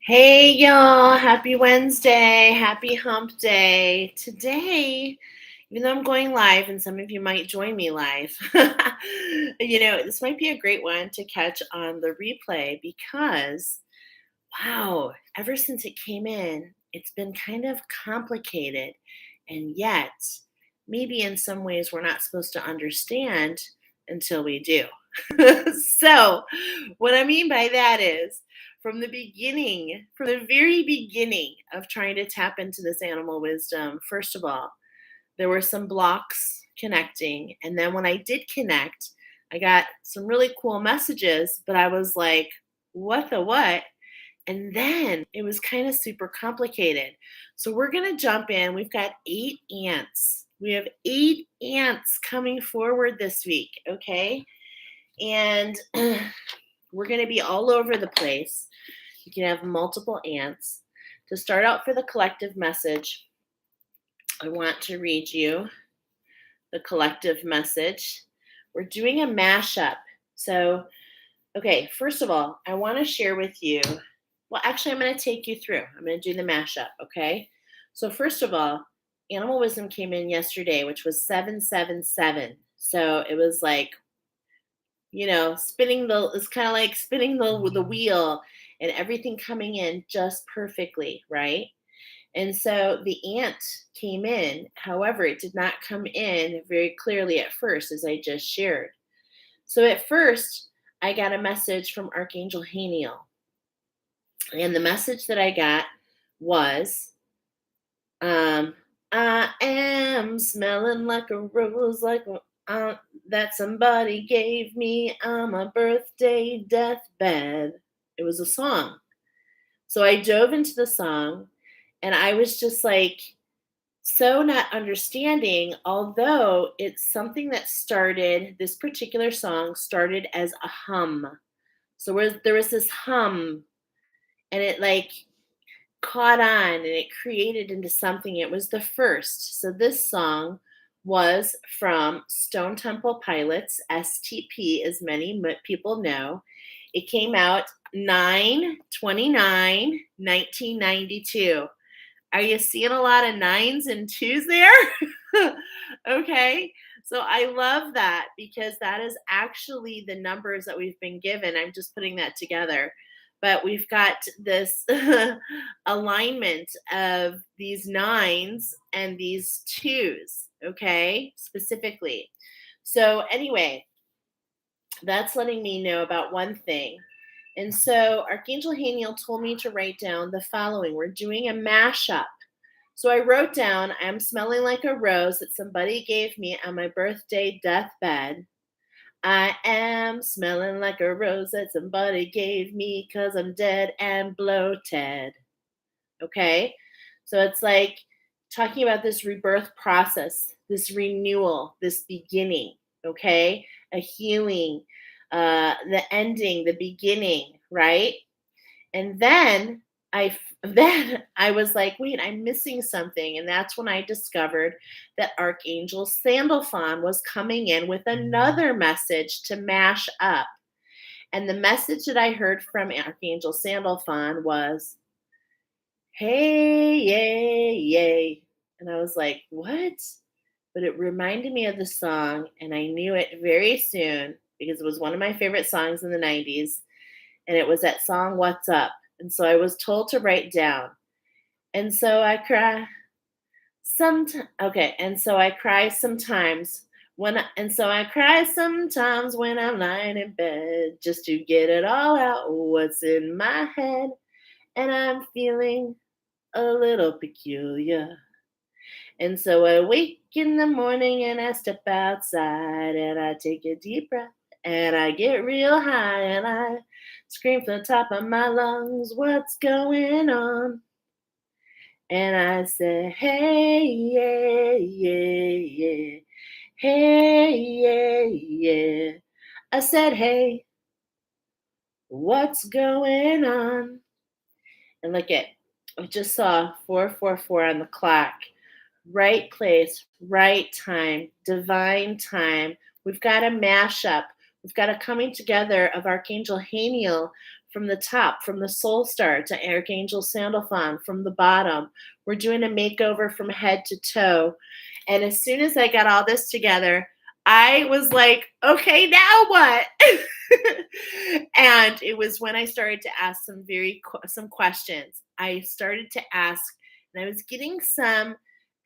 Hey y'all, happy Wednesday, happy hump day. Today, even though I'm going live and some of you might join me live, this might be a great one to catch on the replay because, wow, ever since it came in, it's been kind of complicated. And yet, maybe in some ways, we're not supposed to understand until we do. So, what I mean by that is, from the very beginning of trying to tap into this animal wisdom, first of all, there were some blocks connecting. And then when I did connect, I got some really cool messages, but I was like, what the what? And then it was kind of super complicated. So we're going to jump in. We've got 8 ants. We have 8 ants coming forward this week, okay? And we're going to be all over the place. You can have multiple ants. To start out for the collective message, I want to read you the collective message. We're doing a mashup. So, okay, first of all, I want to share with you. Well, actually, I'm going to take you through. I'm going to do the mashup, okay? So, first of all, animal wisdom came in yesterday, which was 777. So it was like, it's kind of like spinning the wheel and everything coming in just perfectly, right? And so the ant came in. However, it did not come in very clearly at first, as I just shared. So at first, I got a message from Archangel Haniel. And the message that I got was, I am smelling like a rose, that somebody gave me on my birthday deathbed. It was a song. So I dove into the song and I was just like, so not understanding, although it's something that this particular song started as a hum. So there was this hum and it like caught on and it created into something. It was the first. So this song was from Stone Temple Pilots, STP, as many people know. It came out 9/29/1992. Are you seeing a lot of nines and twos there? Okay. So I love that because that is actually the numbers that we've been given. I'm just putting that together. But we've got this alignment of these nines and these twos, okay, specifically. So, anyway, that's letting me know about one thing. And so Archangel Haniel told me to write down the following. We're doing a mashup. So I wrote down, I'm smelling like a rose that somebody gave me on my birthday deathbed. I am smelling like a rose that somebody gave me because I'm dead and bloated. Okay? So it's like talking about this rebirth process, this renewal, this beginning. Okay? A healing, the ending, the beginning, right? And then I was like, wait, I'm missing something. And that's when I discovered that Archangel Sandalphon was coming in with another message to mash up. And the message that I heard from Archangel Sandalphon was, hey, yay, yay. And I was like, what? But it reminded me of the song, and I knew it very soon because it was one of my favorite songs in the 90s. And it was that song, What's Up? And so I was told to write down. And so I cry and so I cry sometimes when I'm lying in bed just to get it all out what's in my head. And I'm feeling a little peculiar. And so I wake in the morning and I step outside and I take a deep breath and I get real high and I scream from the top of my lungs, what's going on? And I say, hey, yeah, yeah, yeah. Hey, yeah, yeah. I said, hey, what's going on? And look at, I just saw 444 on the clock. Right place, right time, divine time. We've got a mashup. We've got a coming together of Archangel Haniel from the top, from the soul star, to Archangel Sandalphon from the bottom. We're doing a makeover from head to toe. And as soon as I got all this together, I was like, okay, now what? And it was when I started to ask some questions. I started to ask, and I was getting some.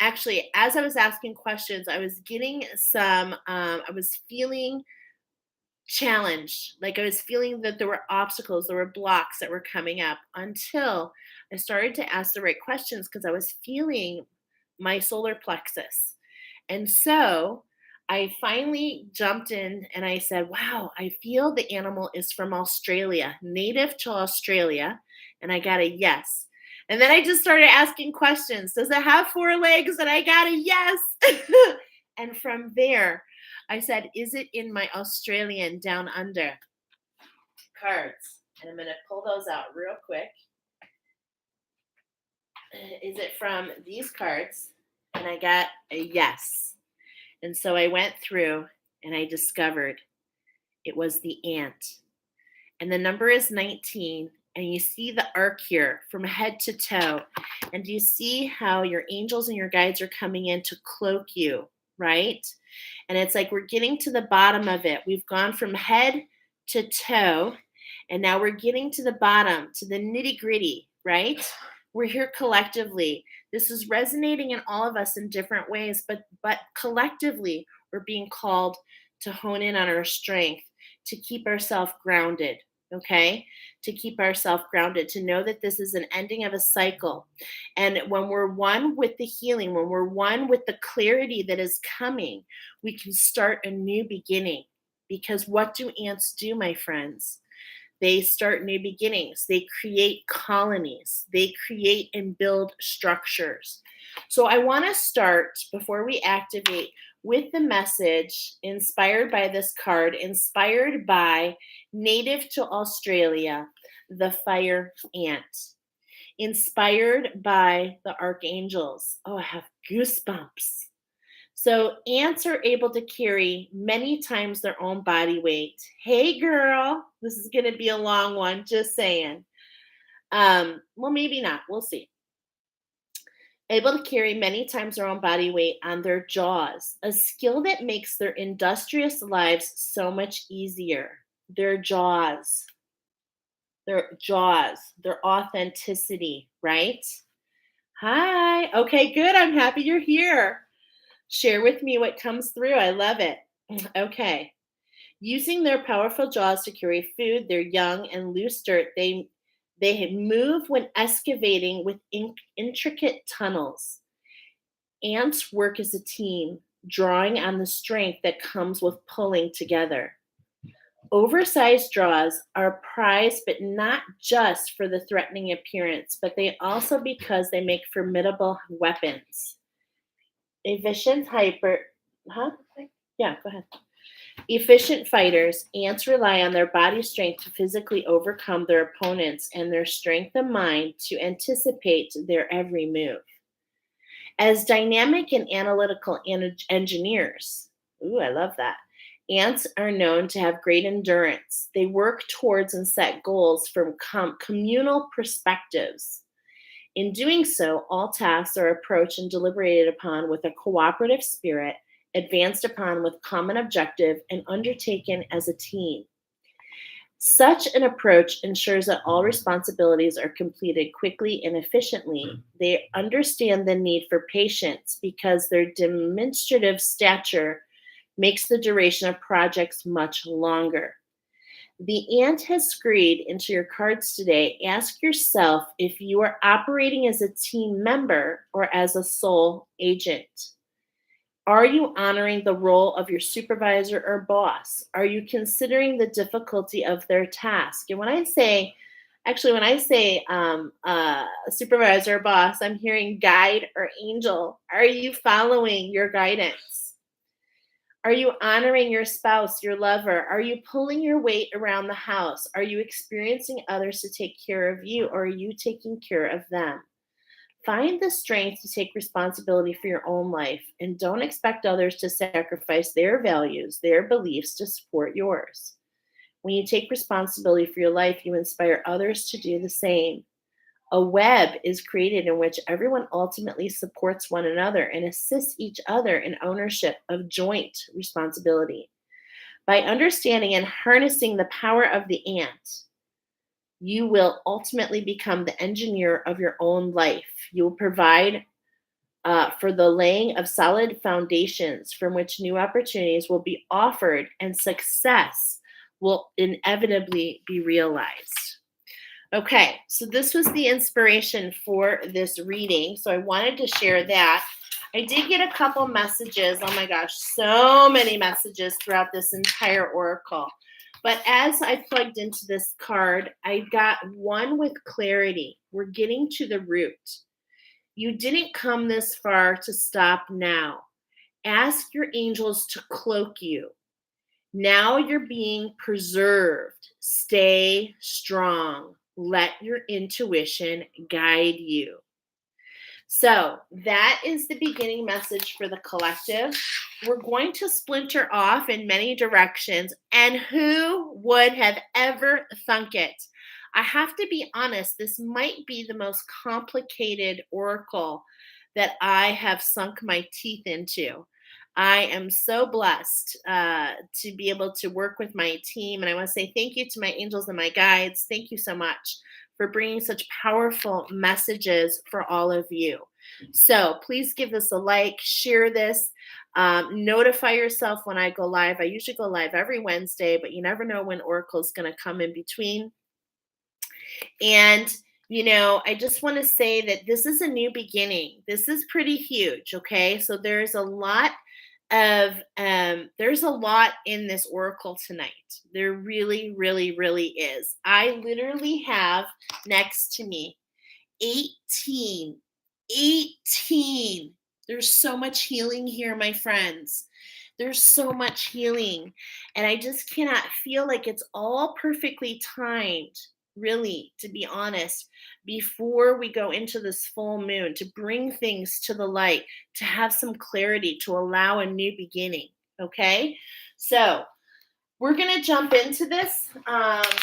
Actually, as I was asking questions, I was getting some. I was feeling challenged. Like I was feeling that there were obstacles, there were blocks that were coming up until I started to ask the right questions because I was feeling my solar plexus. And so I finally jumped in and I said, wow, I feel the animal is from Australia, native to Australia. And I got a yes. And then I just started asking questions. Does it have four legs? And I got a yes. And from there, I said, is it in my Australian down under cards? And I'm going to pull those out real quick. Is it from these cards? And I got a yes. And so I went through and I discovered it was the ant. And the number is 19. And you see the arc here from head to toe. And do you see how your angels and your guides are coming in to cloak you, right? And it's like we're getting to the bottom of it. We've gone from head to toe. And now we're getting to the bottom, to the nitty gritty, right? We're here collectively. This is resonating in all of us in different ways, but collectively, we're being called to hone in on our strength, to keep ourselves grounded, okay? To keep ourselves grounded, to know that this is an ending of a cycle. And when we're one with the healing, when we're one with the clarity that is coming, we can start a new beginning. Because what do ants do, my friends? They start new beginnings. They create colonies. They create and build structures. So I want to start, before we activate, with the message inspired by this card, inspired by native to Australia, the fire ant, inspired by the archangels. Oh, I have goosebumps. So ants are able to carry many times their own body weight. Hey, girl, this is going to be a long one, just saying. Well, maybe not. We'll see. Able to carry many times their own body weight on their jaws, a skill that makes their industrious lives so much easier. Their jaws, their authenticity, right? Hi. Okay, good. I'm happy you're here. Share with me what comes through. I love it. Okay. Using their powerful jaws to carry food, their young and loose dirt, they move when excavating with intricate tunnels. Ants work as a team, drawing on the strength that comes with pulling together. Oversized jaws are prized, but not just for the threatening appearance, but they also because they make formidable weapons. Efficient Yeah, go ahead. Efficient fighters, ants rely on their body strength to physically overcome their opponents and their strength of mind to anticipate their every move. As dynamic and analytical engineers, ooh, I love that. Ants are known to have great endurance. They work towards and set goals from communal perspectives. In doing so, all tasks are approached and deliberated upon with a cooperative spirit, advanced upon with common objective, and undertaken as a team. Such an approach ensures that all responsibilities are completed quickly and efficiently. They understand the need for patience because their demonstrative stature makes the duration of projects much longer. The ant has screed into your cards today. Ask yourself if you are operating as a team member or as a sole agent. Are you honoring the role of your supervisor or boss? Are you considering the difficulty of their task? And when I say supervisor or boss, I'm hearing guide or angel. Are you following your guidance? Are you honoring your spouse, your lover? Are you pulling your weight around the house? Are you experiencing others to take care of you, or are you taking care of them? Find the strength to take responsibility for your own life and don't expect others to sacrifice their values, their beliefs to support yours. When you take responsibility for your life, you inspire others to do the same. A web is created in which everyone ultimately supports one another and assists each other in ownership of joint responsibility. By understanding and harnessing the power of the ant, you will ultimately become the engineer of your own life. You will provide for the laying of solid foundations from which new opportunities will be offered and success will inevitably be realized. Okay, so this was the inspiration for this reading. So I wanted to share that. I did get a couple messages. Oh my gosh, so many messages throughout this entire oracle. But as I plugged into this card, I got one with clarity. We're getting to the root. You didn't come this far to stop now. Ask your angels to cloak you. Now you're being preserved. Stay strong. Let your intuition guide you. So that is the beginning message for the collective. We're going to splinter off in many directions, and who would have ever thunk it? I have to be honest, this might be the most complicated oracle that I have sunk my teeth into. I am so blessed to be able to work with my team. And I want to say thank you to my angels and my guides. Thank you so much for bringing such powerful messages for all of you. So please give this a like, share this, notify yourself when I go live. I usually go live every Wednesday, but you never know when Oracle is going to come in between. And I just want to say that this is a new beginning. This is pretty huge. Okay, so there's a lot in this oracle tonight. There really, really, really is. I literally have next to me 18. There's so much healing here, my friends. There's so much healing. And I just cannot feel like it's all perfectly timed, really, to be honest, before we go into this full moon, to bring things to the light, to have some clarity, to allow a new beginning. Okay? So we're going to jump into this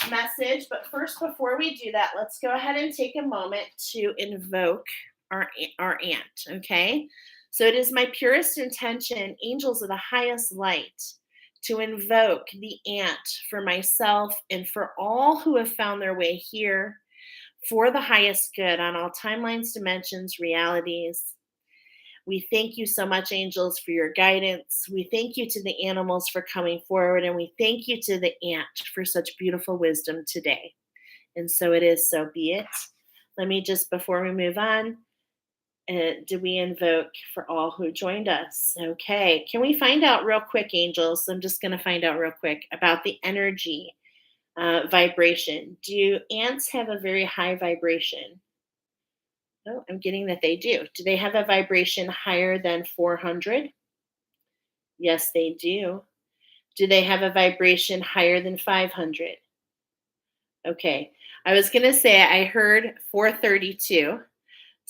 message. But first, before we do that, let's go ahead and take a moment to invoke our ant. Okay? So it is my purest intention, angels of the highest light, to invoke the ant for myself and for all who have found their way here for the highest good on all timelines, dimensions, realities. We thank you so much, angels, for your guidance. We thank you to the animals for coming forward, and we thank you to the ant for such beautiful wisdom today. And so it is, so be it. Let me just, before we move on, do we invoke for all who joined us? Okay. Can we find out real quick, angels? I'm just going to find out real quick about the energy vibration. Do ants have a very high vibration? Oh, I'm getting that they do. Do they have a vibration higher than 400? Yes, they do. Do they have a vibration higher than 500? Okay. I was going to say I heard 432.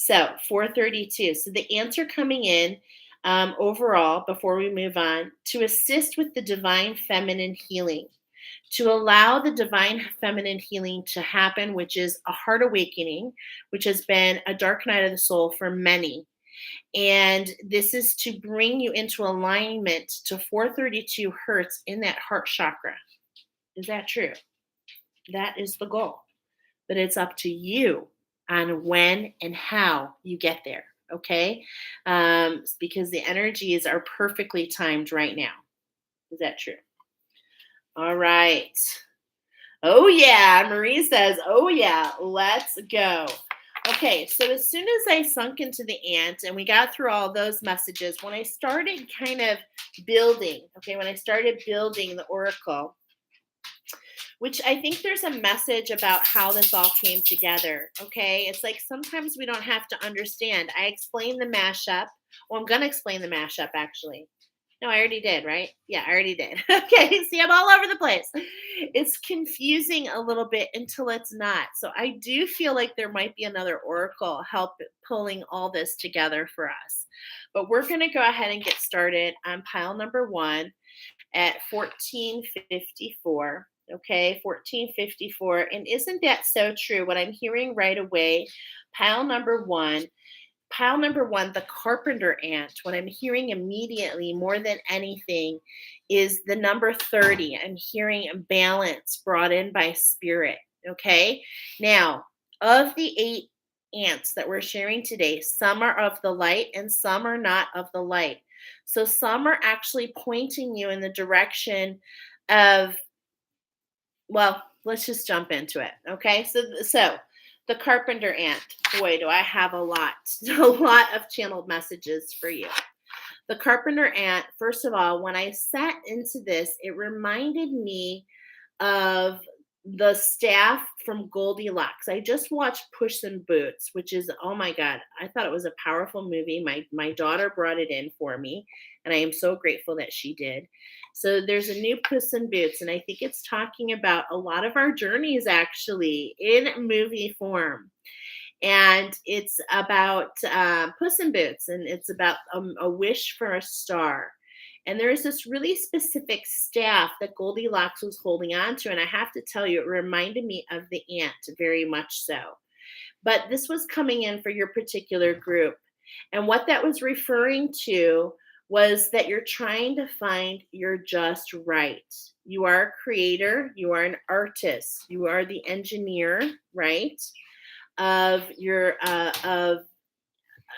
So 432. So the ants are coming in overall, before we move on, to assist with the divine feminine healing, to allow the divine feminine healing to happen, which is a heart awakening, which has been a dark night of the soul for many. And this is to bring you into alignment to 432 hertz in that heart chakra. Is that true? That is the goal. But it's up to you on when and how you get there, okay? Because the energies are perfectly timed right now. Is that true? All right. Oh, yeah. Marie says, oh, yeah, let's go. Okay, so as soon as I sunk into the ant and we got through all those messages, when I started kind of building, when I started building the oracle, which I think there's a message about how this all came together, okay? It's like sometimes we don't have to understand. I explained the mashup. Well, I'm going to explain the mashup, actually. No, I already did, right? Yeah, I already did. Okay, see, I'm all over the place. It's confusing a little bit until it's not. So I do feel like there might be another oracle help pulling all this together for us. But we're going to go ahead and get started on pile number one at 1454. Okay, 1454. And isn't that so true? What I'm hearing right away, pile number one the carpenter ant, what I'm hearing immediately more than anything is the number 30. I'm hearing a balance brought in by spirit. Okay. Now, of the 8 ants that we're sharing today, some are of the light and some are not of the light. So some are actually pointing you in the direction of, well, let's just jump into it. Okay. So the carpenter ant, boy, do I have a lot, a lot of channeled messages for you. The carpenter ant, first of all, when I sat into this, it reminded me of the staff from Goldilocks. I just watched Puss in Boots, which is, oh my God, I thought it was a powerful movie. My daughter brought it in for me, and I am so grateful that she did. So there's a new Puss in Boots, and I think it's talking about a lot of our journeys actually in movie form. And it's about Puss in Boots, and it's about a wish for a star. And there's this really specific staff that Goldilocks was holding on to. And I have to tell you, it reminded me of the ant very much so. But this was coming in for your particular group. And what that was referring to was that you're trying to find your just right. You are a creator, you are an artist, you are the engineer, right? Of your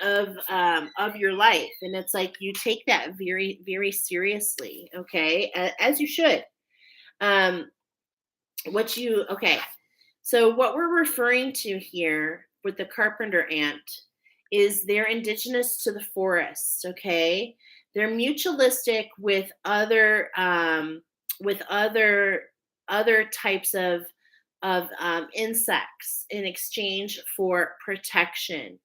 of your life, and it's like you take that very very seriously, okay, as you should. um what you okay So what we're referring to here with the carpenter ant is they're indigenous to the forest, okay? They're mutualistic with other types of insects in exchange for protection.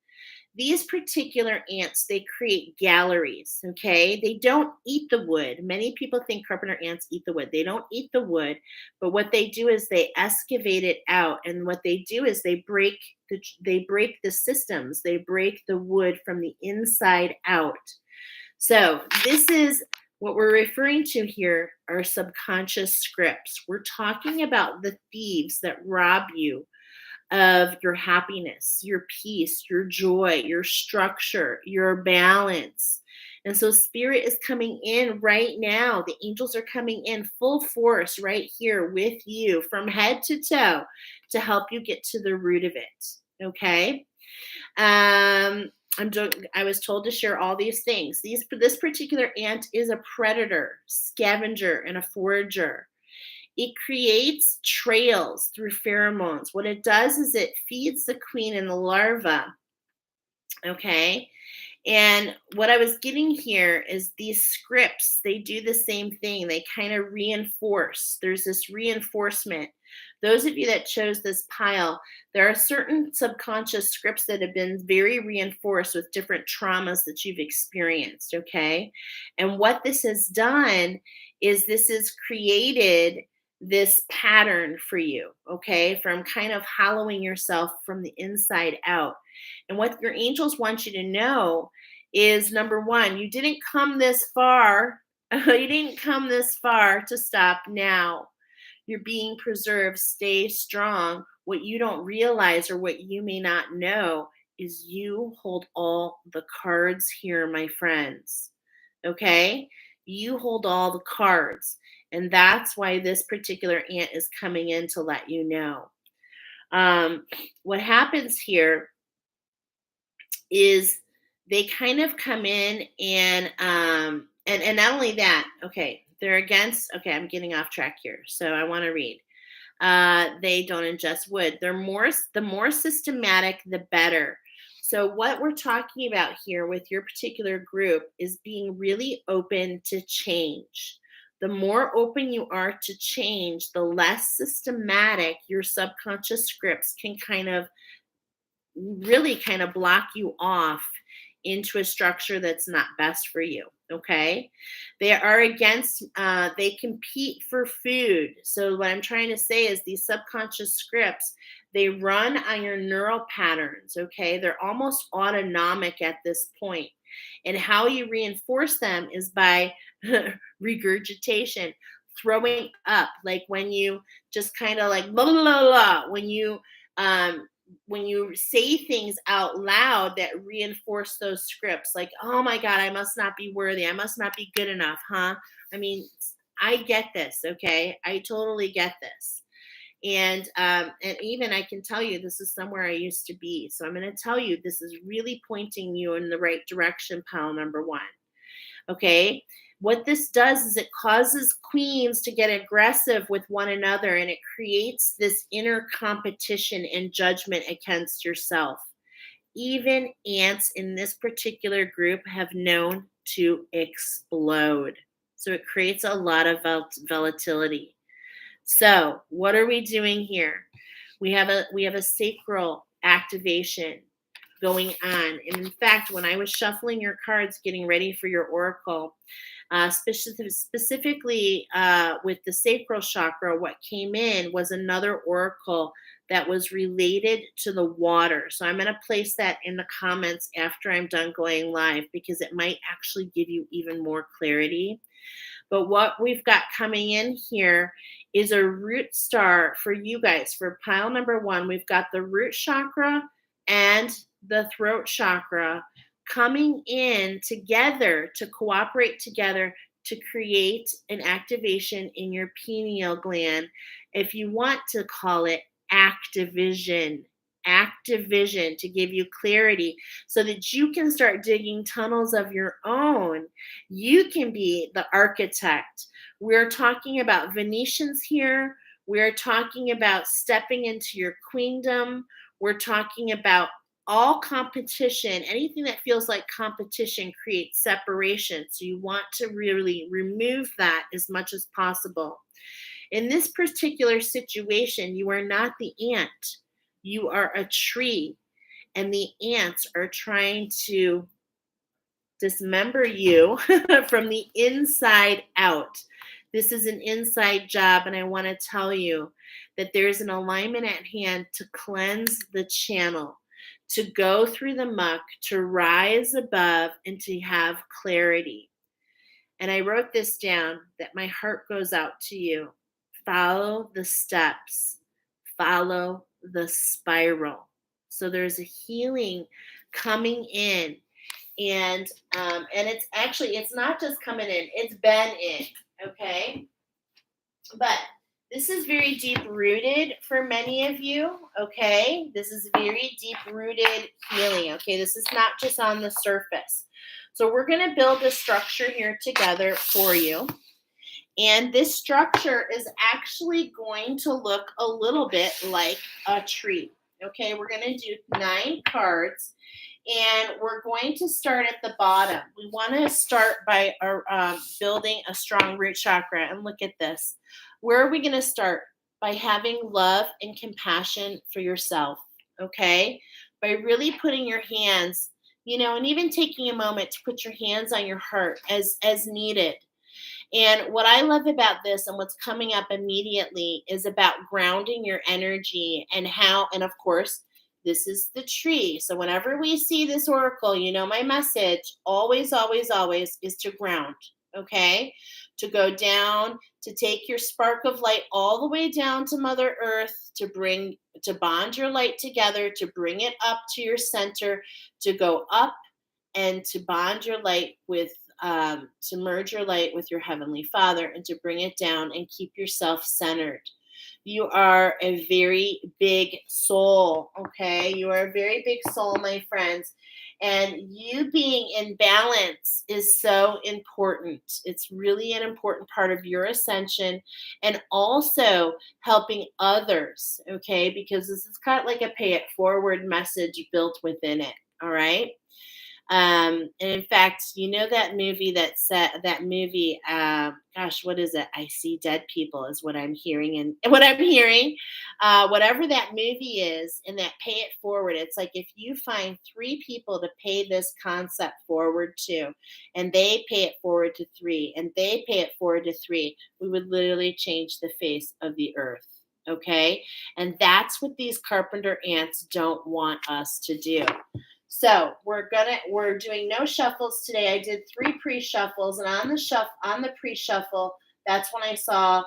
These particular ants, they create galleries, okay? They don't eat the wood. Many people think carpenter ants eat the wood. They don't eat the wood, but what they do is they excavate it out, and what they do is they break the systems. They break the wood from the inside out. So, this is what we're referring to here are subconscious scripts. We're talking about the thieves that rob you of your happiness, your peace, your joy, your structure, your balance. And so spirit is coming in right now. The angels are coming in full force right here with you from head to toe to help you get to the root of it. Okay. I was told to share all these things. This particular ant is a predator, scavenger, and a forager. It creates trails through pheromones. What it does is it feeds the queen and the larva. Okay. And what I was getting here is these scripts, they do the same thing. They kind of reinforce. There's this reinforcement. Those of you that chose this pile, there are certain subconscious scripts that have been very reinforced with different traumas that you've experienced. Okay. And what this has done is this has created this pattern for you, okay, from kind of hollowing yourself from the inside out. And what your angels want you to know is number one, you didn't come this far. You didn't come this far to stop now. You're being preserved. Stay strong. What you don't realize or what you may not know is you hold all the cards here, my friends. Okay? You hold all the cards. And that's why this particular ant is coming in to let you know. What happens here is they kind of come in and not only that, okay, they're against, okay, I'm getting off track here. So I want to read. They don't ingest wood. The more systematic, the better. So what we're talking about here with your particular group is being really open to change. The more open you are to change, the less systematic your subconscious scripts can kind of really kind of block you off into a structure that's not best for you. Okay. They are against, they compete for food. So, what I'm trying to say is these subconscious scripts, they run on your neural patterns. Okay. They're almost autonomic at this point. And how you reinforce them is by regurgitation, throwing up, like when you just kind of like blah, blah, blah, blah, um, when you say things out loud that reinforce those scripts, like, oh my God, I must not be worthy. I must not be good enough, huh? I mean, I get this, okay? I totally get this. And even I can tell you this is somewhere I used to be. So I'm going to tell you this is really pointing you in the right direction, pile number one. Okay. What this does is it causes queens to get aggressive with one another, and it creates this inner competition and judgment against yourself. Even ants in this particular group have known to explode. So it creates a lot of volatility. So, what are we doing here? We have a sacral activation going on. And in fact, when I was shuffling your cards, getting ready for your oracle, specifically with the sacral chakra, what came in was another oracle that was related to the water. So I'm going to place that in the comments after I'm done going live because it might actually give you even more clarity. But what we've got coming in here is a root star for you guys. For pile number one, we've got the root chakra and the throat chakra coming in together to cooperate together to create an activation in your pineal gland. If you want to call it activision to give you clarity so that you can start digging tunnels of your own. You can be the architect. We're talking about Venetians here. We're talking about stepping into your queendom. We're talking about all competition. Anything that feels like competition creates separation. So you want to really remove that as much as possible. In this particular situation, you are not the ant. You are a tree, and the ants are trying to dismember you from the inside out. This is an inside job, and I want to tell you that there's an alignment at hand to cleanse the channel, to go through the muck, to rise above, and to have clarity. And I wrote this down that my heart goes out to you. Follow the steps. Follow the spiral. So there's a healing coming in, and it's not just coming in, it's been in, okay? But this is very deep rooted for many of you, okay? This is very deep rooted healing, okay? This is not just on the surface. So we're going to build a structure here together for you. And this structure is actually going to look a little bit like a tree. Okay, we're going to do 9 cards, and we're going to start at the bottom. We want to start by building a strong root chakra. And look at this. Where are we going to start? By having love and compassion for yourself. Okay, by really putting your hands, and even taking a moment to put your hands on your heart as needed. And what I love about this and what's coming up immediately is about grounding your energy and of course, this is the tree. So whenever we see this oracle, my message always, always, always is to ground, okay? To go down, to take your spark of light all the way down to Mother Earth, to bond your light together, to bring it up to your center, to go up and to bond your light to merge your light with your Heavenly Father and to bring it down and keep yourself centered. You are a very big soul, okay? You are a very big soul, my friends. And you being in balance is so important. It's really an important part of your ascension and also helping others, okay? Because this is kind of like a pay it forward message built within it, all right? And in fact, you know that movie gosh, what is it? I See Dead People is what I'm hearing. And what I'm hearing, whatever that movie is, and that Pay It Forward, it's like if you find three people to pay this concept forward to, and they pay it forward to three, and they pay it forward to three, we would literally change the face of the earth. Okay. And that's what these carpenter ants don't want us to do. So we're doing no shuffles today. I did 3 pre-shuffles, and on the pre-shuffle, that's when I saw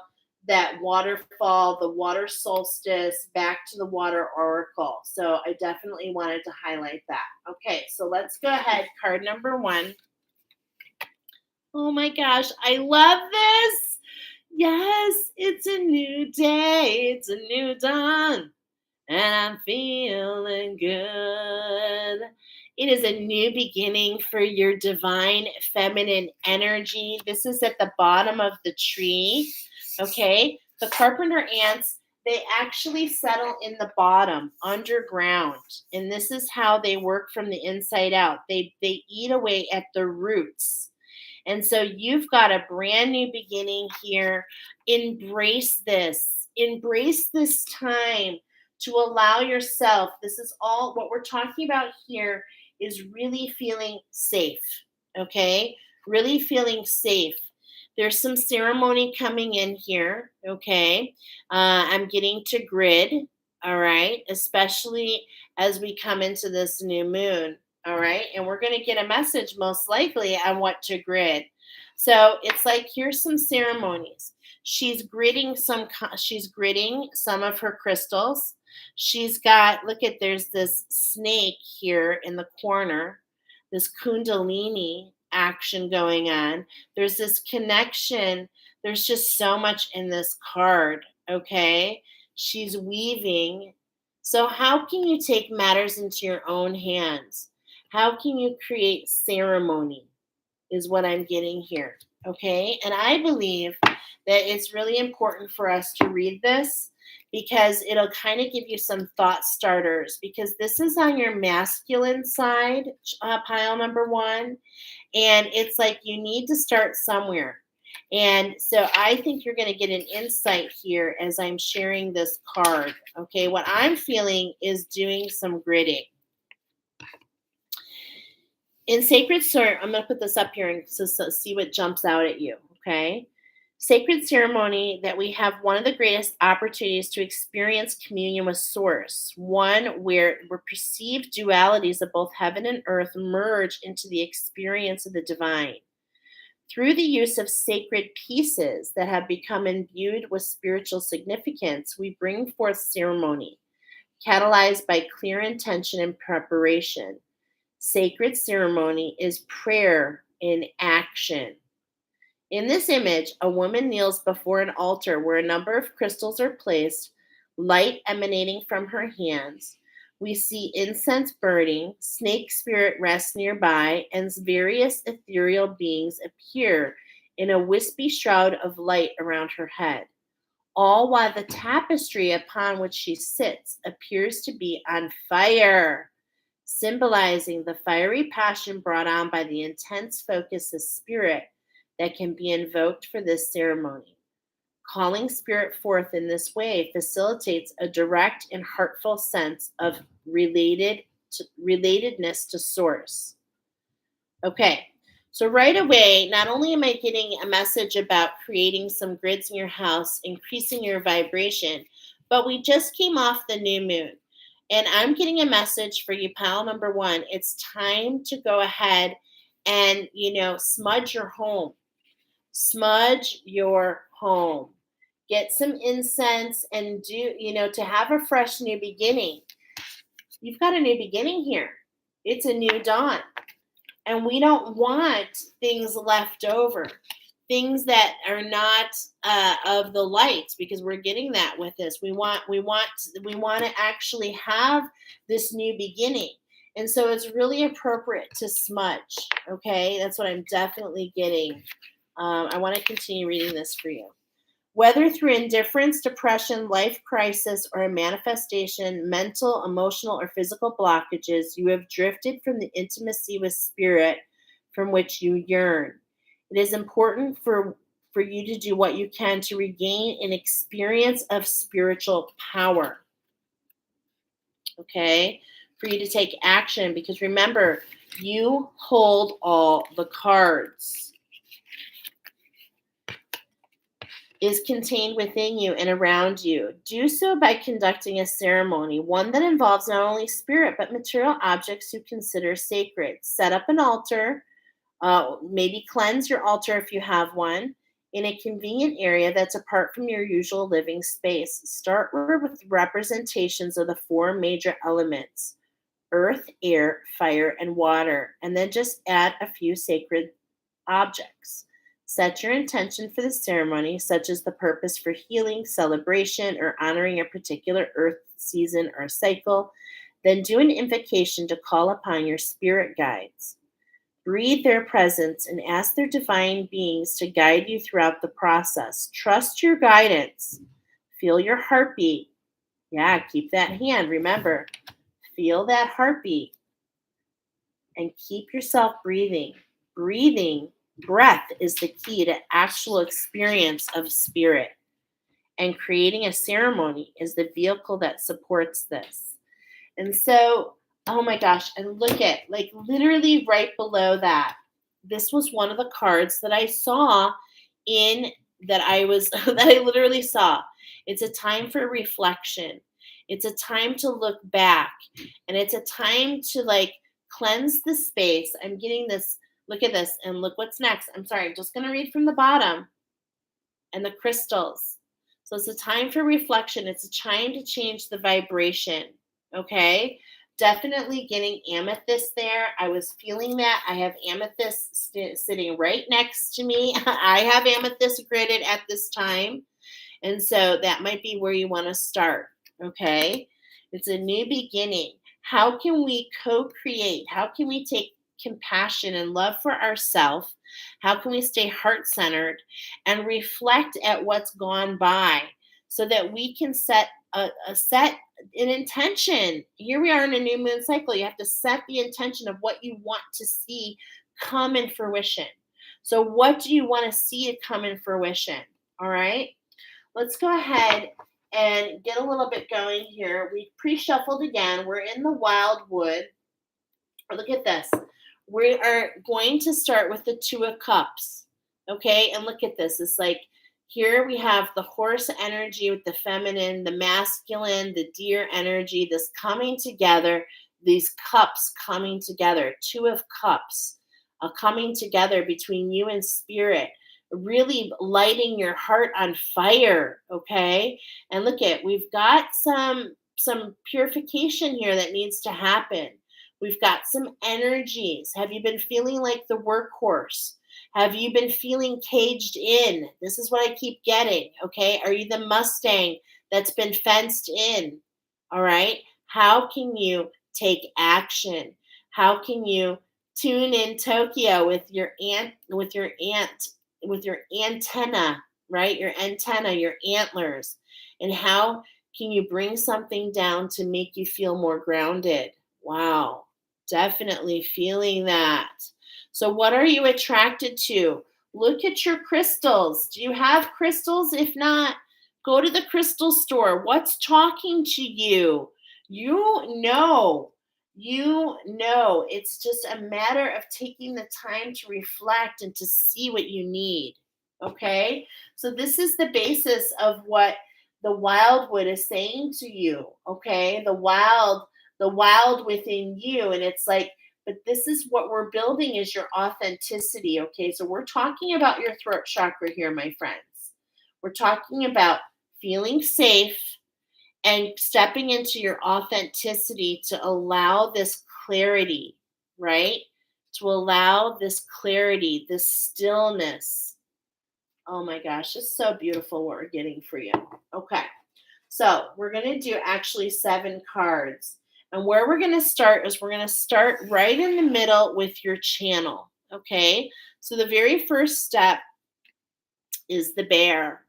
that waterfall, the water solstice, back to the water oracle. So I definitely wanted to highlight that. Okay, so let's go ahead. Card number 1. Oh my gosh, I love this. Yes, it's a new day. It's a new dawn. And I'm feeling good. It is a new beginning for your divine feminine energy. This is at the bottom of the tree. Okay. The carpenter ants, they actually settle in the bottom, underground. And this is how they work from the inside out. They eat away at the roots. And so you've got a brand new beginning here. Embrace this. Embrace this time to allow yourself. This is all what we're talking about here, is really feeling safe. Okay? Really feeling safe. There's some ceremony coming in here. Okay? I'm getting to grid. All right? Especially as we come into this new moon. All right. And we're going to get a message most likely on what to grid. So it's like, here's some ceremonies. She's gridding some of her crystals. She's got, look at, there's this snake here in the corner, this kundalini action going on. There's this connection. There's just so much in this card. Okay. She's weaving. So how can you take matters into your own hands? How can you create ceremony is what I'm getting here. Okay. And I believe that it's really important for us to read this, because it'll kind of give you some thought starters, because this is on your masculine side, pile number 1. And it's like you need to start somewhere. And so I think you're going to get an insight here as I'm sharing this card. Okay. What I'm feeling is doing some gridding. In sacred ceremony, I'm going to put this up here and so see what jumps out at you, okay? Sacred ceremony, that we have one of the greatest opportunities to experience communion with Source, one where perceived dualities of both heaven and earth merge into the experience of the divine. Through the use of sacred pieces that have become imbued with spiritual significance, we bring forth ceremony, catalyzed by clear intention and preparation. Sacred ceremony is prayer in action. In this image, a woman kneels before an altar where a number of crystals are placed, light emanating from her hands. We see incense burning, snake spirit rests nearby, and various ethereal beings appear in a wispy shroud of light around her head, all while the tapestry upon which she sits appears to be on fire, symbolizing the fiery passion brought on by the intense focus of spirit that can be invoked for this ceremony. Calling spirit forth in this way facilitates a direct and heartful sense of relatedness to Source. Okay, so right away, not only am I getting a message about creating some grids in your house, increasing your vibration, but we just came off the new moon. And I'm getting a message for you, pile number 1. It's time to go ahead and, smudge your home. Smudge your home. Get some incense and to have a fresh new beginning. You've got a new beginning here. It's a new dawn. And we don't want things left over, things that are not of the light, because we're getting that with this. We want to actually have this new beginning. And so it's really appropriate to smudge. Okay, that's what I'm definitely getting. I want to continue reading this for you. Whether through indifference, depression, life crisis, or a manifestation, mental, emotional, or physical blockages, you have drifted from the intimacy with spirit from which you yearn. It is important for you to do what you can to regain an experience of spiritual power. Okay? For you to take action, because remember, you hold all the cards. Is contained within you and around you. Do so by conducting a ceremony, one that involves not only spirit but material objects you consider sacred. Set up an altar, maybe cleanse your altar if you have one, in a convenient area that's apart from your usual living space. Start with representations of the four major elements: earth, air, fire, and water, and then just add a few sacred objects. Set your intention for the ceremony, such as the purpose for healing, celebration, or honoring a particular earth season or cycle. Then do an invocation to call upon your spirit guides. Breathe their presence and ask their divine beings to guide you throughout the process. Trust your guidance. Feel your heartbeat. Yeah, keep that hand. Remember, feel that heartbeat. And keep yourself breathing. Breath is the key to actual experience of spirit. And creating a ceremony is the vehicle that supports this. And so, oh my gosh, and look at, like, literally right below that. This was one of the cards that I saw that I literally saw. It's a time for reflection. It's a time to look back. And it's a time to, like, cleanse the space. I'm getting this. Look at this, and look what's next. I'm sorry, I'm just going to read from the bottom. And the crystals. So it's a time for reflection. It's a time to change the vibration. Okay? Definitely getting amethyst there. I was feeling that. I have amethyst sitting right next to me. I have amethyst gridded at this time. And so that might be where you want to start. Okay? It's a new beginning. How can we co-create? How can we take compassion and love for ourselves? How can we stay heart-centered and reflect at what's gone by so that we can set an intention? Here we are in a new moon cycle. You have to set the intention of what you want to see come in fruition. So what do you want to see to come in fruition? All right. Let's go ahead and get a little bit going here. We pre-shuffled again. We're in the wildwood. Look at this. We are going to start with the Two of Cups. Okay, and look at this. It's like here we have the horse energy with the feminine, the masculine, the deer energy, this coming together, these cups coming together, Two of Cups coming together between you and spirit, really lighting your heart on fire. Okay, and look at, we've got some purification here that needs to happen. We've got some energies. Have you been feeling like the workhorse? Have you been feeling caged in? This is what I keep getting, okay? Are you the Mustang that's been fenced in? All right? How can you take action? How can you tune in Tokyo with your antenna, right? Your antenna, your antlers. And how can you bring something down to make you feel more grounded? Wow. Definitely feeling that. So what are you attracted to? Look at your crystals. Do you have crystals? If not, go to the crystal store. What's talking to you? You know. It's just a matter of taking the time to reflect and to see what you need. Okay? So this is the basis of what the wildwood is saying to you. Okay? The wild within you. And it's like, but this is what we're building, is your authenticity. Okay, so we're talking about your throat chakra here, my friends. We're talking about feeling safe and stepping into your authenticity to allow this clarity, right? To allow this clarity, this stillness. Oh my gosh, it's so beautiful what we're getting for you. Okay, so we're going to do actually 7 cards. And where we're going to start is we're going to start right in the middle with your channel. Okay, so the very first step is the bear.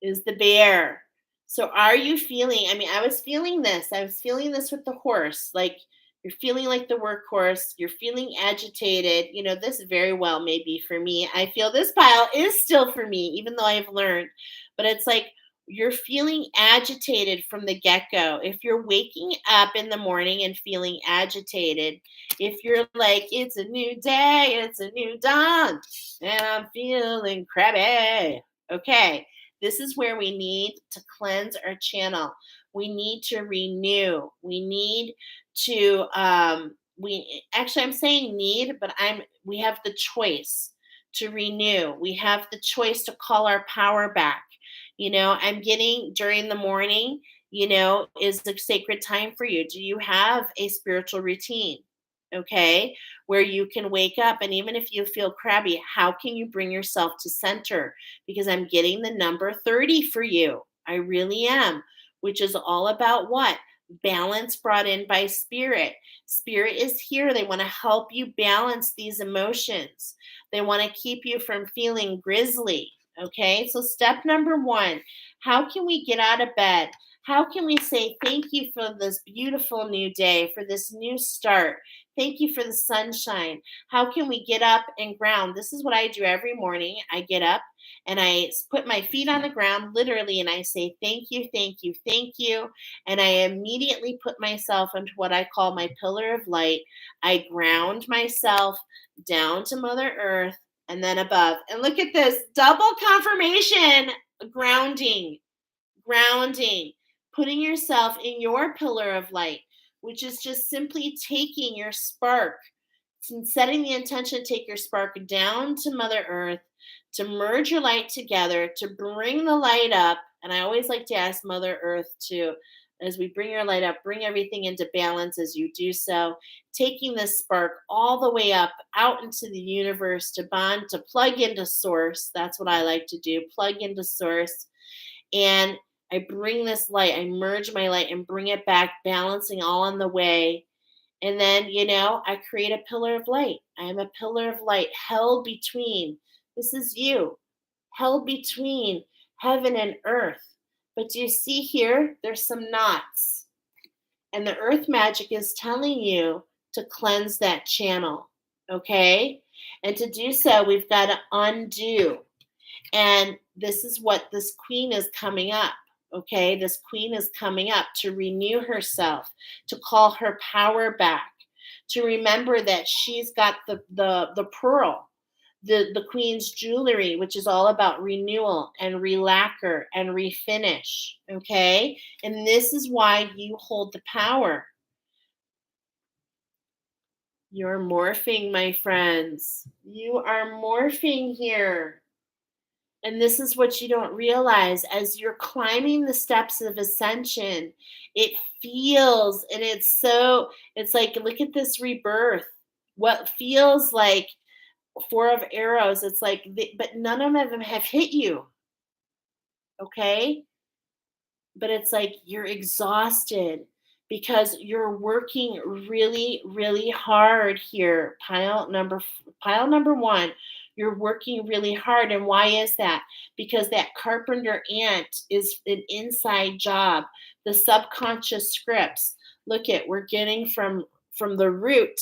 is the bear. So are you feeling, I mean, I was feeling this. I was feeling this with the horse. Like you're feeling like the workhorse. You're feeling agitated. This very well may be for me. I feel this pile is still for me, even though I've learned. But it's like you're feeling agitated from the get go. If you're waking up in the morning and feeling agitated, if you're like, it's a new day, it's a new dawn, and I'm feeling crabby. Okay, this is where we need to cleanse our channel. We need to renew. We need to I'm saying need, but we have the choice to renew. We have the choice to call our power back. I'm getting during the morning, is the sacred time for you. Do you have a spiritual routine? Okay, where you can wake up, and even if you feel crabby, how can you bring yourself to center? Because I'm getting the number 30 for you. I really am, which is all about what? Balance brought in by spirit. Spirit is here. They want to help you balance these emotions. They want to keep you from feeling grizzly. Okay, so step number one, how can we get out of bed? How can we say thank you for this beautiful new day, for this new start? Thank you for the sunshine. How can we get up and ground? This is what I do every morning. I get up and I put my feet on the ground, literally, and I say thank you, thank you, thank you. And I immediately put myself into what I call my pillar of light. I ground myself down to Mother Earth and then above. And look at this double confirmation grounding, grounding, putting yourself in your pillar of light, which is just simply taking your spark and setting the intention to take your spark down to Mother Earth, to merge your light together, to bring the light up. And I always like to ask Mother Earth to, as we bring your light up, bring everything into balance as you do so, taking this spark all the way up out into the universe to bond, to plug into source. That's what I like to do, plug into source. And I bring this light, I merge my light and bring it back, balancing all on the way. And then, I create a pillar of light. I am a pillar of light held between, this is you, held between heaven and earth. But do you see here? There's some knots. And the earth magic is telling you to cleanse that channel. Okay? And to do so, we've got to undo. And this is what this queen is coming up. Okay, this queen is coming up to renew herself, to call her power back, to remember that she's got the pearl, the queen's jewelry, which is all about renewal and relacquer and refinish. Okay, and this is why you hold the power. You're morphing, my friends. You are morphing here. And this is what you don't realize as you're climbing the steps of ascension. It feels, and it's like, look at this rebirth. What feels like four of arrows, it's like, but none of them have hit you. Okay? But it's like you're exhausted because you're working really, really hard here. Pile number one, you're working really hard. And why is that? Because that carpenter ant is an inside job. The subconscious scripts. Look at, we're getting from the root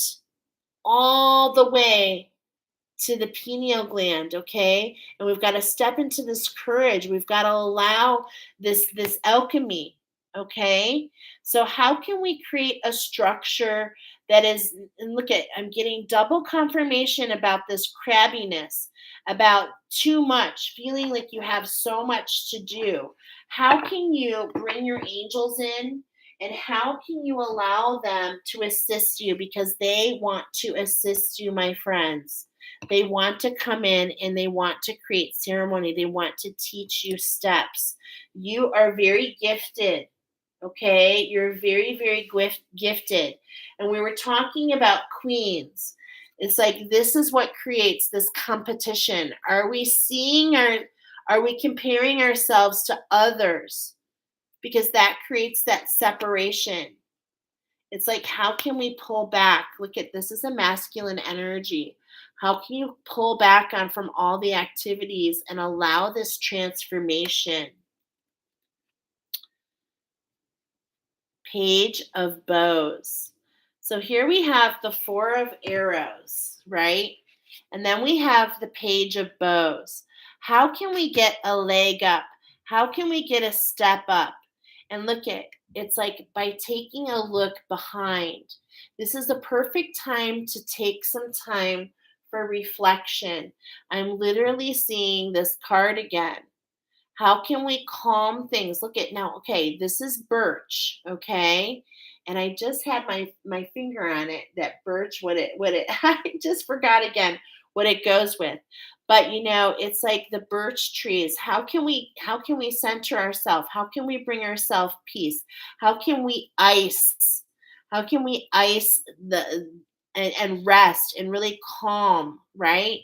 all the way to the pineal gland, okay? And we've got to step into this courage. We've got to allow this alchemy, okay? So how can we create a structure that is, and look at, I'm getting double confirmation about this crabbiness, about too much, feeling like you have so much to do. How can you bring your angels in? And how can you allow them to assist you? Because they want to assist you, my friends. They want to come in and they want to create ceremony. They want to teach you steps. You are very gifted, okay? You're very, very gifted. And we were talking about queens. It's like this is what creates this competition. Are we comparing ourselves to others? Because that creates that separation. It's like, how can we pull back? Look at this is a masculine energy. How can you pull back on from all the activities and allow this transformation? Page of Bows. So here we have the Four of Arrows, right? And then we have the Page of Bows. How can we get a leg up? How can we get a step up? And look at it's like by taking a look behind. This is the perfect time to take some time for reflection. I'm literally seeing this card again. How can we calm things? Look at now, okay, this is birch, okay? And I just had my finger on it, that birch, what it I just forgot again what it goes with. But it's like the birch trees. How can we center ourselves? How can we bring ourselves peace? How can we ice? How can we ice and rest and really calm, right?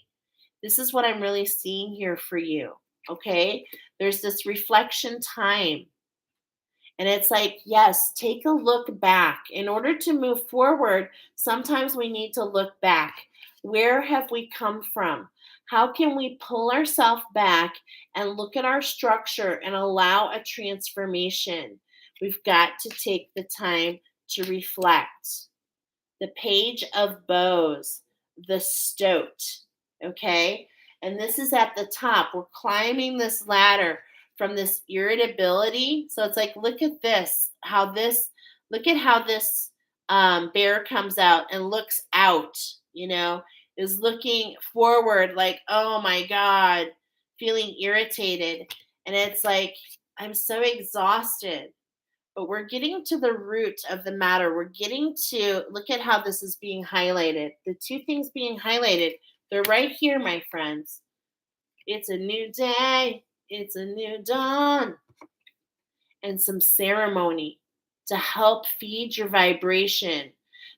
This is what I'm really seeing here for you. Okay. There's this reflection time. And it's like, yes, take a look back. In order to move forward, sometimes we need to look back. Where have we come from? How can we pull ourselves back and look at our structure and allow a transformation? We've got to take the time to reflect. The Page of Bows, the Stoat, okay? And this is at the top. We're climbing this ladder from this irritability. So it's like, look at this, look at how this bear comes out and looks out, is looking forward like, oh my God, feeling irritated. And it's like, I'm so exhausted. But we're getting to the root of the matter. We're getting to look at how this is being highlighted. The two things being highlighted, they're right here, my friends. It's a new day. It's a new dawn. And some ceremony to help feed your vibration.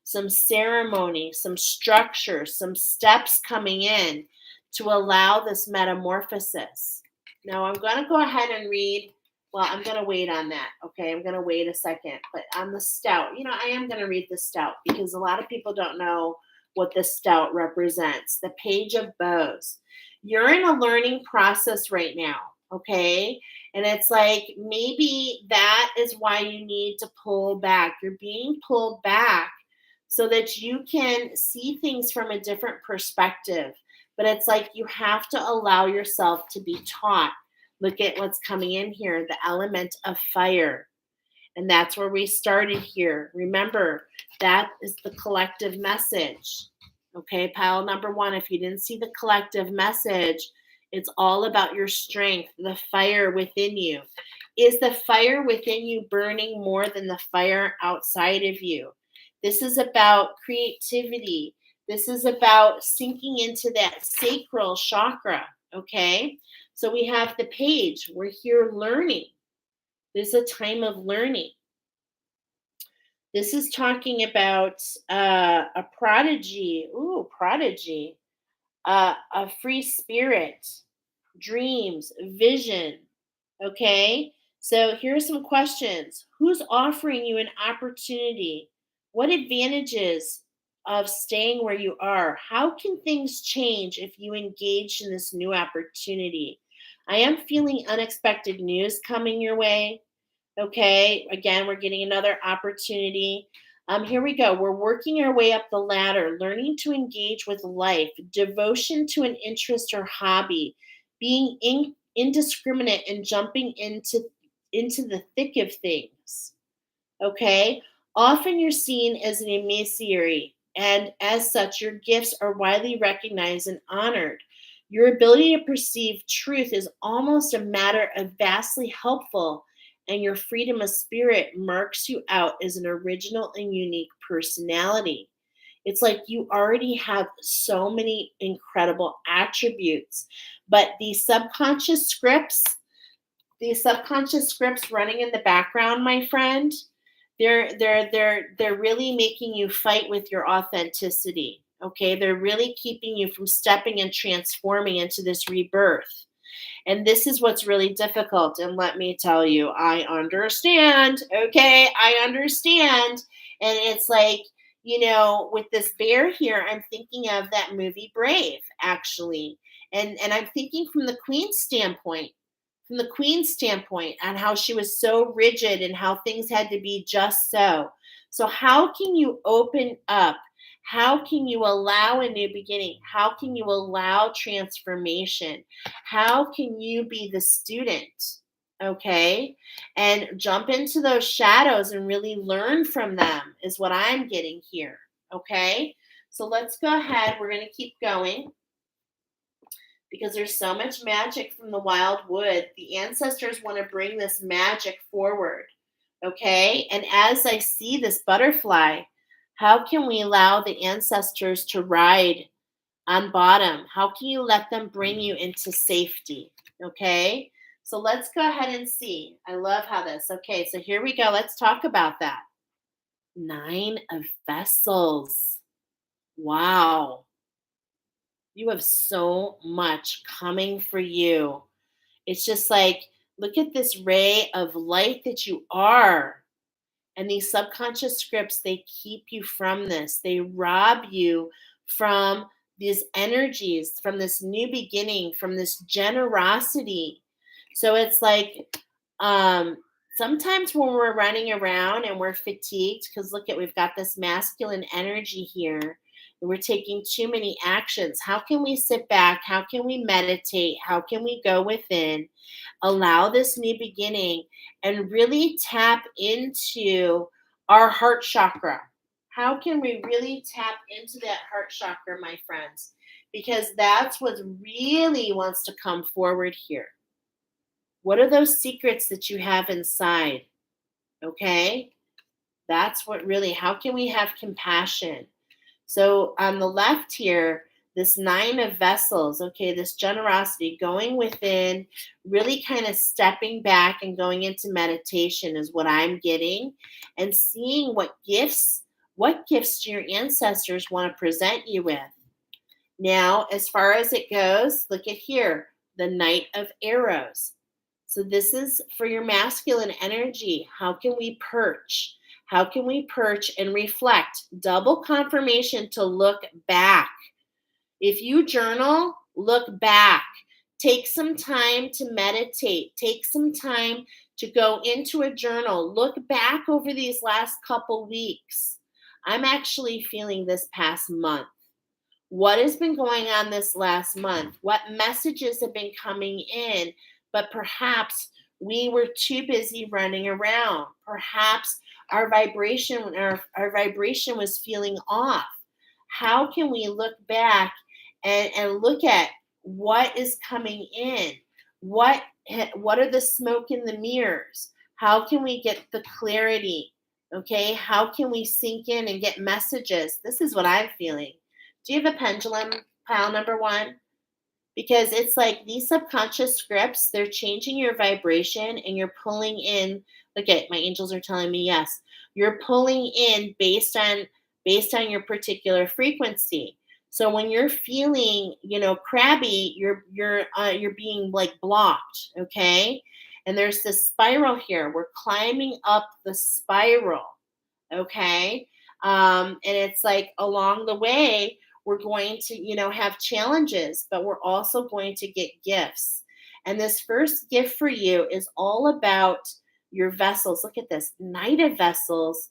Some ceremony, some structure, some steps coming in to allow this metamorphosis. Now I'm going to go ahead and read. Well, I'm going to wait on that. Okay. I'm going to wait a second. But on the stout, I am going to read the stout because a lot of people don't know what the stout represents. The Page of Bows. You're in a learning process right now. Okay. And it's like maybe that is why you need to pull back. You're being pulled back so that you can see things from a different perspective. But it's like you have to allow yourself to be taught. Look at what's coming in here, the element of fire. And that's where we started here. Remember, that is the collective message. Okay, pile number one, if you didn't see the collective message, it's all about your strength, the fire within you. Is the fire within you burning more than the fire outside of you? This is about creativity. This is about sinking into that sacral chakra, okay? So we have the page. We're here learning. This is a time of learning. This is talking about a prodigy. Ooh, prodigy. A free spirit, dreams, vision. Okay? So here's some questions. Who's offering you an opportunity? What advantages of staying where you are? How can things change if you engage in this new opportunity? I am feeling unexpected news coming your way. Okay, again, we're getting another opportunity. Here we go. We're working our way up the ladder, learning to engage with life, devotion to an interest or hobby, being indiscriminate and jumping into the thick of things. Okay, often you're seen as an emissary, and as such, your gifts are widely recognized and honored. Your ability to perceive truth is almost a matter of vastly helpful, and your freedom of spirit marks you out as an original and unique personality. It's like you already have so many incredible attributes, but these subconscious scripts running in the background, my friend, they're really making you fight with your authenticity. Okay, they're really keeping you from stepping and transforming into this rebirth. And this is what's really difficult. And let me tell you, I understand. Okay, I understand. And it's like, with this bear here, I'm thinking of that movie Brave, actually. And I'm thinking from the queen's standpoint. from the queen's standpoint on how she was so rigid and how things had to be just so. So how can you open up? How can you allow a new beginning? How can you allow transformation? How can you be the student? Okay. And jump into those shadows and really learn from them is what I'm getting here. Okay. So let's go ahead. We're going to keep going because there's so much magic from the wild wood. The ancestors want to bring this magic forward. Okay. And as I see this butterfly, how can we allow the ancestors to ride on bottom? How can you let them bring you into safety? Okay. So let's go ahead and see. I love how this. Okay. So here we go. Let's talk about that. 9 of vessels. Wow. You have so much coming for you. It's just like, look at this ray of light that you are. And these subconscious scripts, they keep you from this. They rob you from these energies, from this new beginning, from this generosity. So it's like um, sometimes when we're running around and we're fatigued, because look at, we've got this masculine energy here, and we're taking too many actions. How can we sit back? How can we meditate? How can we go within, allow this new beginning, and really tap into our heart chakra? How can we really tap into that heart chakra, my friends? Because that's what really wants to come forward here. What are those secrets that you have inside? Okay? That's what really, how can we have compassion? So on the left here, this 9 of vessels, okay, this generosity, going within, really kind of stepping back and going into meditation is what I'm getting, and seeing what gifts do your ancestors want to present you with. Now, as far as it goes, look at here, the Knight of Arrows. So this is for your masculine energy. How can we perch? How can we perch and reflect? Double confirmation to look back. If you journal, look back. Take some time to meditate. Take some time to go into a journal. Look back over these last couple weeks. I'm actually feeling this past month. What has been going on this last month? What messages have been coming in? But perhaps we were too busy running around. Perhaps our vibration was feeling off. How can we look back and look at what is coming in? What are the smoke in the mirrors? How can we get the clarity? Okay, how can we sink in and get messages? This is what I'm feeling. Do you have a pendulum, pile number 1? Because it's like these subconscious scripts, they're changing your vibration and you're pulling in. Look at, my angels are telling me yes. You're pulling in based on your particular frequency. So when you're feeling, crabby, you're being like blocked, okay? And there's this spiral here. We're climbing up the spiral, okay? And it's like along the way, we're going to, have challenges, but we're also going to get gifts. And this first gift for you is all about your vessels. Look at this, Knight of Vessels,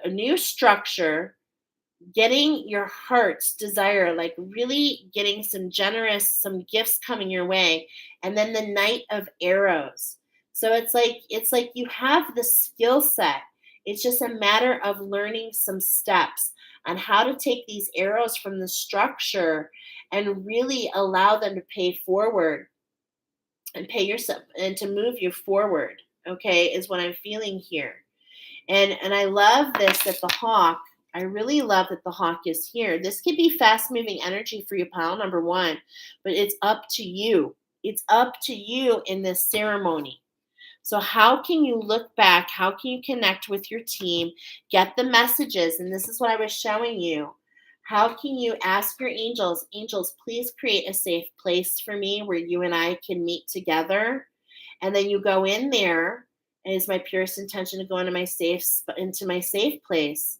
a new structure, getting your heart's desire, like really getting some gifts coming your way. And then the Knight of Arrows. So it's like you have the skill set. It's just a matter of learning some steps on how to take these arrows from the structure and really allow them to pay forward and pay yourself and to move you forward. Okay, is what I'm feeling here. And I love this, that the hawk, I really love that the hawk is here. This could be fast moving energy for you, pile number 1, but it's up to you. It's up to you in this ceremony. So how can you look back? How can you connect with your team? Get the messages. And this is what I was showing you. How can you ask your angels, please create a safe place for me where you and I can meet together. And then you go in there. And it's my purest intention to go into my safe place.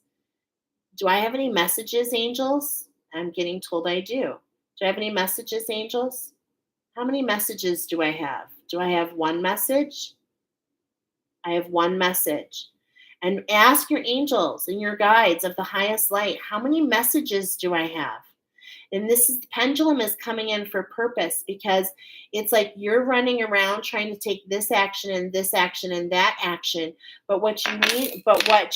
Do I have any messages, angels? I'm getting told I do. Do I have any messages, angels? How many messages do I have? Do I have one message? I have one message. And ask your angels and your guides of the highest light, how many messages do I have? And this is the pendulum is coming in for purpose, because it's like you're running around trying to take this action and this action and that action. But what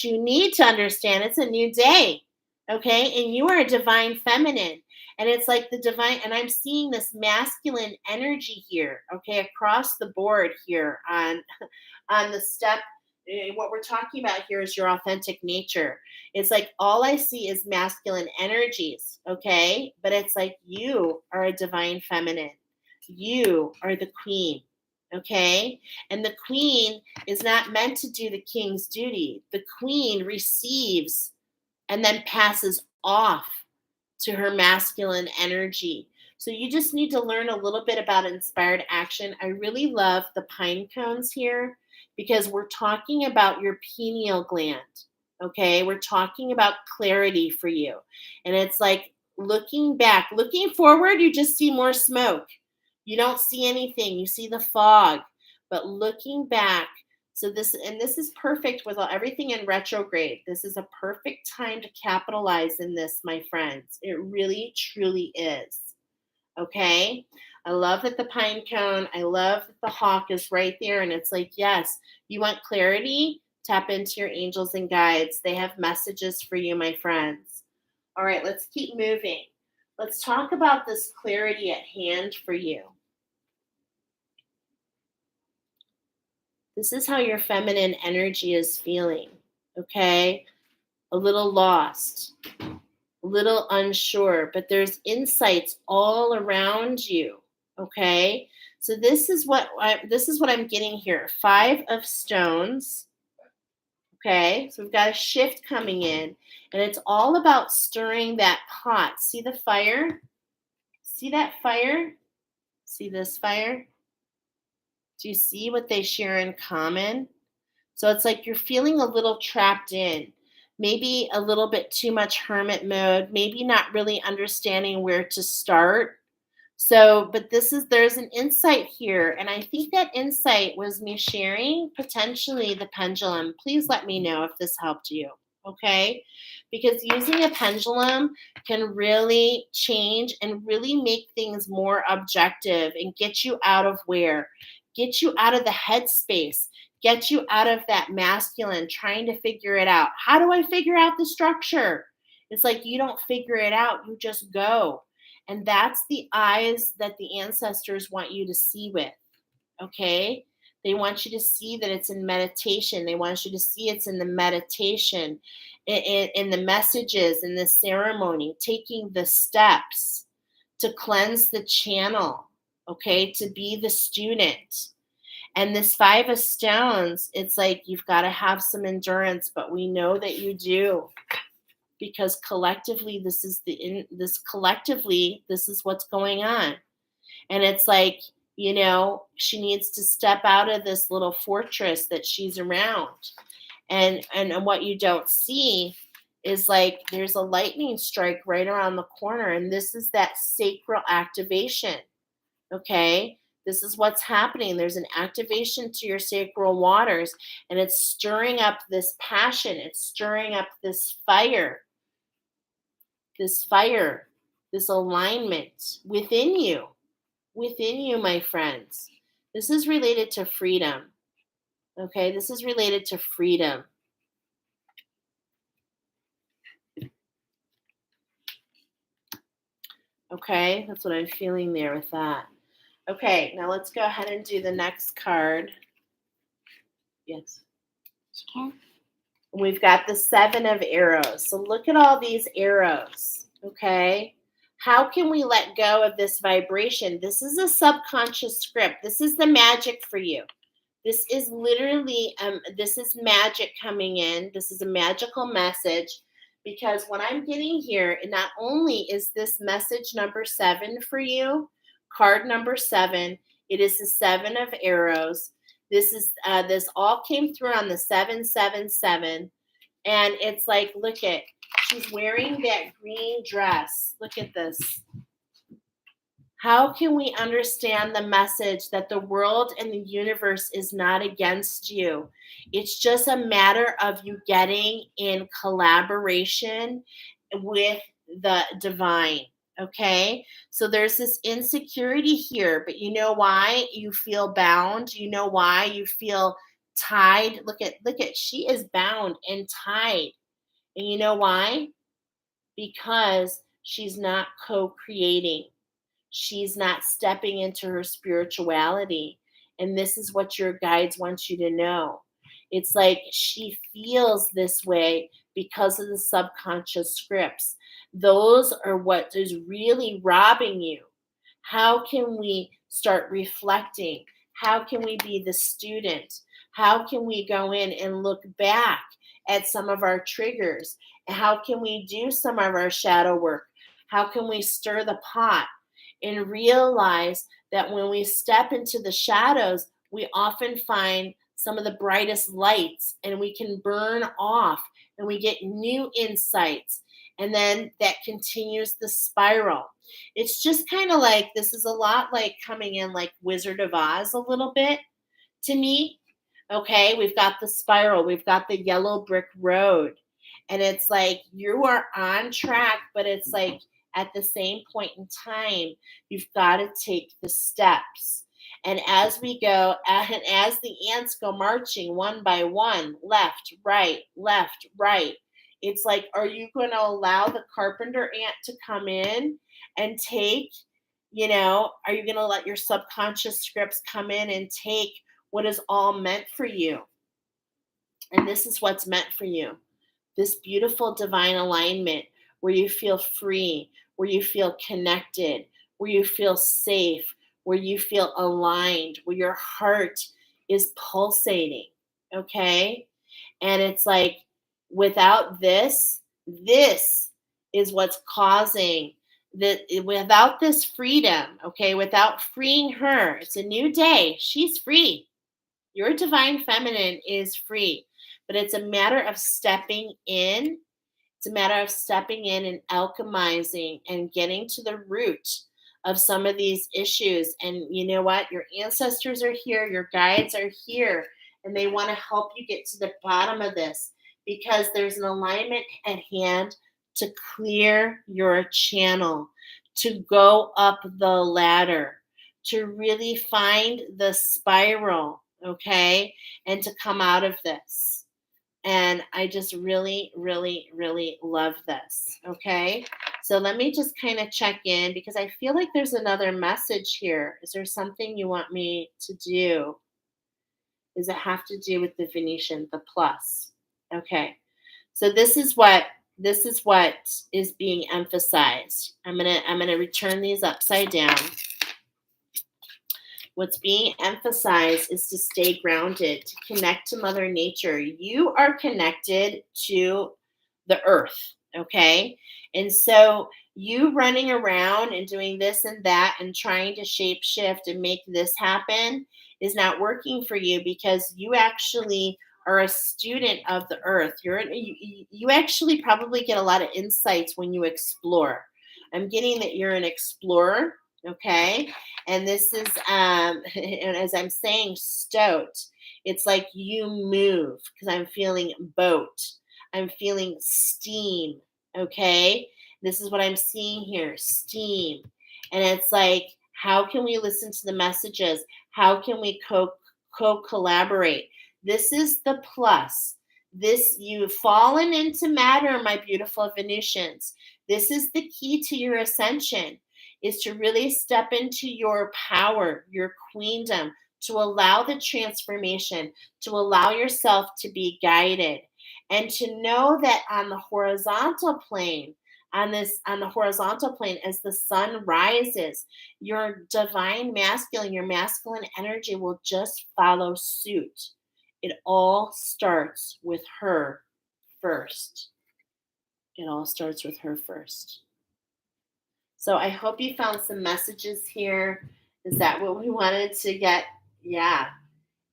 you need to understand, it's a new day. Okay? And you are a divine feminine. And it's like the divine, and I'm seeing this masculine energy here, okay, across the board here on the step. What we're talking about here is your authentic nature. It's like all I see is masculine energies, okay? But it's like you are a divine feminine. You are the queen, okay? And the queen is not meant to do the king's duty. The queen receives and then passes off to her masculine energy. So you just need to learn a little bit about inspired action. I really love the pine cones here because we're talking about your pineal gland. Okay, we're talking about clarity for you. And it's like looking back, looking forward, you just see more smoke. You don't see anything, you see the fog. But looking back, so this is perfect with everything in retrograde. This is a perfect time to capitalize in this, my friends. It really, truly is. Okay. I love that the pine cone, I love that the hawk is right there. And it's like, yes, you want clarity? Tap into your angels and guides. They have messages for you, my friends. All right, let's keep moving. Let's talk about this clarity at hand for you. This is how your feminine energy is feeling. Okay. A little lost, a little unsure, but there's insights all around you. Okay, so this is what I'm getting here. 5 of stones. Okay, so we've got a shift coming in, and it's all about stirring that pot. See the fire? See that fire? See this fire? Do you see what they share in common? So it's like you're feeling a little trapped in, maybe a little bit too much hermit mode, maybe not really understanding where to start. So, but there's an insight here. And I think that insight was me sharing potentially the pendulum. Please let me know if this helped you. Okay. Because using a pendulum can really change and really make things more objective and get you out of where? Get you out of the headspace, get you out of that masculine trying to figure it out. How do I figure out the structure? It's like you don't figure it out, you just go. And that's the eyes that the ancestors want you to see with, okay? They want you to see that it's in meditation. They want you to see it's in the meditation, in the messages, in the ceremony, taking the steps to cleanse the channel, okay, to be the student. And this 5 of stones, it's like you've got to have some endurance, but we know that you do. Because collectively this is what's going on. And it's like, she needs to step out of this little fortress that she's around. And what you don't see is like there's a lightning strike right around the corner, and this is that sacral activation. Okay? This is what's happening. There's an activation to your sacral waters, and it's stirring up this passion. It's stirring up this fire, this alignment within you, my friends. This is related to freedom. Okay, this is related to freedom. Okay, that's what I'm feeling there with that. Okay, now let's go ahead and do the next card. Yes. Okay. We've got the 7 of arrows. So look at all these arrows, okay? How can we let go of this vibration? This is a subconscious script. This is the magic for you. This is literally, this is magic coming in. This is a magical message, because what I'm getting here, not only is this message number 7 for you, card number 7, it is the 7 of arrows. This all came through on the 777. And it's like, look at, she's wearing that green dress. Look at this. How can we understand the message that the world and the universe is not against you? It's just a matter of you getting in collaboration with the divine. Okay. So there's this insecurity here, but you know why you feel bound? You know why you feel tied? Look at she is bound and tied. And you know why? Because she's not co-creating. She's not stepping into her spirituality. And this is what your guides want you to know. It's like she feels this way because of the subconscious scripts. Those are what is really robbing you. How can we start reflecting? How can we be the student? How can we go in and look back at some of our triggers? How can we do some of our shadow work? How can we stir the pot and realize that when we step into the shadows, we often find some of the brightest lights and we can burn off and we get new insights. And then that continues the spiral. It's just kind of like this is a lot like coming in like Wizard of Oz a little bit to me. Okay, we've got the spiral, we've got the yellow brick road. And it's like you are on track, but it's like at the same point in time, you've got to take the steps. And as we go, and as the ants go marching one by one, left, right, it's like, are you going to allow the carpenter ant to come in and take, are you going to let your subconscious scripts come in and take what is all meant for you? And this is what's meant for you, this beautiful divine alignment where you feel free, where you feel connected, where you feel safe, where you feel aligned, where your heart is pulsating. Okay. And it's like without this is what's causing that. Without this freedom, okay, without freeing her, it's a new day. She's free. Your divine feminine is free, but it's a matter of stepping in. It's a matter of stepping in and alchemizing and getting to the root of some of these issues. And you know what? Your ancestors are here, your guides are here, and they want to help you get to the bottom of this because there's an alignment at hand to clear your channel, to go up the ladder, to really find the spiral, okay, and to come out of this. And I just really, really, really love this. Okay. So let me just kind of check in because I feel like there's another message here. Is there something you want me to do? Does it have to do with the Venetian, the plus? Okay. So this is what is being emphasized. I'm gonna return these upside down. What's being emphasized is to stay grounded, to connect to Mother Nature. You are connected to the earth, okay? And so you running around and doing this and that and trying to shape shift and make this happen is not working for you because you actually are a student of the earth. You actually probably get a lot of insights when you explore. I'm getting that you're an explorer, okay? And this is and as I'm saying stoat, it's like you move because I'm feeling boat, I'm feeling steam, okay? This is what I'm seeing here, steam. And it's like how can we listen to the messages? How can we co-collaborate? This is the plus. This, you've fallen into matter, my beautiful Venusians. This is the key to your ascension, is to really step into your power, your queendom, to allow the transformation, to allow yourself to be guided, and to know that on the horizontal plane, on the horizontal plane, as the sun rises, your divine masculine, your masculine energy will just follow suit. It all starts with her first. It all starts with her first. So I hope you found some messages here. Is that what we wanted to get? Yeah.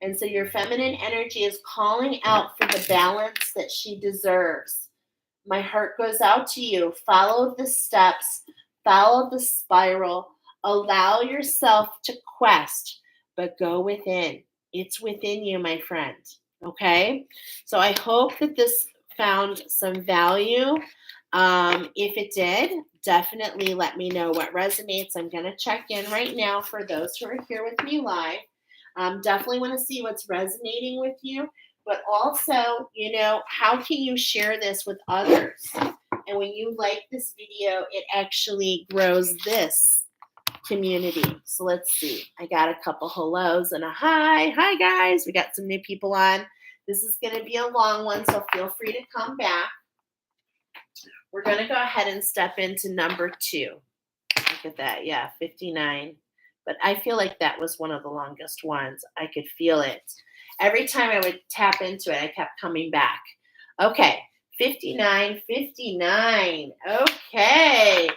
And so your feminine energy is calling out for the balance that she deserves. My heart goes out to you. Follow the steps, follow the spiral, Allow yourself to quest, but go within. It's within you, my friend. Okay? So I hope that this found some value. If it did, definitely let me know what resonates. I'm going to check in right now for those who are here with me live. Definitely want to see what's resonating with you, but also, how can you share this with others? And when you like this video, it actually grows this community. So let's see. I got a couple hellos and a hi. Hi, guys. We got some new people on. This is going to be a long one, so feel free to come back. We're going to go ahead and step into number 2. Look at that. Yeah, 59. But I feel like that was one of the longest ones. I could feel it. Every time I would tap into it, I kept coming back. Okay, 59, 59. Okay,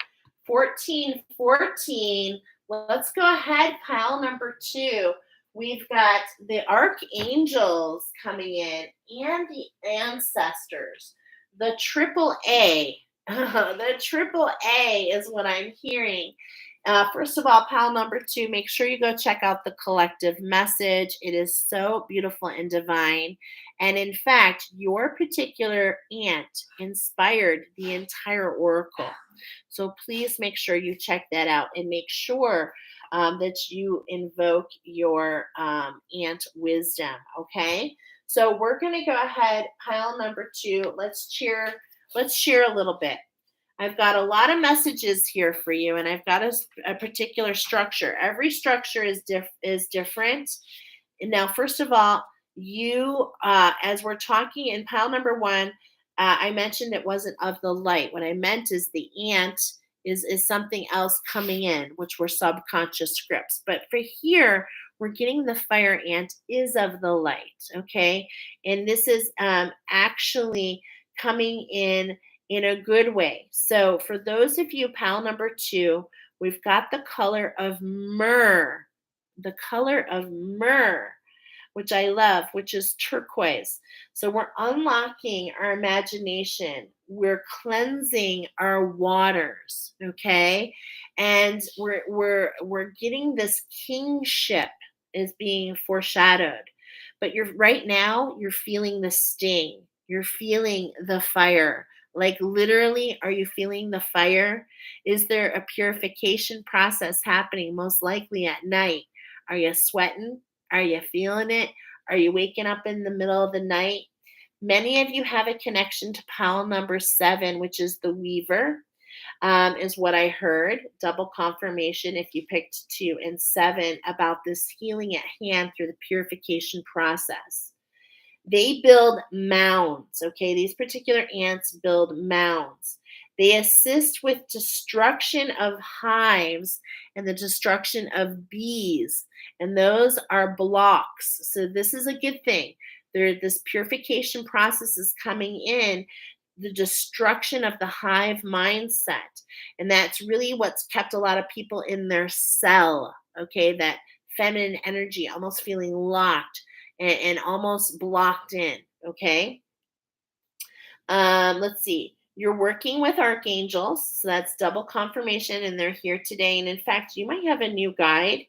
14, 14. Let's go ahead, pile number 2. We've got the archangels coming in and the ancestors. The triple A. The triple A is what I'm hearing. First of all, pile number 2, make sure you go check out the collective message. It is so beautiful and divine. And in fact, your particular ant inspired the entire oracle. So please make sure you check that out and make sure that you invoke your ant wisdom. Okay. So we're going to go ahead, pile number 2. Let's share a little bit. I've got a lot of messages here for you, and I've got a particular structure. Every structure is different. And now, first of all, you, as we're talking in pile number 1, I mentioned it wasn't of the light. What I meant is the ant is something else coming in, which were subconscious scripts. But for here, we're getting the fire ant is of the light, okay? And this is actually coming in a good way. So for those of you, pile number 2, we've got the color of myrrh, which I love, which is turquoise. So we're unlocking our imagination. We're cleansing our waters, okay? And we're getting this kingship is being foreshadowed. But right now you're feeling the sting. You're feeling the fire. Like literally, are you feeling the fire? Is there a purification process happening most likely at night? Are you sweating? Are you feeling it? Are you waking up in the middle of the night? Many of you have a connection to pile number 7, which is the weaver, is what I heard. Double confirmation if you picked 2 and 7 about this healing at hand through the purification process. They build mounds, okay? These particular ants build mounds. They assist with destruction of hives and the destruction of bees, and those are blocks. So this is a good thing. This purification process is coming in, the destruction of the hive mindset, and that's really what's kept a lot of people in their cell, okay? That feminine energy, almost feeling locked and almost blocked in, okay? Let's see. You're working with archangels, so that's double confirmation, and they're here today. And in fact, you might have a new guide.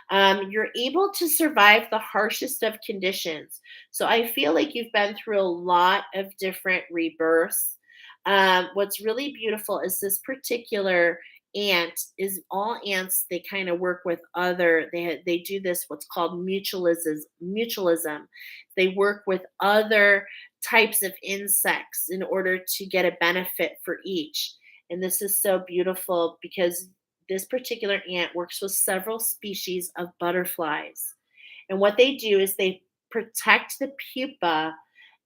You're able to survive the harshest of conditions. So I feel like you've been through a lot of different rebirths. What's really beautiful is this particular ant is all ants. They kind of work with they do this what's called mutualism. They work with other types of insects in order to get a benefit for each. And this is so beautiful because this particular ant works with several species of butterflies. And what they do is they protect the pupa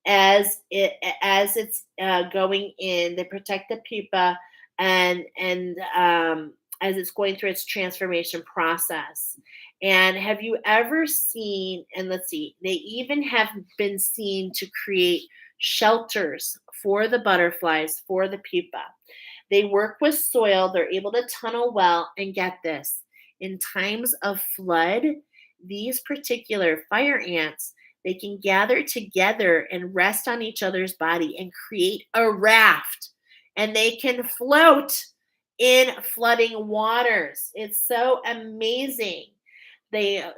as it's going in. They protect the pupa and as it's going through its transformation process. And have you ever seen, and let's see, they even have been seen to create shelters for the butterflies, for the pupa. They work with soil, they're able to tunnel well, and get this, in times of flood, these particular fire ants, they can gather together and rest on each other's body and create a raft, and they can float in flooding waters. It's so amazing.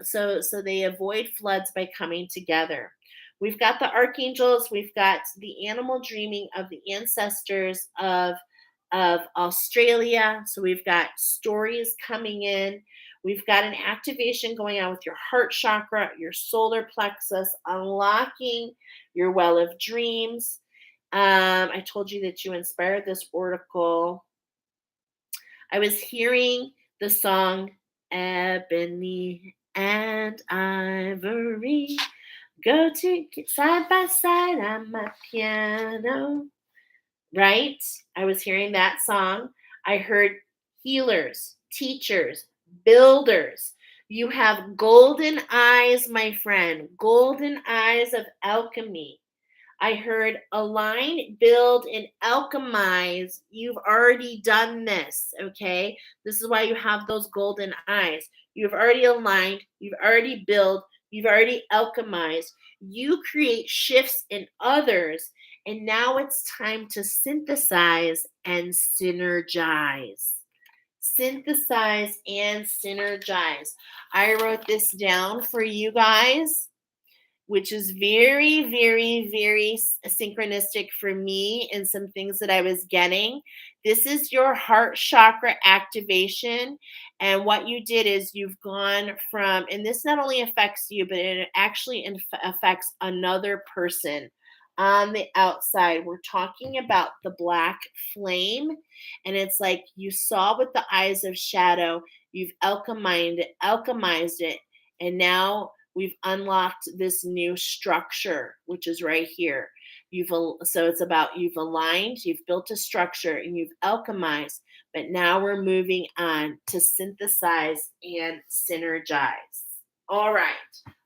So they avoid floods by coming together. We've got the archangels, we've got the animal dreaming of the ancestors of Australia. So we've got stories coming in. We've got an activation going on with your heart chakra, your solar plexus, unlocking your well of dreams. I told you that you inspired this oracle. I was hearing the song Ebony and Ivory go to side by side on my piano. Right? I was hearing that song. I heard healers, teachers, builders. You have golden eyes, my friend, golden eyes of alchemy. I heard align, build, and alchemize. You've already done this, okay? This is why you have those golden eyes. You've already aligned, you've already built, you've already alchemized. You create shifts in others, and now it's time to synthesize and synergize. Synthesize and synergize. I wrote this down for you guys, which is very, very, very synchronistic for me and some things that I was getting. This is your heart chakra activation. And what you did is you've gone from, and this not only affects you, but it actually affects another person on the outside. We're talking about the black flame. And it's like you saw with the eyes of shadow, you've alchemized it. And now we've unlocked this new structure, which is right here. So it's about you've aligned, you've built a structure, and you've alchemized. But now we're moving on to synthesize and synergize. All right.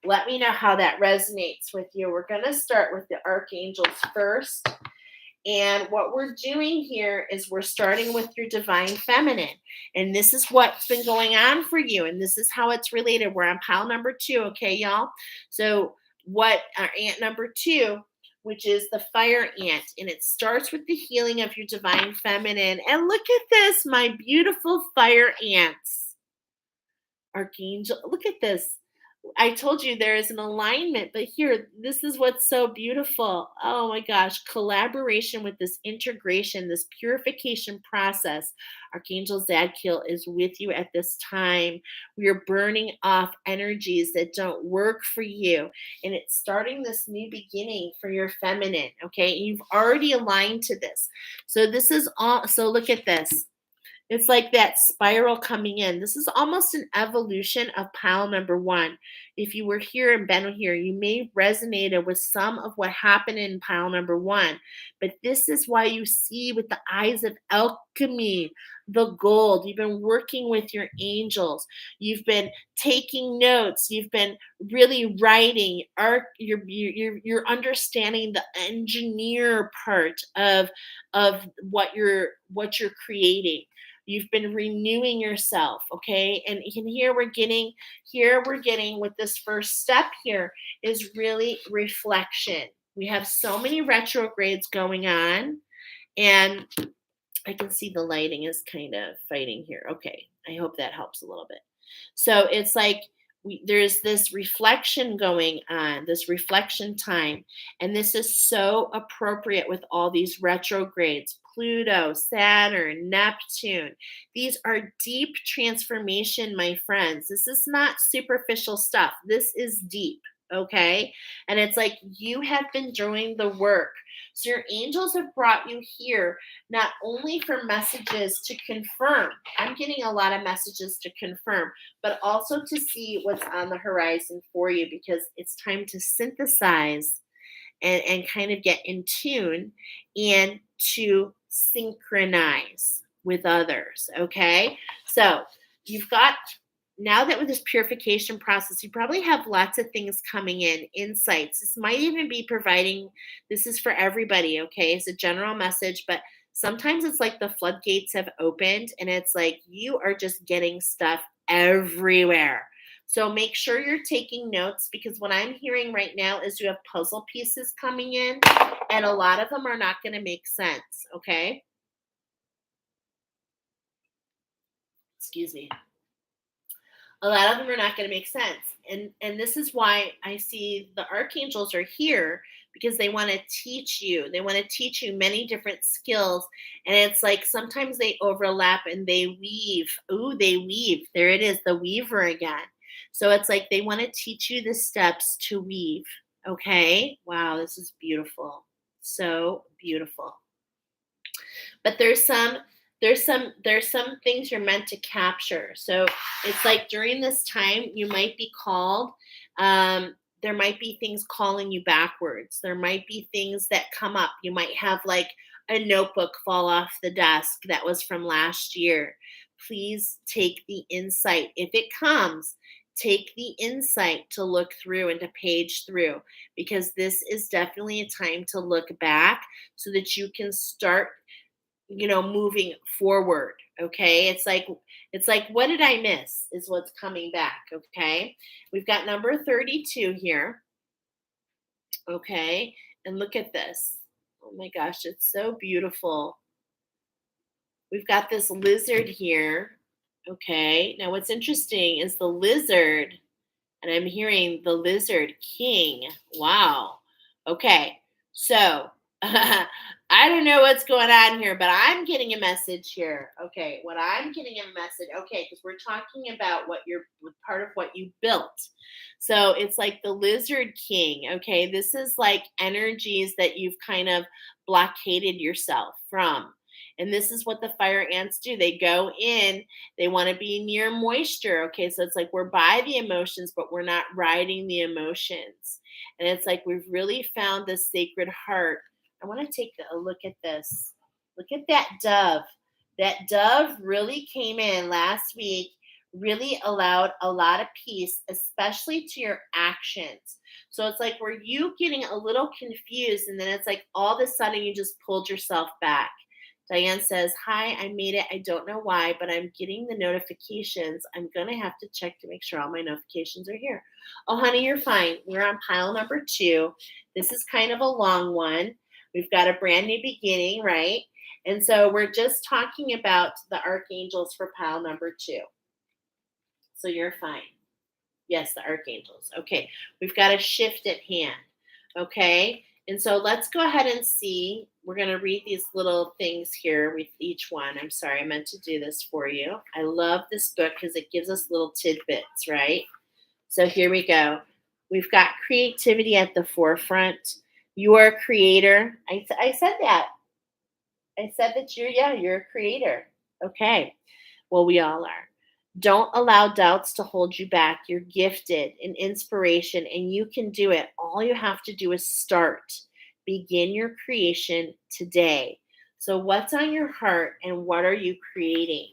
Let me know how that resonates with you. We're going to start with the archangels first. And what we're doing here is we're starting with your divine feminine. And this is what's been going on for you. And this is how it's related. We're on pile number 2. Okay, y'all? So what our ant number 2, which is the fire ant. And it starts with the healing of your divine feminine. And look at this, my beautiful fire ants. Archangel, look at this. I told you there is an alignment, but here, this is what's so beautiful. Oh my gosh, collaboration with this integration, this purification process. Archangel Zadkiel is with you at this time. We are burning off energies that don't work for you, and it's starting this new beginning for your feminine. Okay, you've already aligned to this. So this is all. So look at this. It's like that spiral coming in. This is almost an evolution of pile number 1. If you were here and been here, you may have resonated with some of what happened in pile number 1. But this is why you see with the eyes of alchemy, the gold. You've been working with your angels. You've been taking notes. You've been really writing. You're understanding the engineer part of what you're creating. You've been renewing yourself, okay? And here we're getting with this first step here is really reflection. We have so many retrogrades going on, and I can see the lighting is kind of fighting here. Okay, I hope that helps a little bit. So it's like there's this reflection going on, this reflection time, and this is so appropriate with all these retrogrades. Pluto, Saturn, Neptune. These are deep transformation, my friends. This is not superficial stuff. This is deep, okay? And it's like you have been doing the work. So your angels have brought you here not only for messages to confirm. I'm getting a lot of messages to confirm, but also to see what's on the horizon for you, because it's time to synthesize and kind of get in tune and to synchronize with others. Okay. So you've got, now that with this purification process, you probably have lots of things coming in, insights. This might even be providing, this is for everybody. Okay. It's a general message, but sometimes it's like the floodgates have opened and it's like you are just getting stuff everywhere. So make sure you're taking notes, because what I'm hearing right now is you have puzzle pieces coming in and a lot of them are not going to make sense. Okay. Excuse me. A lot of them are not going to make sense. And this is why I see the archangels are here, because they want to teach you. They want to teach you many different skills. And it's like sometimes they overlap and they weave. Ooh, they weave. There it is, the weaver again. So it's like they want to teach you the steps to weave. Okay? Wow, this is beautiful. So beautiful. But there's some things you're meant to capture. So it's like during this time you might be called. There might be things calling you backwards. There might be things that come up. You might have like a notebook fall off the desk that was from last year. Please take the insight. If it comes, take the insight to look through and to page through, because this is definitely a time to look back so that you can start, moving forward. Okay, it's like what did I miss is what's coming back. Okay, we've got number 32 here. Okay, and look at this. Oh my gosh, it's so beautiful. We've got this lizard here. Okay, now what's interesting is the lizard, and I'm hearing the lizard king. Wow. Okay, so I don't know what's going on here, but I'm getting a message here. Okay, what I'm getting a message. Okay, because we're talking about what you're part of what you built. So it's like the lizard king. Okay, this is like energies that you've kind of blockaded yourself from. And this is what the fire ants do. They go in, they want to be near moisture. Okay, so it's like we're by the emotions, but we're not riding the emotions. And it's like we've really found this sacred heart. I want to take a look at this. Look at that dove. That dove really came in last week, really allowed a lot of peace, especially to your actions. So it's like, were you getting a little confused? And then it's like all of a sudden you just pulled yourself back. Diane says, hi, I made it. I don't know why, but I'm getting the notifications. I'm going to have to check to make sure all my notifications are here. Oh, honey, you're fine. We're on pile number 2. This is kind of a long one. We've got a brand new beginning, right? And so we're just talking about the archangels for pile number 2. So you're fine. Yes, the archangels. Okay, we've got a shift at hand. Okay, and so let's go ahead and see. We're going to read these little things here with each one. I'm sorry, I meant to do this for you. I love this book because it gives us little tidbits, right? So here we go. We've got creativity at the forefront. You are a creator. I said that. I said that you're a creator. Okay. Well, we all are. Don't allow doubts to hold you back. You're gifted in inspiration and you can do it. All you have to do is start. Begin your creation today. So, what's on your heart and what are you creating?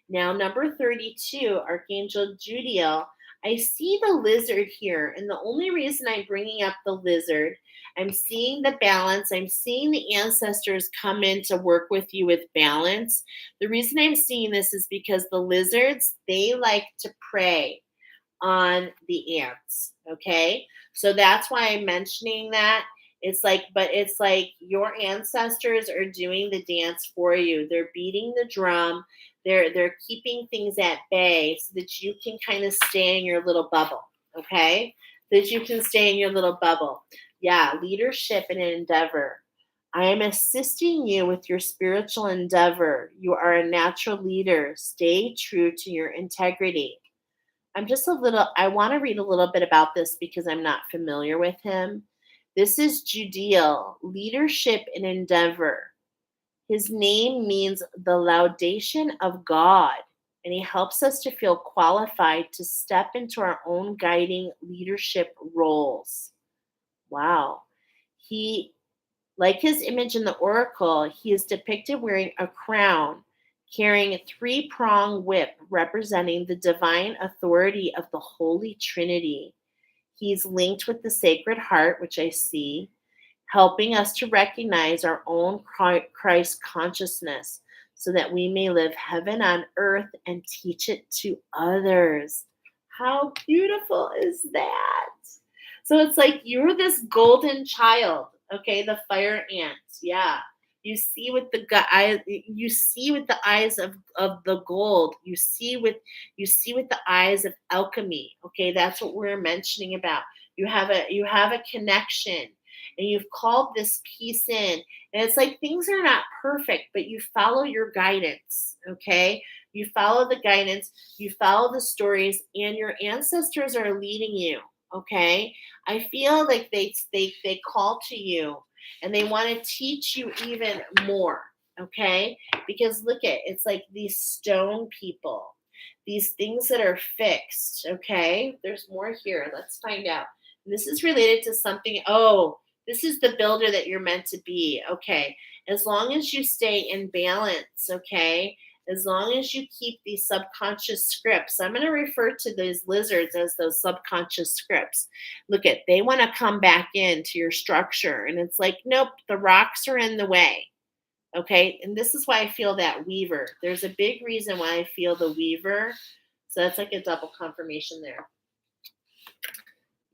Now, number 32, Archangel Judiel. I see the lizard here. And the only reason I'm bringing up the lizard, I'm seeing the balance. I'm seeing the ancestors come in to work with you with balance. The reason I'm seeing this is because the lizards, they like to prey on the ants. Okay. So that's why I'm mentioning that. It's like your ancestors are doing the dance for you. They're beating the drum. They're keeping things at bay so that you can kind of stay in your little bubble. Okay. That you can stay in your little bubble. Yeah. Leadership and endeavor. I am assisting you with your spiritual endeavor. You are a natural leader. Stay true to your integrity. I want to read a little bit about this because I'm not familiar with him. This is Judiel, leadership and endeavor. His name means the laudation of God, and he helps us to feel qualified to step into our own guiding leadership roles. Wow. He, like his image in the oracle, he is depicted wearing a crown, carrying a 3-pronged whip representing the divine authority of the Holy Trinity. He's linked with the Sacred Heart, which I see, helping us to recognize our own Christ consciousness so that we may live heaven on earth and teach it to others. How beautiful is that? So it's like you're this golden child, okay? The fire ants, yeah. You see with the eye, you see with the eyes of the gold. You see with the eyes of alchemy. Okay, that's what we're mentioning about. You have a connection, and you've called this piece in. And it's like things are not perfect, but you follow your guidance. Okay, you follow the guidance, you follow the stories, and your ancestors are leading you. Okay, I feel like they call to you, and they want to teach you even more. Okay, because look at, it's like these stone people, these things that are fixed. Okay, there's more here, let's find out. This is related to something. Oh, this is the builder that you're meant to be. Okay, as long as you stay in balance. Okay, as long as you keep these subconscious scripts. I'm going to refer to those lizards as those subconscious scripts. Look at, they want to come back into your structure, and it's like, nope, the rocks are in the way. Okay, and this is why I feel that weaver. There's a big reason why I feel the weaver. So that's like a double confirmation there.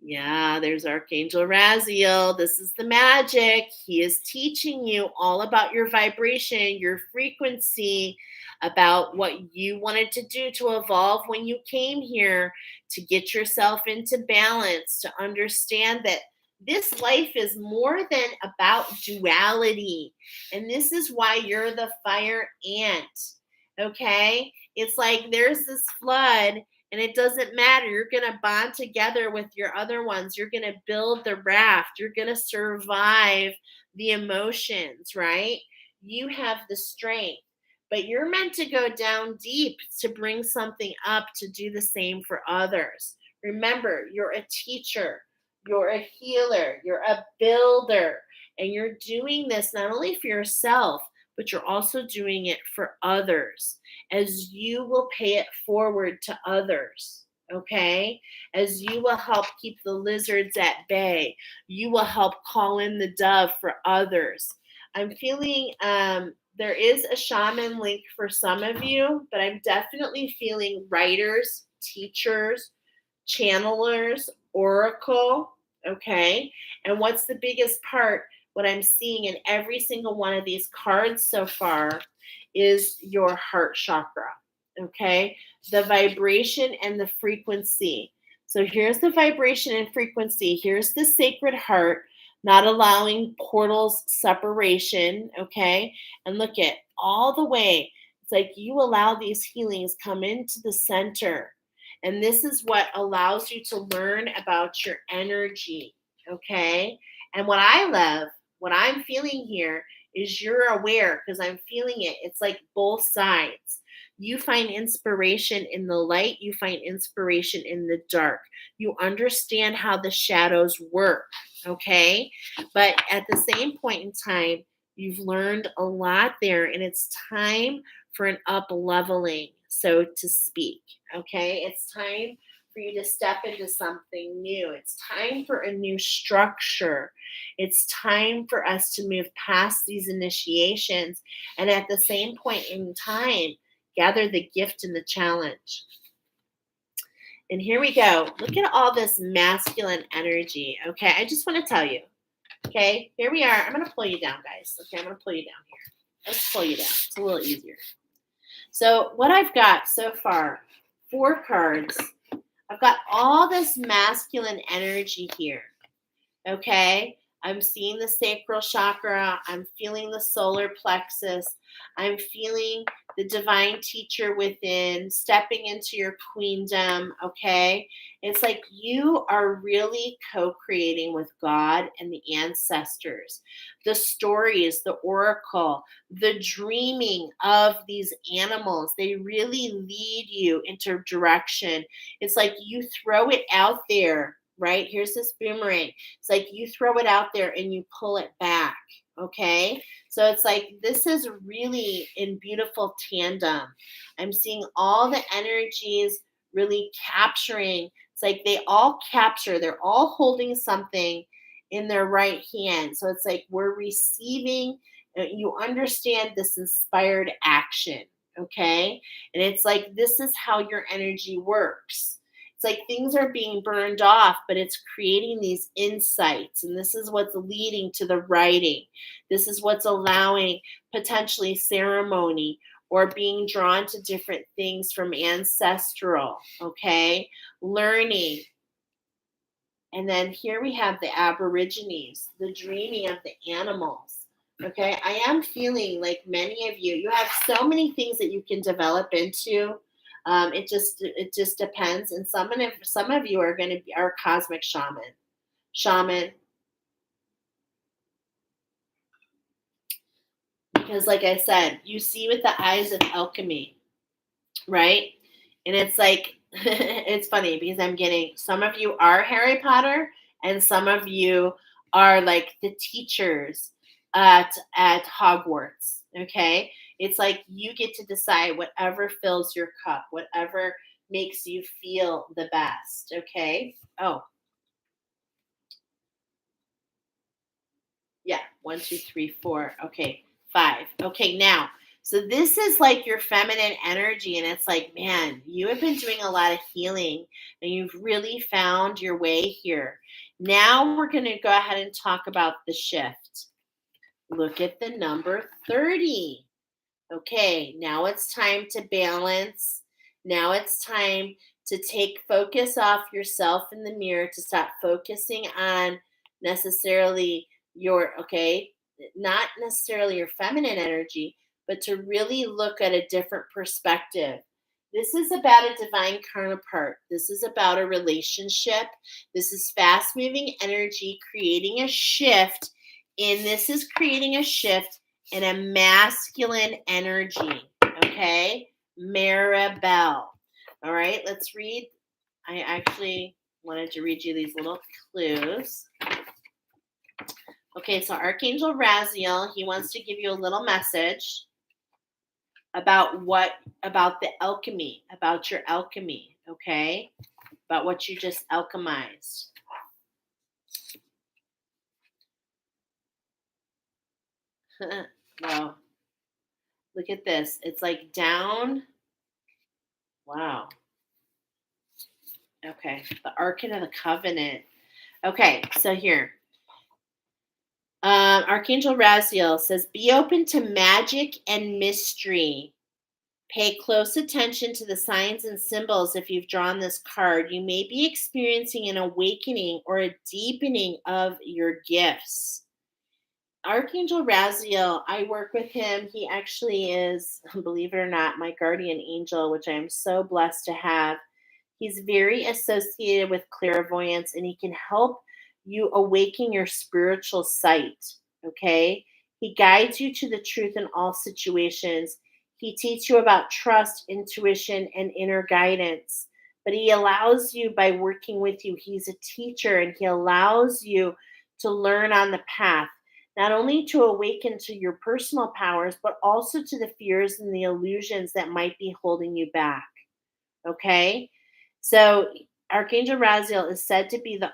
Yeah, there's Archangel Raziel. This is the magic. He is teaching you all about your vibration, your frequency, about what you wanted to do to evolve when you came here, to get yourself into balance, to understand that this life is more than about duality. And this is why you're the fire ant. Okay? It's like there's this flood, and it doesn't matter. You're going to bond together with your other ones. You're going to build the raft. You're going to survive the emotions, right? You have the strength, but you're meant to go down deep to bring something up to do the same for others. Remember, you're a teacher, you're a healer, you're a builder, and you're doing this not only for yourself, but you're also doing it for others, as you will pay it forward to others. Okay, as you will help keep the lizards at bay, you will help call in the dove for others. I'm feeling there is a shaman link for some of you, but I'm definitely feeling writers, teachers, channelers, oracle. Okay, and what's the biggest part? What I'm seeing in every single one of these cards so far is your heart chakra. Okay, the vibration and the frequency. So here's the vibration and frequency. Here's the sacred heart, not allowing portals separation. Okay, and look at all the way. It's like you allow these healings come into the center. And this is what allows you to learn about your energy. Okay, and what I love, what I'm feeling here is you're aware, because I'm feeling it. It's like both sides. You find inspiration in the light, you find inspiration in the dark. You understand how the shadows work, okay? But at the same point in time, you've learned a lot there, and it's time for an up leveling, so to speak, okay? It's time for you to step into something new. It's time for a new structure. It's time for us to move past these initiations, and at the same point in time, gather the gift and the challenge. And here we go. Look at all this masculine energy. Okay, I just want to tell you. Okay, here we are. I'm going to pull you down, guys. Okay, I'm going to pull you down here. Let's pull you down. It's a little easier. So what I've got so far, 4 cards. I've got all this masculine energy here. Okay, I'm seeing the sacral chakra. I'm feeling the solar plexus. I'm feeling the divine teacher within, stepping into your queendom. Okay, it's like you are really co-creating with God and the ancestors, the stories, the oracle, the dreaming of these animals. They really lead you into direction. It's like you throw it out there, right? Here's this boomerang. It's like you throw it out there and you pull it back. Okay, so it's like this is really in beautiful tandem. I'm seeing all the energies really capturing. It's like they all capture, they're all holding something in their right hand. So it's like we're receiving, you understand this inspired action. Okay, and it's like this is how your energy works. It's like things are being burned off, but it's creating these insights. And this is what's leading to the writing. This is what's allowing potentially ceremony or being drawn to different things from ancestral, okay? Learning. And then here we have the Aborigines, the dreaming of the animals. Okay, I am feeling like many of you have so many things that you can develop into. It just depends. And some of you are going to be our cosmic shaman, because like I said, you see with the eyes of alchemy, right? And it's like, it's funny because I'm getting, some of you are Harry Potter and some of you are like the teachers at Hogwarts. Okay. It's like you get to decide whatever fills your cup, whatever makes you feel the best. Okay. Oh, yeah. 1, 2, 3, 4. Okay. 5. Okay. Now, so this is like your feminine energy. And it's like, man, you have been doing a lot of healing and you've really found your way here. Now we're going to go ahead and talk about the shift. Look at the number 30. Okay, now it's time to balance. Now it's time to take focus off yourself in the mirror, to stop focusing on necessarily not necessarily your feminine energy, but to really look at a different perspective. This is about a divine counterpart. This is about a relationship. This is fast moving energy creating a shift. And this is creating a shift in a masculine energy. Okay? Maribel. All right, let's read. I actually wanted to read you these little clues. Okay, so Archangel Raziel, he wants to give you a little message about the alchemy, about your alchemy, okay? About what you just alchemized. Wow. Look at this. It's like down. Wow. Okay. The Ark of the Covenant. Okay. So here. Archangel Raziel says, be open to magic and mystery. Pay close attention to the signs and symbols if you've drawn this card. You may be experiencing an awakening or a deepening of your gifts. Archangel Raziel, I work with him. He actually is, believe it or not, my guardian angel, which I am so blessed to have. He's very associated with clairvoyance and he can help you awaken your spiritual sight. Okay. He guides you to the truth in all situations. He teaches you about trust, intuition, and inner guidance. But he allows you, by working with you, he's a teacher and he allows you to learn on the path, not only to awaken to your personal powers, but also to the fears and the illusions that might be holding you back. Okay? So Archangel Raziel is said to be the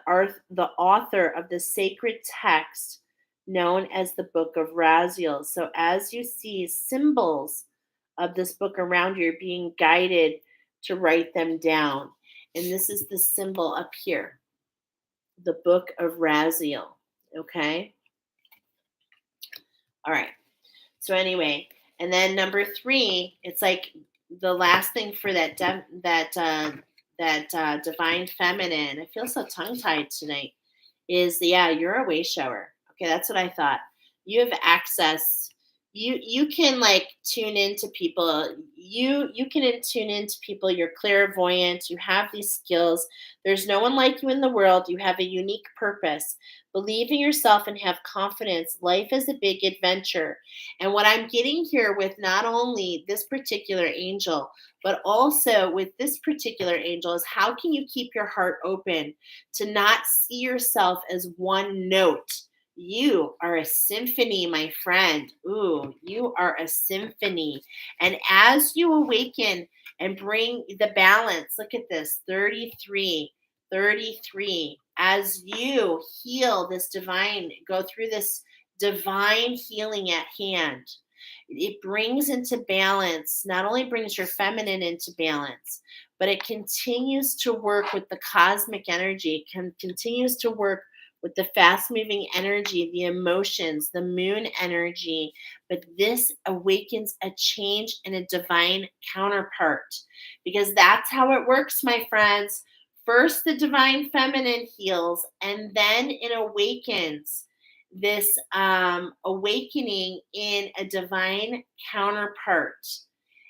author of the sacred text known as the Book of Raziel. So as you see symbols of this book around you, you're being guided to write them down. And this is the symbol up here, the Book of Raziel. Okay? All right. So anyway, and then number 3, it's like the last thing for that divine feminine. I feel so tongue-tied tonight. Is you're a way shower. Okay, that's what I thought. You have access. You can like tune into people. You can tune into people. You're clairvoyant. You have these skills. There's no one like you in the world. You have a unique purpose. Believe in yourself and have confidence. Life is a big adventure. And what I'm getting here with not only this particular angel, but also with this particular angel is how can you keep your heart open to not see yourself as one note? You are a symphony, my friend. Ooh, you are a symphony. And as you awaken and bring the balance, look at this, 33. As you heal this divine, go through this divine healing at hand, it brings into balance, not only brings your feminine into balance, but it continues to work with the cosmic energy, continues to work with the fast moving energy, the emotions, the moon energy. But this awakens a change in a divine counterpart, because that's how it works, my friends. First, the divine feminine heals, and then it awakens this awakening in a divine counterpart.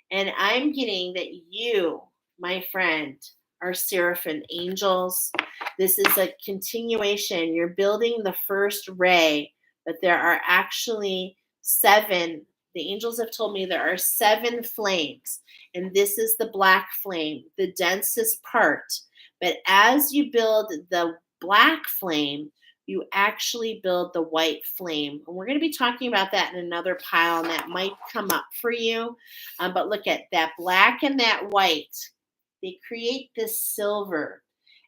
And I'm getting that you, my friend, are seraphim angels. This is a continuation. You're building the first ray, but there are actually seven. The angels have told me there are seven flames, and this is the black flame, the densest part. But as you build the black flame, you actually build the white flame. And we're going to be talking about that in another pile, and that might come up for you. But look at that black and that white. They create this silver.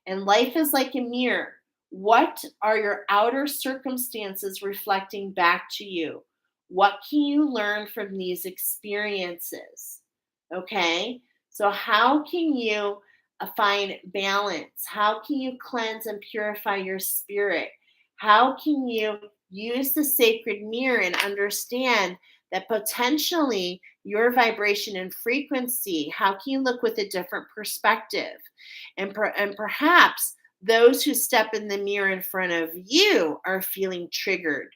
And life is like a mirror. What are your outer circumstances reflecting back to you? What can you learn from these experiences? Okay? So, how can you find balance? How can you cleanse and purify your spirit? How can you use the sacred mirror and understand that potentially your vibration and frequency, how can you look with a different perspective? And perhaps those who step in the mirror in front of you are feeling triggered.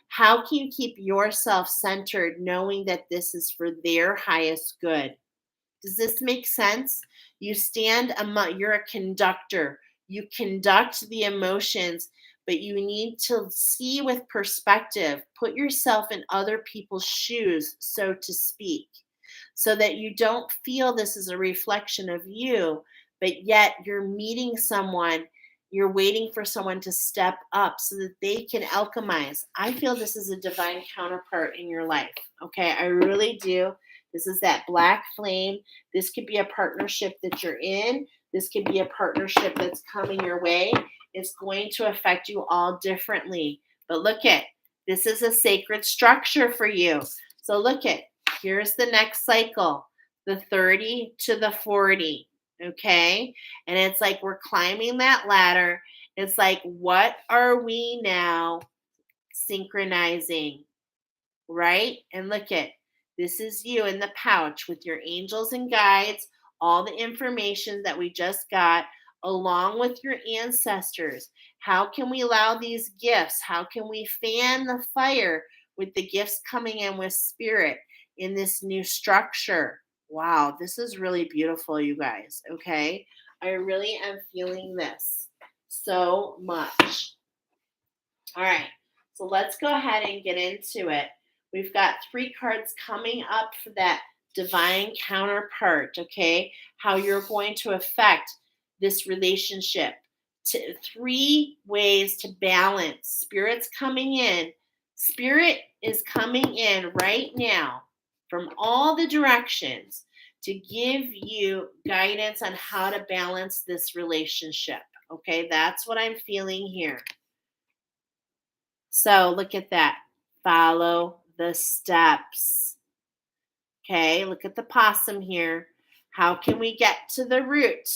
How can you keep yourself centered knowing that this is for their highest good? Does this make sense? You stand among, you're a conductor. You conduct the emotions, but you need to see with perspective, put yourself in other people's shoes, so to speak, so that you don't feel this is a reflection of you, but yet you're meeting someone, you're waiting for someone to step up so that they can alchemize. I feel this is a divine counterpart in your life. Okay, I really do. This is that black flame. This could be a partnership that you're in. This could be a partnership that's coming your way. It's going to affect you all differently. But look at, this is a sacred structure for you. So look at, here's the next cycle, the 30 to the 40. Okay. And it's like we're climbing that ladder. It's like, what are we now synchronizing? Right? And look at, this is you in the pouch with your angels and guides, all the information that we just got, along with your ancestors. How can we allow these gifts? How can we fan the fire with the gifts coming in with spirit in this new structure? Wow, this is really beautiful, you guys. Okay. I really am feeling this so much. All right. So let's go ahead and get into it. We've got 3 cards coming up for that divine counterpart, okay? How you're going to affect this relationship. 3 ways to balance. Spirit's coming in. Spirit is coming in right now from all the directions to give you guidance on how to balance this relationship, okay? That's what I'm feeling here. So look at that. Follow the steps. Okay, look at the possum here. How can we get to the root?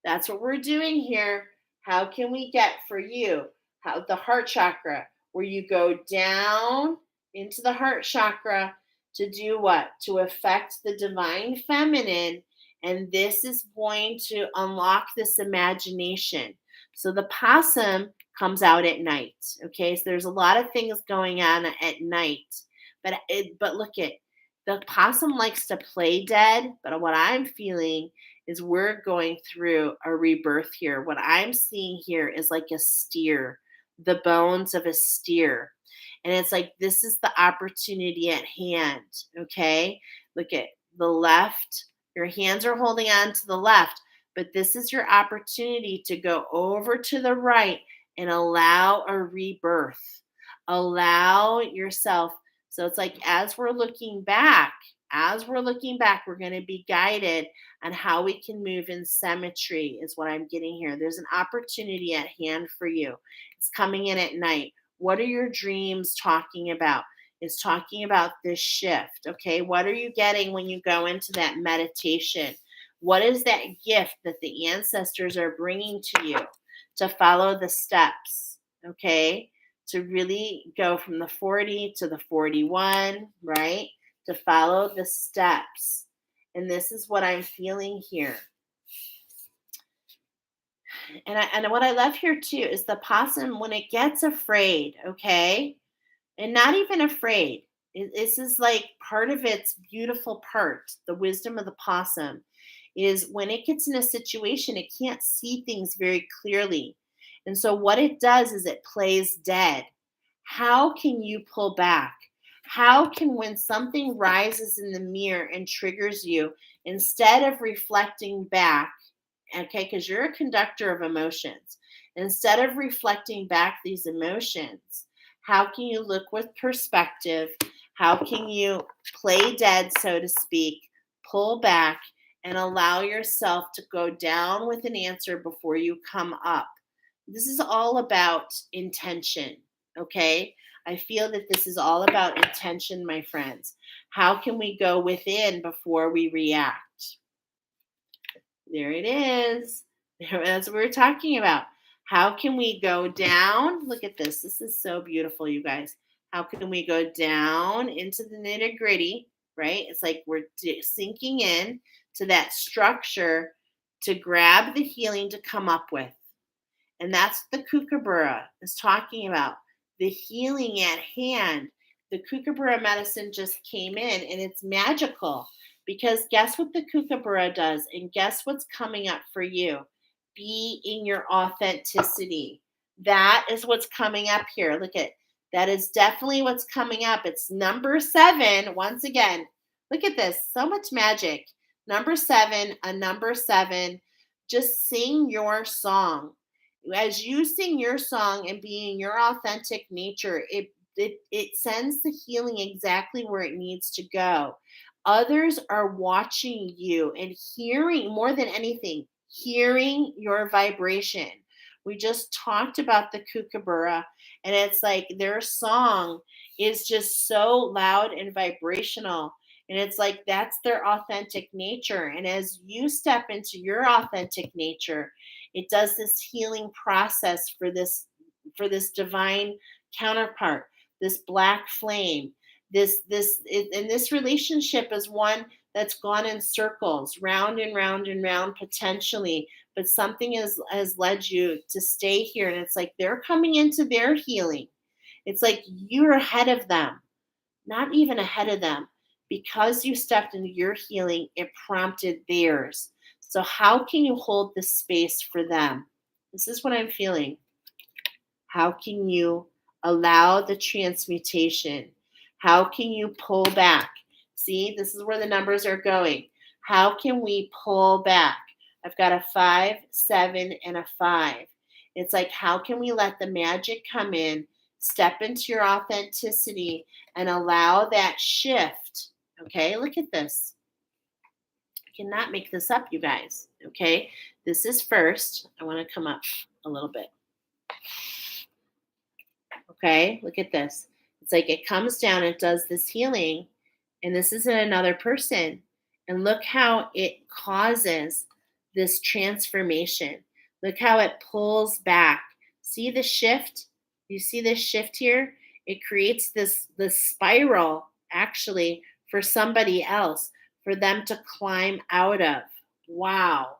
That's what we're doing here. How can we get for you? How the heart chakra, where you go down into the heart chakra to do what? To affect the divine feminine. And this is going to unlock this imagination. So the possum comes out at night. Okay, so there's a lot of things going on at night. But look at, the possum likes to play dead, but what I'm feeling is we're going through a rebirth here. What I'm seeing here is like a steer, the bones of a steer. And it's like, this is the opportunity at hand. Okay, look at the left. Your hands are holding on to the left, but this is your opportunity to go over to the right and allow a rebirth. Allow yourself. So it's like, as we're looking back, we're going to be guided on how we can move in symmetry, is what I'm getting here. There's an opportunity at hand for you. It's coming in at night. What are your dreams talking about? It's talking about this shift. Okay. What are you getting when you go into that meditation? What is that gift that the ancestors are bringing to you to follow the steps? Okay. To really go from the 40 to the 41, right? To follow the steps. And this is what I'm feeling here. And what I love here too is the possum when it gets afraid, okay? And not even afraid. This is like part of its beautiful part, the wisdom of the possum, is when it gets in a situation, it can't see things very clearly. And so what it does is it plays dead. How can you pull back? How can, when something rises in the mirror and triggers you, instead of reflecting back, okay, because you're a conductor of emotions, instead of reflecting back these emotions, how can you look with perspective? How can you play dead, so to speak, pull back and allow yourself to go down with an answer before you come up? This is all about intention, okay? I feel that this is all about intention, my friends. How can we go within before we react? There it is. That's what we're talking about. How can we go down? Look at this. This is so beautiful, you guys. How can we go down into the nitty gritty, right? It's like we're sinking in to that structure to grab the healing to come up with. And that's what the kookaburra is talking about. The healing at hand. The kookaburra medicine just came in and it's magical because guess what the kookaburra does? And guess what's coming up for you? Be in your authenticity. That is what's coming up here. Look at that is definitely what's coming up. It's number 7. Once again, look at this. So much magic. Number 7, a number 7. Just sing your song. As you sing your song and being your authentic nature, it sends the healing exactly where it needs to go. Others are watching you and hearing more than anything, hearing your vibration. We just talked about the kookaburra, and it's like their song is just so loud and vibrational. And it's like that's their authentic nature. And as you step into your authentic nature, it does this healing process for this divine counterpart, this black flame. And this relationship is one that's gone in circles, round and round and round potentially, but something has led you to stay here. And it's like they're coming into their healing. It's like you're ahead of them, not even ahead of them. Because you stepped into your healing, it prompted theirs. So, how can you hold the space for them? This is what I'm feeling. How can you allow the transmutation? How can you pull back? See, this is where the numbers are going. How can we pull back? I've got a 5, 7, and a 5. It's like, how can we let the magic come in, step into your authenticity, and allow that shift? Okay, look at this. I cannot make this up, you guys. Okay, this is first. I want to come up a little bit. Okay, look at this. It's like it comes down, it does this healing, and this isn't another person. And look how it causes this transformation. Look how it pulls back. See the shift? You see this shift here? It creates this spiral actually for somebody else, for them to climb out of. Wow.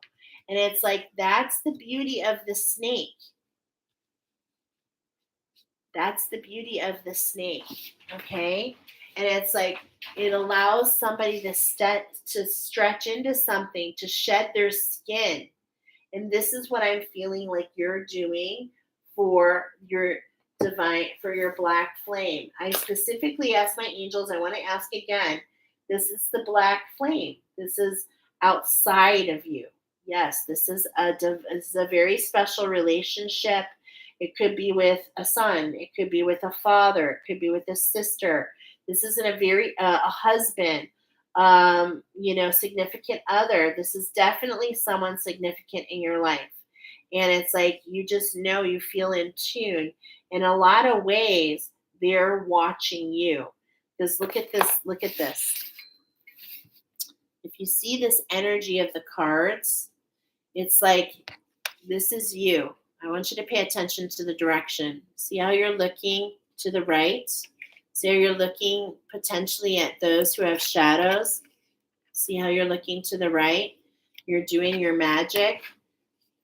And it's like that's the beauty of the snake. That's the beauty of the snake, okay? And it's like it allows somebody to stretch into something, to shed their skin. And this is what I'm feeling like you're doing for your for your black flame. I specifically asked my angels, I want to ask again, this is the black flame. This is outside of you. Yes, this is a very special relationship. It could be with a son. It could be with a father. It could be with a sister. This isn't a husband, significant other. This is definitely someone significant in your life. And it's like you just know, you feel in tune. In a lot of ways, they're watching you. Because look at this. If you see this energy of the cards, it's like, this is you. I want you to pay attention to the direction. See how you're looking to the right? See how you're looking potentially at those who have shadows? See how you're looking to the right? You're doing your magic,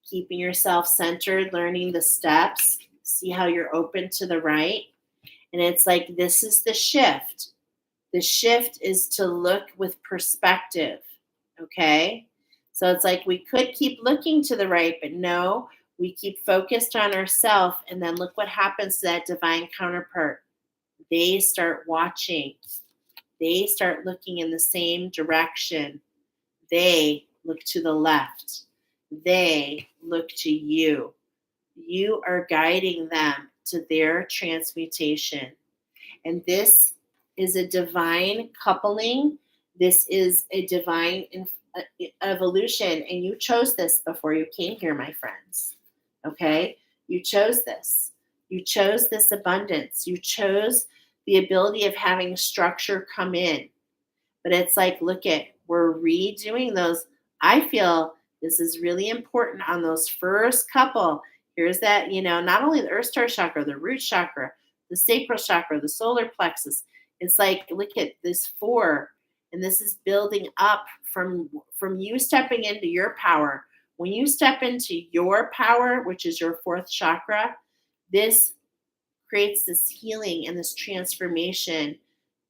keeping yourself centered, learning the steps. See how you're open to the right? And it's like, this is the shift. The shift is to look with perspective. Okay? So it's like we could keep looking to the right, but no, we keep focused on ourselves. And then look what happens to that divine counterpart. They start watching, they start looking in the same direction. They look to the left. They look to you. You are guiding them to their transmutation. And this is a divine coupling. This is a divine evolution. And you chose this before you came here, my friends. Okay? You chose this. You chose this abundance. You chose the ability of having structure come in. But it's like, look at, we're redoing those. I feel this is really important on those first couple. Here's that, not only the earth star chakra, the root chakra, the sacral chakra, the solar plexus. It's like, look at this 4, and this is building up from you stepping into your power. When you step into your power, which is your 4th chakra, this creates this healing and this transformation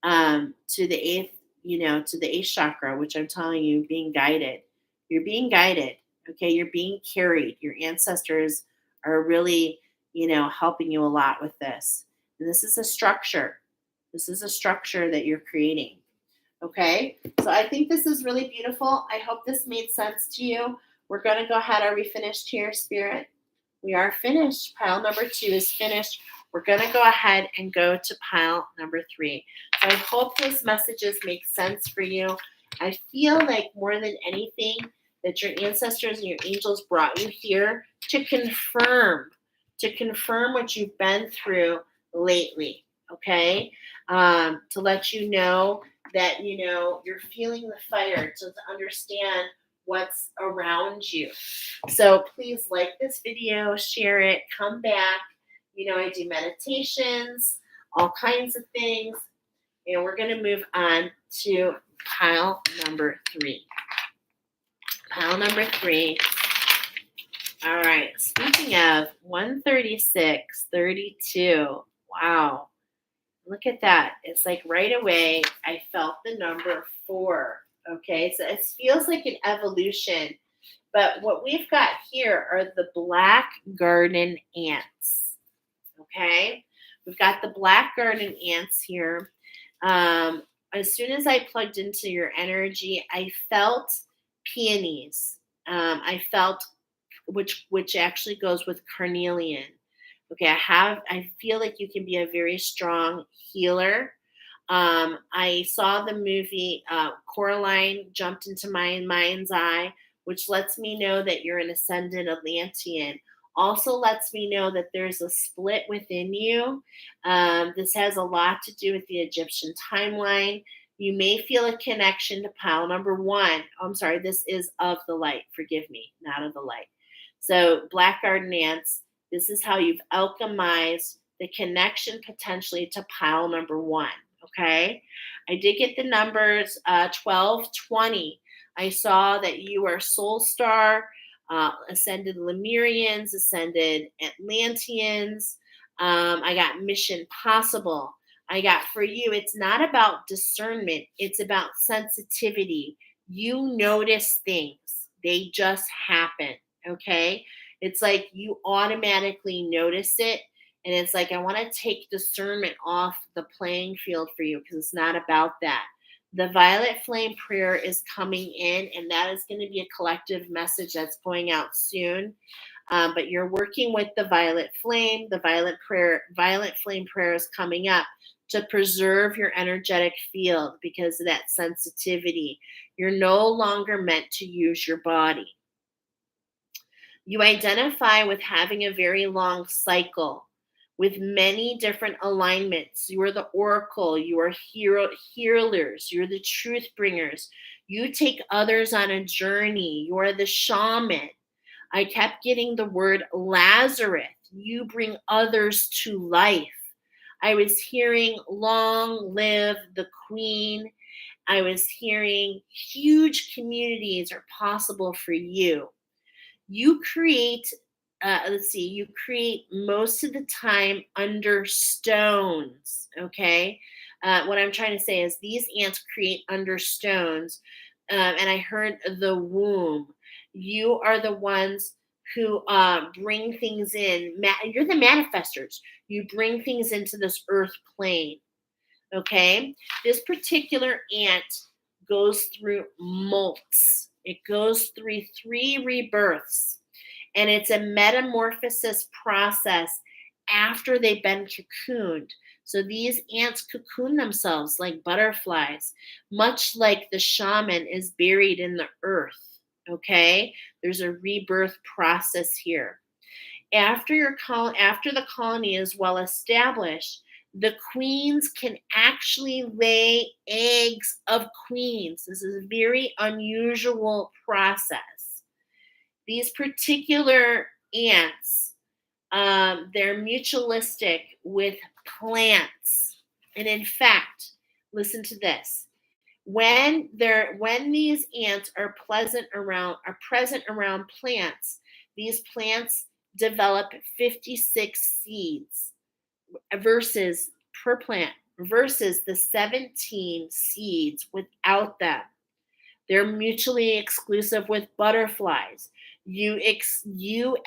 to the 8th, to the 8th chakra, which I'm telling you, being guided. You're being guided. Okay, you're being carried. Your ancestors are really, helping you a lot with this. And this is a structure. This is a structure that you're creating. Okay, so I think this is really beautiful. I hope this made sense to you. We're going to go ahead. Are we finished here, Spirit? We are finished. Pile number 2 is finished. We're going to go ahead and go to pile number 3. So I hope those messages make sense for you. I feel like more than anything that your ancestors and your angels brought you here to confirm what you've been through lately, okay? To let you know that, you're feeling the fire, to understand what's around you. So please like this video, share it, come back. I do meditations, all kinds of things. And we're going to move on to pile number 3. Pile number 3. All right. Speaking of 136, 32. Wow. Look at that. It's like right away, I felt the number 4. Okay. So it feels like an evolution. But what we've got here are the black garden ants. Okay. We've got the black garden ants here. As soon as I plugged into your energy, I felt peonies. I felt which actually goes with carnelian. Okay, I feel like you can be a very strong healer. I saw the movie Coraline jumped into my mind's eye, which lets me know that you're an ascendant Atlantean. Also lets me know that there's a split within you. This has a lot to do with the Egyptian timeline. You may feel a connection to pile number 1. Oh, I'm sorry, this is of the light. Forgive me, not of the light. So black garden ants, this is how you've alchemized the connection potentially to pile number 1. Okay. I did get the numbers 12, 20. I saw that you are soul star, ascended Lemurians, ascended Atlanteans. I got mission possible. I got for you, it's not about discernment. It's about sensitivity. You notice things. They just happen. Okay. It's like you automatically notice it. And it's like, I want to take discernment off the playing field for you because it's not about that. The violet flame prayer is coming in, and that is going to be a collective message that's going out soon. But you're working with the violet flame. The violet flame prayer is coming up to preserve your energetic field because of that sensitivity. You're no longer meant to use your body. You identify with having a very long cycle, with many different alignments. You are the oracle, you are healers, you're the truth bringers. You take others on a journey, you are the shaman. I kept getting the word Lazarus. You bring others to life. I was hearing long live the queen. I was hearing huge communities are possible for you. You create, you create most of the time under stones, okay? What I'm trying to say is these ants create under stones. And I heard the womb. You are the ones who bring things in. You're the manifestors. You bring things into this earth plane. Okay. This particular ant goes through molts, it goes through 3 rebirths, and it's a metamorphosis process after they've been cocooned. So these ants cocoon themselves like butterflies, much like the shaman is buried in the earth. Okay. There's a rebirth process here. After the colony is well established, the queens can actually lay eggs of queens. This is a very unusual process. These particular ants, they're mutualistic with plants. And in fact, listen to this. When these ants are present around plants, these plants develop 56 seeds versus per plant versus the 17 seeds without them. They're mutually exclusive with butterflies. You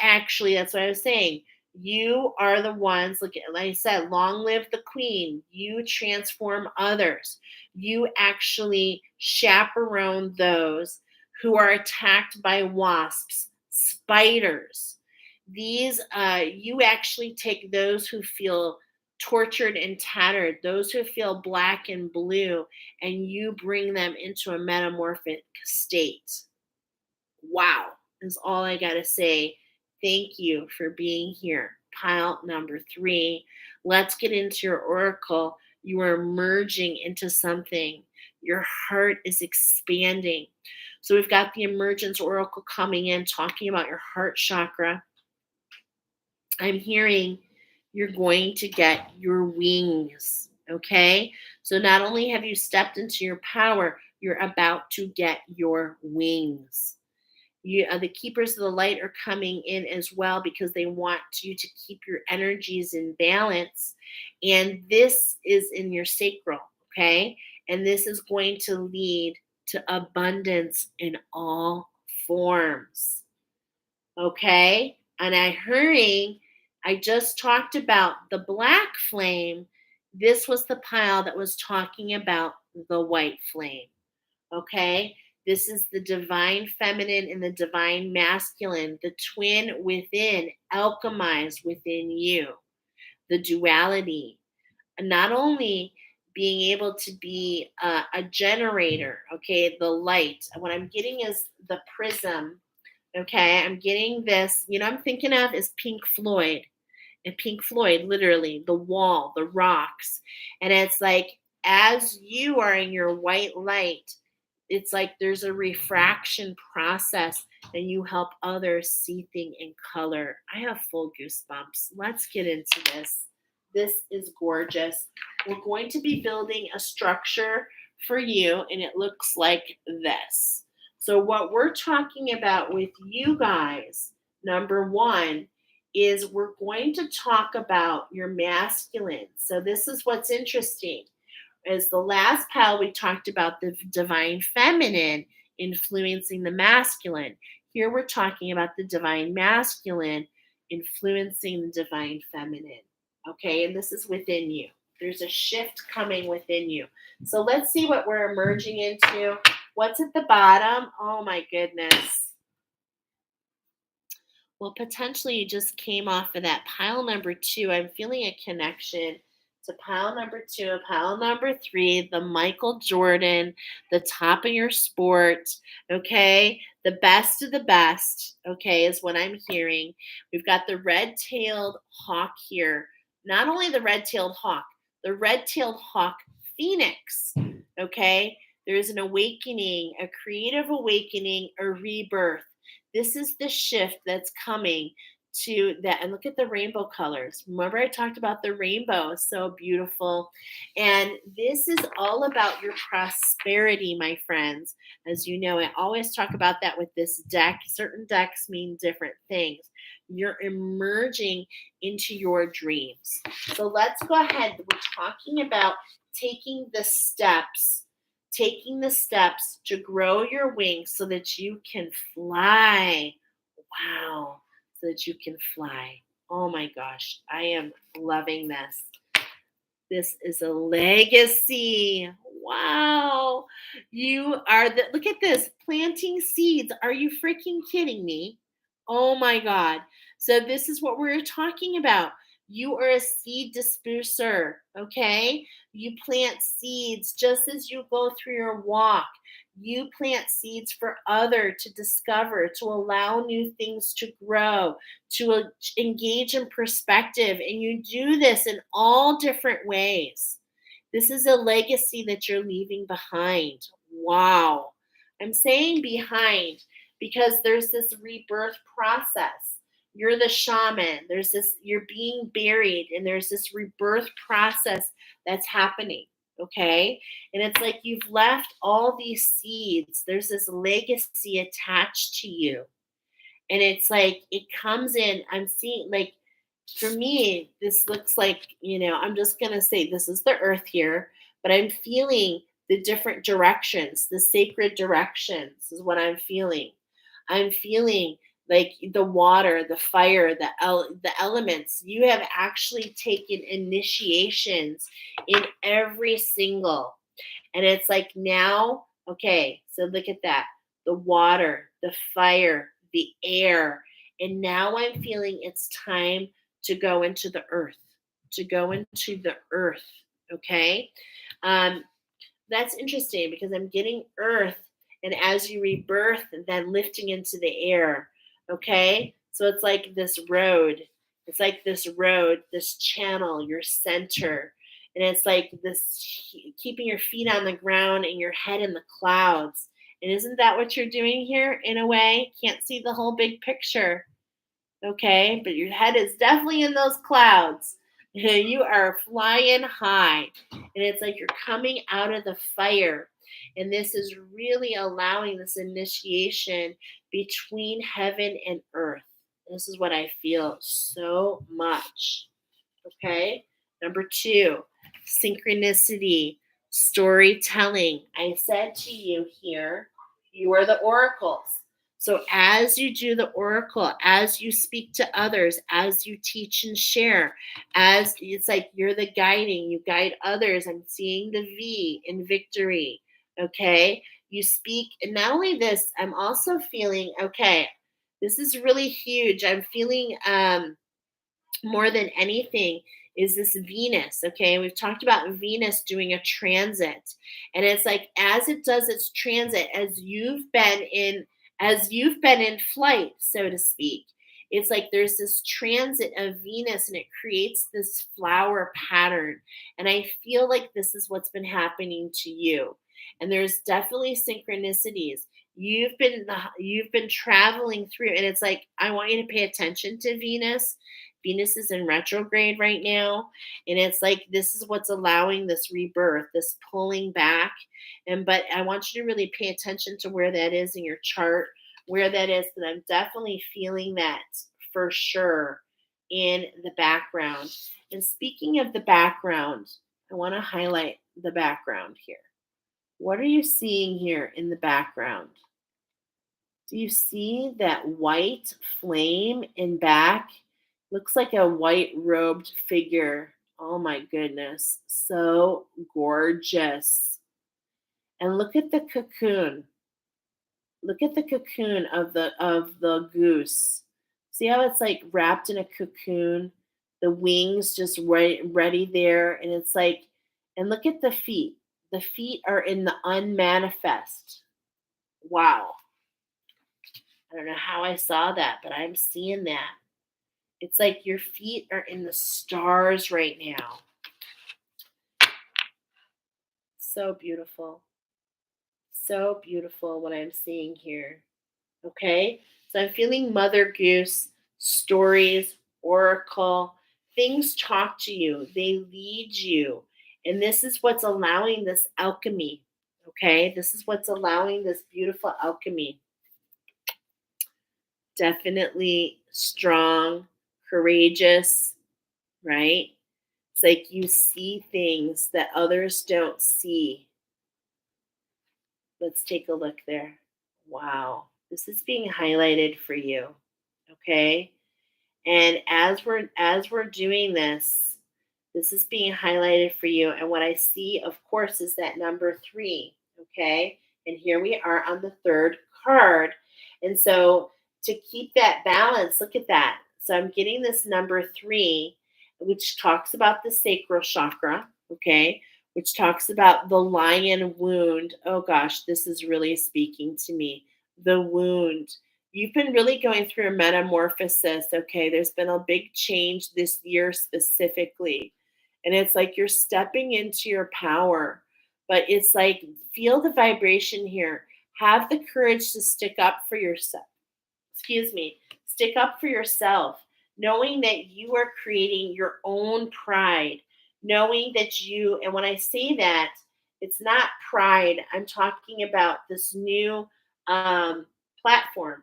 actually, that's what I was saying. You are the ones, like I said, long live the queen. You transform others. You actually chaperone those who are attacked by wasps, spiders. You actually take those who feel tortured and tattered, those who feel black and blue, and you bring them into a metamorphic state. Wow, is all I got to say. Thank you for being here. Pile number 3. Let's get into your oracle. You are merging into something. Your heart is expanding. So we've got the emergence oracle coming in, talking about your heart chakra. I'm hearing you're going to get your wings. Okay. So not only have you stepped into your power, you're about to get your wings. The keepers of the light are coming in as well because they want you to keep your energies in balance. And this is in your sacral. Okay. And this is going to lead to abundance in all forms. Okay. And I just talked about the black flame. This was the pile that was talking about the white flame. Okay. This is the divine feminine and the divine masculine, the twin within, alchemized within you, the duality. And not only being able to be a generator, okay, the light. What I'm getting is the prism. Okay, I'm getting this, I'm thinking of is Pink Floyd. And Pink Floyd, literally, the wall, the rocks. And it's like, as you are in your white light, it's like there's a refraction process and you help others see things in color. I have full goosebumps. Let's get into this. This is gorgeous. We're going to be building a structure for you, and it looks like this. So what we're talking about with you guys, number 1, is we're going to talk about your masculine. So this is what's interesting. As the last pile, we talked about the divine feminine influencing the masculine. Here we're talking about the divine masculine influencing the divine feminine. Okay, and this is within you. There's a shift coming within you. So let's see what we're emerging into. What's at the bottom? Oh my goodness. Well, potentially you just came off of that pile number 2. I'm feeling a connection to pile number 2, pile number 3, the Michael Jordan, the top of your sport, okay? The best of the best, okay, is what I'm hearing. We've got the red-tailed hawk here not only the red-tailed hawk, the red-tailed hawk phoenix, okay? There's an awakening, a creative awakening, a rebirth. This is the shift that's coming to that. And look at the rainbow colors. Remember, I talked about the rainbow, so beautiful. And this is all about your prosperity, my friends. As you know, I always talk about that with this deck. Certain decks mean different things. You're emerging into your dreams. So let's go ahead. We're talking about taking the steps to grow your wings so that you can fly. Wow. So that you can fly. Oh my gosh. I am loving this. This is a legacy. Wow. You are look at this, planting seeds. Are you freaking kidding me? Oh my God. So this is what we're talking about. You are a seed disperser, okay? You plant seeds just as you go through your walk. You plant seeds for other to discover, to allow new things to grow, to engage in perspective. And you do this in all different ways. This is a legacy that you're leaving behind. Wow. I'm saying behind because there's this rebirth process. You're the shaman. You're being buried, and there's this rebirth process that's happening. Okay. And it's like you've left all these seeds. There's this legacy attached to you. And it's like it comes in. I'm seeing, like, for me, this looks like, I'm just going to say this is the earth here, but I'm feeling the different directions, the sacred directions is what I'm feeling. I'm feeling like the water, the fire, the elements. You have actually taken initiations in every single. And it's like now, okay, so look at that. The water, the fire, the air. And now I'm feeling it's time to go into the earth, to go into the earth. Okay. Um, that's interesting because I'm getting earth, and as you rebirth, then lifting into the air. Okay. So it's like this road. It's like this road, this channel, your center. And it's like this keeping your feet on the ground and your head in the clouds. And isn't that what you're doing here in a way? Can't see the whole big picture. Okay, but your head is definitely in those clouds. You are flying high, and it's like you're coming out of the fire. And this is really allowing this initiation between heaven and earth. This is what I feel so much. Okay, number 2, synchronicity, storytelling. I said to you here, you are the oracles. So as you do the oracle, as you speak to others, as you teach and share, as it's like you're the guiding, you guide others. I'm seeing the V in victory. Okay. You speak, and not only this, I'm also feeling, okay, this is really huge. I'm feeling more than anything is this Venus. Okay. We've talked about Venus doing a transit. And it's like as it does its transit, as you've been in flight, so to speak, it's like there's this transit of Venus and it creates this flower pattern. And I feel like this is what's been happening to you. And there's definitely synchronicities. You've been traveling through, and it's like I want you to pay attention to Venus. Venus is in retrograde right now, and it's like this is what's allowing this rebirth, this pulling back. But I want you to really pay attention to where that is in your chart, where that is, that I'm definitely feeling that for sure in the background. And speaking of the background, I want to highlight the background here. What are you seeing here in the background? Do you see that white flame in back? Looks like a white robed figure. Oh my goodness. So gorgeous. And look at the cocoon. Look at the cocoon of the goose. See how it's like wrapped in a cocoon? The wings just ready there. And it's like, and look at the feet. The feet are in the unmanifest. Wow. I don't know how I saw that, but I'm seeing that. It's like your feet are in the stars right now. So beautiful. So beautiful what I'm seeing here. Okay. So I'm feeling Mother Goose, stories, oracle, things talk to you, they lead you. And this is what's allowing this alchemy. Okay. This is what's allowing this beautiful alchemy. Definitely strong, courageous, right? It's like you see things that others don't see. Let's take a look there. Wow. This is being highlighted for you. Okay? And as we're doing this is being highlighted for you. And what I see, of course, is that number 3. Okay? And here we are on the third card. And so to keep that balance, look at that. So I'm getting this number 3, which talks about the sacral chakra. Okay? Which talks about the lion wound. Oh gosh, this is really speaking to me. The wound. You've been really going through a metamorphosis. Okay, there's been a big change this year specifically. And it's like you're stepping into your power. But it's like, feel the vibration here. Have the courage to stick up for yourself. Excuse me. Stick up for yourself, knowing that you are creating your own pride, knowing that and when I say that, it's not pride. I'm talking about this new platform.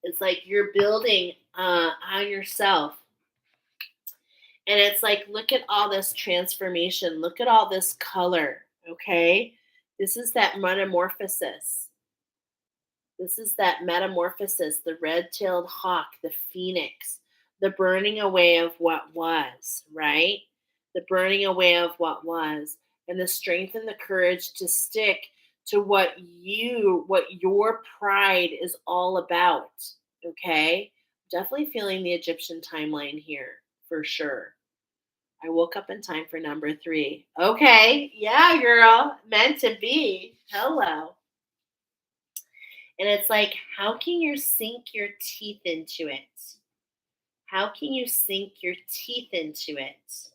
It's like you're building on yourself. And it's like, look at all this transformation. Look at all this color. Okay. This is that metamorphosis. This is that metamorphosis, the red tailed hawk, the phoenix, the burning away of what was, right? The burning away of what was, and the strength and the courage to stick to what your pride is all about. Okay? Definitely feeling the Egyptian timeline here for sure. I woke up in time for number 3. Okay. Yeah, girl. Meant to be. Hello. And it's like, how can you sink your teeth into it? How can you sink your teeth into it?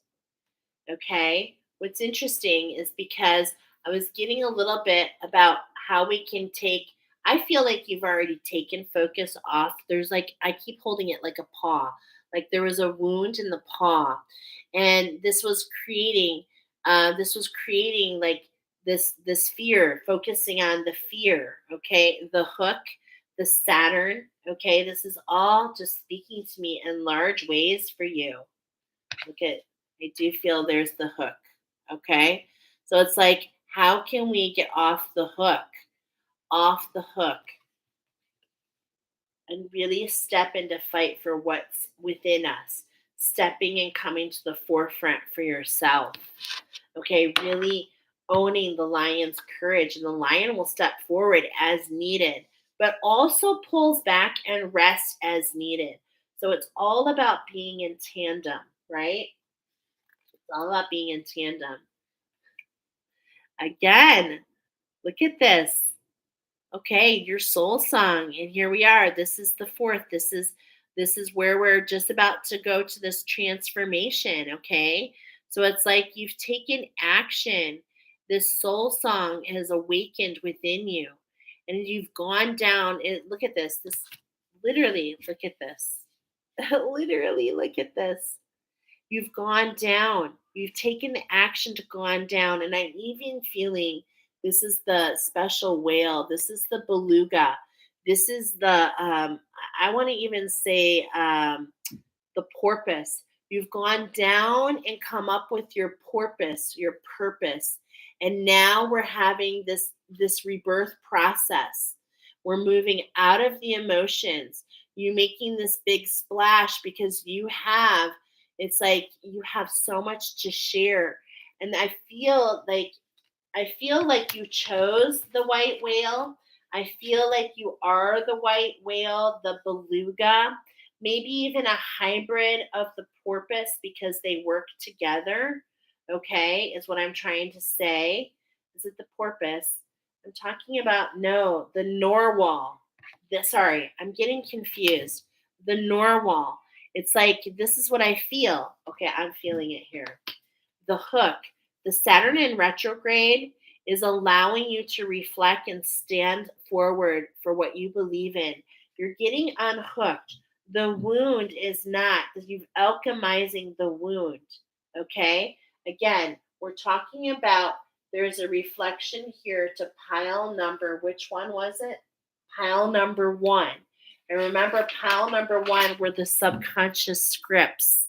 Okay. What's interesting is because I was getting a little bit about how we can take, I feel like you've already taken focus off. There's like, I keep holding it like a paw, like there was a wound in the paw. And this was creating like this fear, focusing on the fear. Okay. The hook, the Saturn. Okay. This is all just speaking to me in large ways for you. Look at, I do feel there's the hook. Okay. So it's like, how can we get off the hook? Off the hook and really step into fight for what's within us. Stepping and coming to the forefront for yourself. Okay. Really owning the lion's courage. And the lion will step forward as needed, but also pulls back and rests as needed. So it's all about being in tandem, right? It's all about being in tandem. Again, look at this. Okay, your soul song. And here we are. This is the fourth. This is where we're just about to go to this transformation, okay? So it's like you've taken action. This soul song has awakened within you. And you've gone down. Look at this. This literally, look at this. Literally, look at this. You've gone down. You've taken the action to gone down. And I'm even feeling this is the special whale. This is the beluga. This is I want to even say the porpoise. You've gone down and come up with your porpoise, your purpose. And now we're having this rebirth process. We're moving out of the emotions. You making this big splash because it's like you have so much to share. And I feel like you chose the white whale. I feel like you are the white whale, the beluga, maybe even a hybrid of the porpoise because they work together. Okay, is what I'm trying to say. Is it the porpoise? I'm talking about, no, the narwhal. Sorry, I'm getting confused. The normal. It's like, this is what I feel. Okay, I'm feeling it here. The hook. The Saturn in retrograde is allowing you to reflect and stand forward for what you believe in. You're getting unhooked. The wound is not, you've alchemizing the wound. Okay? Again, we're talking about, there's a reflection here to pile number, which one was it? Pile number one. And remember, pile number one were the subconscious scripts.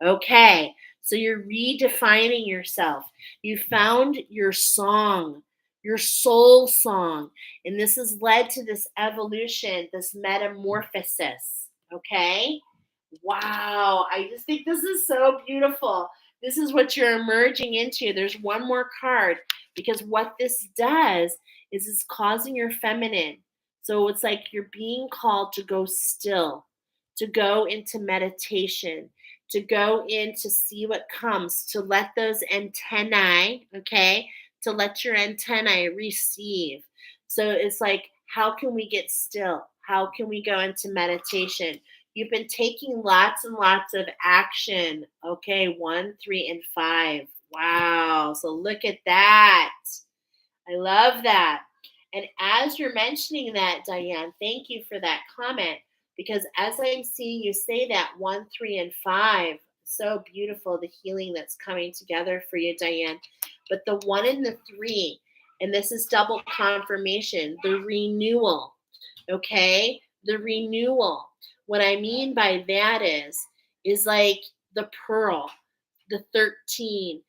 Okay, so you're redefining yourself. You found your song, your soul song. And this has led to this evolution, this metamorphosis. Okay, wow. I just think this is so beautiful. This is what you're emerging into. There's one more card, because what this does is it's causing your feminine. So it's like you're being called to go still, to go into meditation, to go in to see what comes, to let those antennae, okay, to let your antennae receive. So it's like, how can we get still? How can we go into meditation? You've been taking lots and lots of action. Okay, 1, 3, and 5. Wow. So look at that. I love that. And as you're mentioning that, Diane, thank you for that comment, because as I'm seeing you say that 1, 3, and 5, so beautiful, the healing that's coming together for you, Diane. But the 1 and the 3, and this is double confirmation, the renewal, okay? The renewal. What I mean by that is like the pearl, the 13,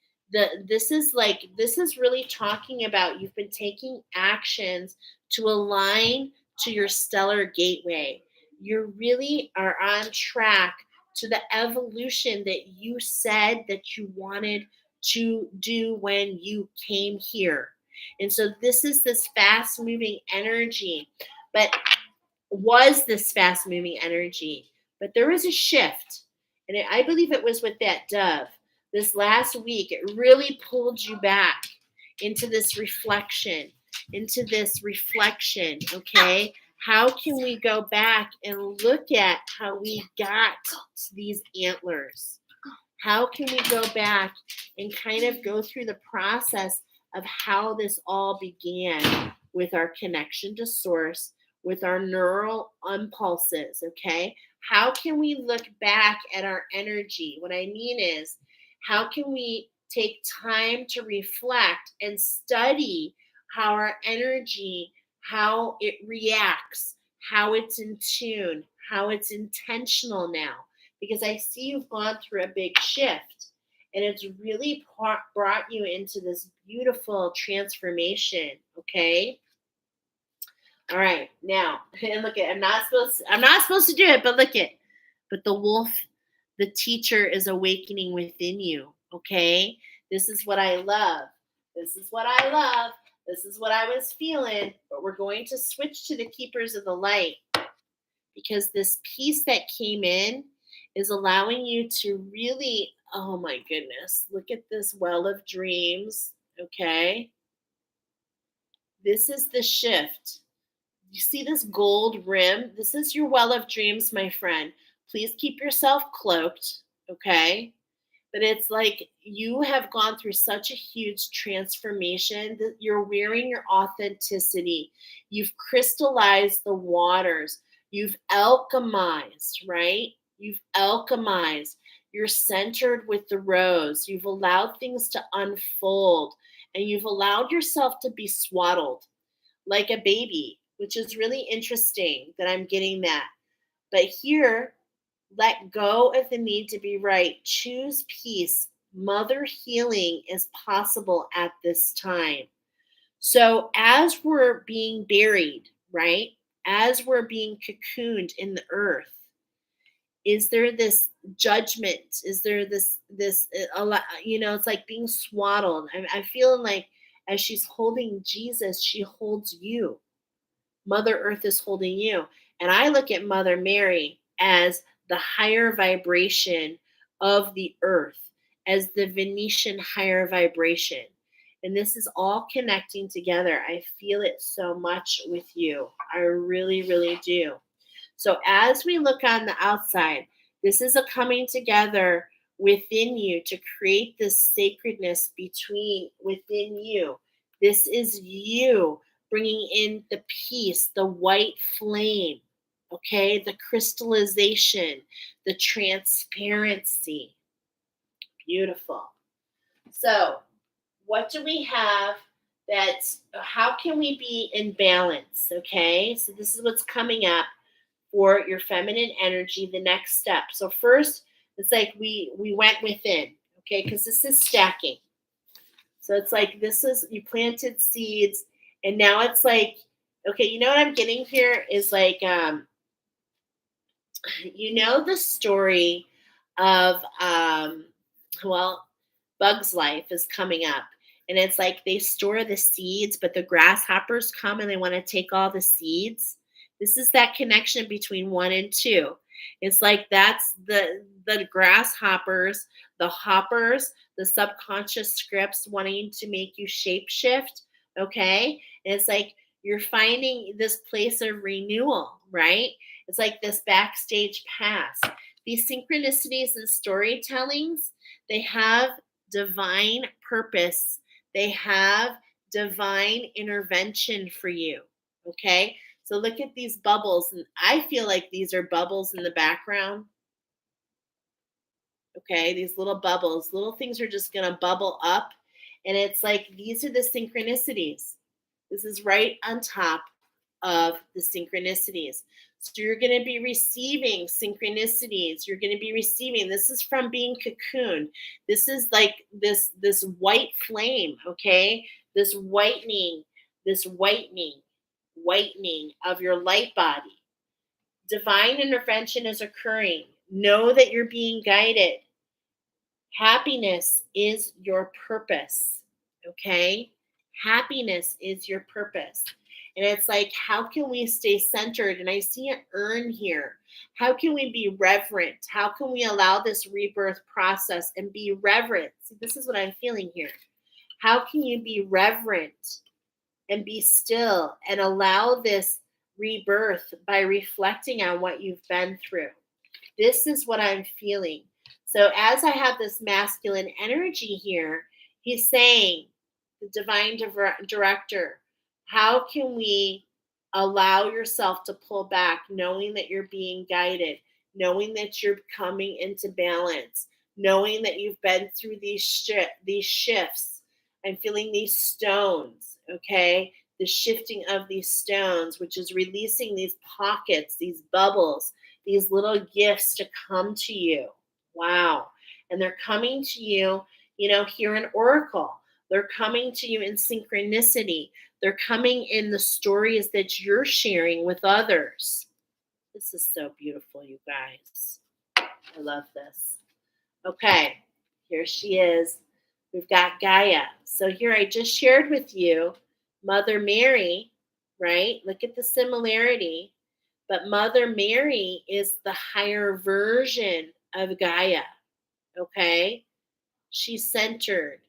this is really talking about, you've been taking actions to align to your stellar gateway. You really are on track to the evolution that you said that you wanted to do when you came here. And so this is this fast moving energy, but was this fast moving energy. But there was a shift. And I believe it was with that dove. This last week, it really pulled you back into this reflection, okay? How can we go back and look at how we got these antlers? How can we go back and kind of go through the process of how this all began with our connection to source, with our neural impulses, okay? How can we look back at our energy? What I mean is, how can we take time to reflect and study how our energy, how it reacts, how it's in tune, how it's intentional now? Because I see you've gone through a big shift, and it's really brought you into this beautiful transformation, okay? All right, now, and look at, I'm not supposed to do it, but look at, but the wolf, the teacher is awakening within you, okay? This is what I love. This is what I love. This is what I was feeling, but we're going to switch to the keepers of the light, because this piece that came in is allowing you to really, oh my goodness, look at this well of dreams, okay? This is the shift. You see this gold rim? This is your well of dreams, my friend. Please keep yourself cloaked, okay? But it's like you have gone through such a huge transformation that you're wearing your authenticity. You've crystallized the waters. You've alchemized, right? You've alchemized. You're centered with the rose. You've allowed things to unfold, and you've allowed yourself to be swaddled like a baby, which is really interesting that I'm getting that. But here, let go of the need to be right. Choose peace. Mother healing is possible at this time. So, as we're being buried, right? As we're being cocooned in the earth, is there this judgment? Is there this a lot? You know, it's like being swaddled. I'm feeling like as she's holding Jesus, she holds you. Mother Earth is holding you. And I look at Mother Mary as the higher vibration of the earth, as the Venetian higher vibration. And this is all connecting together. I feel it so much with you. I really, really do. So as we look on the outside, this is a coming together within you to create this sacredness between within you. This is you bringing in the peace, the white flame, okay, the crystallization, the transparency. Beautiful. So, what do we have that, how can we be in balance? Okay, so this is what's coming up for your feminine energy, the next step. So first, it's like we went within, okay, because this is stacking. So it's like this is, you planted seeds, and now it's like, okay, you know what I'm getting here is like, you know, the story of well, Bug's Life is coming up. And it's like they store the seeds, but the grasshoppers come and they want to take all the seeds. This is that connection between one and two. It's like that's the grasshoppers, the hoppers, the subconscious scripts wanting to make you shapeshift. Okay. And it's like you're finding this place of renewal, right? It's like this backstage pass. These synchronicities and storytellings, they have divine purpose. They have divine intervention for you. Okay. So look at these bubbles. And I feel like these are bubbles in the background. Okay. These little bubbles, little things are just going to bubble up. And it's like these are the synchronicities. This is right on top of the synchronicities. So you're going to be receiving synchronicities. You're going to be receiving. This is from being cocooned. This is like this white flame, okay? This whitening of your light body. Divine intervention is occurring. Know that you're being guided. Happiness is your purpose, okay? Happiness is your purpose. And it's like, how can we stay centered? And I see an urn here. How can we be reverent? How can we allow this rebirth process and be reverent? See, this is what I'm feeling here. How can you be reverent and be still and allow this rebirth by reflecting on what you've been through? This is what I'm feeling. So as I have this masculine energy here, he's saying, the divine director, how can we allow yourself to pull back, knowing that you're being guided, knowing that you're coming into balance, knowing that you've been through these shifts. I'm feeling these stones, okay? The shifting of these stones, which is releasing these pockets, these bubbles, these little gifts to come to you. Wow. And they're coming to you, you know, here in Oracle. They're coming to you in synchronicity. They're coming in the stories that you're sharing with others. This is so beautiful, you guys. I love this. Okay, here she is. We've got Gaia. So here I just shared with you Mother Mary, right? Look at the similarity. But Mother Mary is the higher version of Gaia, okay? She's centered.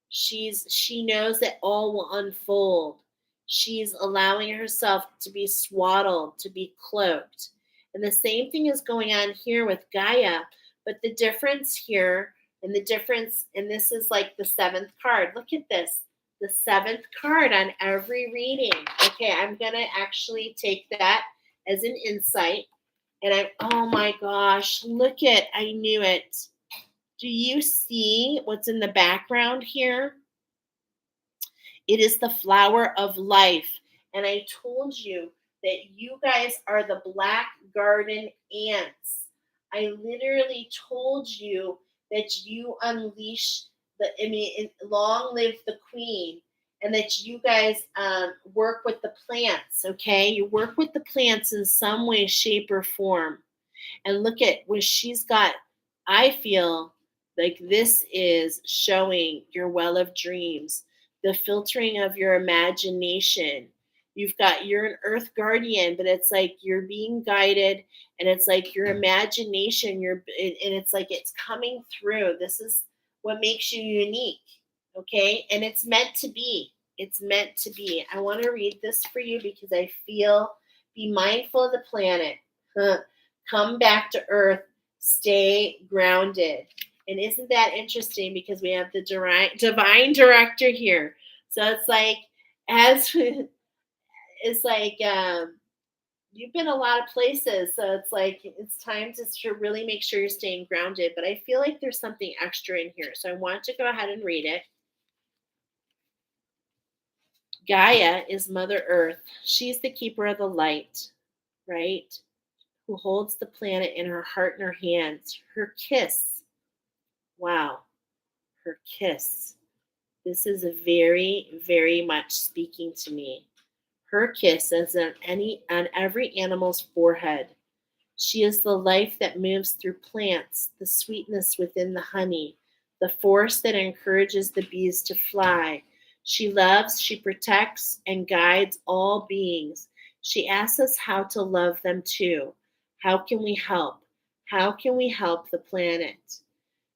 She knows that all will unfold. She's allowing herself to be swaddled, to be cloaked. And the same thing is going on here with Gaia, but the difference here, and this is like the seventh card. Look at this. The seventh card on every reading. Okay, I'm going to actually take that as an insight. And oh my gosh, look at, I knew it. Do you see what's in the background here? It is the flower of life. And I told you that you guys are the black garden ants. I literally told you that you unleash long live the queen, and that you guys work with the plants, okay? You work with the plants in some way, shape, or form. And look at what she's got. I feel like this is showing your well of dreams, the filtering of your imagination. You're an earth guardian, but it's like you're being guided, and it's like your imagination, and it's like it's coming through. This is what makes you unique. Okay? And it's meant to be. It's meant to be. I want to read this for you because I feel be mindful of the planet. Huh. Come back to earth. Stay grounded. And isn't that interesting because we have the divine director here. So it's like, as it's like, you've been a lot of places. So it's like, it's time to really make sure you're staying grounded. But I feel like there's something extra in here. So I want to go ahead and read it. Gaia is Mother Earth. She's the keeper of the light, right? Who holds the planet in her heart and her hands. Her kiss. Wow. Her kiss. This is a very, very much speaking to me. Her kiss is on every animal's forehead. She is the life that moves through plants, the sweetness within the honey, the force that encourages the bees to fly. She loves, she protects, and guides all beings. She asks us how to love them too. How can we help? How can we help the planet?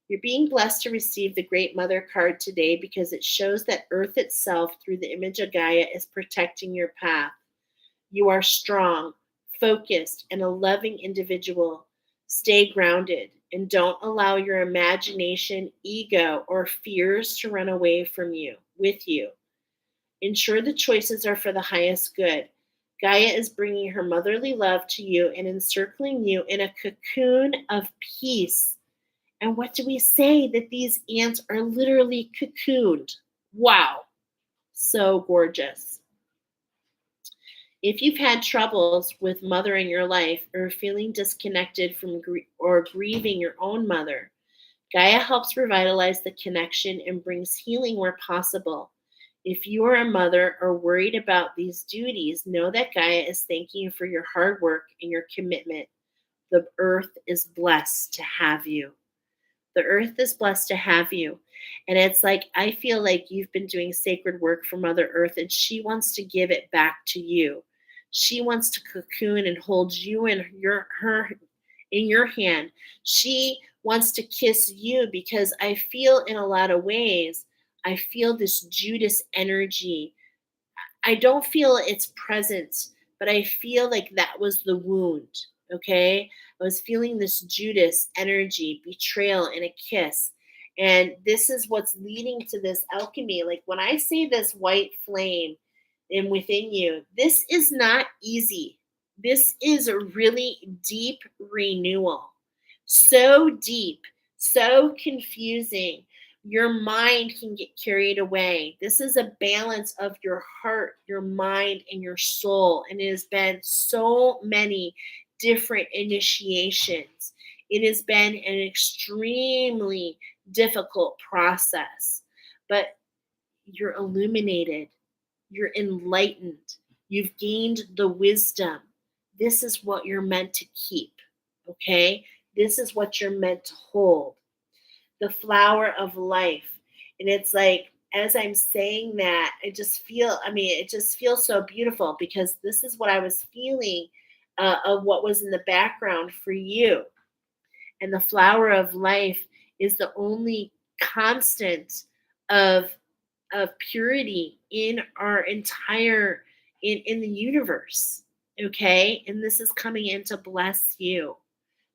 You're being blessed to receive the Great Mother card today because it shows that Earth itself, through the image of Gaia, is protecting your path. You are strong, focused, and a loving individual. Stay grounded and don't allow your imagination, ego, or fears to run away from you, with you. Ensure the choices are for the highest good. Gaia is bringing her motherly love to you and encircling you in a cocoon of peace. And what do we say? That these ants are literally cocooned. Wow. So gorgeous. If you've had troubles with mother in your life or feeling disconnected from or grieving your own mother, Gaia helps revitalize the connection and brings healing where possible. If you are a mother or worried about these duties, know that Gaia is thanking you for your hard work and your commitment. The earth is blessed to have you. The earth is blessed to have you. And it's like, I feel like you've been doing sacred work for Mother Earth, and she wants to give it back to you. She wants to cocoon and hold you in your hand. She wants to kiss you because I feel in a lot of ways, I feel this Judas energy. I don't feel its presence, but I feel like that was the wound. Okay. I was feeling this Judas energy, betrayal, and a kiss. And this is what's leading to this alchemy. Like when I say this white flame in within you, this is not easy. This is a really deep renewal. So deep, so confusing, your mind can get carried away. This is a balance of your heart, your mind, and your soul. And it has been so many different initiations. It has been an extremely difficult process, but you're illuminated, you're enlightened, you've gained the wisdom. This is what you're meant to keep, okay? This is what you're meant to hold, the flower of life. And it's like, as I'm saying that, it just feels so beautiful because this is what I was feeling of what was in the background for you. And the flower of life is the only constant of purity in our entire in the universe. Okay. And this is coming in to bless you.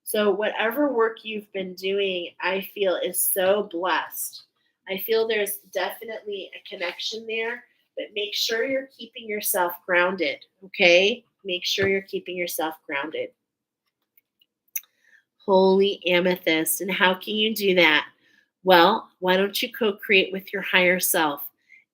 So, whatever work you've been doing, I feel is so blessed. I feel there's definitely a connection there, but make sure you're keeping yourself grounded, okay? Make sure you're keeping yourself grounded. Holy amethyst. And how can you do that? Well, why don't you co create with your higher self?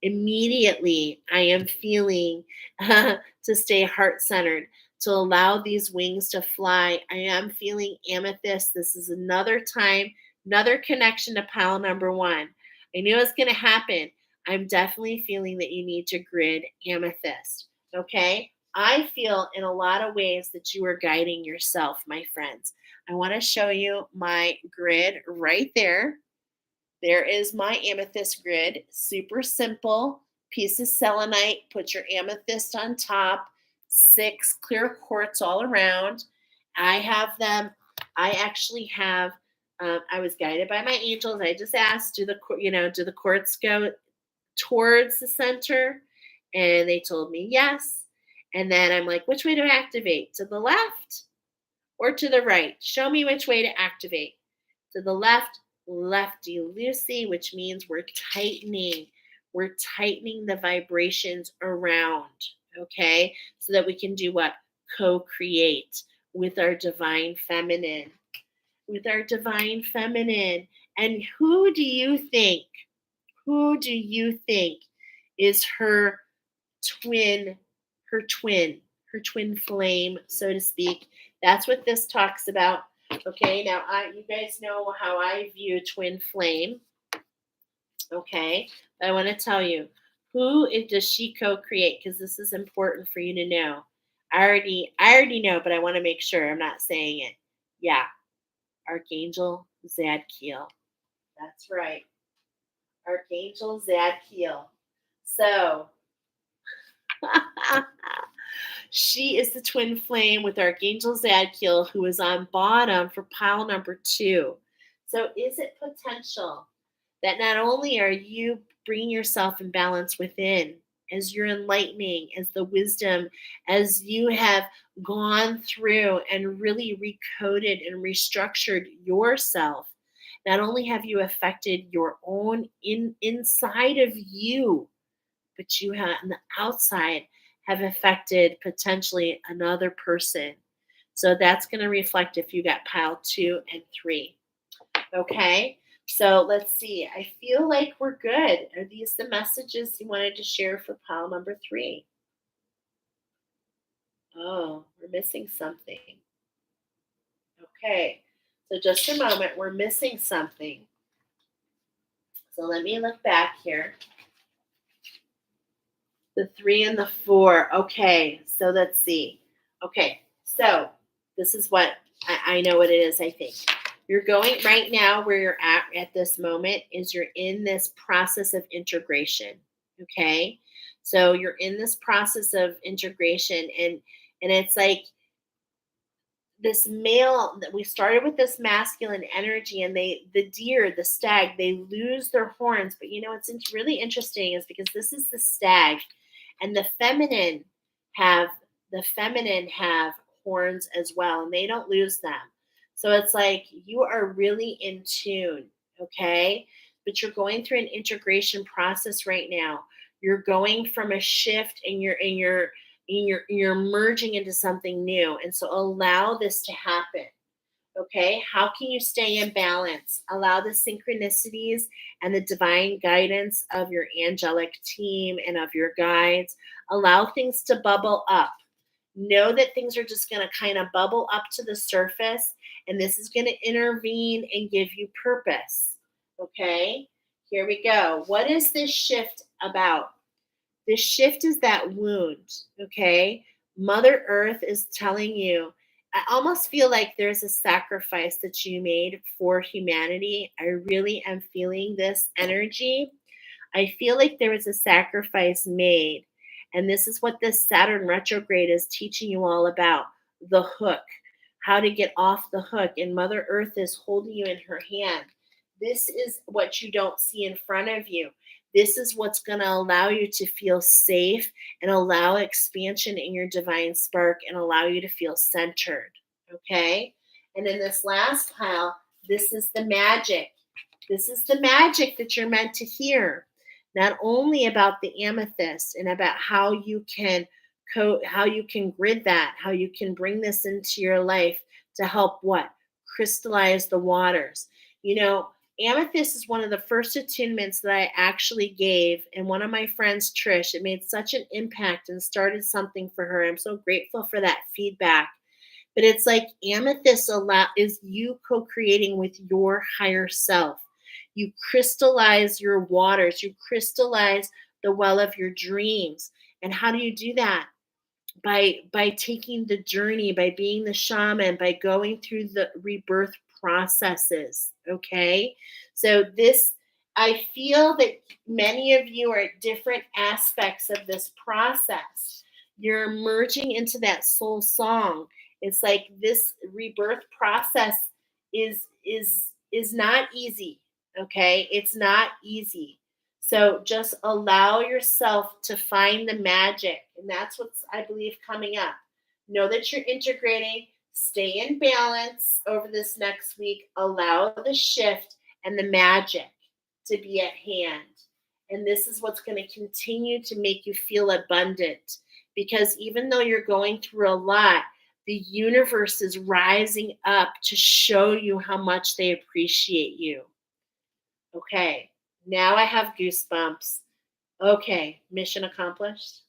Immediately, I am feeling to stay heart centered, to allow these wings to fly. I am feeling amethyst. This is another time, another connection to pile number one. I knew it was going to happen. I'm definitely feeling that you need to grid amethyst. Okay. I feel in a lot of ways that you are guiding yourself, my friends. I want to show you my grid right there. There is my amethyst grid. Super simple. Piece of selenite. Put your amethyst on top. 6 clear quartz all around. I have them. I actually have I was guided by my angels. I just asked, do the cords go towards the center? And they told me yes. And then I'm like, which way to activate? To the left or to the right? Show me which way to activate. To the left, lefty loosey, which means we're tightening. We're tightening the vibrations around, okay? So that we can do what? Co-create with our divine feminine. With our divine feminine. And who do you think is twin, her twin flame, so to speak? That's what this talks about. Okay, now you guys know how I view twin flame. Okay, but I want to tell you, does she co-create? Because this is important for you to know. I already know, but I want to make sure I'm not saying it. Yeah, Archangel Zadkiel. That's right, Archangel Zadkiel. So she is the twin flame with Archangel Zadkiel, who is on bottom for pile number 2. So is it potential that not only are you bringing yourself in balance within, as you're enlightening, as the wisdom, as you have gone through and really recoded and restructured yourself, not only have you affected your own inside of you, but you have on the outside have affected potentially another person. So that's going to reflect if you got pile 2 and 3. Okay. So let's see. I feel like we're good. Are these the messages you wanted to share for pile number 3? Oh, we're missing something. Okay. So just a moment. We're missing something. So let me look back here. The 3 and the 4. Okay, so let's see. Okay, so this is what I know what it is, I think. You're going right now where you're at this moment is you're in this process of integration. Okay, so you're in this process of integration, and it's like this male that we started with this masculine energy, and the deer, the stag, they lose their horns. But what's really interesting is because this is the stag, and have the feminine have horns as well, and they don't lose them. So it's like you are really in tune, okay? But you're going through an integration process right now. You're going from a shift, and you're merging into something new. And so allow this to happen. Okay, how can you stay in balance? Allow the synchronicities and the divine guidance of your angelic team and of your guides. Allow things to bubble up. Know that things are just going to kind of bubble up to the surface, and this is going to intervene and give you purpose. Okay, here we go. What is this shift about? This shift is that wound. Okay, Mother Earth is telling you, I almost feel like there's a sacrifice that you made for humanity. I really am feeling this energy. I feel like there was a sacrifice made. And this is what this Saturn retrograde is teaching you all about, the hook, how to get off the hook. And Mother Earth is holding you in her hand. This is what you don't see in front of you. This is what's going to allow you to feel safe and allow expansion in your divine spark and allow you to feel centered. Okay? And in this last pile, this is the magic. This is the magic that you're meant to hear. Not only about the amethyst and about how you can grid that, how you can bring this into your life to help what? Crystallize the waters. Amethyst is one of the first attunements that I actually gave, and one of my friends, Trish, it made such an impact and started something for her. I'm so grateful for that feedback. But it's like amethyst is you co-creating with your higher self. You crystallize your waters. You crystallize the well of your dreams. And how do you do that? By taking the journey, by being the shaman, by going through the rebirth processes. Okay, so I feel that many of you are at different aspects of this process. You're merging into that soul song. It's like this rebirth process is is not easy. Okay. It's not easy. So just allow yourself to find the magic. And that's what's, I believe, coming up. Know that you're integrating, stay in balance over this next week, allow the shift and the magic to be at hand. And this is what's going to continue to make you feel abundant because even though you're going through a lot, the universe is rising up to show you how much they appreciate you. Okay, now I have goosebumps. Okay, mission accomplished.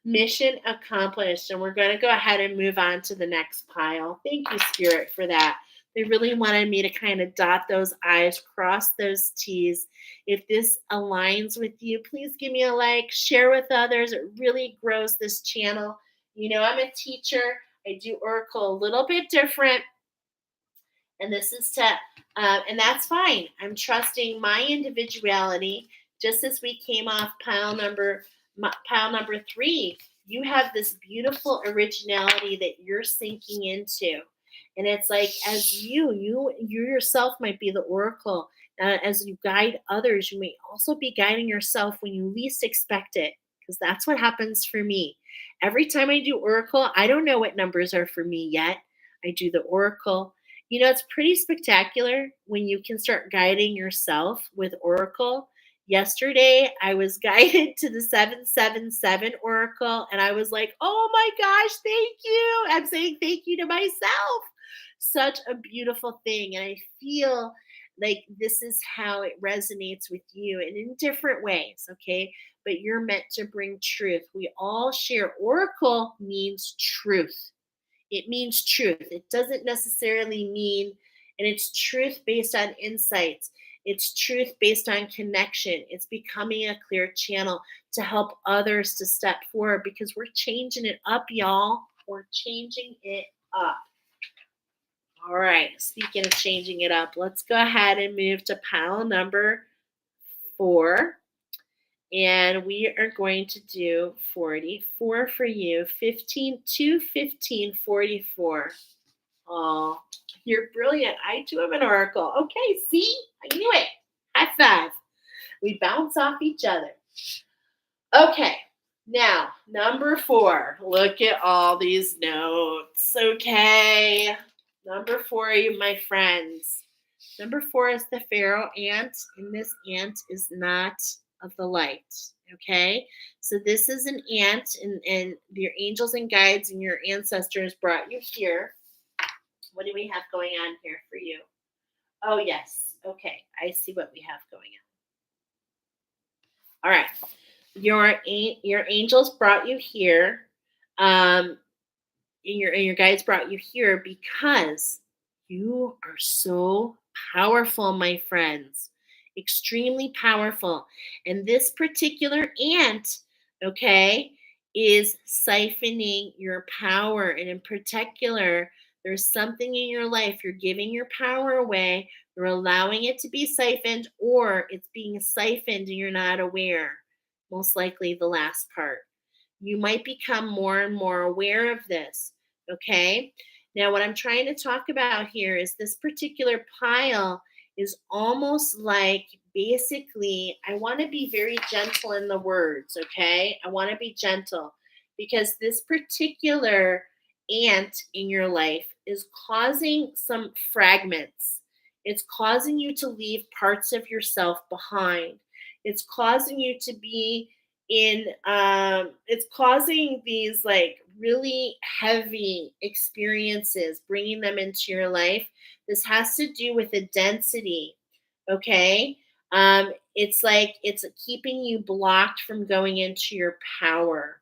Mission accomplished. And we're going to go ahead and move on to the next pile. Thank you, Spirit, for that. They really wanted me to kind of dot those I's, cross those T's. If this aligns with you, please give me a like, share with others. It really grows this channel. You know, I'm a teacher. I do Oracle a little bit different. And this is to, and that's fine. I'm trusting my individuality. Just as we came off pile number 3, you have this beautiful originality that you're sinking into. And it's like, as you yourself might be the oracle. As you guide others, you may also be guiding yourself when you least expect it, because that's what happens for me. Every time I do oracle, I don't know what numbers are for me yet. I do the oracle. You know, it's pretty spectacular when you can start guiding yourself with oracle. Yesterday, I was guided to the 777 oracle, and I was like, oh my gosh, thank you. I'm saying thank you to myself. Such a beautiful thing. And I feel like this is how it resonates with you and in different ways, okay? But you're meant to bring truth. We all share. Oracle means truth. It means truth. It doesn't necessarily mean, and it's truth based on insights. It's truth based on connection. It's becoming a clear channel to help others to step forward because we're changing it up, y'all. We're changing it up. All right. Speaking of changing it up, let's go ahead and move to pile number 4. And we are going to do 44 for you, 15, 2, 15, 44. Oh, you're brilliant. I too am an oracle. Okay, see? I knew it. High five. We bounce off each other. Okay, now, number 4. Look at all these notes. Okay. Number 4, you my friends. Number 4 is the Pharaoh ant, and this ant is not of the light. Okay, so this is an ant, and your angels and guides and your ancestors brought you here. What do we have going on here for you? Oh, yes. Okay, I see what we have going on. All right, your angels brought you here, and your guides brought you here because you are so powerful, my friends. Extremely powerful. And this particular ant, okay, is siphoning your power. And in particular, there's something in your life, you're giving your power away, you're allowing it to be siphoned, or it's being siphoned and you're not aware. Most likely the last part. You might become more and more aware of this, okay? Now, what I'm trying to talk about here is this particular pile is almost like, basically, I want to be very gentle in the words, okay? I want to be gentle because this particular ant in your life is causing some fragments. It's causing you to leave parts of yourself behind. It's causing you to be it's causing these like really heavy experiences, bringing them into your life. This has to do with the density, okay? It's like it's keeping you blocked from going into your power.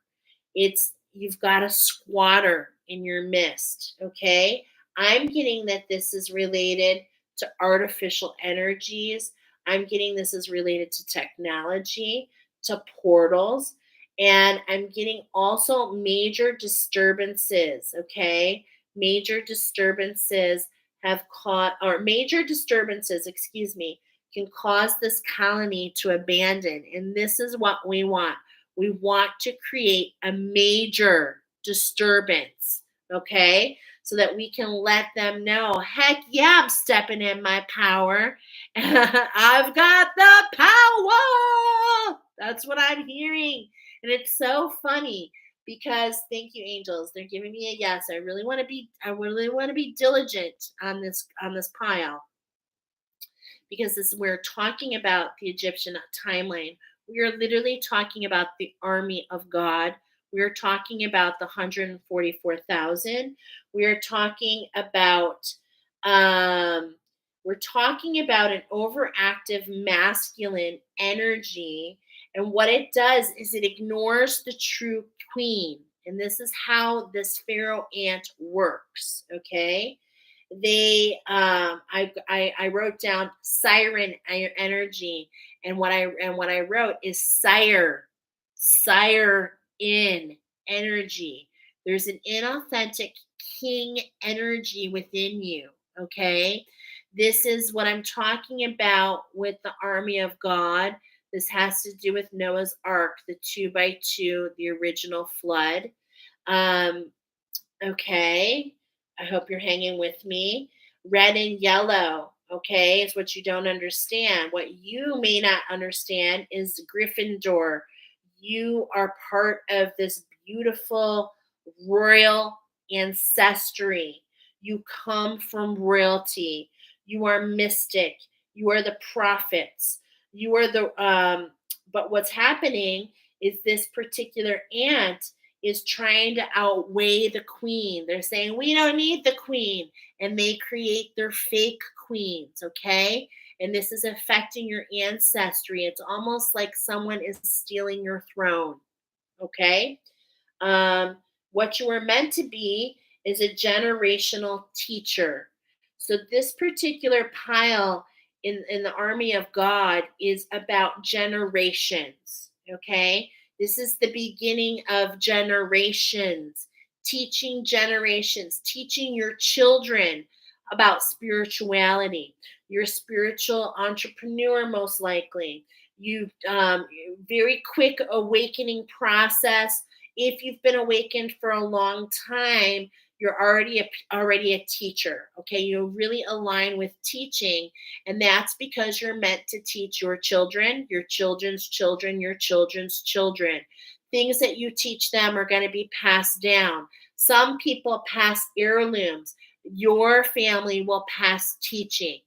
It's you've got a squatter in your midst, okay? I'm getting that this is related to artificial energies. I'm getting this is related to technology, to portals, and I'm getting also major disturbances, okay? Major disturbances have caused, or major disturbances, excuse me, can cause this colony to abandon. And this is what we want. We want to create a major disturbance, okay? so that we can let them know, heck yeah, I'm stepping in my power. I've got the power. That's what I'm hearing. And it's so funny because thank you, angels. They're giving me a yes. I really want to be diligent on this pile because this we're talking about the Egyptian timeline. We are literally talking about the army of God. We are talking about the 144,000. We are talking about um we're talking about an overactive masculine energy, and what it does is it ignores the true queen. And this is how this pharaoh ant works, okay? I wrote down siren energy, and what I wrote is sire in energy. There's an inauthentic king energy within you, okay? This is what I'm talking about with the army of God. This has to do with Noah's ark, the 2 by 2, the original flood. um Okay. I hope you're hanging with me. Red and yellow, okay, is what you don't understand. What you may not understand is Gryffindor. You are part of this beautiful royal ancestry. You come from royalty. You are mystic. You are the prophets. You are but what's happening is this particular ant is trying to outweigh the queen. They're saying, we don't need the queen. And they create their fake queens, okay? And this is affecting your ancestry. It's almost like someone is stealing your throne, okay? Um, what you were meant to be is a generational teacher. So this particular pile in the army of God is about generations. Okay. This is the beginning of generations, teaching your children about spirituality. You're a spiritual entrepreneur, most likely. You very quick awakening process. If you've been awakened for a long time, you're already a teacher. Okay, you really align with teaching, and that's because you're meant to teach your children, your children's children, your children's children. Things that you teach them are going to be passed down. Some people pass heirlooms. Your family will pass teaching.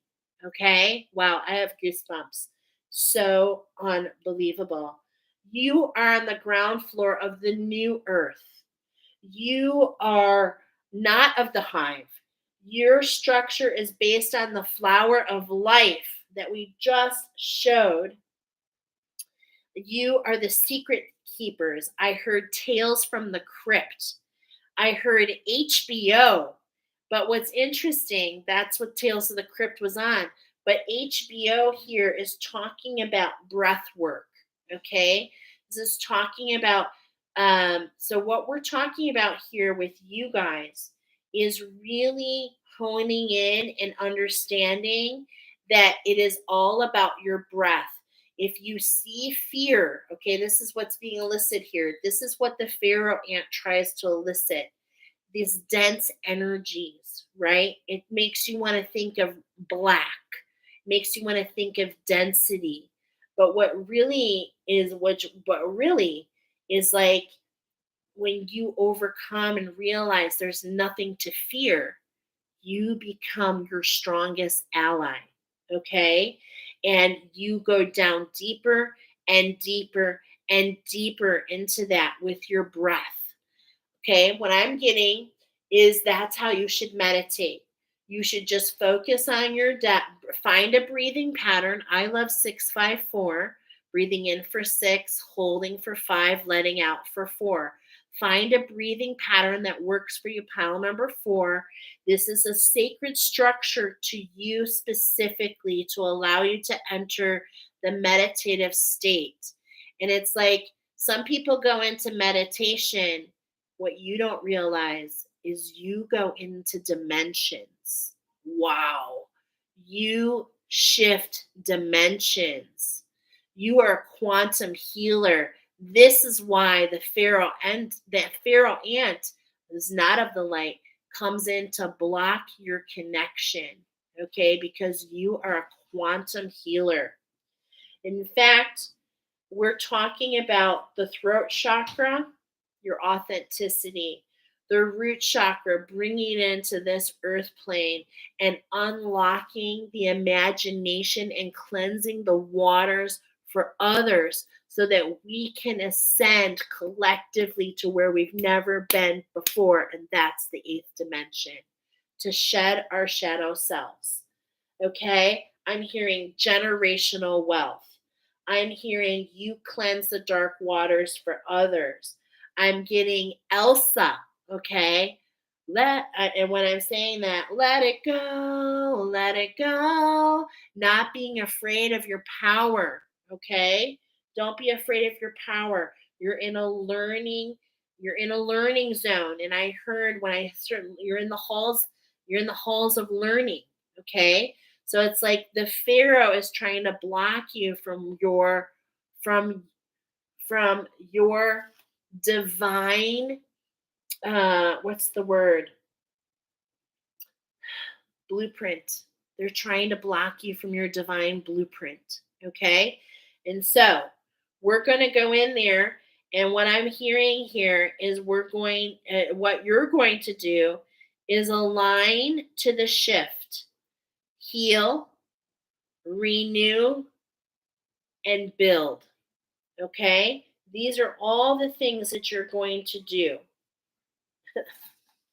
Okay, wow, I have goosebumps. So unbelievable. You are on the ground floor of the new earth. You are not of the hive. Your structure is based on the flower of life that we just showed. You are the secret keepers. I heard tales from the crypt. I heard HBO. But what's interesting, that's what Tales of the Crypt was on. But HBO here is talking about breath work. Okay. This is talking about, so what we're talking about here with you guys is really honing in and understanding that it is all about your breath. If you see fear, okay, this is what's being elicited here. This is what the Pharaoh ant tries to elicit, these dense energies, right? It makes you want to think of black, makes you want to think of density. But what really is like when you overcome and realize there's nothing to fear, you become your strongest ally, okay? And you go down deeper and deeper and deeper into that with your breath. Okay, what I'm getting is that's how you should meditate. You should just focus on your depth, find a breathing pattern. I love 654, breathing in for 6, holding for 5, letting out for 4. Find a breathing pattern that works for you, pile number 4. This is a sacred structure to you specifically to allow you to enter the meditative state. And it's like some people go into meditation. What you don't realize is you go into dimensions. Wow. You shift dimensions. You are a quantum healer. This is why the Pharaoh ant is not of the light, comes in to block your connection, okay? Because you are a quantum healer. In fact, we're talking about the throat chakra, your authenticity, the root chakra, bringing it into this earth plane and unlocking the imagination and cleansing the waters for others so that we can ascend collectively to where we've never been before. And that's the eighth dimension, to shed our shadow selves. Okay? I'm hearing generational wealth. I'm hearing you cleanse the dark waters for others. I'm getting Elsa, okay? And when I'm saying that, let it go, let it go. Not being afraid of your power, okay? Don't be afraid of your power. You're in a learning zone. And I heard when I started, you're in the halls of learning, okay? So it's like the Pharaoh is trying to block you from from your divine what's the word? Blueprint. They're trying to block you from your divine blueprint, okay? And so, we're going to go in there, and what I'm hearing here is what you're going to do is align to the shift. Heal, renew, and build. Okay? These are all the things that you're going to do.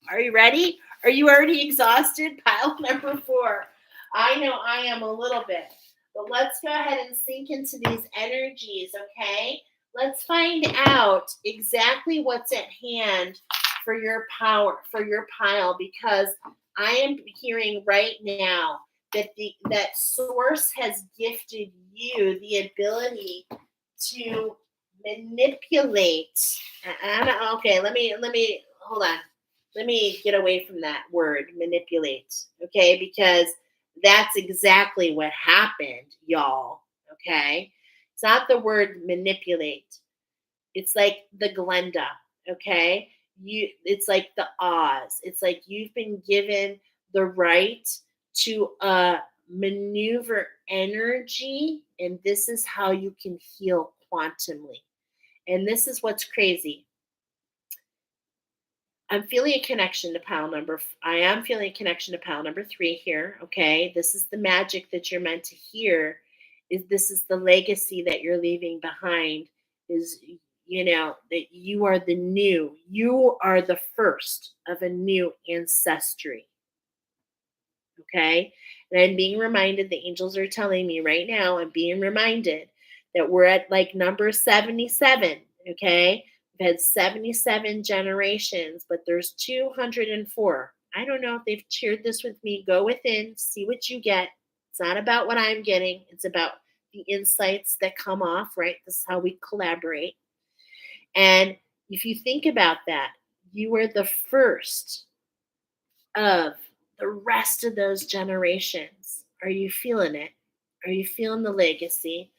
Are you ready? Are you already exhausted? Pile number 4. I know I am a little bit. But let's go ahead and sink into these energies, okay? Let's find out exactly what's at hand for your pile, because I am hearing right now that source has gifted you the ability to manipulate. Okay, let me hold on. Let me get away from that word, manipulate. Okay, because that's exactly what happened, y'all. Okay, it's not the word manipulate. It's like the Glenda. Okay, it's like the Oz. It's like you've been given the right to maneuver energy, and this is how you can heal quantumly. And this is what's crazy. I'm feeling a connection to pile number. I am feeling a connection to pile number 3 here. Okay, this is the magic that you're meant to hear. This is the legacy that you're leaving behind. Is that you are the new. You are the first of a new ancestry. Okay, and I'm being reminded. The angels are telling me right now. I'm being reminded that we're at like number 77. Okay. We've had 77 generations, but there's 204. I don't know if they've shared this with me. Go within, see what you get. It's not about what I'm getting. It's about the insights that come off, right? This is how we collaborate. And if you think about that, you are the first of the rest of those generations. Are you feeling it? Are you feeling the legacy?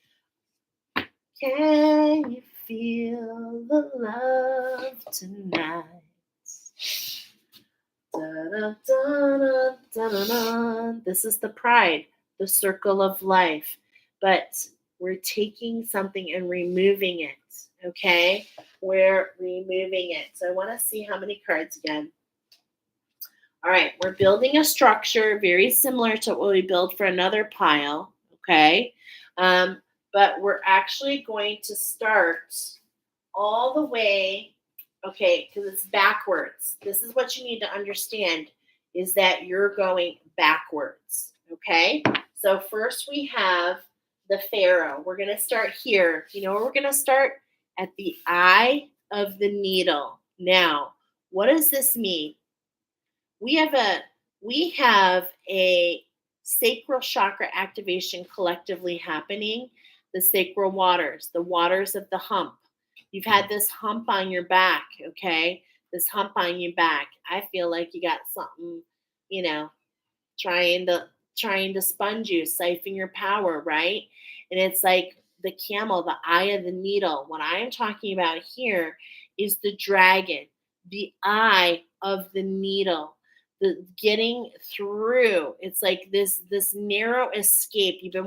Can you feel the love tonight? Da-da-da-da-da-da-da. This is the pride, the circle of life. But we're taking something and removing it, okay? We're removing it. So I want to see how many cards again. All right, we're building a structure very similar to what we build for another pile, okay? But we're actually going to start all the way, okay, because it's backwards. This is what you need to understand, is that you're going backwards, okay? So first we have the Pharaoh. We're going to start here. You know where we're going to start? At the eye of the needle. Now, what does this mean? We have a sacral chakra activation collectively happening, the sacral waters, the waters of the hump. You've had this hump on your back, okay? This hump on your back. I feel like you got something, trying to sponge you, siphon your power, right? And it's like the camel, the eye of the needle. What I'm talking about here is the dragon, the eye of the needle. the getting through. It's like this narrow escape. You've been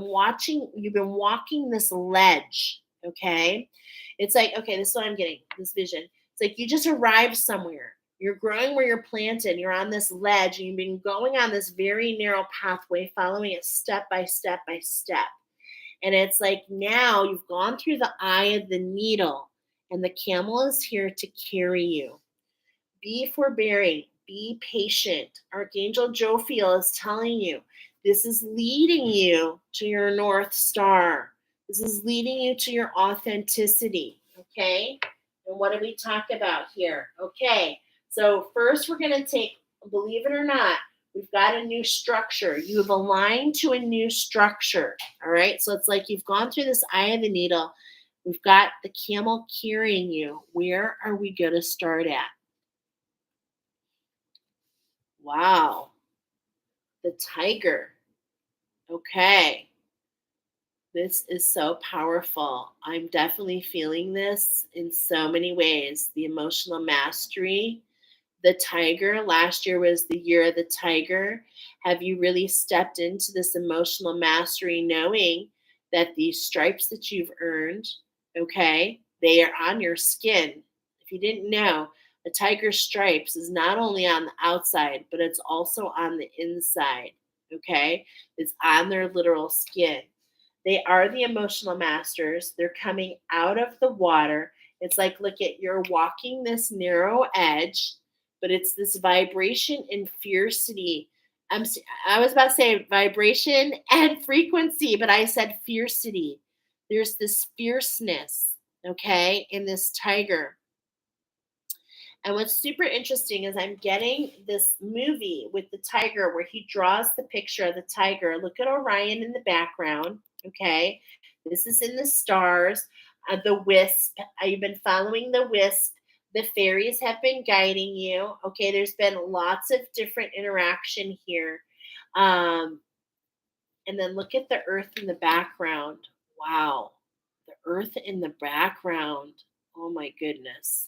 walking this ledge, okay? It's like, okay, this is what I'm getting, this vision. It's like you just arrived somewhere. You're growing where you're planted. You're on this ledge, and you've been going on this very narrow pathway, following it step by step by step. And it's like now you've gone through the eye of the needle, and the camel is here to carry you. Be forbearing, be patient. Archangel Jophiel is telling you this is leading you to your North Star. This is leading you to your authenticity. Okay? And what do we talk about here? Okay, so first we're going to take, believe it or not, we've got a new structure. You have aligned to a new structure. All right, so it's like you've gone through this eye of the needle. We've got the camel carrying you. Where are we going to start at? Wow. The tiger. Okay. This is so powerful. I'm definitely feeling this in so many ways. The emotional mastery. The tiger. Last year was the year of the tiger. Have you really stepped into this emotional mastery knowing that these stripes that you've earned, okay, they are on your skin? If you didn't know, a tiger's stripes is not only on the outside, but it's also on the inside, okay? It's on their literal skin. They are the emotional masters. They're coming out of the water. It's like, look at, you're walking this narrow edge, but it's this vibration and fiercity. I was about to say vibration and frequency, but I said fiercity. There's this fierceness, okay, in this tiger. And what's super interesting is I'm getting this movie with the tiger where he draws the picture of the tiger. Look at Orion in the background. Okay. This is in the stars. The wisp. You've been following the wisp. The fairies have been guiding you. Okay. There's been lots of different interaction here. And then look at the earth in the background. Wow. The earth in the background. Oh my goodness.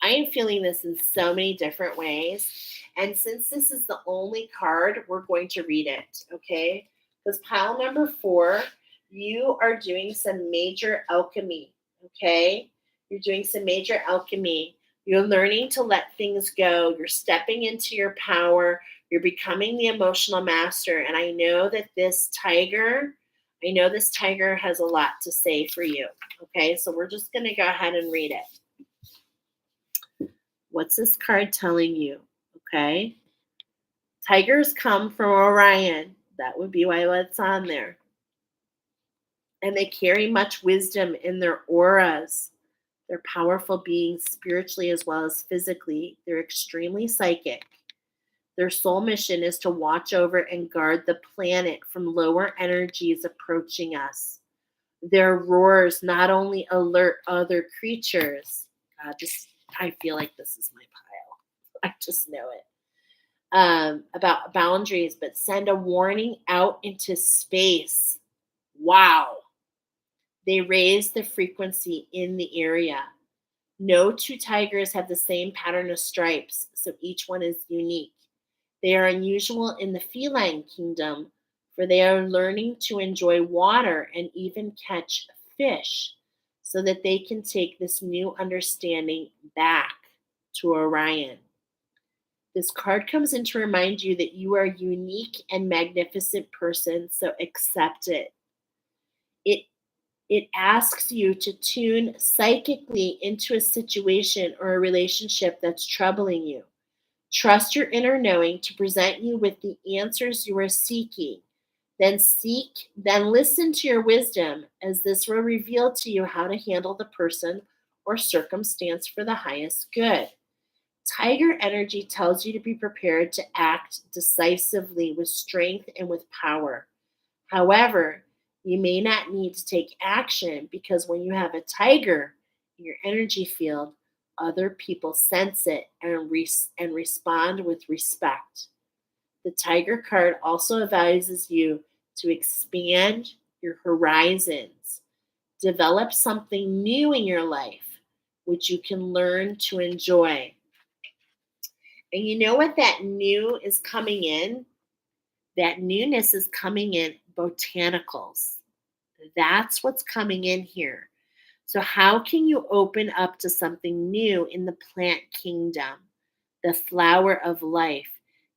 I am feeling this in so many different ways. And since this is the only card, we're going to read it, okay? Because pile number 4, you are doing some major alchemy, okay? You're doing some major alchemy. You're learning to let things go. You're stepping into your power. You're becoming the emotional master. And I know that this tiger has a lot to say for you, okay? So we're just going to go ahead and read it. What's this card telling you? Okay. Tigers come from Orion. That would be why it's on there. And they carry much wisdom in their auras. They're powerful beings spiritually as well as physically. They're extremely psychic. Their soul mission is to watch over and guard the planet from lower energies approaching us. Their roars not only alert other creatures. God, I feel like this is my pile. I just know it. About boundaries, but send a warning out into space. Wow. They raise the frequency in the area. No two tigers have the same pattern of stripes, so each one is unique. They are unusual in the feline kingdom, for they are learning to enjoy water and even catch fish, so that they can take this new understanding back to Orion. This card comes in to remind you that you are a unique and magnificent person, so accept it. It asks you to tune psychically into a situation or a relationship that's troubling you. Trust your inner knowing to present you with the answers you are seeking. Then listen to your wisdom, as this will reveal to you how to handle the person or circumstance for the highest good. Tiger energy tells you to be prepared to act decisively with strength and with power. However, you may not need to take action, because when you have a tiger in your energy field, other people sense it and respond with respect. The tiger card also advises you to expand your horizons, develop something new in your life, which you can learn to enjoy. And you know what that new is coming in? That newness is coming in botanicals. That's what's coming in here. So, how can you open up to something new in the plant kingdom? The flower of life,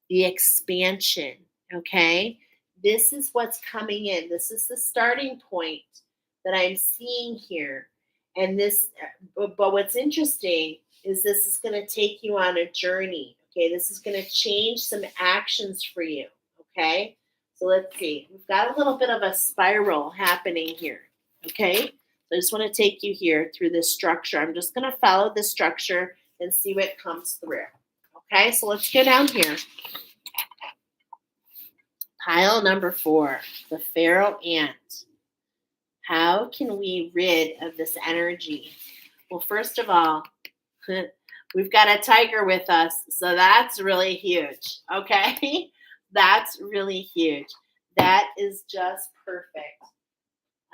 the expansion. Okay. This is what's coming in. This is the starting point that I'm seeing here. And but what's interesting is this is going to take you on a journey. Okay. This is going to change some actions for you. Okay. So let's see. We've got a little bit of a spiral happening here. Okay. So I just want to take you here through this structure. I'm just going to follow this structure and see what comes through. Okay, so let's go down here. Pile number 4, the feral ant. How can we rid of this energy? Well, first of all, we've got a tiger with us, so that's really huge. Okay, that's really huge. That is just perfect.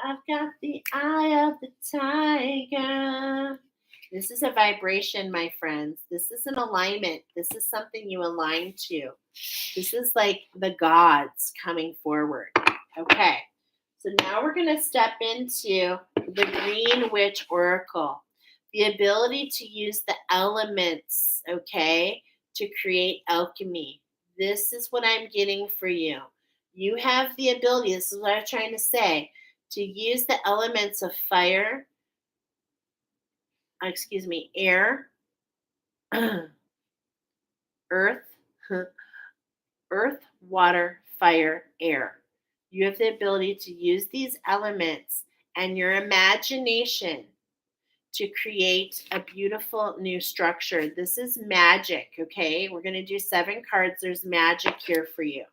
I've got the eye of the tiger. This is a vibration, my friends. This is an alignment. This is something you align to. This is like the gods coming forward. Okay. So now we're going to step into the Green Witch Oracle. The ability to use the elements, okay, to create alchemy. This is what I'm getting for you. You have the ability, this is what I'm trying to say, to use the elements of fire, air, earth, earth, water, fire, air. You have the ability to use these elements and your imagination to create a beautiful new structure. This is magic, okay? We're going to do 7 cards. There's magic here for you.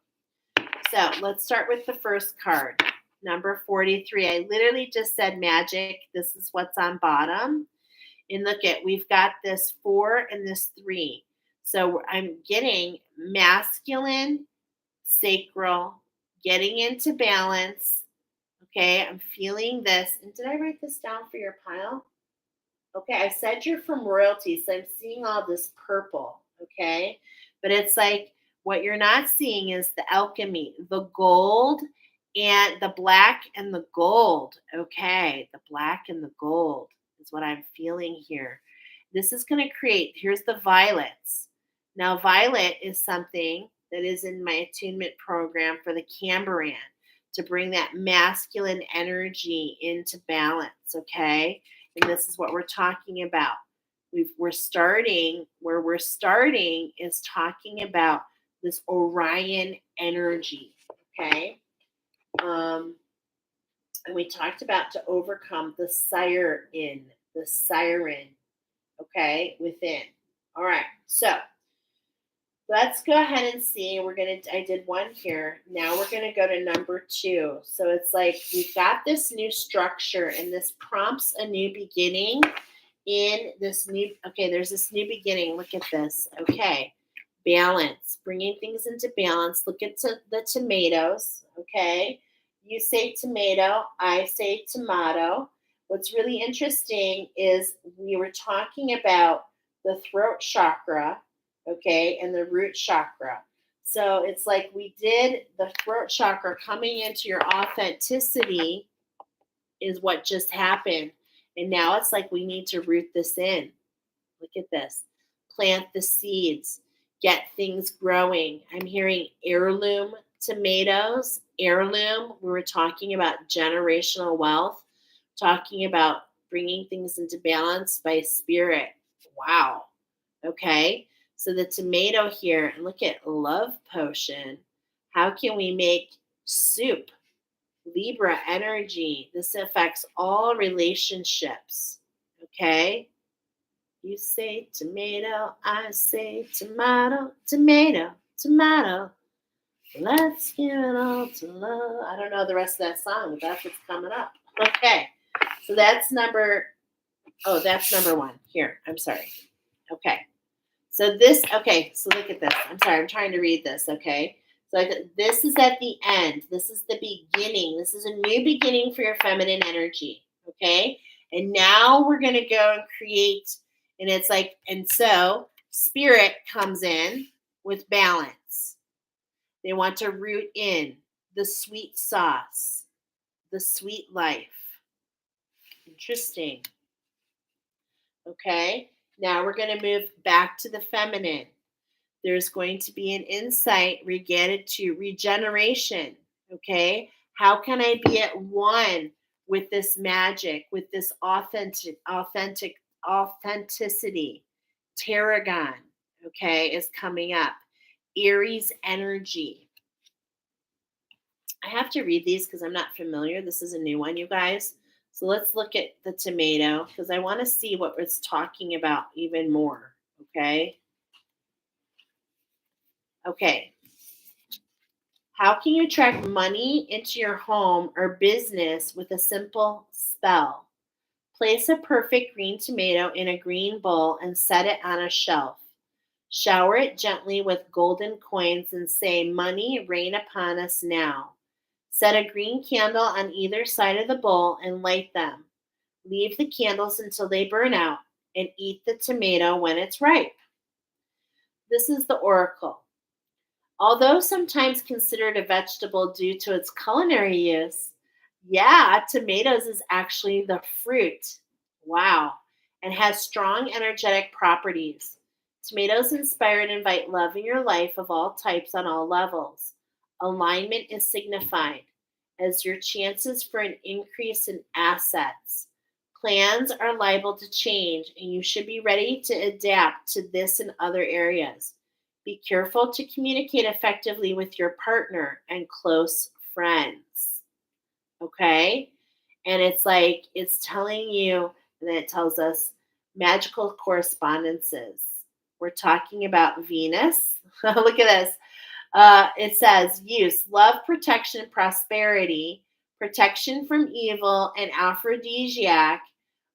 So let's start with the first card, number 43. I literally just said magic. This is what's on bottom. And look at, we've got this 4 and this 3. So I'm getting masculine, sacral, getting into balance. Okay, I'm feeling this. And did I write this down for your pile? Okay, I said you're from royalty, so I'm seeing all this purple. Okay, but it's like what you're not seeing is the alchemy, the gold and the black and the gold. Okay, the black and the gold is what I'm feeling here. This is going to create, here's the violets. Now, violet is something that is in my attunement program for the Cambrian to bring that masculine energy into balance, okay? And this is what we're talking about. We're starting, where we're starting is talking about this Orion energy, okay? And we talked about to overcome the siren, okay, within. All right, so let's go ahead and see. I did 1 here. Now we're gonna go to number 2. So it's like we've got this new structure, and this prompts a new beginning in this new, okay, there's this new beginning. Look at this, okay. Balance, bringing things into balance. Look at the tomatoes, okay. You say tomato, I say tomato. What's really interesting is we were talking about the throat chakra, okay, and the root chakra. So it's like we did the throat chakra coming into your authenticity is what just happened. And now it's like we need to root this in. Look at this. Plant the seeds. Get things growing. I'm hearing heirloom tomatoes. Heirloom, we were talking about generational wealth, talking about bringing things into balance by spirit. Wow. Okay. So the tomato here, and look at love potion. How can we make soup? Libra energy. This affects all relationships. Okay. You say tomato, I say tomato, tomato, tomato. Let's give it all to love. I don't know the rest of that song, but that's what's coming up. Okay. So that's number 1 here. I'm sorry. Okay. So look at this. I'm sorry, I'm trying to read this, okay? So this is at the end. This is the beginning. This is a new beginning for your feminine energy, okay? And now we're going to go and create, and it's like, and so Spirit comes in with balance. They want to root in the sweet sauce, the sweet life. Interesting. Okay. Now we're going to move back to the feminine. There's going to be an insight related to regeneration. Okay. How can I be at one with this magic, with this authenticity? Tarragon, okay, is coming up. Aries energy. I have to read these because I'm not familiar. This is a new one, you guys. So let's look at the tomato because I want to see what it's talking about even more. Okay. Okay. How can you attract money into your home or business with a simple spell? Place a perfect green tomato in a green bowl and set it on a shelf. Shower it gently with golden coins and say, "Money, rain upon us now." Set a green candle on either side of the bowl and light them. Leave the candles until they burn out and eat the tomato when it's ripe. This is the oracle. Although sometimes considered a vegetable due to its culinary use, yeah, tomatoes is actually the fruit. Wow. And has strong energetic properties. Tomatoes inspire and invite love in your life of all types on all levels. Alignment is signified as your chances for an increase in assets. Plans are liable to change, and you should be ready to adapt to this in other areas. Be careful to communicate effectively with your partner and close friends. Okay? And it's like, it's telling you, and then it tells us magical correspondences. We're talking about Venus. Look at this. It says use love, protection, prosperity, protection from evil, and aphrodisiac.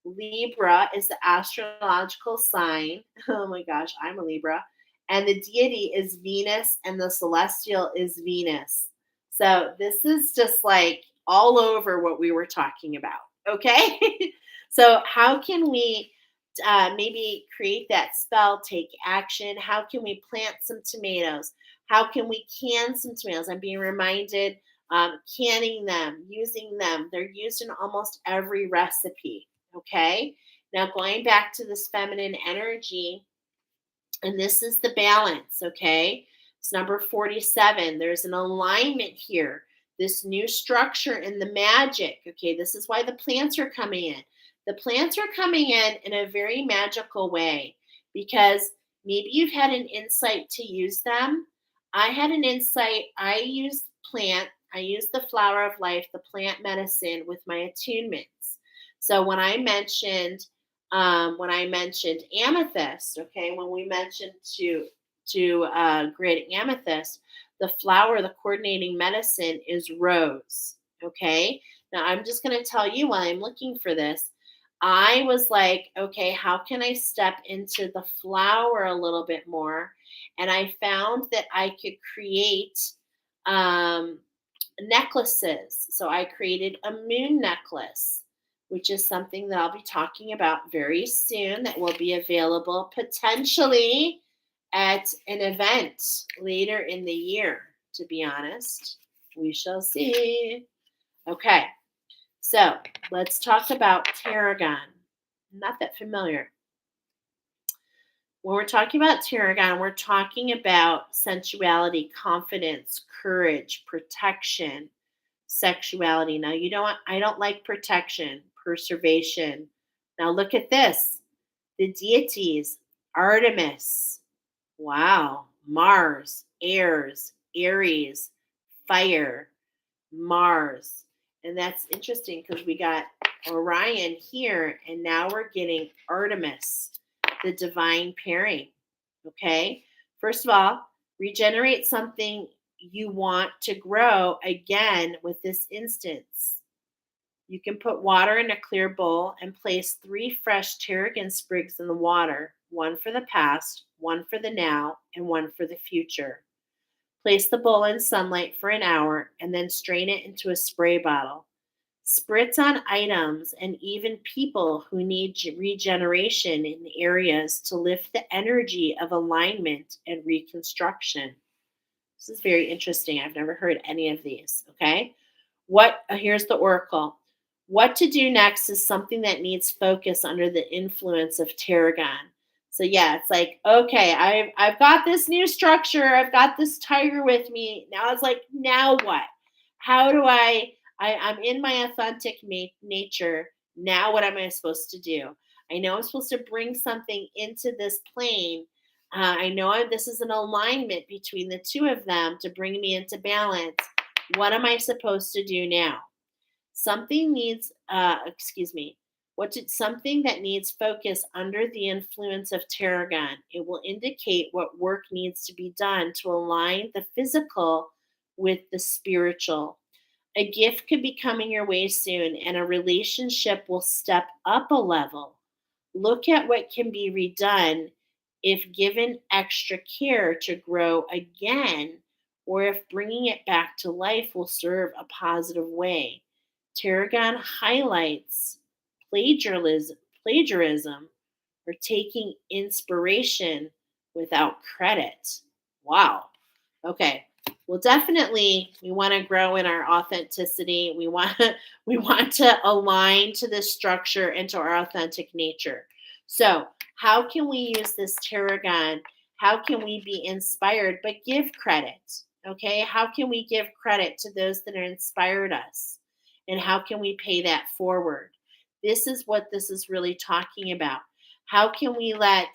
Libra is the astrological sign. Oh my gosh, I'm a Libra. And the deity is Venus, and the celestial is Venus. So this is just like all over what we were talking about. Okay. So, how can we maybe create that spell, take action? How can we plant some tomatoes? How can we can some tomatoes? I'm being reminded canning them, using them. They're used in almost every recipe. Okay. Now, going back to this feminine energy, and this is the balance. Okay. It's number 47. There's an alignment here. This new structure in the magic. Okay. This is why the plants are coming in. The plants are coming in a very magical way because maybe you've had an insight to use them. I had an insight. I used the flower of life, the plant medicine with my attunements. So when I mentioned amethyst, okay, when we mentioned to grid amethyst, the flower, the coordinating medicine is rose. Okay, now I'm just going to tell you while I'm looking for this. I was like, okay, how can I step into the flower a little bit more? And I found that I could create um, necklaces. So I created a moon necklace, which is something that I'll be talking about very soon that will be available potentially at an event later in the year, to be honest. We shall see. Okay, so let's talk about tarragon. Not that familiar. When we're talking about tarragon, we're talking about sensuality, confidence, courage, protection, sexuality. Now, I don't like protection, preservation. Now, look at this. The deities, Artemis, wow, Mars, Aries, fire, Mars. And that's interesting because we got Orion here, and now we're getting Artemis, the divine pairing. Okay. First of all, regenerate something you want to grow again with this instance. You can put water in a clear bowl and place 3 fresh tarragon sprigs in the water, one for the past, one for the now, and one for the future. Place the bowl in sunlight for an hour and then strain it into a spray bottle. Spritz on items and even people who need regeneration in areas to lift the energy of alignment and reconstruction. This is very interesting. I've never heard any of these. Okay. Here's the oracle. What to do next is something that needs focus under the influence of tarragon. So yeah, it's like, okay, I've got this new structure. I've got this tiger with me. Now it's like, now what? How do I'm in my authentic nature. Now what am I supposed to do? I know I'm supposed to bring something into this plane. I know this is an alignment between the two of them to bring me into balance. What am I supposed to do now? Something needs, excuse me, something that needs focus under the influence of tarragon. It will indicate what work needs to be done to align the physical with the spiritual. A gift could be coming your way soon, and a relationship will step up a level. Look at what can be redone if given extra care to grow again, or if bringing it back to life will serve a positive way. Tarragon highlights plagiarism or taking inspiration without credit. Wow. Okay. Well, definitely we want to grow in our authenticity. We want to align to this structure and to our authentic nature. So, how can we use this tarragon? How can we be inspired but give credit? Okay? How can we give credit to those that have inspired us? And how can we pay that forward? This is what this is really talking about. How can we let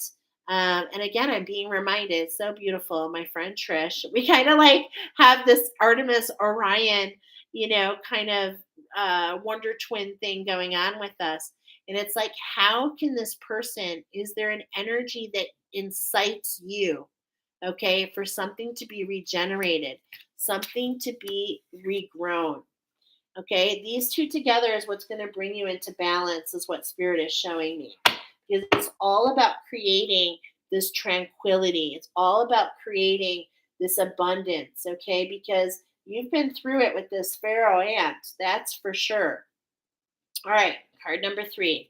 and again, I'm being reminded, so beautiful, my friend Trish. We kind of like have this Artemis Orion, kind of wonder twin thing going on with us. And it's like, how can this person, is there an energy that incites you, okay, for something to be regenerated, something to be regrown? Okay, these two together is what's going to bring you into balance, is what Spirit is showing me. Because it's all about creating this tranquility. It's all about creating this abundance, okay? Because you've been through it with this Pharaoh ant, that's for sure. All right, card number 3.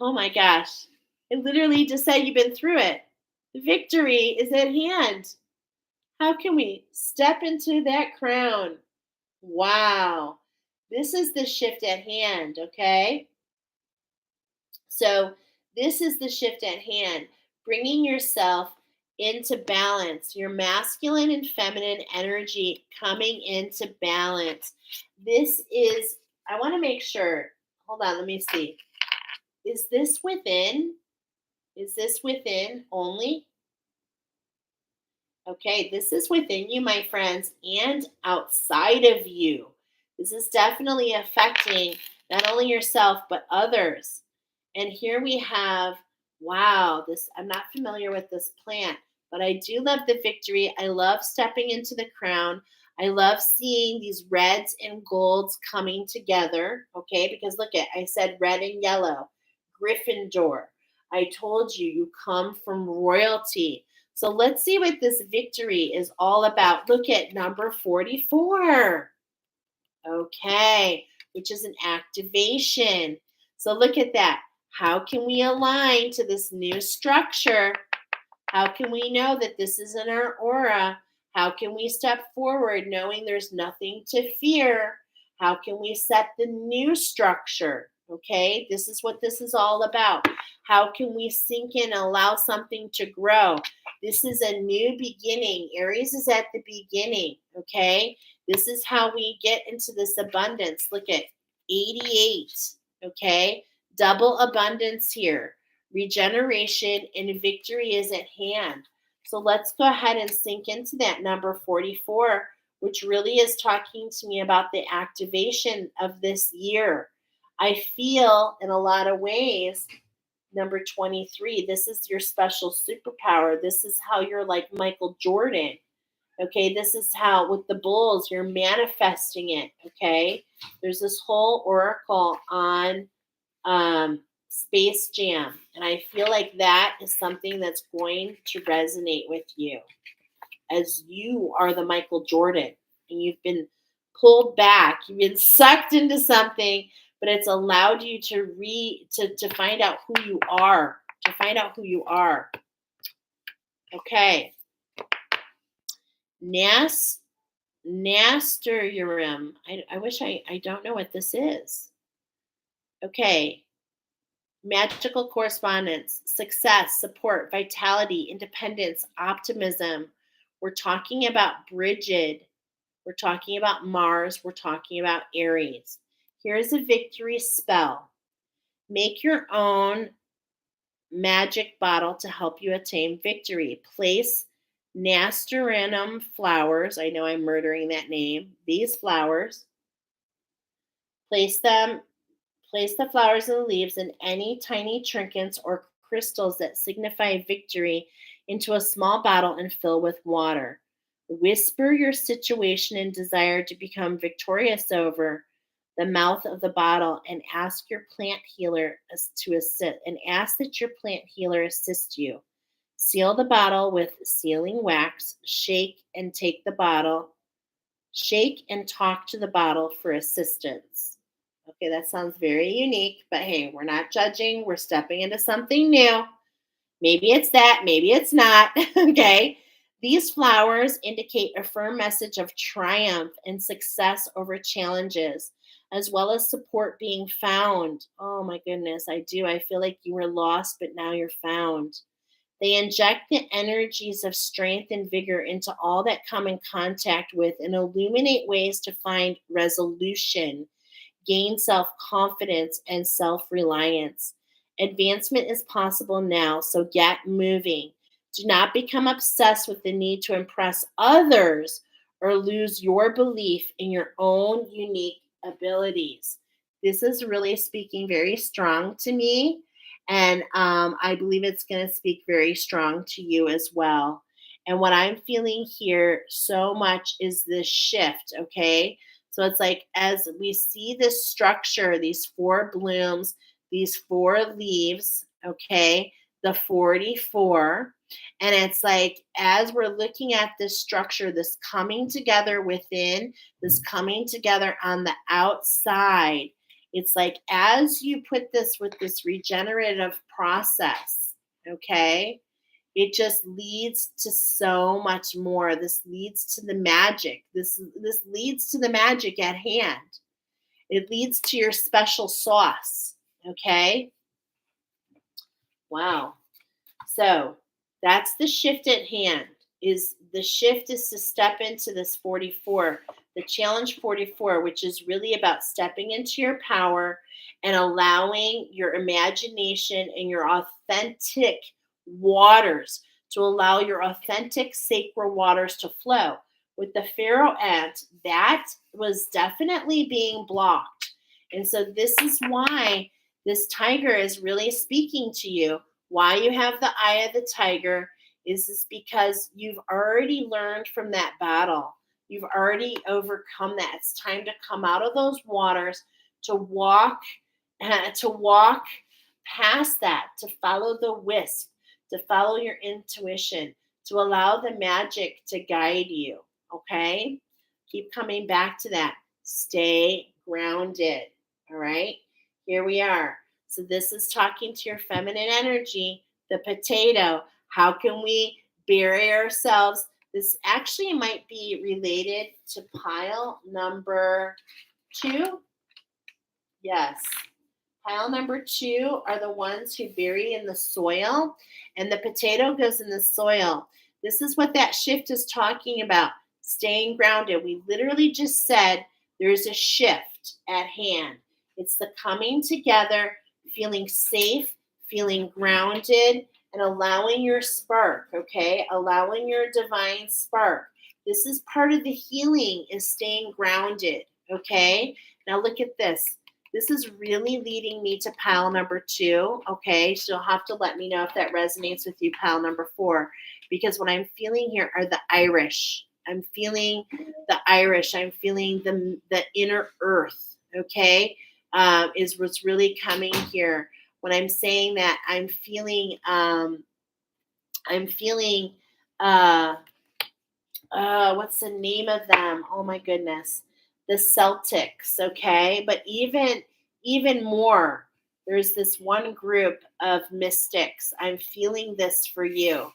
Oh my gosh. It literally just said you've been through it. Victory is at hand. How can we step into that crown? Wow. This is the shift at hand, okay? So, this is the shift at hand, bringing yourself into balance, your masculine and feminine energy coming into balance. This is, I want to make sure, hold on, let me see. Is this within? Is this within only? Okay, this is within you, my friends, and outside of you. This is definitely affecting not only yourself, but others. And here we have, wow, this, I'm not familiar with this plant, but I do love the victory. I love stepping into the crown. I love seeing these reds and golds coming together, okay? Because look at, I said red and yellow, Gryffindor. I told you, you come from royalty. So let's see what this victory is all about. Look at number 44. Okay, which is an activation. So look at that. How can we align to this new structure? How can we know that this is in our aura? How can we step forward knowing there's nothing to fear? How can we set the new structure? Okay, this is what this is all about. How can we sink in and allow something to grow? This is a new beginning. Aries is at the beginning, okay? This is how we get into this abundance. Look at 88, okay? Double abundance here. Regeneration and victory is at hand. So let's go ahead and sink into that number 44, which really is talking to me about the activation of this year. I feel in a lot of ways, number 23, this is your special superpower. This is how you're like Michael Jordan. Okay, this is how with the bulls, you're manifesting it. Okay, there's this whole oracle on Space Jam. And I feel like that is something that's going to resonate with you, as you are the Michael Jordan and you've been pulled back. You've been sucked into something, but it's allowed you to find out who you are, to find out who you are. Okay. Nasturum. I wish I don't know what this is. Okay. Magical correspondence, success, support, vitality, independence, optimism. We're talking about Brigid. We're talking about Mars. We're talking about Aries. Here's a victory spell. Make your own magic bottle to help you attain victory. Place nasturtium flowers. I know I'm murdering that name. These flowers. Place them Place the flowers and the leaves and any tiny trinkets or crystals that signify victory into a small bottle and fill with water. Whisper your situation and desire to become victorious over the mouth of the bottle and ask your plant healer to assist and ask that your plant healer assist you. Seal the bottle with sealing wax, shake and talk to the bottle for assistance. Okay, that sounds very unique, but hey, we're not judging. We're stepping into something new. Maybe it's that, maybe it's not. Okay. These flowers indicate a firm message of triumph and success over challenges, as well as support being found. Oh my goodness, I do. I feel like you were lost, but now you're found. They inject the energies of strength and vigor into all that come in contact with and illuminate ways to find resolution, gain self confidence, and self reliance. Advancement is possible now, so get moving. Do not become obsessed with the need to impress others or lose your belief in your own unique abilities. This is really speaking very strong to me, and I believe it's going to speak very strong to you as well. And what I'm feeling here so much is this shift, okay? So it's like as we see this structure, these four blooms, these four leaves, okay, the 44. And it's like as we're looking at this structure, this coming together within, this coming together on the outside, it's like as you put this with this regenerative process, okay, it just leads to so much more. This leads to the magic. This leads to the magic at hand. It leads to your special sauce. Okay? Wow. So that's the shift at hand. Is the shift is to step into this 44, the challenge 44, which is really about stepping into your power and allowing your imagination and your authentic waters to allow your authentic sacred waters to flow. With the pharaoh ant, that was definitely being blocked. And so this is why this tiger is really speaking to you. Why you have the eye of the tiger is because you've already learned from that battle. You've already overcome that. It's time to come out of those waters, to walk past that, to follow the wisp, to follow your intuition, to allow the magic to guide you. Okay? Keep coming back to that. Stay grounded. All right? Here we are. So this is talking to your feminine energy, the potato. How can we bury ourselves? This actually might be related to pile number 2. Yes. Pile number 2 are the ones who bury in the soil, and the potato goes in the soil. This is what that shift is talking about, staying grounded. We literally just said there's a shift at hand. It's the coming together, feeling safe, feeling grounded, and allowing your spark, okay? Allowing your divine spark. This is part of the healing, is staying grounded, okay? Now look at this. This is really leading me to pile number 2, okay? So you'll have to let me know if that resonates with you, pile number 4, because what I'm feeling here are the Irish. I'm feeling the Irish. I'm feeling the inner earth, okay? Is what's really coming here. When I'm saying that, I'm feeling what's the name of them? Oh my goodness. the Celtics, okay? But even more, there's this one group of mystics. I'm feeling this for you.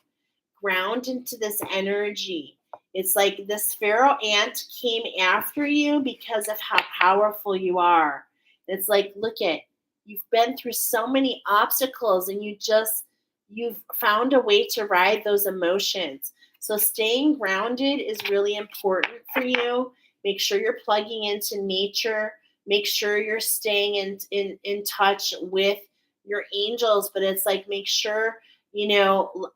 Ground into this energy. It's like this pharaoh ant came after you because of how powerful you are. It's like, look at, you've been through so many obstacles and you've found a way to ride those emotions. So staying grounded is really important for you. Make sure you're plugging into nature. Make sure you're staying in touch with your angels, but it's like make sure, you know,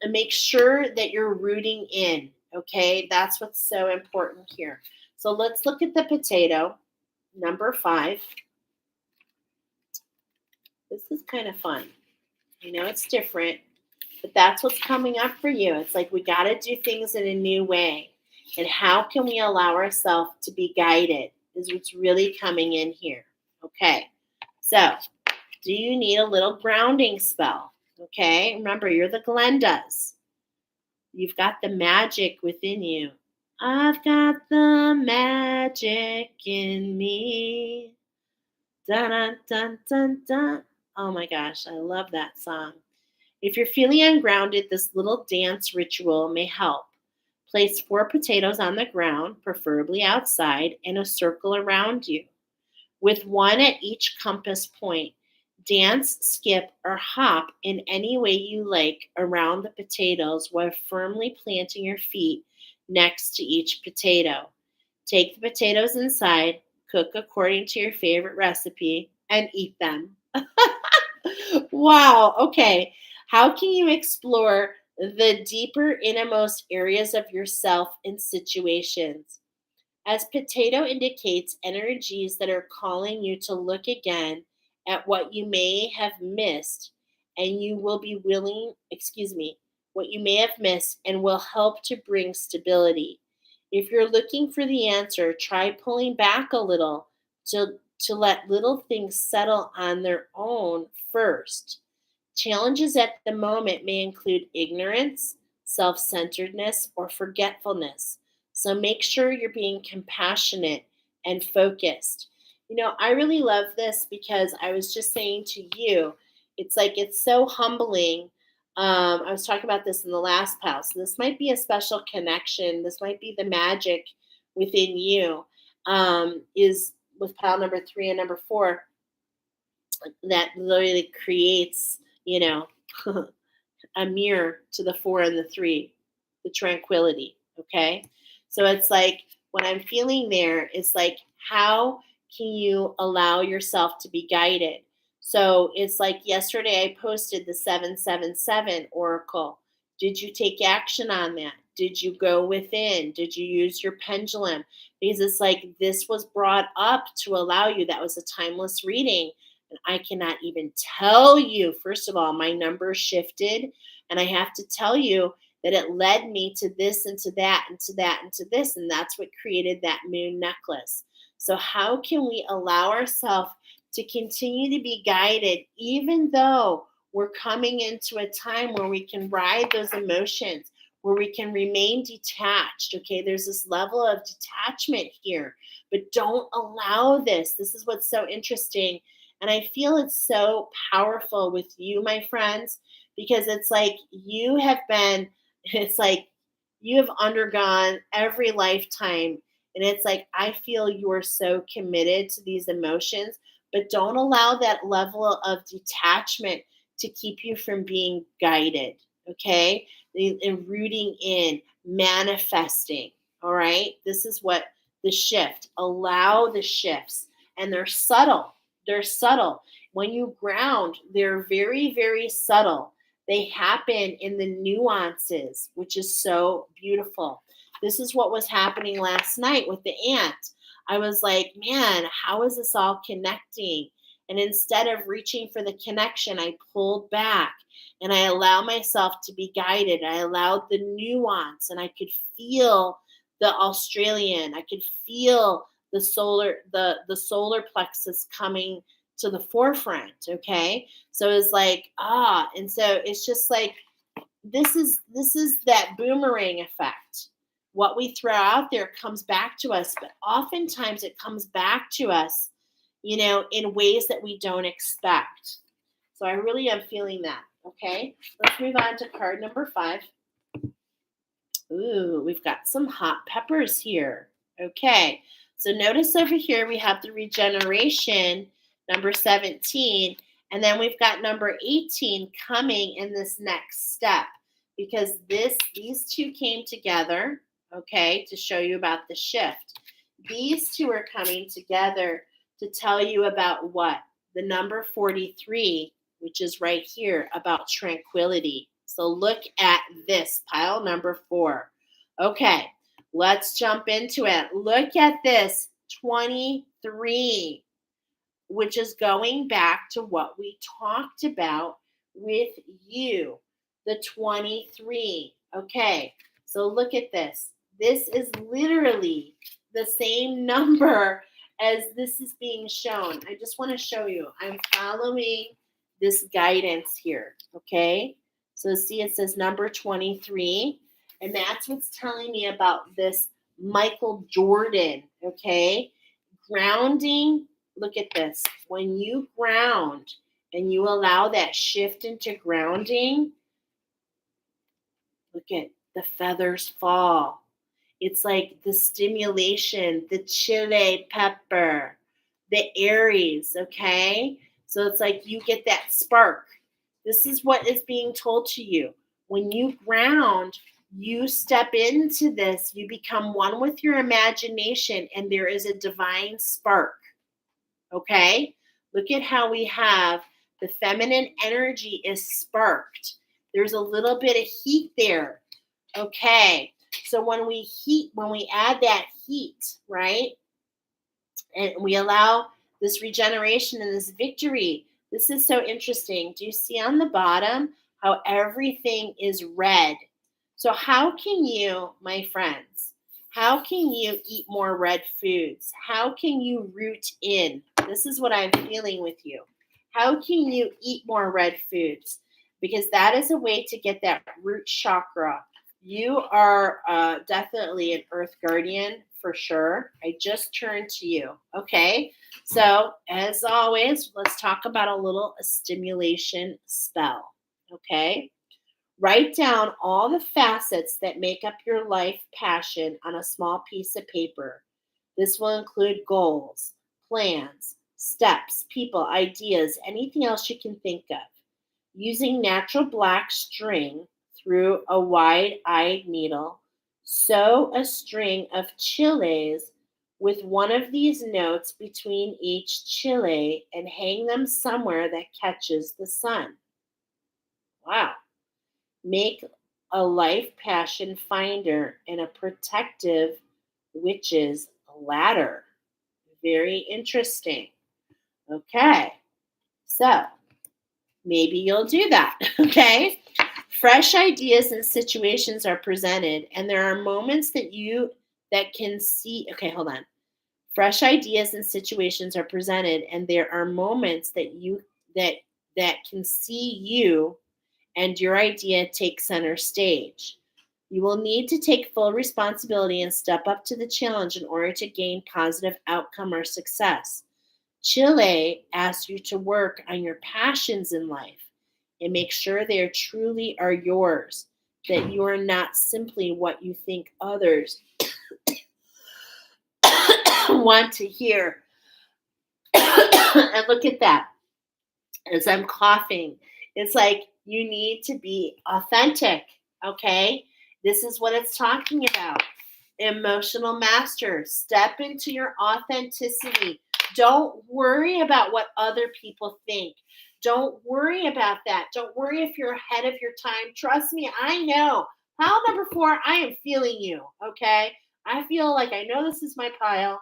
and make sure that you're rooting in. Okay, that's what's so important here. So let's look at the potato, number 5. This is kind of fun. I know it's different, but that's what's coming up for you. It's like we got to do things in a new way. And how can we allow ourselves to be guided is what's really coming in here. Okay, so do you need a little grounding spell? Okay, remember, you're the Glendas. You've got the magic within you. I've got the magic in me. Dun dun dun dun dun. Oh my gosh, I love that song. If you're feeling ungrounded, this little dance ritual may help. Place 4 potatoes on the ground, preferably outside, in a circle around you, with one at each compass point. Dance, skip, or hop in any way you like around the potatoes while firmly planting your feet next to each potato. Take the potatoes inside, cook according to your favorite recipe, and eat them. Wow. Okay. How can you explore the deeper, innermost areas of yourself in situations? As potato indicates energies that are calling you to look again at what you may have missed, and you will be willing, what you may have missed and will help to bring stability. If you're looking for the answer, try pulling back a little to let little things settle on their own first. Challenges at the moment may include ignorance, self centeredness, or forgetfulness. So make sure you're being compassionate and focused. You know, I really love this because I was just saying to you, it's like it's so humbling. I was talking about this in the last pal. So this might be a special connection. This might be the magic within you. Is with pal number 3 and number 4 that literally creates, you know, a mirror to the 4 and the 3, the tranquility. Okay. So it's like what I'm feeling there is like, how can you allow yourself to be guided? So it's like yesterday I posted the 777 oracle. Did you take action on that? Did you go within? Did you use your pendulum? Because it's like this was brought up to allow you. That was a timeless reading. And I cannot even tell you, first of all, my numbers shifted. And I have to tell you that it led me to this and to that and to that and to this. And that's what created that moon necklace. So, how can we allow ourselves to continue to be guided, even though we're coming into a time where we can ride those emotions, where we can remain detached? Okay, there's this level of detachment here, but don't allow this. This is what's so interesting. And I feel it's so powerful with you, my friends, because it's like it's like you have undergone every lifetime. And it's like, I feel you are so committed to these emotions, but don't allow that level of detachment to keep you from being guided. Okay. And rooting in, manifesting. All right. This is what the shift, allow the shifts, and they're subtle. They're subtle. When you ground, they're very, very subtle. They happen in the nuances, which is so beautiful. This is what was happening last night with the ant. I was like, man, how is this all connecting? And instead of reaching for the connection, I pulled back and I allowed myself to be guided. I allowed the nuance, and I could feel the Australian. I could feel the solar plexus coming to the forefront. Okay. So it's like, and so it's just like this is that boomerang effect. What we throw out there comes back to us, but oftentimes it comes back to us, in ways that we don't expect. So I really am feeling that. Okay, let's move on to card number 5. Ooh, we've got some hot peppers here. Okay, so notice over here we have the regeneration, number 17, and then we've got number 18 coming in this next step because these two came together, okay, to show you about the shift. These two are coming together to tell you about what? The number 43, which is right here, about tranquility. So look at this, pile number 4. Okay, let's jump into it. Look at this, 23, which is going back to what we talked about with you, the 23. Okay, so look at this. This is literally the same number as this is being shown. I just want to show you. I'm following this guidance here, okay? So see, it says number 23, and that's what's telling me about this Michael Jordan, okay? Grounding, look at this. When you ground and you allow that shift into grounding, look at the feathers fall. It's like the stimulation, the chili pepper, the Aries, okay? So it's like you get that spark. This is what is being told to you. When you ground, you step into this, you become one with your imagination, and there is a divine spark, okay? Look at how we have the feminine energy is sparked. There's a little bit of heat there, okay? So when we add that heat, right, and we allow this regeneration and this victory, this is so interesting. Do you see on the bottom how everything is red? So how can you, my friends, how can you eat more red foods? How can you root in? This is what I'm feeling with you. How can you eat more red foods? Because that is a way to get that root chakra. You are definitely an earth guardian for sure. I just turned to you. Okay. So as always, let's talk about a little stimulation spell. Okay. Write down all the facets that make up your life passion on a small piece of paper. This will include goals, plans, steps, people, ideas, anything else you can think of. Using natural black string through a wide-eyed needle, sew a string of chiles with one of these notes between each chile and hang them somewhere that catches the sun. Wow. Make a life passion finder and a protective witch's ladder. Very interesting. Okay. So maybe you'll do that. Okay. Fresh ideas and situations are presented, and there are moments that can see. Okay, hold on. Fresh ideas and situations are presented, and there are moments that can see you and your idea take center stage. You will need to take full responsibility and step up to the challenge in order to gain positive outcome or success. Chile asks you to work on your passions in life and make sure they truly are yours, that you are not simply what you think others want to hear. And look at that. As I'm coughing, it's like you need to be authentic, okay? This is what it's talking about. Emotional master, step into your authenticity. Don't worry about what other people think. Don't worry about that. Don't worry if you're ahead of your time. Trust me, I know. Pile number 4, I am feeling you, okay? I feel like I know this is my pile.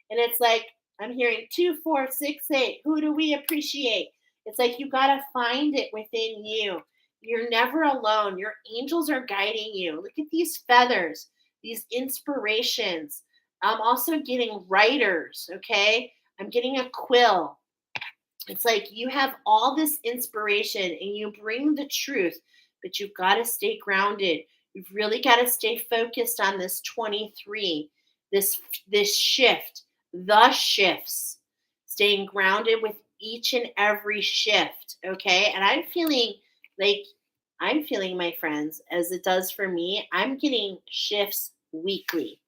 And it's like, I'm hearing 2, 4, 6, 8. Who do we appreciate? It's like you got to find it within you. You're never alone. Your angels are guiding you. Look at these feathers, these inspirations. I'm also getting writers, okay? I'm getting a quill. It's like you have all this inspiration and you bring the truth, but you've got to stay grounded. You've really got to stay focused on this 23, this shift, the shifts, staying grounded with each and every shift, okay? And like I'm feeling, my friends, as it does for me, I'm getting shifts weekly.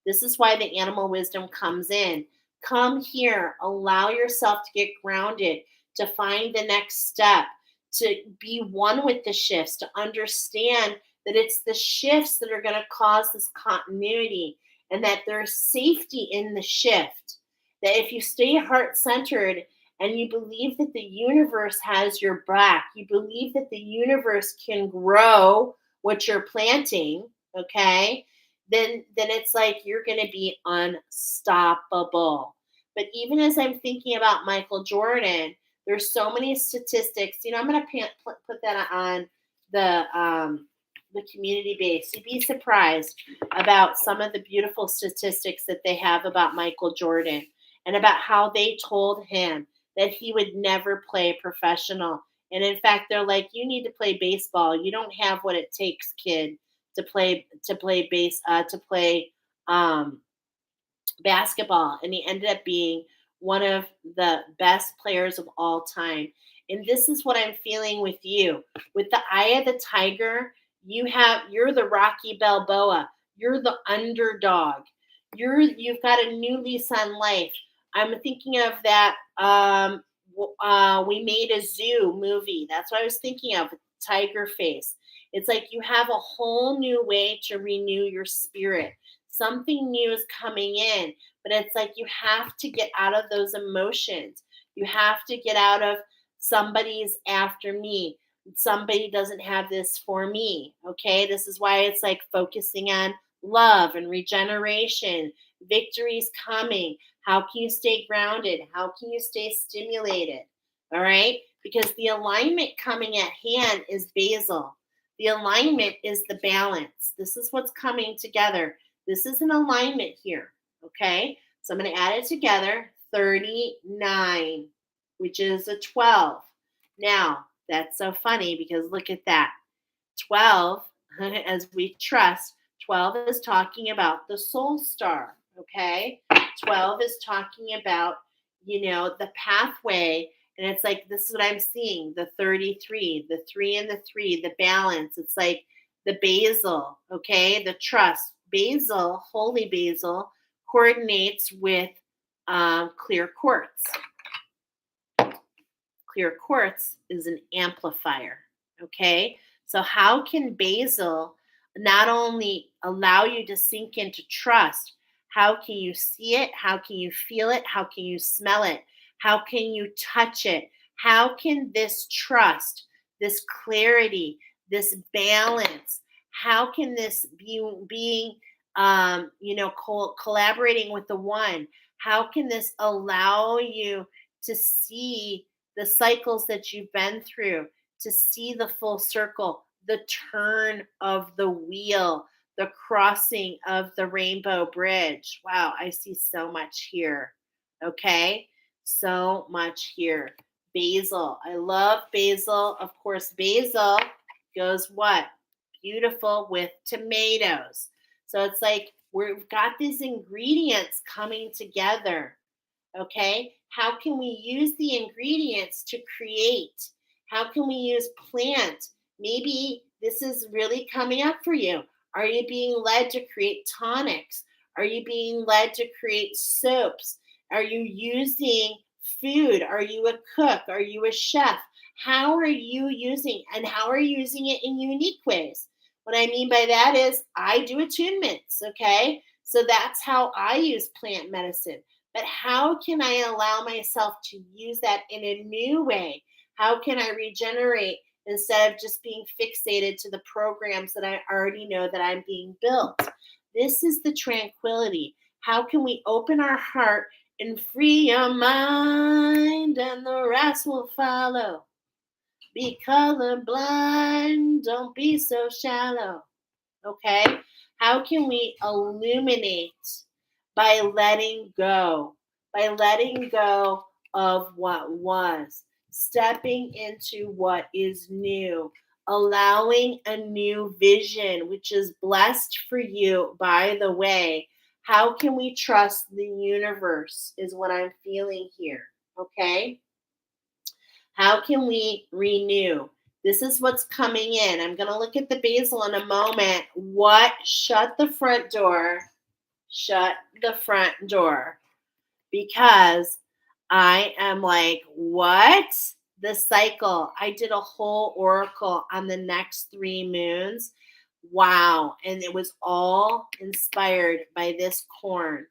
This is why the animal wisdom comes in. Come here, allow yourself to get grounded, to find the next step, to be one with the shifts, to understand that it's the shifts that are going to cause this continuity, and that there's safety in the shift. That if you stay heart centered and you believe that the universe has your back, you believe that the universe can grow what you're planting, okay? Then it's like you're going to be unstoppable. But even as I'm thinking about Michael Jordan, there's so many statistics. I'm going to put that on the community base. You'd be surprised about some of the beautiful statistics that they have about Michael Jordan, and about how they told him that he would never play professional. And in fact, they're like, you need to play baseball. You don't have what it takes, kid, to play basketball. And he ended up being one of the best players of all time. And this is what I'm feeling with you. With the eye of the tiger, you're the Rocky Balboa. You're the underdog. You've got a new lease on life. I'm thinking of that. We made a zoo movie. That's what I was thinking of. Tiger face. It's like you have a whole new way to renew your spirit. Something new is coming in, but it's like you have to get out of those emotions. You have to get out of somebody's after me. Somebody doesn't have this for me. Okay. This is why it's like focusing on love and regeneration. Victory's coming. How can you stay grounded? How can you stay stimulated? All right. Because the alignment coming at hand is basal. The alignment is the balance. This is what's coming together. This is an alignment here. Okay. So I'm going to add it together. 39, which is a 12. Now, that's so funny because look at that. 12, as we trust, 12 is talking about the soul star. Okay. 12 is talking about, the pathway. And it's like, this is what I'm seeing, the 33, the 3 and the 3, the balance. It's like the basil, okay, the trust. Basil, holy basil, coordinates with clear quartz. Clear quartz is an amplifier, okay? So how can basil not only allow you to sink into trust, how can you see it? How can you feel it? How can you smell it? How can you touch it? How can this trust, this clarity, this balance, how can this being collaborating with the one, how can this allow you to see the cycles that you've been through, to see the full circle, the turn of the wheel, the crossing of the rainbow bridge? Wow, I see so much here. Okay, so much here. Basil. I love basil. Of course, basil goes what? Beautiful with tomatoes. So it's like we've got these ingredients coming together. Okay, how can we use the ingredients to create? How can we use plant? Maybe this is really coming up for you. Are you being led to create tonics? Are you being led to create soaps? Are you using food? Are you a cook? Are you a chef? How are you using, and how are you using it in unique ways? What I mean by that is I do attunements, okay? So that's how I use plant medicine. But how can I allow myself to use that in a new way? How can I regenerate instead of just being fixated to the programs that I already know that I'm being built? This is the tranquility. How can we open our heart and free your mind, and the rest will follow? Be colorblind, don't be so shallow. Okay? How can we illuminate? By letting go of what was, stepping into what is new, allowing a new vision, which is blessed for you, by the way. How can we trust the universe, is what I'm feeling here. Okay. How can we renew? This is what's coming in. I'm going to look at the basil in a moment. What? Shut the front door. Shut the front door. Because I am like, what? The cycle. I did a whole oracle on the next 3 moons. Wow. And it was all inspired by this corn.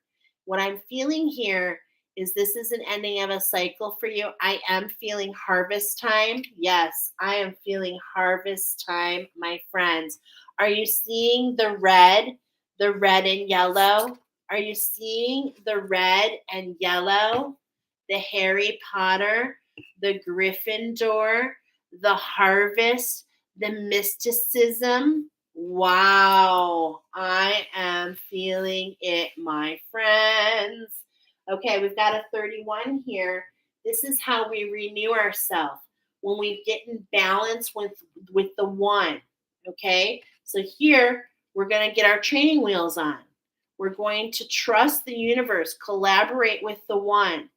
What I'm feeling here is this is an ending of a cycle for you. I am feeling harvest time. Yes, I am feeling harvest time, my friends. Are you seeing the red and yellow? Are you seeing the red and yellow? The Harry Potter, the Gryffindor, the harvest, the mysticism. Wow, I am feeling it, my friends. Okay, we've got a 31 here. This is how we renew ourselves when we get in balance with the one. Okay, so here we're going to get our training wheels on. We're going to trust the universe, collaborate with the one.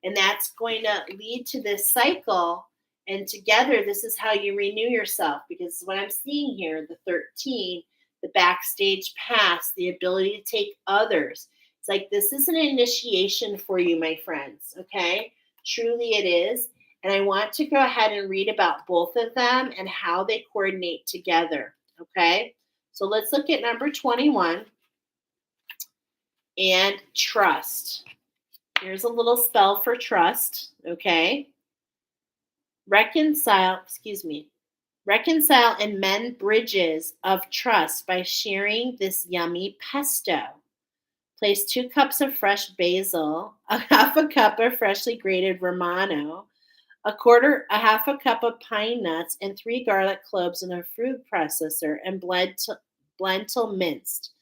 And that's going to lead to this cycle. And together, this is how you renew yourself. Because what I'm seeing here, the 13, the backstage pass, the ability to take others. It's like this is an initiation for you, my friends. Okay? Truly it is. And I want to go ahead and read about both of them and how they coordinate together. Okay? So let's look at number 21 and trust. Here's a little spell for trust, okay? Reconcile and mend bridges of trust by sharing this yummy pesto. Place 2 cups of fresh basil, a half a cup of freshly grated Romano, a half a cup of pine nuts, and 3 garlic cloves in a food processor and blend till minced.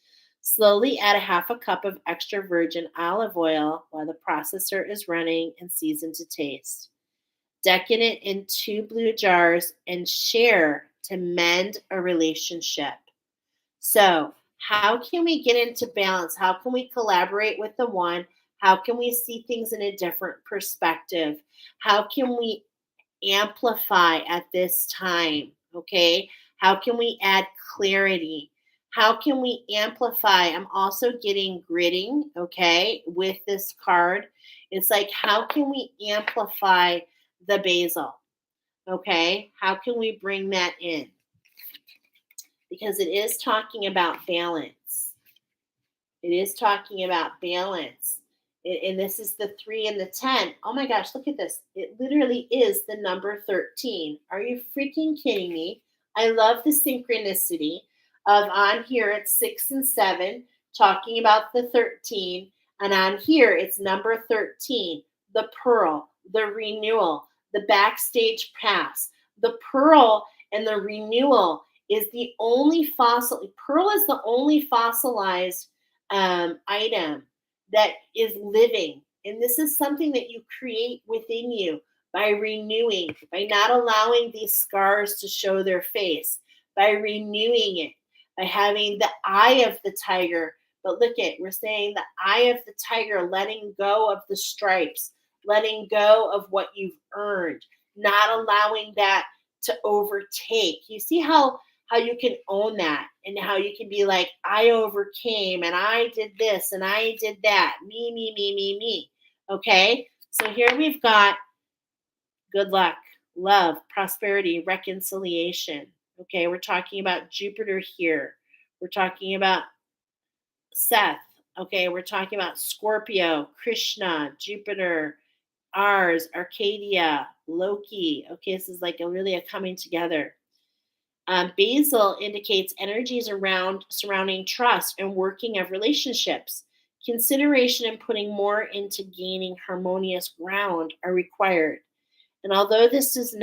Slowly add a half a cup of extra virgin olive oil while the processor is running and season to taste. Decken it in 2 blue jars and share to mend a relationship. So, how can we get into balance? How can we collaborate with the one? How can we see things in a different perspective? How can we amplify at this time? Okay. How can we add clarity? How can we amplify? I'm also getting gritting, okay, with this card. It's like, how can we amplify the basil? Okay. How can we bring that in? Because it is talking about balance. It is talking about balance. And this is the 3 and the 10. Oh my gosh, look at this. It literally is the number 13. Are you freaking kidding me? I love the synchronicity of on here it's 6 and 7, talking about the 13. And on here it's number 13, the pearl, the renewal, the backstage pass. The pearl and the renewal is the only pearl is the only fossilized item that is living. And this is something that you create within you by renewing, by not allowing these scars to show their face, by renewing it, by having the eye of the tiger. But look at, we're saying the eye of the tiger, letting go of the stripes, letting go of what you've earned, not allowing that to overtake. You see how you can own that and how you can be like, I overcame and I did this and I did that. Me, me, me, me, me. Okay. So here we've got good luck, love, prosperity, reconciliation. Okay. We're talking about Jupiter here. We're talking about Seth. Okay. We're talking about Scorpio, Krishna, Jupiter, Ars, Arcadia, Loki. Okay. This is like really a coming together. Basil indicates energies around surrounding trust and working of relationships. Consideration and putting more into gaining harmonious ground are required. And although this does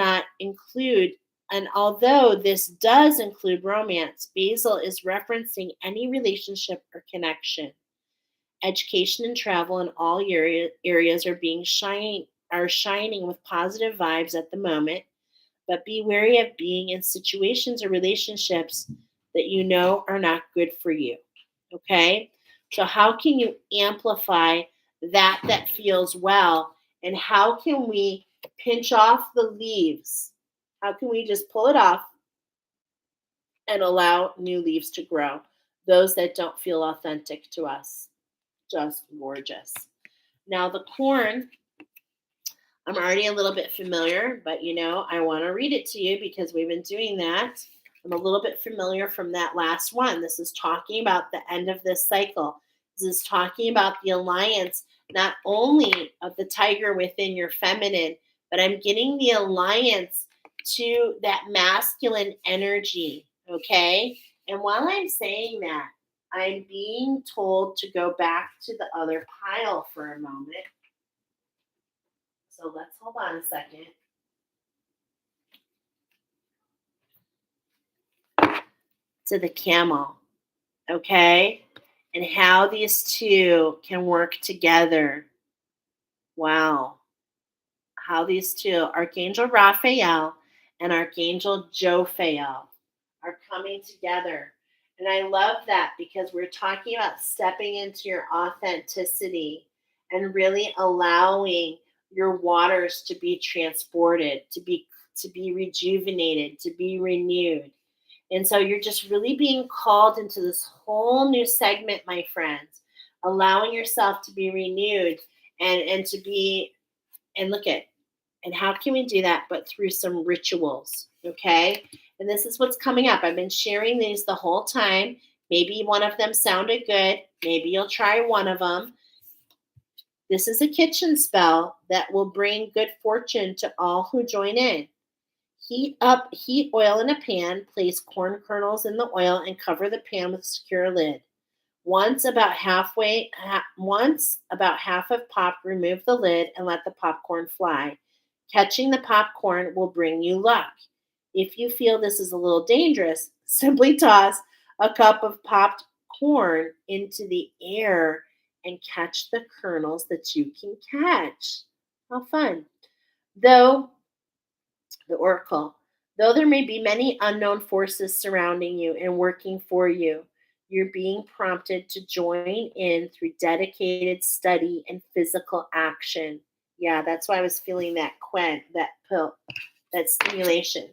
include romance, Basil is referencing any relationship or connection. Education and travel in all areas are shining with positive vibes at the moment. but be wary of being in situations or relationships that you know are not good for you. Okay? So, how can you amplify that feels well? And how can we pinch off the leaves? How can we just pull it off and allow new leaves to grow? Those that don't feel authentic to us. Just gorgeous. Now, the corn, I'm already a little bit familiar, but I want to read it to you because we've been doing that. I'm a little bit familiar from that last one. This is talking about the end of this cycle. This is talking about the alliance, not only of the tiger within your feminine, but I'm getting the alliance to that masculine energy. Okay. And while I'm saying that, I'm being told to go back to the other pile for a moment. So let's hold on a second. To the camel, okay? And how these two can work together. Wow. How these two, Archangel Raphael and Archangel Jophael, are coming together. And I love that because we're talking about stepping into your authenticity and really allowing your waters to be transported, to be rejuvenated, to be renewed. And so you're just really being called into this whole new segment, my friends, allowing yourself to be renewed and to be, and look at, and how can we do that but through some rituals, okay? And this is what's coming up. I've been sharing these the whole time. Maybe one of them sounded good. Maybe you'll try one of them. This is a kitchen spell that will bring good fortune to all who join in. Heat oil in a pan, place corn kernels in the oil, and cover the pan with a secure lid. Once about half have popped, remove the lid and let the popcorn fly. Catching the popcorn will bring you luck. If you feel this is a little dangerous, simply toss a cup of popped corn into the air and catch the kernels that you can catch. How fun. The oracle. Though there may be many unknown forces surrounding you and working for you, you're being prompted to join in through dedicated study and physical action. Yeah, that's why I was feeling that that stimulation.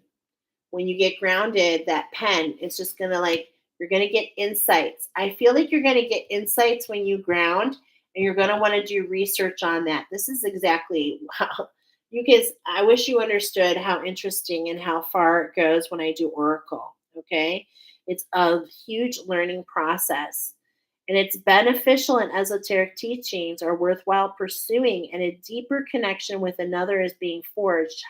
When you get grounded, that pen, it's just going to you're going to get insights. I feel like you're going to get insights when you ground, and you're going to want to do research on that. This is exactly how you guys, I wish you understood how interesting and how far it goes when I do oracle. Okay. It's a huge learning process, and it's beneficial, and esoteric teachings are worthwhile pursuing, and a deeper connection with another is being forged.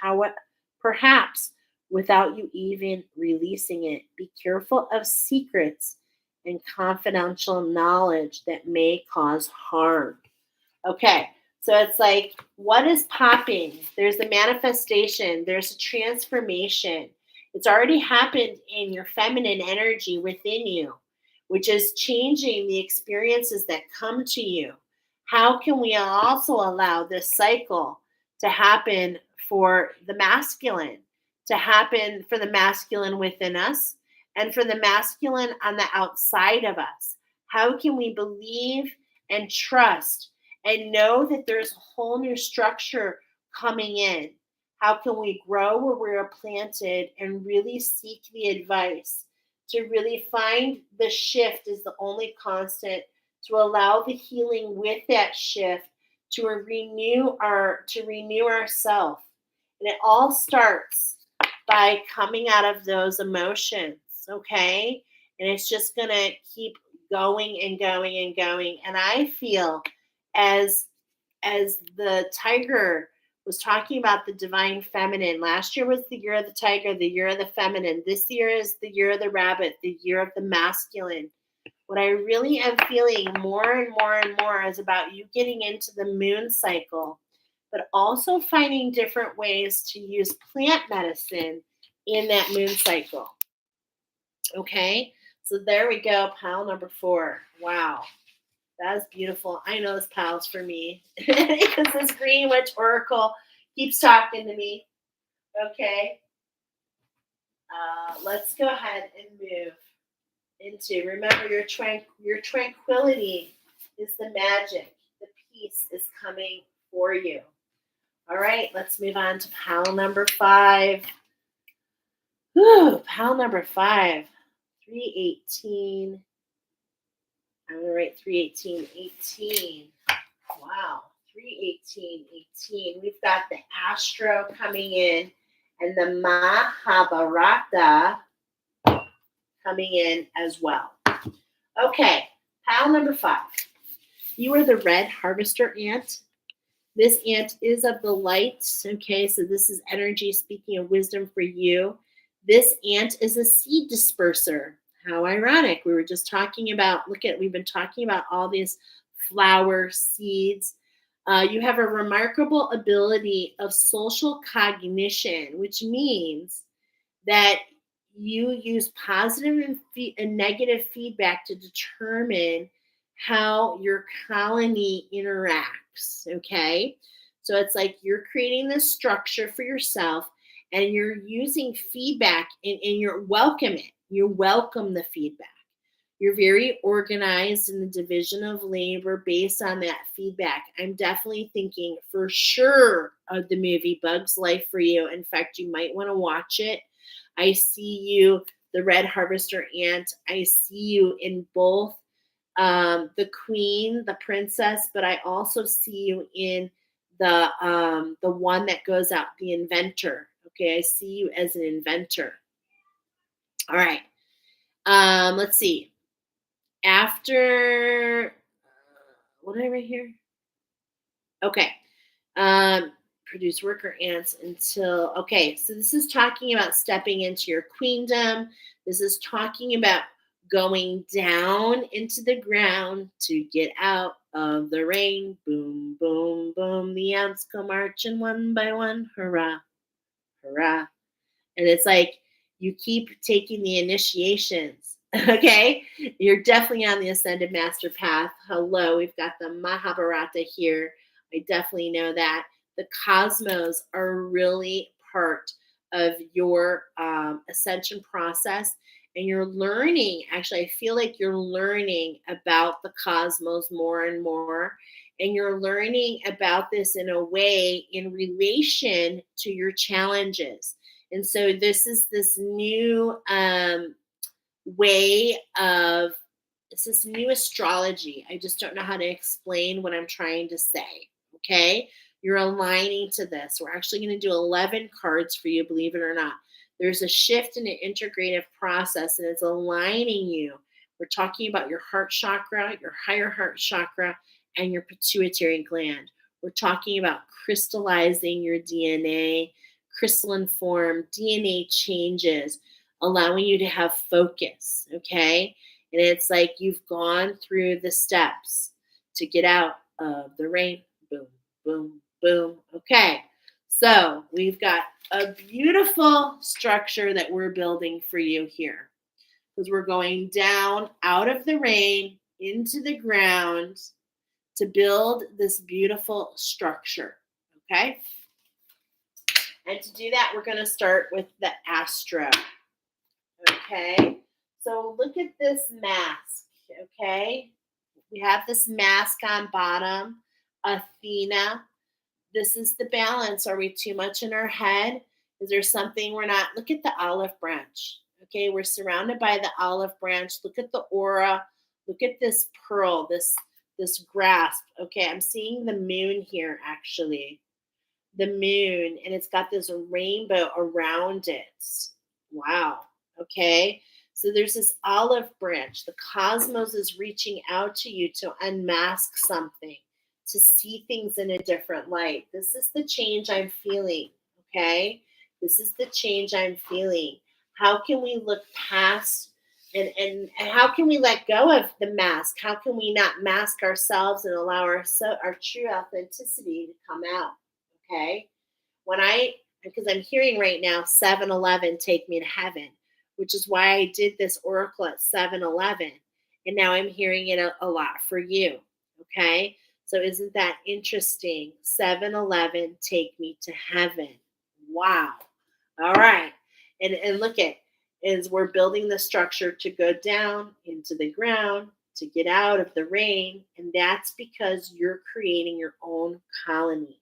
Perhaps without you even releasing it. Be careful of secrets and confidential knowledge that may cause harm. Okay, so it's like, what is popping? There's a manifestation, there's a transformation. It's already happened in your feminine energy within you, which is changing the experiences that come to you. How can we also allow this cycle to happen for the masculine, to happen for the masculine within us and for the masculine on the outside of us? How can we believe and trust and know that there's a whole new structure coming in? How can we grow where we're planted and really seek the advice to really find the shift is the only constant, to allow the healing with that shift, to renew ourselves. And it all starts by coming out of those emotions, okay? And it's just going to keep going and going and going. And I feel as the tiger was talking about the divine feminine. Last year was the year of the tiger, the year of the feminine. This year is the year of the rabbit, the year of the masculine. What I really am feeling more and more and more is about you getting into the moon cycle, but also finding different ways to use plant medicine in that moon cycle. Okay, so there we go, pile number 4. Wow. That's beautiful. I know this pile's for me because this Green Witch Oracle keeps talking to me. Okay. Let's go ahead and move into, remember, your tranquility is the magic. The peace is coming for you. All right, let's move on to pile number 5. Whew, pile number 5, 318. I'm going to write 318, 18. Wow, 318, 18. We've got the Astro coming in and the Mahabharata coming in as well. Okay, pile number 5. You are the red harvester ant. This ant is of the light. Okay, so this is energy speaking of wisdom for you. This ant is a seed disperser. How ironic. We were just talking about, we've been talking about all these flower seeds. You have a remarkable ability of social cognition, which means that you use positive and negative feedback to determine how your colony interacts, okay? So it's like you're creating this structure for yourself and you're using feedback and you're welcome it. You welcome the feedback. You're very organized in the division of labor based on that feedback. I'm definitely thinking for sure of the movie Bug's Life for you. In fact, you might want to watch it. I see you, the red harvester ant. I see you in both the queen, the princess, but I also see you in the one that goes out, the inventor. Okay, I see you as an inventor. All right. Let's see. After what did I write here? Okay. Produce worker ants until, okay, so this is talking about stepping into your queendom. This is talking about going down into the ground to get out of the rain. Boom, boom, boom. The ants go marching one by one. Hurrah, hurrah. And it's like you keep taking the initiations. Okay, you're definitely on the ascended master path. Hello, we've got the Mahabharata here. I definitely know that. The cosmos are really part of your ascension process. And you're learning, actually, I feel like you're learning about the cosmos more and more. And you're learning about this in a way in relation to your challenges. And so this is this new way of, it's this new astrology. I just don't know how to explain what I'm trying to say. Okay. You're aligning to this. We're actually going to do 11 cards for you, believe it or not. There's a shift in an integrative process and it's aligning you. We're talking about your heart chakra, your higher heart chakra, and your pituitary gland. We're talking about crystallizing your DNA, crystalline form, DNA changes, allowing you to have focus, okay? And it's like you've gone through the steps to get out of the rain. Boom, boom, boom. Okay, so we've got a beautiful structure that we're building for you here because we're going down out of the rain into the ground to build this beautiful structure, okay? And to do that, we're going to start with the Astro. Okay, so look at this mask. Okay, we have this mask on bottom, Athena. This is the balance. Are we too much in our head? Is there something we're not? Look at the olive branch. Okay, we're surrounded by the olive branch. Look at the aura. Look at this pearl, this grasp. Okay, I'm seeing the moon here actually. The moon, and it's got this rainbow around it. Wow. Okay. So there's this olive branch. The cosmos is reaching out to you to unmask something, to see things in a different light. This is the change I'm feeling. Okay. This is the change I'm feeling. How can we look past and how can we let go of the mask? How can we not mask ourselves and allow our true authenticity to come out? Okay. Because I'm hearing right now 7-Eleven take me to heaven, which is why I did this oracle at 7-Eleven. And now I'm hearing it a lot for you. Okay. So isn't that interesting? 7-Eleven take me to heaven. Wow. All right. And look at, is we're building the structure to go down into the ground, to get out of the rain, and that's because you're creating your own colony.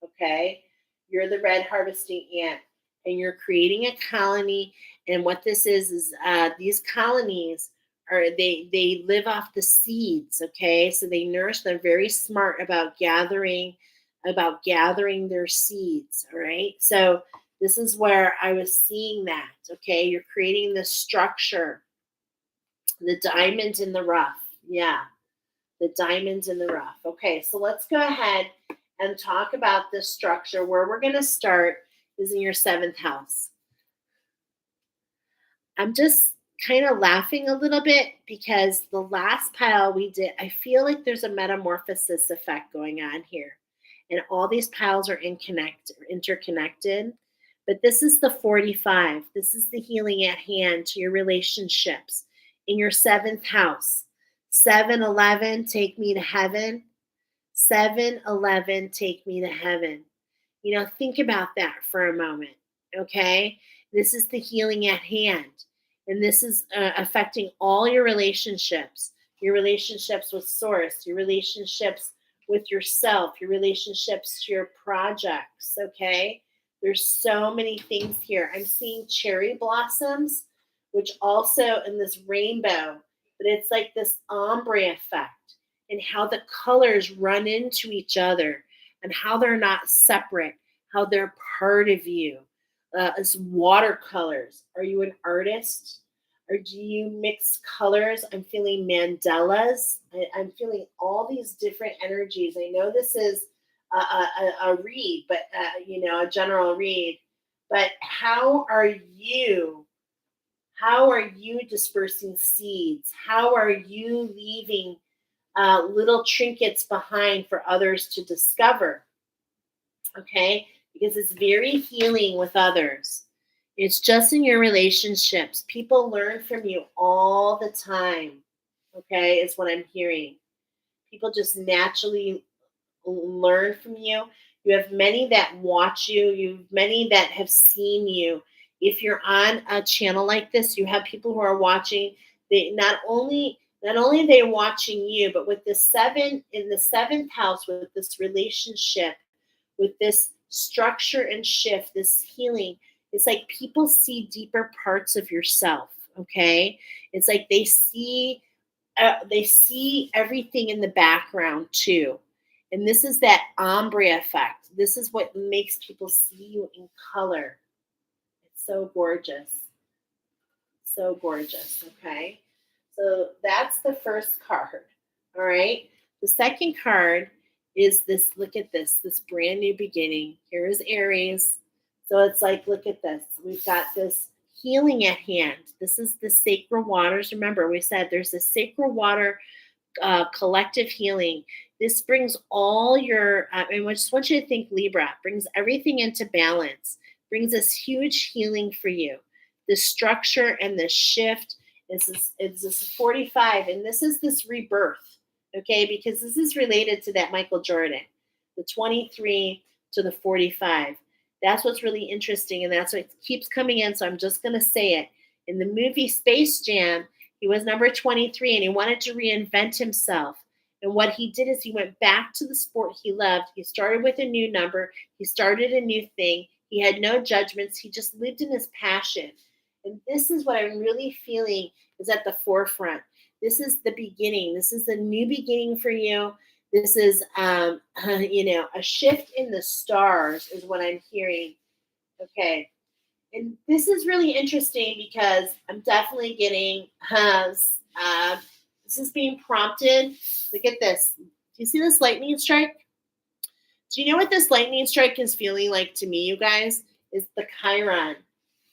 Okay, you're the red harvesting ant, and you're creating a colony. And what this is these colonies are, they live off the seeds. Okay, so they nourish, they're very smart about gathering their seeds. All right, so this is where I was seeing that. Okay, you're creating this structure, the diamond in the rough. Yeah, the diamonds in the rough. Okay, so let's go ahead and talk about this structure. Where we're going to start is in your seventh house. I'm just kind of laughing a little bit because the last pile we did, I feel like there's a metamorphosis effect going on here. And all these piles are interconnected. But this is the 45. This is the healing at hand to your relationships in your seventh house. 7-11, take me to heaven. 7-11, take me to heaven. Think about that for a moment. Okay. This is the healing at hand. And this is affecting all your relationships with source, your relationships with yourself, your relationships to your projects. Okay. There's so many things here. I'm seeing cherry blossoms, which also in this rainbow, but it's like this ombre effect, and how the colors run into each other and how they're not separate, how they're part of you. As watercolors. Are you an artist? Or do you mix colors? I'm feeling mandalas. I'm feeling all these different energies. I know this is a read, but a general read. But how are you? How are you dispersing seeds? How are you leaving little trinkets behind for others to discover? Okay, because it's very healing with others. It's just in your relationships. People learn from you all the time. Okay, is what I'm hearing. People just naturally learn from you. You have many that watch you. You have many that have seen you. If you're on a channel like this, you have people who are watching. They not only are they watching you, but with the seven in the seventh house, with this relationship, with this structure and shift, this healing, it's like people see deeper parts of yourself. Okay, it's like they see everything in the background too. And this is that ombre effect. This is what makes people see you in color. It's so gorgeous. So gorgeous. Okay. So that's the first card. All right. The second card is this. Look at this brand new beginning. Here is Aries. So it's like, look at this. We've got this healing at hand. This is the sacred waters. Remember, we said there's a sacred water collective healing. This brings all your, I just want you to think Libra, brings everything into balance, brings this huge healing for you. The structure and the shift is this 45, and this is this rebirth, okay? Because this is related to that Michael Jordan, the 23 to the 45. That's what's really interesting, and that's what keeps coming in, so I'm just going to say it. In the movie Space Jam, he was number 23, and he wanted to reinvent himself. And what he did is he went back to the sport he loved. He started with a new number. He started a new thing. He had no judgments. He just lived in his passion. And this is what I'm really feeling is at the forefront. This is the beginning. This is the new beginning for you. This is, a shift in the stars is what I'm hearing. Okay. And this is really interesting because I'm definitely getting, this is being prompted. Look at this. Do you see this lightning strike? Do you know what this lightning strike is feeling like to me, you guys? Is the Chiron.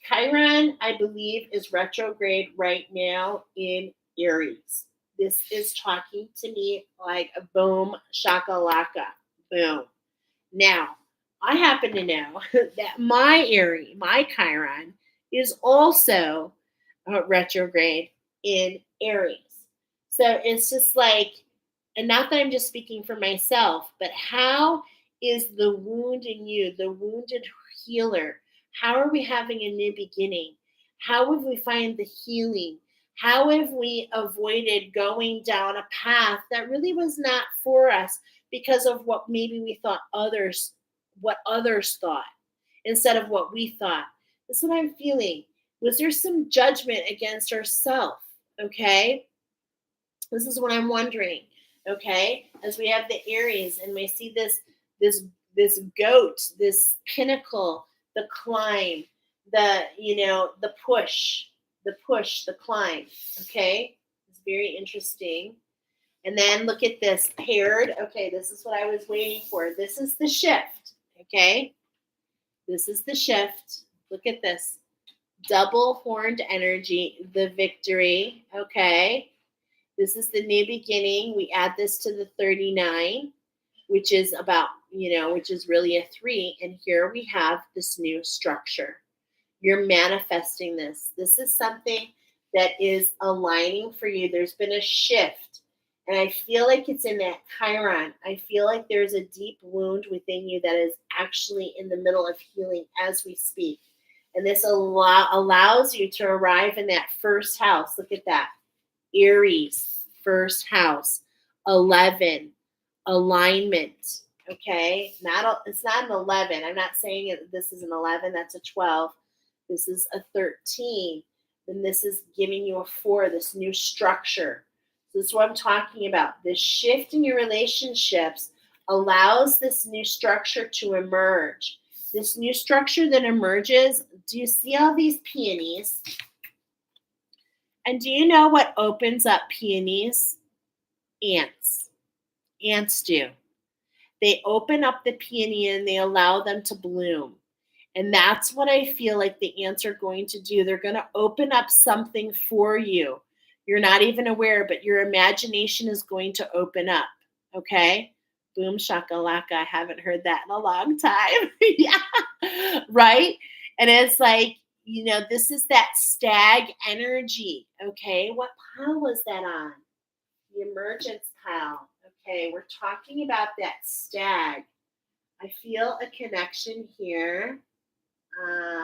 Chiron, I believe, is retrograde right now in Aries. This is talking to me like a boom, shakalaka, boom. Now, I happen to know that my Chiron, is also retrograde in Aries. So it's just like, and not that I'm just speaking for myself, but how is the wound in you, the wounded healer, How are we having a new beginning? How have we find the healing? How have we avoided going down a path that really was not for us because of what maybe we thought what others thought instead of what we thought? That's what I'm feeling. Was there some judgment against ourselves? Okay. This is what I'm wondering. Okay. As we have the Aries and we see this, this goat, this pinnacle, the climb, the push, the climb. Okay. It's very interesting. And then look at this paired. Okay. This is what I was waiting for. This is the shift. Okay. This is the shift. Look at this double horned energy, the victory. Okay. This is the new beginning. We add this to the 39, which is about, which is really a 3. And here we have this new structure. You're manifesting this. This is something that is aligning for you. There's been a shift. And I feel like it's in that Chiron. I feel like there's a deep wound within you that is actually in the middle of healing as we speak. And this allows you to arrive in that first house. Look at that. Aries, first house, 11, alignment. Okay, it's not an 11. I'm not saying this is an 11. That's a 12. This is a 13. Then this is giving you a 4. This new structure. So this is what I'm talking about. This shift in your relationships allows this new structure to emerge. This new structure that emerges. Do you see all these peonies? And do you know what opens up peonies? Ants. Ants do. They open up the peony and they allow them to bloom. And that's what I feel like the ants are going to do. They're going to open up something for you. You're not even aware, but your imagination is going to open up. Okay? Boom shakalaka. I haven't heard that in a long time. Yeah. Right? And it's like, this is that stag energy. Okay. What pile was that on? The emergence pile. Okay. We're talking about that stag. I feel a connection here.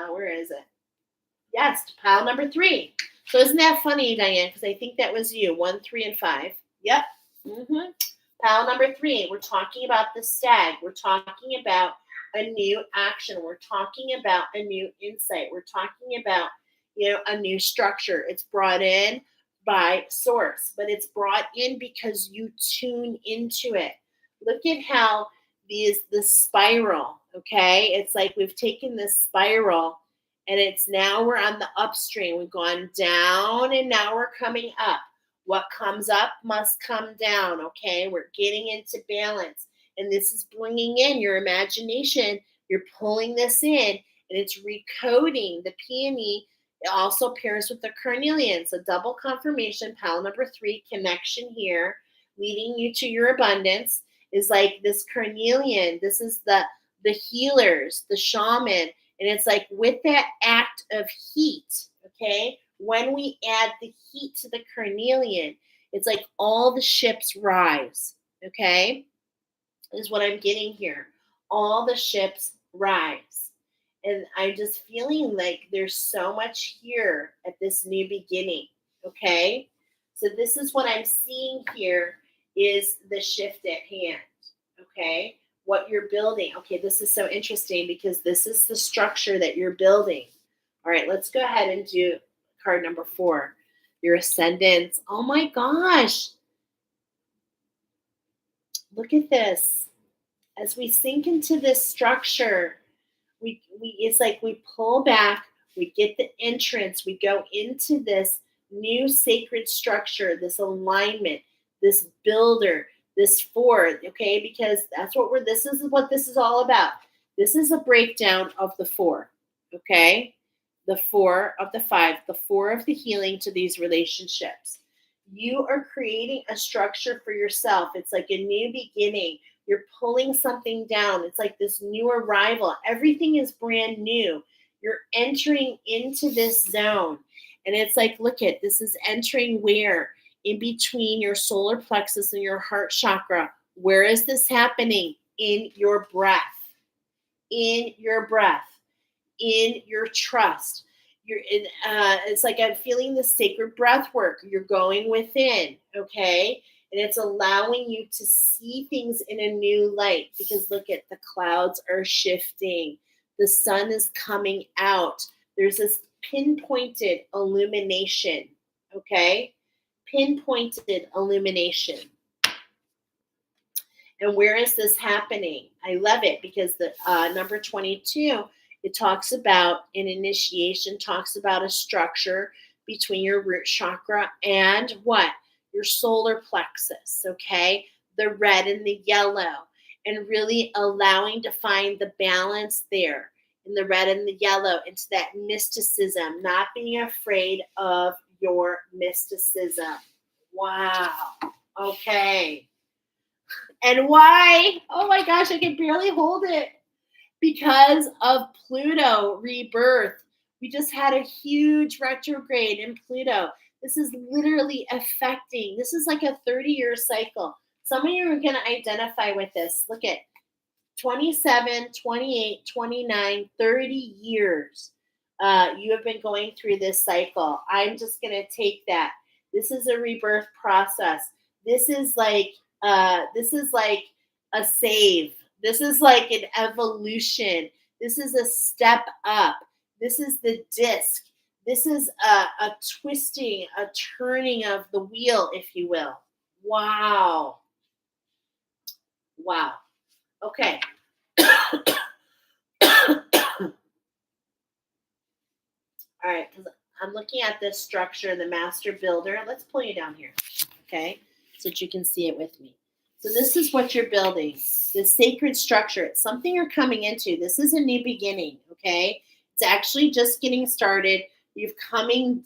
Where is it? Yes, pile number 3. So isn't that funny, Diane? Because I think that was you. 1, 3, and 5. Yep. Pile number 3. We're talking about the stag. We're talking about a new action. We're talking about a new insight. We're talking about, a new structure. It's brought in by source, but it's brought in because you tune into it. Look at how the spiral, okay? It's like we've taken this spiral and it's now we're on the upstream. We've gone down and now we're coming up. What comes up must come down, okay? We're getting into balance. And this is bringing in your imagination. You're pulling this in, and it's recoding. The peony also pairs with the carnelian. So double confirmation, pile number 3, connection here, leading you to your abundance is like this carnelian. This is the healers, the shaman. And it's like with that act of heat, okay? When we add the heat to the carnelian, it's like all the ships rise, okay? Is what I'm getting here. All the ships rise. And I'm just feeling like there's so much here at this new beginning. Okay. So this is what I'm seeing here is the shift at hand. Okay. What you're building. Okay. This is so interesting because this is the structure that you're building. All right. Let's go ahead and do card number 4. Your ascendants. Oh my gosh. Look at this. As we sink into this structure, it's like we pull back, we get the entrance, we go into this new sacred structure, this alignment, this builder, this 4, okay? Because this is what this is all about. This is a breakdown of the 4, okay? The 4 of the 5, the 4 of the healing to these relationships. You are creating a structure for yourself. It's like a new beginning. You're pulling something down. It's like this new arrival. Everything is brand new. You're entering into this zone. And it's like, look at, this is entering where? In between your solar plexus and your heart chakra. Where is this happening? In your breath. In your breath. in your trust. You're in, it's like I'm feeling the sacred breath work. You're going within, okay? And it's allowing you to see things in a new light, because look at the clouds are shifting. The sun is coming out. There's this pinpointed illumination, okay? Pinpointed illumination. And where is this happening? I love it, because the number 22, it talks about an initiation, talks about a structure between your root chakra and what? Your solar plexus, okay? The red and the yellow, and really allowing to find the balance there in the red and the yellow, into that mysticism, not being afraid of your mysticism. Wow. Okay. And why? Oh my gosh, I can barely hold it. Because of Pluto rebirth. We just had a huge retrograde in Pluto. This is literally affecting, this is like a 30-year cycle. Some of you are going to identify with this. Look at 27, 28, 29, 30 years. You have been going through this cycle. I'm just going to take that. This is a rebirth process. This is like a save. This is like an evolution. This is a step up. This is the disc. This is a twisting, a turning of the wheel, if you will. Wow. Wow. Okay. All right, because I'm looking at this structure, the master builder. Let's pull you down here, okay, so that you can see it with me. So this is what you're building, this sacred structure. It's something you're coming into. This is a new beginning, okay? It's actually just getting started. You're coming.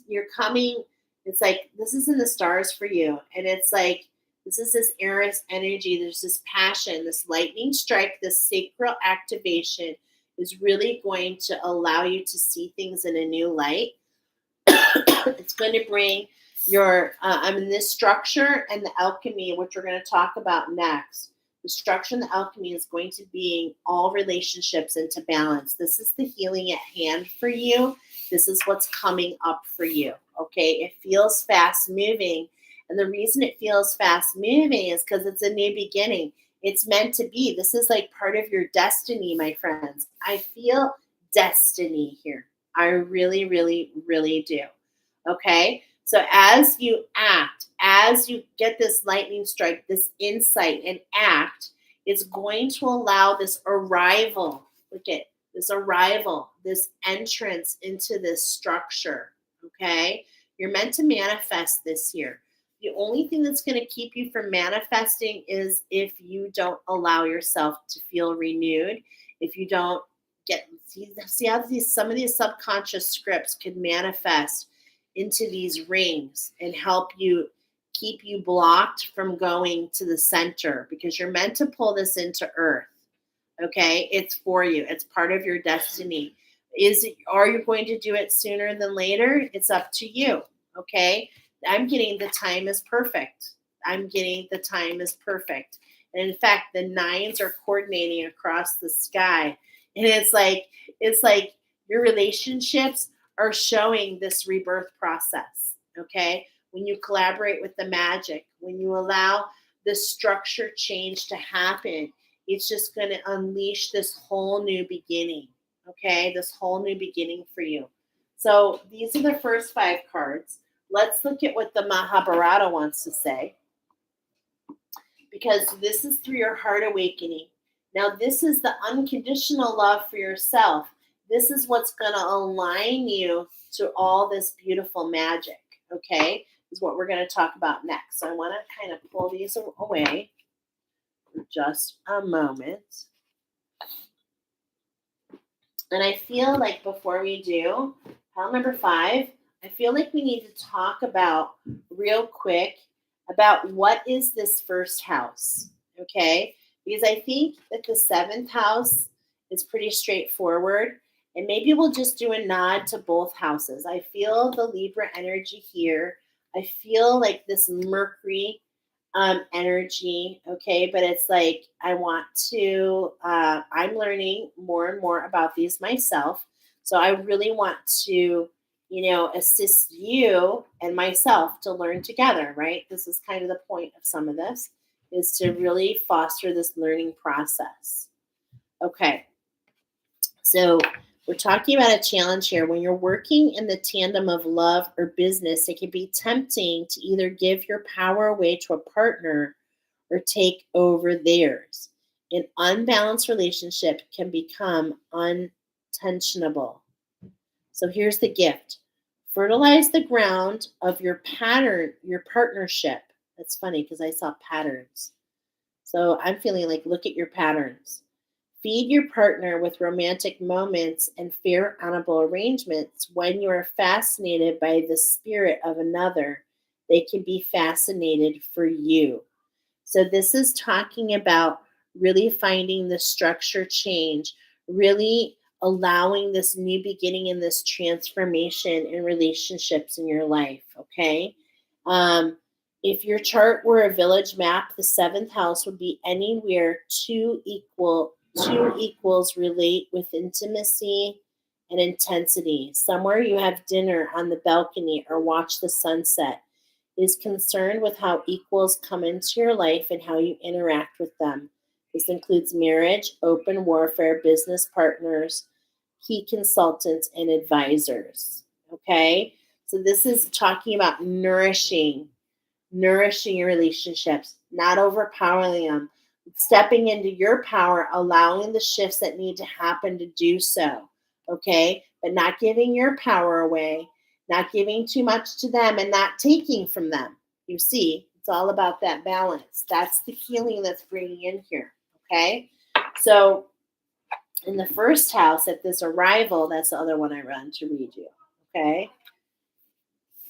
It's like this is in the stars for you, and it's like this is this Eris energy. There's this passion, this lightning strike, this sacral activation is really going to allow you to see things in a new light. It's going to bring your, this structure and the alchemy, which we're going to talk about next. The structure and the alchemy is going to bring all relationships into balance. This is the healing at hand for you. This is what's coming up for you, okay? It feels fast moving. And the reason it feels fast moving is because it's a new beginning. It's meant to be. This is like part of your destiny, my friends. I feel destiny here. I really, really, really do. Okay? So as you act, as you get this lightning strike, this insight and act, it's going to allow this arrival. Look at this arrival, this entrance into this structure. Okay? You're meant to manifest this year. The only thing that's going to keep you from manifesting is if you don't allow yourself to feel renewed. If you don't see how some of these subconscious scripts can manifest into these rings and help you keep you blocked from going to the center, because you're meant to pull this into earth. Okay, it's for you. It's part of your destiny. Are you going to do it sooner than later? It's up to you. Okay. I'm getting the time is perfect. And in fact, the nines are coordinating across the sky. And it's like your relationships are showing this rebirth process. Okay. When you collaborate with the magic, when you allow the structure change to happen, it's just going to unleash this whole new beginning. Okay. This whole new beginning for you. So these are the first 5 cards. Let's look at what the Mahabharata wants to say, because this is through your heart awakening. Now, this is the unconditional love for yourself. This is what's going to align you to all this beautiful magic, okay? Is what we're going to talk about next. So I want to kind of pull these away for just a moment. And I feel like before we do, pile number 5, I feel like we need to talk about real quick about what is this first house, okay? Because I think that the 7th house is pretty straightforward, and maybe we'll just do a nod to both houses. I feel the Libra energy here. I feel like this Mercury energy, okay? But it's like I want to, I'm learning more and more about these myself. So I really want to, assist you and myself to learn together, right? This is kind of the point of some of this, is to really foster this learning process. Okay. So we're talking about a challenge here. When you're working in the tandem of love or business, it can be tempting to either give your power away to a partner or take over theirs. An unbalanced relationship can become untensionable. So here's the gift. Fertilize the ground of your partnership. That's funny because I saw patterns. So I'm feeling like, look at your patterns. Feed your partner with romantic moments and fair, honorable arrangements. When you are fascinated by the spirit of another, they can be fascinated for you. So this is talking about really finding the structure change, really allowing this new beginning and this transformation in relationships in your life, okay? If your chart were a village map, the seventh house would be anywhere two equals relate with intimacy and intensity. Somewhere you have dinner on the balcony or watch the sunset. Is concerned with how equals come into your life and how you interact with them. This includes marriage, open warfare, business partners, key consultants, and advisors. Okay? So this is talking about nourishing your relationships, not overpowering them, stepping into your power, allowing the shifts that need to happen to do so. Okay? But not giving your power away, not giving too much to them, and not taking from them. You see, it's all about that balance. That's the healing that's bringing in here. Okay? So in the first house, at this arrival, that's the other one I run to read you. Okay?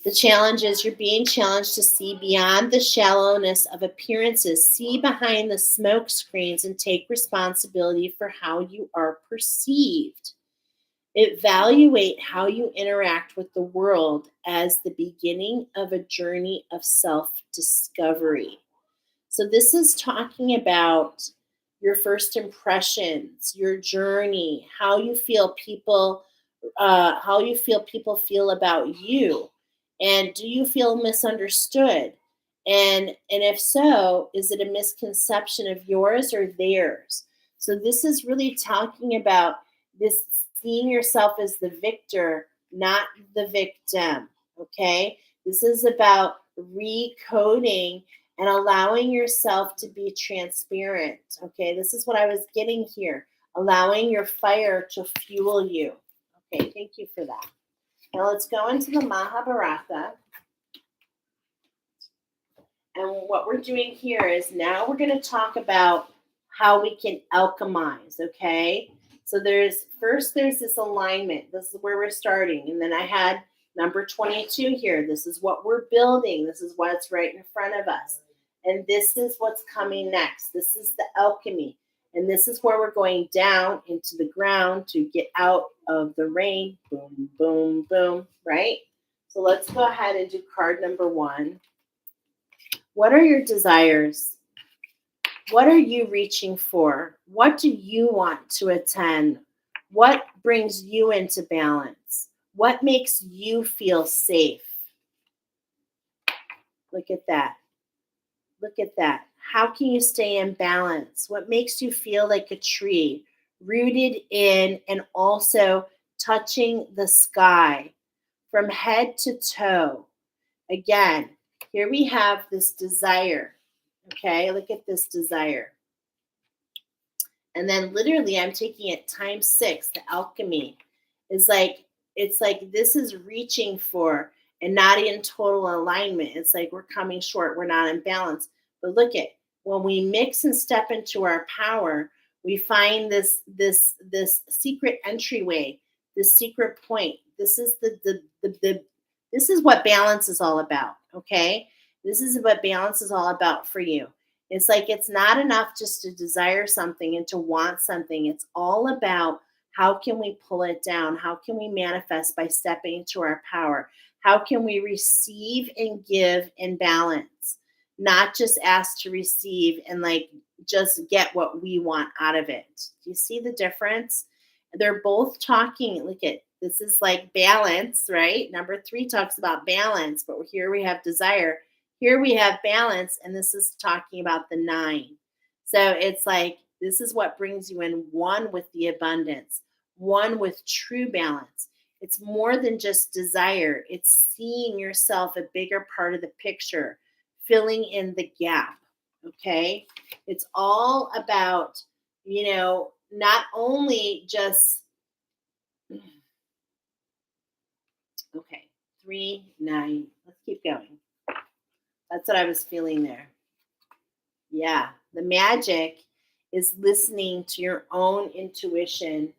The challenge is you're being challenged to see beyond the shallowness of appearances, see behind the smoke screens, and take responsibility for how you are perceived. Evaluate how you interact with the world as the beginning of a journey of self-discovery. So this is talking about your first impressions, your journey, how you feel people feel about you. And do you feel misunderstood? And if so, is it a misconception of yours or theirs? So this is really talking about this seeing yourself as the victor, not the victim. Okay? This is about recoding and allowing yourself to be transparent. Okay, this is what I was getting here. Allowing your fire to fuel you. Okay, thank you for that. Now let's go into the Mahabharata. And what we're doing here is now we're going to talk about how we can alchemize, okay? So there's this alignment. This is where we're starting. And then I had number 22 here. This is what we're building. This is what's right in front of us. And this is what's coming next. This is the alchemy. And this is where we're going down into the ground to get out of the rain. Boom, boom, boom, right? So let's go ahead and do card number 1. What are your desires? What are you reaching for? What do you want to attend? What brings you into balance? What makes you feel safe? Look at that. Look at that. How can you stay in balance? What makes you feel like a tree, rooted in and also touching the sky from head to toe? Again, here we have this desire. Okay, look at this desire. And then literally I'm taking it times 6. The alchemy is like, it's like this is reaching for and not in total alignment. It's like we're coming short. We're not in balance. But look at, when we mix and step into our power, we find this secret entryway, this secret point. This is this is what balance is all about. Okay, this is what balance is all about for you. It's like it's not enough just to desire something and to want something. It's all about how can we pull it down? How can we manifest by stepping into our power? How can we receive and give in balance? Not just ask to receive and like just get what we want out of it. Do you see the difference? They're both talking. Look at this is like balance, right? Number three talks about balance, but here we have desire. Here we have balance, and this is talking about the nine. So it's like this is what brings you in one with the abundance, one with true balance. It's more than just desire, it's seeing yourself a bigger part of the picture, filling in the gap. Okay. It's all about, not only just, okay, 3, 9. Let's keep going. That's what I was feeling there. Yeah. The magic is listening to your own intuition.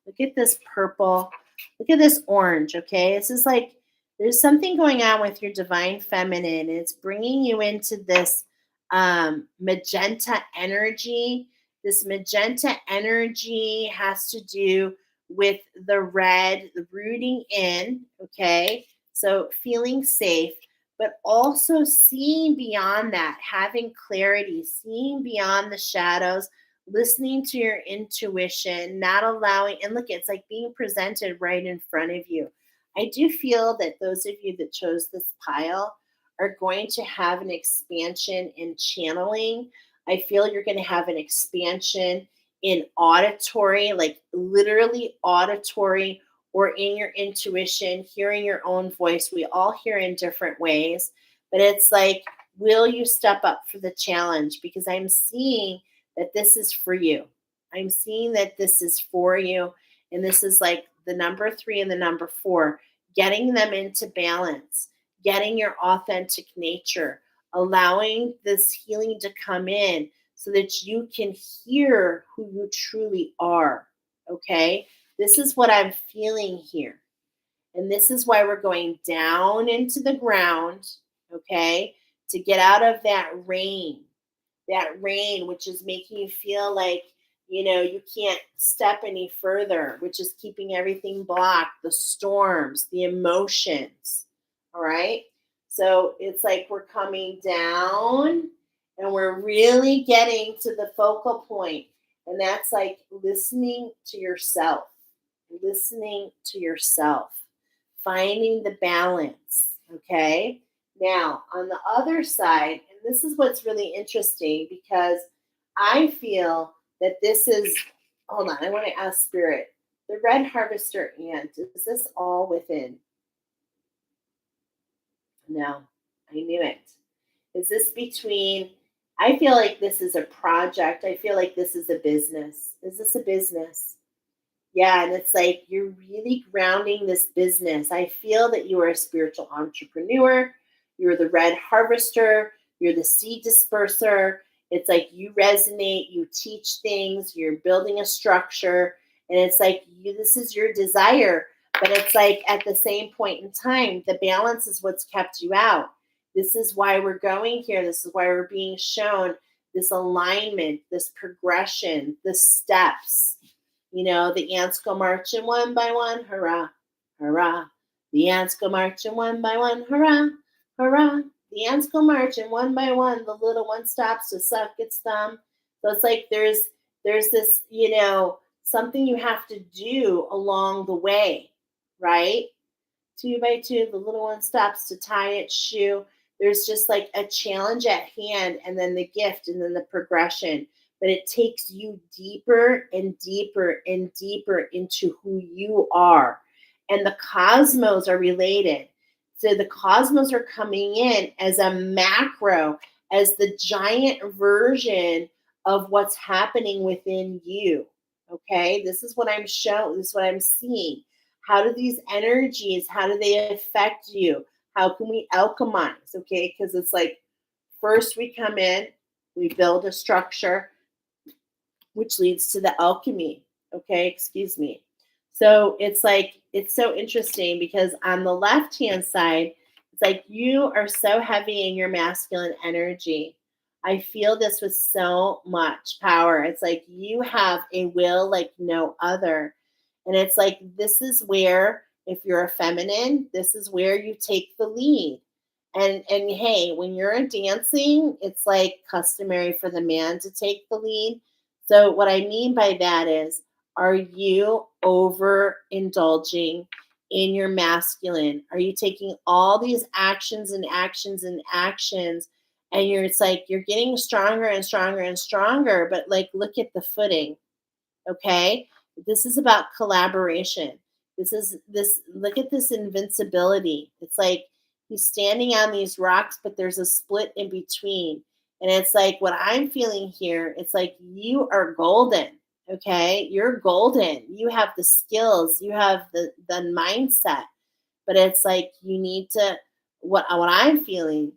Look at this purple. Look at this orange. Okay. This is like there's something going on with your divine feminine. And it's bringing you into this magenta energy. This magenta energy has to do with the red, the rooting in. Okay. So feeling safe, but also seeing beyond that, having clarity, seeing beyond the shadows, listening to your intuition, not allowing, and look, it's like being presented right in front of you. I do feel that those of you that chose this pile are going to have an expansion in channeling. I feel you're going to have an expansion in auditory, like literally auditory, or in your intuition, hearing your own voice. We all hear in different ways, but it's like, will you step up for the challenge? Because I'm seeing that this is for you. I'm seeing that this is for you. And this is like the number 3 and the number 4, getting them into balance, getting your authentic nature, allowing this healing to come in so that you can hear who you truly are. Okay. This is what I'm feeling here. And this is why we're going down into the ground, okay, to get out of that rain, which is making you feel like, you can't step any further, which is keeping everything blocked, the storms, the emotions. All right. So it's like we're coming down and we're really getting to the focal point. And that's like listening to yourself, finding the balance. Okay. Now, on the other side, and this is what's really interesting because I feel that this is, hold on, I want to ask Spirit, the red harvester ant, is this all within? No, I knew it. Is this between, I feel like this is a project. I feel like this is a business. Is this a business? Yeah, and it's like you're really grounding this business. I feel that you are a spiritual entrepreneur. You're the red harvester. You're the seed disperser. It's like you resonate, you teach things, you're building a structure, and it's like this is your desire. But it's like at the same point in time, the balance is what's kept you out. This is why we're going here. This is why we're being shown this alignment, this progression, the steps. The ants go marching one by one, hurrah, hurrah. The ants go marching one by one, hurrah, hurrah. The ants go marching one by one. The little one stops to suck its thumb. So it's like there's this, something you have to do along the way, right? 2 by 2, the little one stops to tie its shoe. There's just like a challenge at hand, and then the gift, and then the progression. But it takes you deeper and deeper and deeper into who you are. And the cosmos are related. So the cosmos are coming in as a macro, as the giant version of what's happening within you. Okay, this is what I'm showing, this is what I'm seeing. How do these energies, how do they affect you? How can we alchemize? Okay, because it's like first we come in, we build a structure, which leads to the alchemy. Okay, excuse me. So it's like, it's so interesting because on the left hand side, it's like you are so heavy in your masculine energy. I feel this with so much power. It's like you have a will like no other. And it's like, this is where, if you're a feminine, this is where you take the lead. And hey, when you're dancing, it's like customary for the man to take the lead. So what I mean by that is Are you overindulging in your masculine? Are you taking all these actions and actions and actions, and it's like you're getting stronger and stronger and stronger, but like look at the footing, okay? This is about collaboration. This look at this invincibility. It's like he's standing on these rocks, but there's a split in between. And it's like what I'm feeling here, it's like you are golden. Okay? You're golden. You have the skills, you have the mindset. But it's like you need to what I'm feeling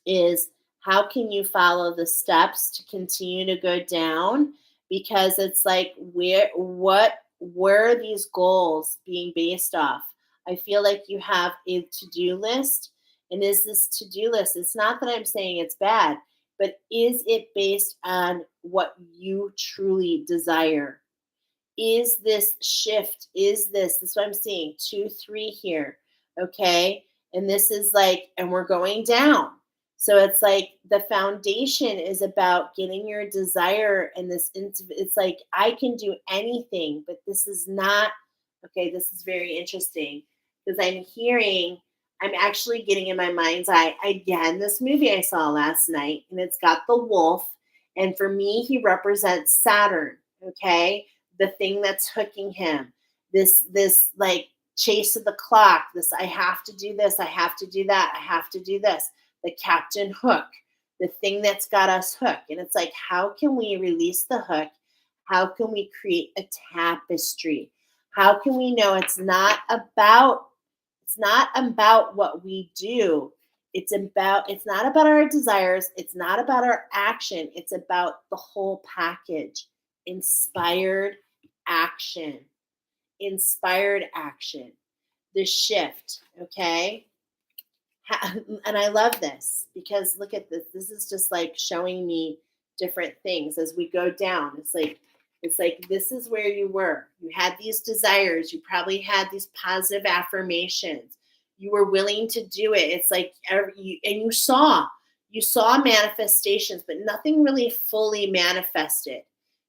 is how can you follow the steps to continue to go down, because it's like where are these goals being based off? I feel like you have a to-do list, and is this to-do list, it's not that I'm saying it's bad, but is it based on what you truly desire? Is this shift, this is what I'm seeing, 2 3 here, okay? And this is like, and we're going down. So it's like the foundation is about getting your desire, and it's like I can do anything, but this is not okay. This is very interesting because I'm actually getting in my mind's eye again this movie I saw last night, and it's got the wolf, and for me he represents Saturn, okay? The thing that's hooking him, this like chase of the clock, this I have to do this, I have to do that, I have to do this, the captain hook, the thing that's got us hooked. And it's like, how can we release the hook? How can we create a tapestry? How can we know it's not about what we do? It's not about our desires, it's not about our action, it's about the whole package. Inspired action. Inspired action. The shift, okay? And I love this because look at this. This is just like showing me different things as we go down. It's like this is where you were. You had these desires. You probably had these positive affirmations. You were willing to do it. It's like you saw manifestations, but nothing really fully manifested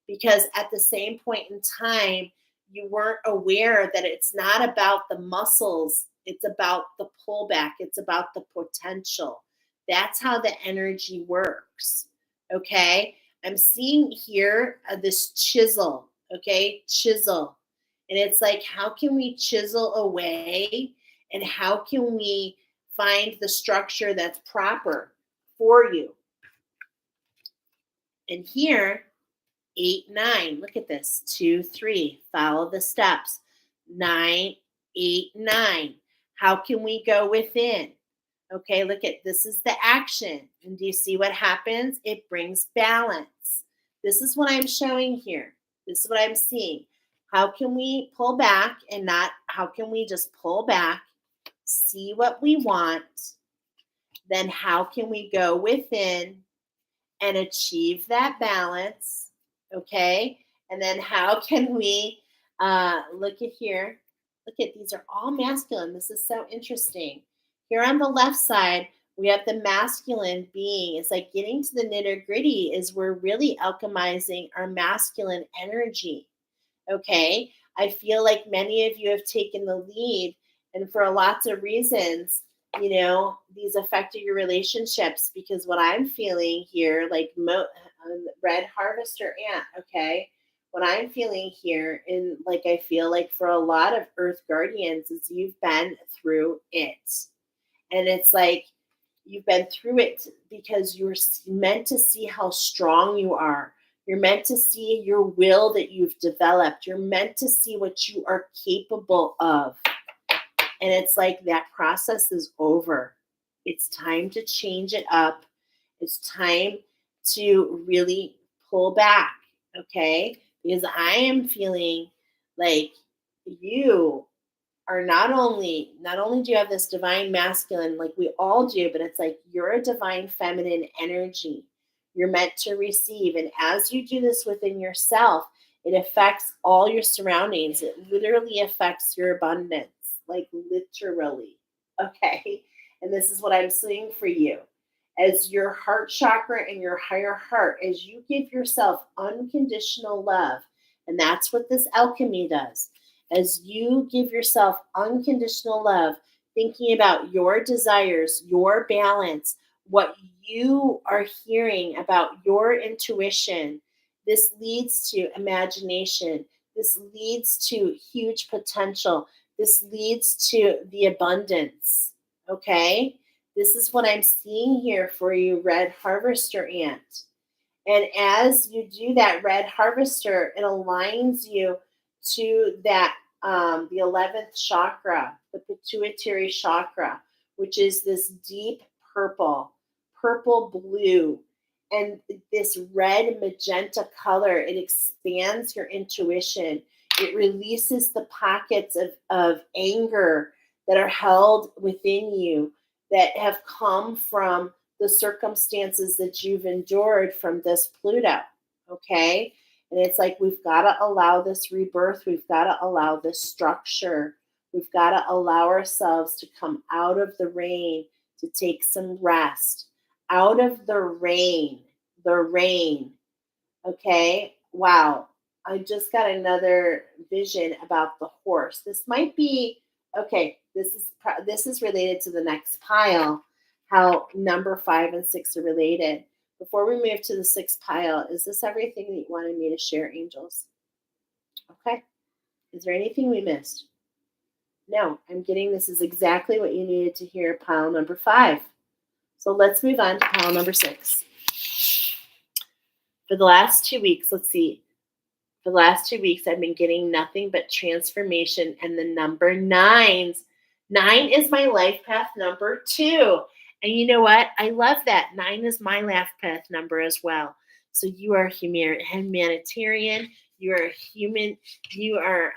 because at the same point in time you weren't aware that it's not about the muscles, it's about the pullback, it's about the potential. That's how the energy works. Okay. I'm seeing here this chisel. Okay. Chisel. And it's like, how can we chisel away and how can we find the structure that's proper for you? And here 8 9, look at this, 2 3, follow the steps, 9 8 9, how can we go within? Okay, look at this is the action, and do you see what happens? It brings balance. This is what I'm showing here. This is what I'm seeing. How can we pull back and not, how can we just pull back, see what we want, then how can we go within and achieve that balance? Okay. And then how can we look at here? Look at these are all masculine. This is so interesting. Here on the left side, we have the masculine being. It's like getting to the nitty gritty is we're really alchemizing our masculine energy. Okay. I feel like many of you have taken the lead, and for lots of reasons, these affected your relationships because what I'm feeling here, like red harvester ant, okay? What I'm feeling here, and like I feel like for a lot of earth guardians, is you've been through it. And it's like you've been through it because you're meant to see how strong you are. You're meant to see your will that you've developed. You're meant to see what you are capable of. And it's like that process is over. It's time to change it up. It's time to really pull back, okay? Because I am feeling like you are not only do you have this divine masculine, like we all do, but it's like you're a divine feminine energy. You're meant to receive. And as you do this within yourself, it affects all your surroundings. It literally affects your abundance, like literally. Okay. And this is what I'm seeing for you. As your heart chakra and your higher heart, as you give yourself unconditional love, And that's what this alchemy does. As you give yourself unconditional love, thinking about your desires, your balance, what you are hearing about your intuition, this leads to imagination. This leads to huge potential. This leads to the abundance. Okay? This is what I'm seeing here for you, red harvester ant. And as you do that, red harvester, it aligns you to that the 11th chakra, the pituitary chakra, which is this deep purple blue, and this red magenta color. It expands your intuition. It releases the pockets of anger that are held within you that have come from the circumstances that you've endured from this Pluto. Okay. And it's like, we've got to allow this rebirth. We've got to allow this structure. We've got to allow ourselves to come out of the rain, to take some rest. Out of the rain. Okay. Wow. I just got another vision about the horse. This might be, okay, this is related to the next pile, how number 5 and 6 are related. Before we move to the 6th pile, is this everything that you wanted me to share, angels? Okay. Is there anything we missed? No, I'm getting this is exactly what you needed to hear, pile number 5. So let's move on to pile number 6. For the last 2 weeks, let's see. For the last 2 weeks, I've been getting nothing but transformation and the number 9s. 9 is my life path number 2. And you know what? I love that. 9 is my life path number as well. So you are humanitarian. You are human. You are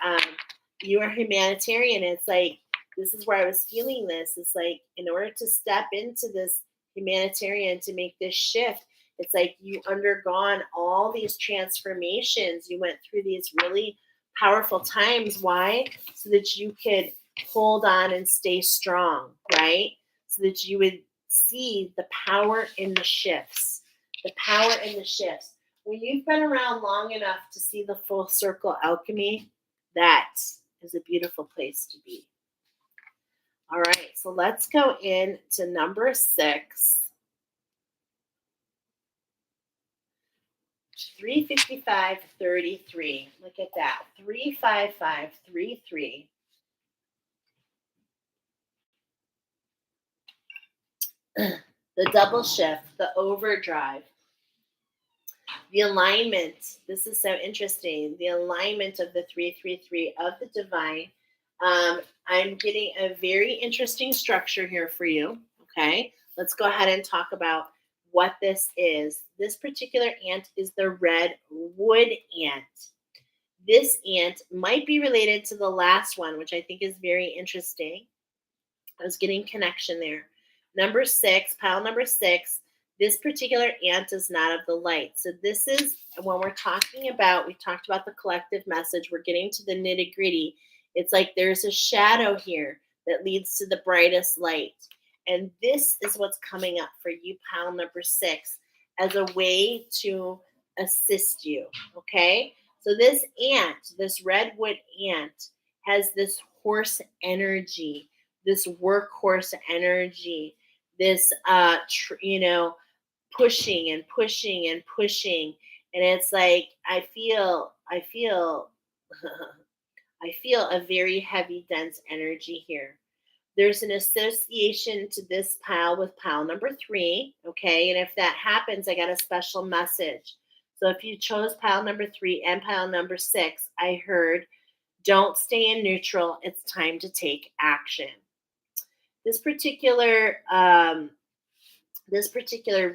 humanitarian. It's like, this is where I was feeling this. It's like, in order to step into this humanitarian, to make this shift, it's like you undergone all these transformations. You went through these really powerful times. Why? So that you could hold on and stay strong, right? So that you would see the power in the shifts. The power in the shifts. When you've been around long enough to see the full circle alchemy, that is a beautiful place to be. All right, so let's go into number 6. 355.33. Look at that. 355.33. The double shift, the overdrive, the alignment. This is so interesting. The alignment of the 333 of the divine. I'm getting a very interesting structure here for you. Okay, let's go ahead and talk about what this is. This particular ant is the red wood ant. This ant might be related to the last one, which I think is very interesting. I was getting connection there. Number 6, pile number 6, this particular ant is not of the light. So this is when we're talking about, we talked about the collective message, we're getting to the nitty gritty. It's like there's a shadow here that leads to the brightest light. And this is what's coming up for you, pile number 6, as a way to assist you, okay? So this ant, this redwood ant, has this horse energy, this workhorse energy, this, pushing and pushing and pushing. And it's like, I feel I feel a very heavy, dense energy here. There's an association to this pile with pile number 3, okay? And if that happens, I got a special message. So if you chose pile number 3 and pile number 6, I heard, don't stay in neutral. It's time to take action. This particular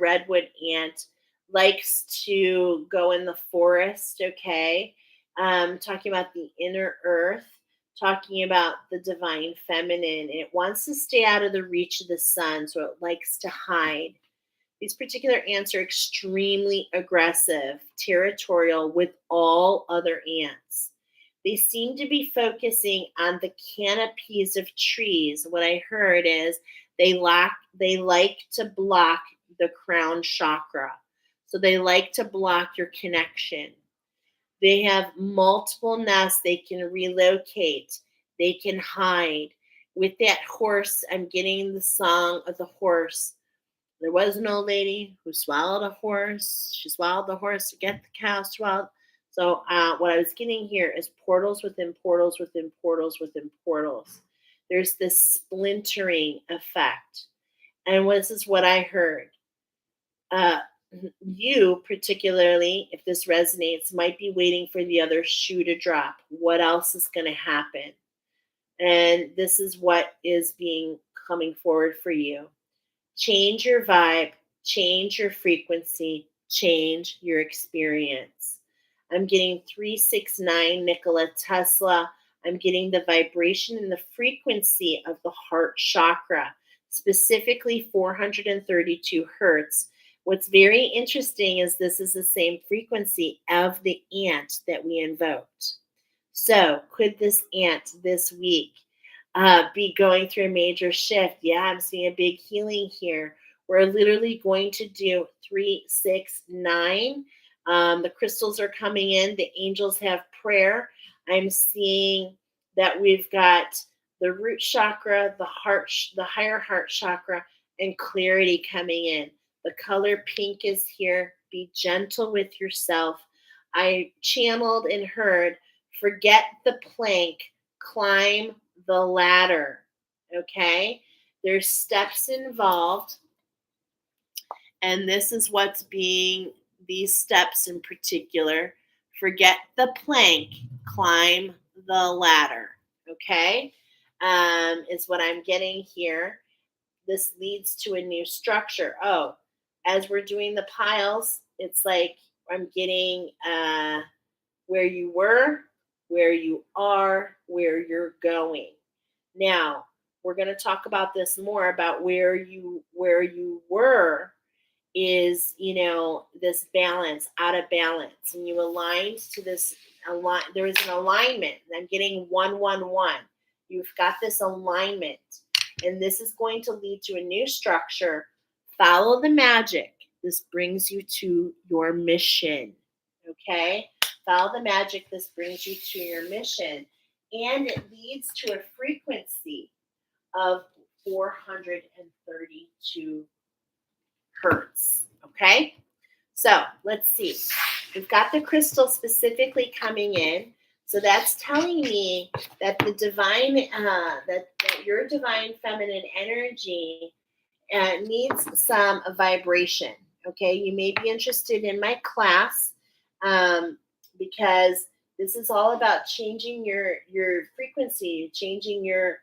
redwood ant likes to go in the forest, okay? Talking about the inner earth, talking about the divine feminine. It wants to stay out of the reach of the sun, so it likes to hide. These particular ants are extremely aggressive, territorial with all other ants. They seem to be focusing on the canopies of trees. What I heard is they like to block the crown chakra. So they like to block your connection. They have multiple nests. They can relocate. They can hide. With that horse, I'm getting the song of the horse. There was an old lady who swallowed a horse. She swallowed the horse to get the cow swallowed. So what I was getting here is portals within portals within portals within portals. There's this splintering effect. And this is what I heard. Uh, you, particularly, if this resonates, might be waiting for the other shoe to drop. What else is going to happen? And this is what is being coming forward for you. Change your vibe, change your frequency, change your experience. I'm getting 369 Nikola Tesla. I'm getting the vibration and the frequency of the heart chakra, specifically 432 hertz. What's very interesting is this is the same frequency of the ant that we invoked. So, could this ant this week be going through a major shift? Yeah, I'm seeing a big healing here. We're literally going to do 369. The crystals are coming in. The angels have prayer. I'm seeing that we've got the root chakra, the heart, the higher heart chakra, and clarity coming in. The color pink is here. Be gentle with yourself. I channeled and heard, forget the plank, climb the ladder. Okay? There's steps involved, and this is what's being, these steps in particular. Forget the plank, climb the ladder. Okay? Is what I'm getting here. This leads to a new structure. Oh, as we're doing the piles, it's like I'm getting where you were, where you are, where you're going. Now, we're going to talk about this more about where you were is, this balance, out of balance, and you aligned to this there is an alignment. I'm getting 111. You've got this alignment, and this is going to lead to a new structure. Follow the magic. This brings you to your mission. Okay? Follow the magic. This brings you to your mission. And it leads to a frequency of 432 hertz. Okay? So let's see. We've got the crystal specifically coming in. So that's telling me that the divine, that your divine feminine energy needs some vibration. Okay, you may be interested in my class because this is all about changing your frequency, changing your,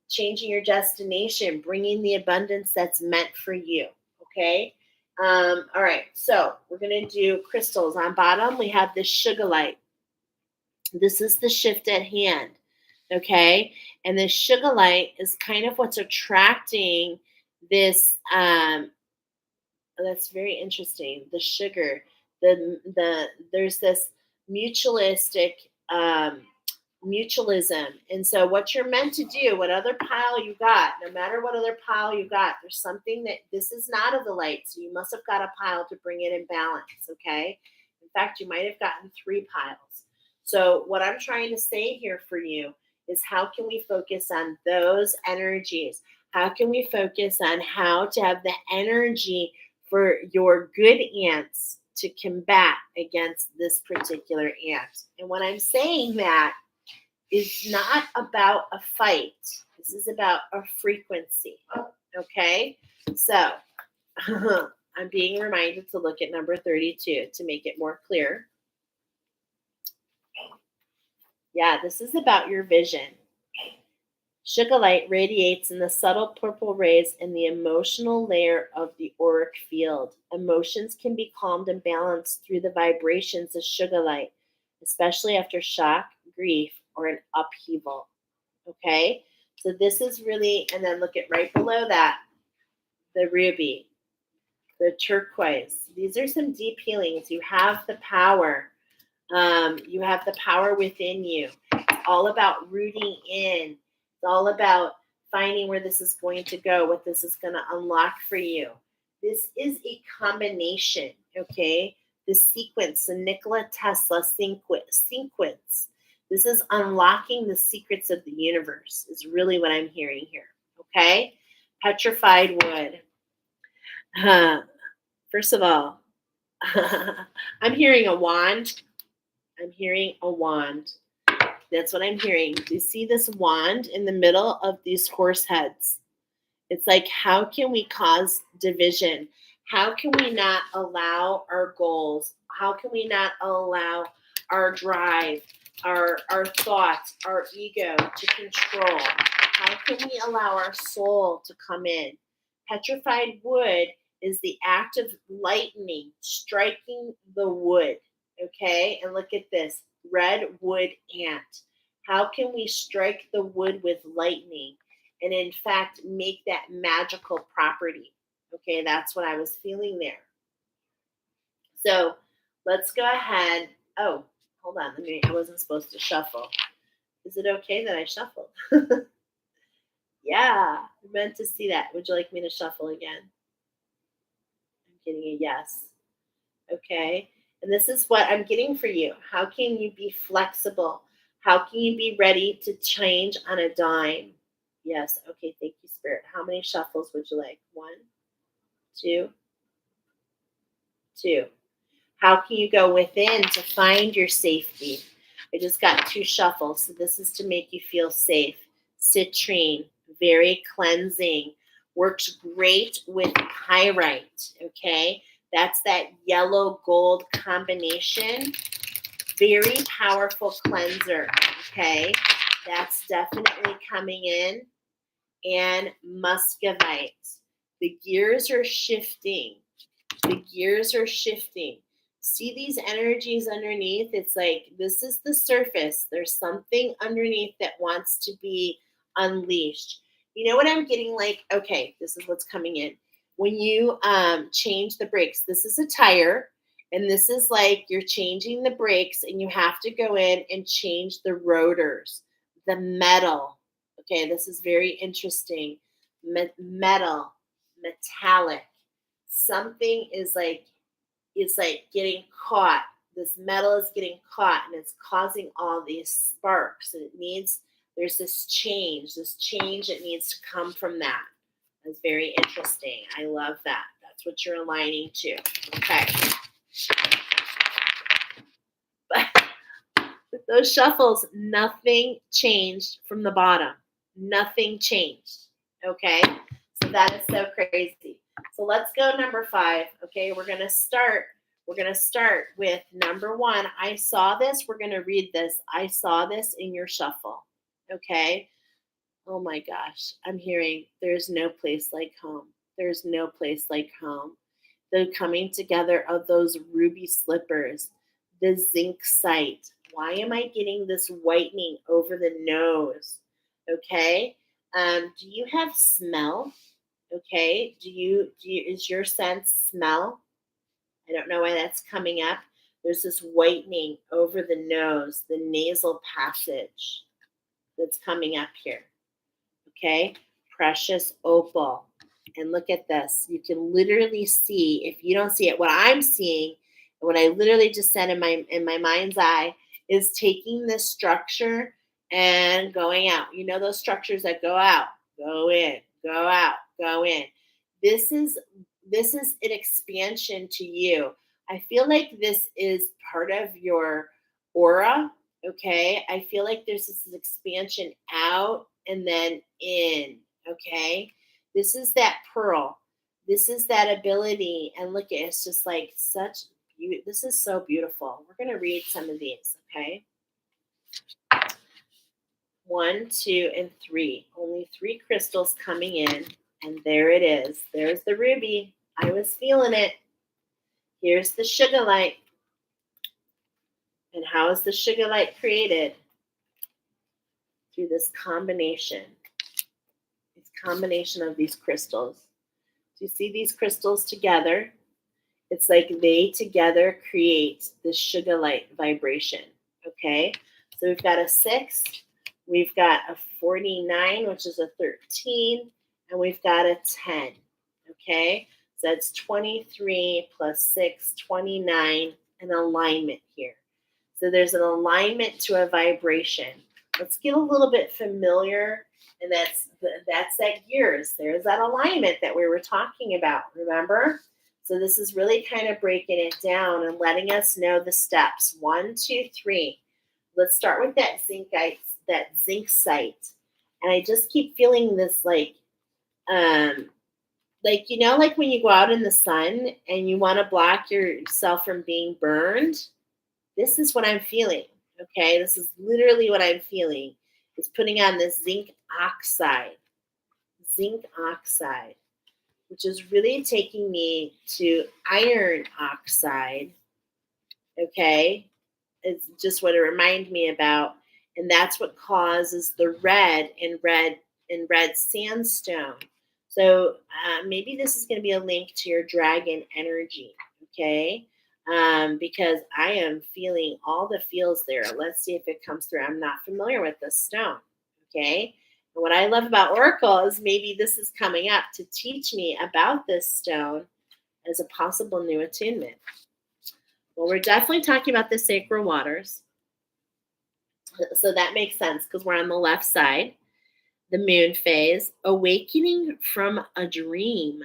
changing your destination, bringing the abundance that's meant for you. Okay. All right, so we're going to do crystals. On bottom, we have this sugar light. This is the shift at hand, okay? And this sugar light is kind of what's attracting this. That's very interesting. The sugar, there's this mutualistic mutualism. And so what you're meant to do, what other pile you got, no matter what other pile you got, there's something that this is not of the light. So you must have got a pile to bring it in balance. Okay. In fact, you might have gotten 3 piles. So what I'm trying to say here for you is, how can we focus on those energies? How can we focus on how to have the energy for your good ants to combat against this particular ant? And when I'm saying that, is not about a fight. This is about a frequency. Okay? So I'm being reminded to look at number 32 to make it more clear. Yeah, this is about your vision. Sugar light radiates in the subtle purple rays in the emotional layer of the auric field. Emotions can be calmed and balanced through the vibrations of sugar light, especially after shock, grief, or an upheaval. Okay, so this is really, and then look at right below that, the ruby, the turquoise. These are some deep healings. You have the power. You have the power within you. It's all about rooting in. It's all about finding where this is going to go, what this is going to unlock for you. This is a combination, okay? the sequence, the Nikola Tesla sequence. This is unlocking the secrets of the universe, is really what I'm hearing here. Okay? Petrified wood. First of all, I'm hearing a wand. I'm hearing a wand. That's what I'm hearing. Do you see this wand in the middle of these horse heads? It's like, how can we cause division? How can we not allow our goals? How can we not allow our drive, our thoughts, our ego to control? How can we allow our soul to come in? Petrified wood is the act of lightning striking the wood. Okay? And look at this. Red wood ant. How can we strike the wood with lightning and in fact make that magical property? Okay, that's what I was feeling there. So let's go ahead. Oh, hold on. I wasn't supposed to shuffle. Is it okay that I shuffled? Yeah, I meant to see that. Would you like me to shuffle again? I'm getting a yes. Okay. And this is what I'm getting for you. How can you be flexible? How can you be ready to change on a dime? Yes. Okay. Thank you, Spirit. How many shuffles would you like? 1, 2, 2. How can you go within to find your safety? I just got 2 shuffles. So this is to make you feel safe. Citrine, very cleansing. Works great with pyrite. Okay. That's that yellow gold combination. Very powerful cleanser. Okay. That's definitely coming in. And muscovite. The gears are shifting. The gears are shifting. See these energies underneath? It's like, this is the surface. There's something underneath that wants to be unleashed. You know what I'm getting like? Okay, this is what's coming in. When you change the brakes, this is a tire, and this is like you're changing the brakes, and you have to go in and change the rotors, the metal. Okay, this is very interesting. Metal, metallic. Something is like, it's like getting caught. This metal is getting caught, and it's causing all these sparks. And it needs, there's this change that needs to come from that. That's very interesting. I love that. That's what you're aligning to. Okay. But with those shuffles, nothing changed from the bottom. Nothing changed. Okay. So that is so crazy. So let's go number 5. Okay. We're going to start with number 1. I saw this. We're going to read this. I saw this in your shuffle. Okay. Oh my gosh. I'm hearing there's no place like home. There's no place like home. The coming together of those ruby slippers, the zinc sight. Why am I getting this whitening over the nose? Okay. Do you have smell? Okay. Do you is your sense smell? I don't know why that's coming up. There's this whitening over the nose, the nasal passage that's coming up here. Okay, precious opal. And look at this. You can literally see, if you don't see it, what I'm seeing, and what I literally just said in my mind's eye, is taking this structure and going out. You know those structures that go out, go in, go out, go in. This is an expansion to you. I feel like this is part of your aura. Okay, I feel like there's this expansion out and then in. Okay, this is that pearl. This is that ability. And look, it's just like such beauty. This is so beautiful. We're going to read some of these. Okay, 1, 2, and 3. Only 3 crystals coming in. And there it is. There's the ruby. I was feeling it. Here's the sugilite. And how is the sugilite created? Through this combination of these crystals. Do you see these crystals together? It's like they together create the sugilite vibration. Okay, so we've got a 6, we've got a 49, which is a 13, and we've got a 10. Okay, So that's 23 plus 6, 29, an alignment here. So there's an alignment to a vibration. Let's get a little bit familiar, and that's that gears. There's that alignment that we were talking about, remember? So this is really kind of breaking it down and letting us know the steps. 1, 2, 3. Let's start with that zinc site. And I just keep feeling this like when you go out in the sun and you want to block yourself from being burned. This is what I'm feeling. Okay, this is literally what I'm feeling. It's putting on this zinc oxide, which is really taking me to iron oxide. Okay, it's just what it reminded me about, and that's what causes the red in red sandstone. So maybe this is going to be a link to your dragon energy. Okay, because I am feeling all the feels there. Let's see if it comes through. I'm not familiar with this stone. Okay, and what I love about Oracle is maybe this is coming up to teach me about this stone as a possible new attunement. Well, we're definitely talking about the sacral waters. So that makes sense because we're on the left side. The moon phase, awakening from a dream.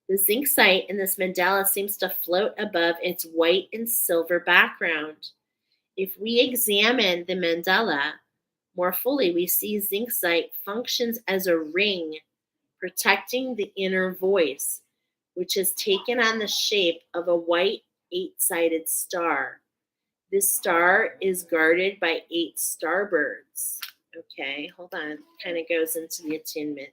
The zinc site in this mandala seems to float above its white and silver background. If we examine the mandala more fully, we see zinc site functions as a ring protecting the inner voice, which has taken on the shape of a white 8-sided star. This star is guarded by 8 starbirds. Okay, hold on. Kind of goes into the attunement.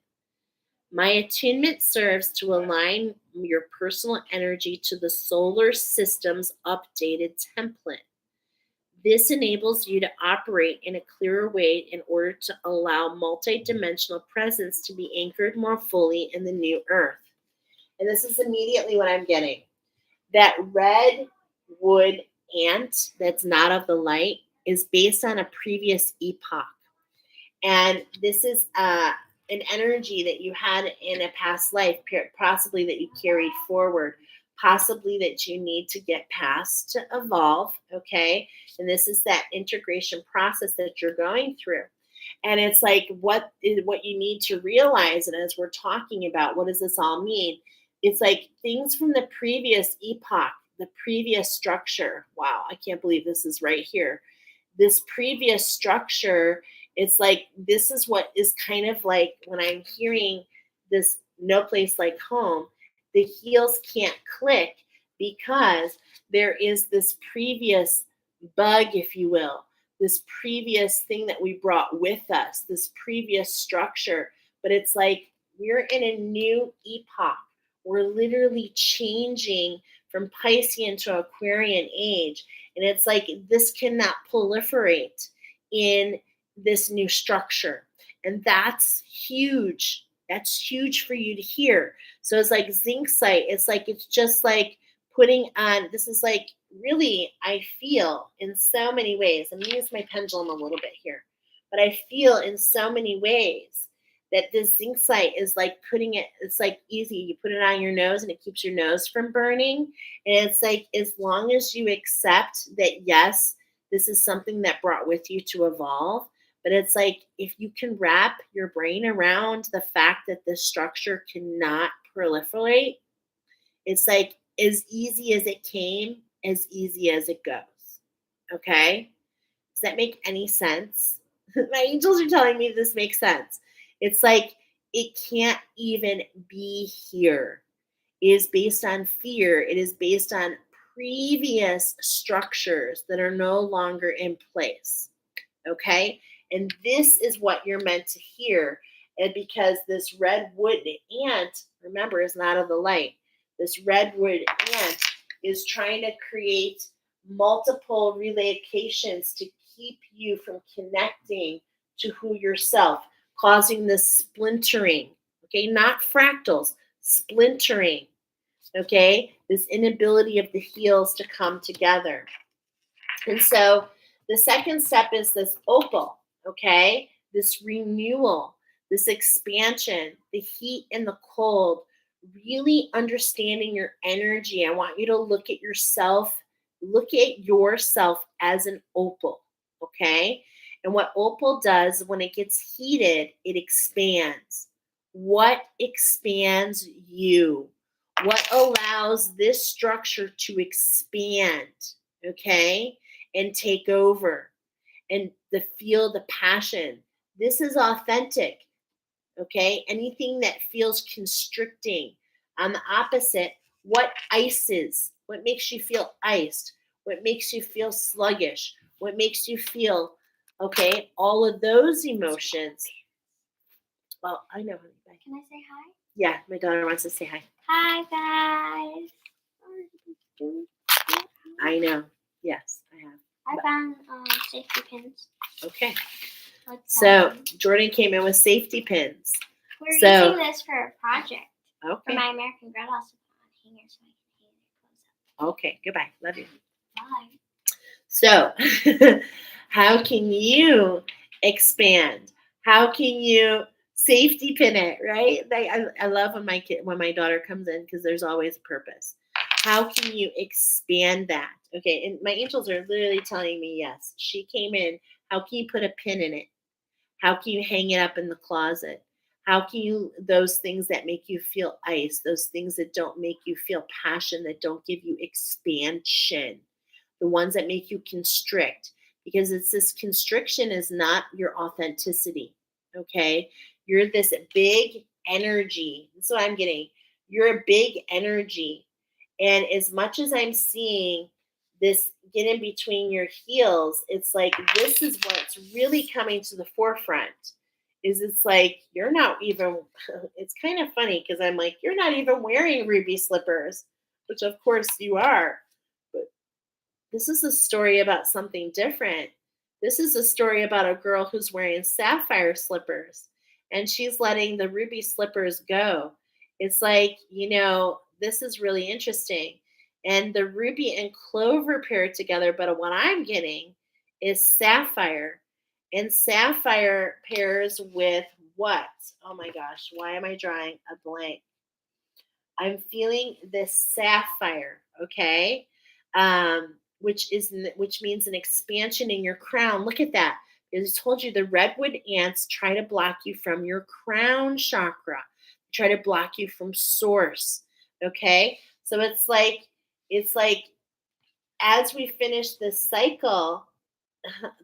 My attunement serves to align your personal energy to the solar system's updated template. This enables you to operate in a clearer way in order to allow multidimensional presence to be anchored more fully in the new earth. And this is immediately what I'm getting. That red wood ant that's not of the light is based on a previous epoch. And this is an energy that you had in a past life, possibly that you carried forward, possibly that you need to get past to evolve, okay? And this is that integration process that you're going through. And it's like what you need to realize, and as we're talking about, what does this all mean? It's like things from the previous epoch, the previous structure. Wow, I can't believe this is right here. This previous structure, it's like this is what is kind of like when I'm hearing this no place like home, the heels can't click because there is this previous bug, if you will, this previous thing that we brought with us, this previous structure. But it's like we're in a new epoch. We're literally changing from Piscean to Aquarian age. And it's like this cannot proliferate in this new structure. And that's huge. That's huge for you to hear. So it's like zinc site. It's just like putting on, this is like really, I feel in so many ways. I'm going to use my pendulum a little bit here. But I feel in so many ways that this zinc site is like putting it, it's like easy. You put it on your nose and it keeps your nose from burning. And it's like, as long as you accept that, yes, this is something that brought with you to evolve. But it's like, if you can wrap your brain around the fact that this structure cannot proliferate, it's like as easy as it came, as easy as it goes. Okay? Does that make any sense? My angels are telling me this makes sense. It's like it can't even be here. It is based on fear. It is based on previous structures that are no longer in place. Okay? And this is what you're meant to hear. And because this redwood ant, remember, is not of the light. This redwood ant is trying to create multiple relocations to keep you from connecting to who yourself, causing this splintering, okay? Not fractals, splintering, okay? This inability of the heels to come together. And so the second step is this opal, okay? This renewal, this expansion, the heat and the cold, really understanding your energy. I want you to look at yourself as an opal, okay? And what opal does when it gets heated, it expands. What expands you? What allows this structure to expand, okay? And take over and feel the passion. This is authentic. Okay, anything that feels constricting. On the opposite, what ices? What makes you feel iced? What makes you feel sluggish? What makes you feel, okay, all of those emotions. Well, I know, honey. Bye. Can I say hi? Yeah, my daughter wants to say hi. Hi, guys. I know. Yes, I have. I found safety pins. Okay. So Jordan came in with safety pins. We're using this for a project. Okay. For my American Girl also put on hanger so I can hang it close up. Okay. Goodbye. Love you. Bye. So, how can you expand? How can you safety pin it? Right? I love when my daughter comes in because there's always a purpose. How can you expand that? Okay, and my angels are literally telling me yes. She came in. How can you put a pin in it? How can you hang it up in the closet? How can you, those things that make you feel ice, those things that don't make you feel passion, that don't give you expansion, the ones that make you constrict, because it's this constriction is not your authenticity. Okay. You're this big energy. That's what I'm getting. You're a big energy. And as much as I'm seeing this get in between your heels, it's like this is what's really coming to the forefront. It's like you're not even, it's kind of funny because I'm like, you're not even wearing ruby slippers, which of course you are. But this is a story about something different. This is a story about a girl who's wearing sapphire slippers and she's letting the ruby slippers go. It's like, this is really interesting. And the ruby and clover pair together, but what I'm getting is sapphire. And sapphire pairs with what? Oh my gosh, why am I drawing a blank? I'm feeling this sapphire, okay? Which means an expansion in your crown. Look at that. As I told you, the redwood ants try to block you from your crown chakra, try to block you from source. Okay, so it's like as we finish this cycle,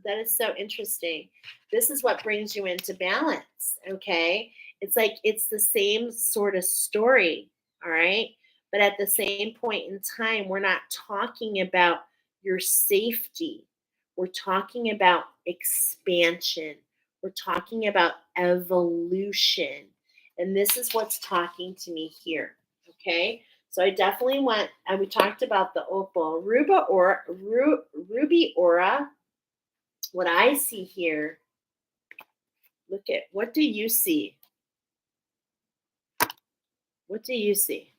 that is so interesting. This is what brings you into balance. Okay, it's like it's the same sort of story. All right, but at the same point in time, we're not talking about your safety. We're talking about expansion. We're talking about evolution. And this is what's talking to me here. Okay. So I definitely want, and we talked about the opal, ruby aura. What I see here, look at, what do you see? What do you see?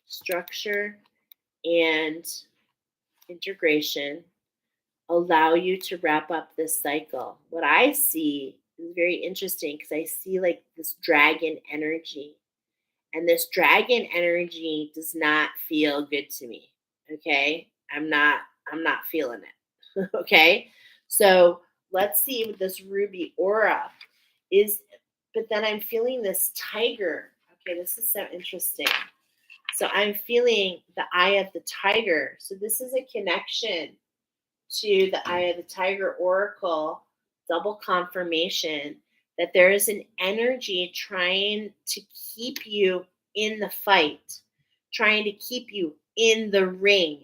Structure and integration allow you to wrap up this cycle. What I see is very interesting because I see like this dragon energy. And this dragon energy does not feel good to me. Okay? I'm not feeling it. Okay? So let's see what this ruby aura is. But then I'm feeling this tiger. Okay, this is so interesting. So I'm feeling the eye of the tiger. So this is a connection to the eye of the tiger oracle, double confirmation that there is an energy trying to keep you in the fight, trying to keep you in the ring,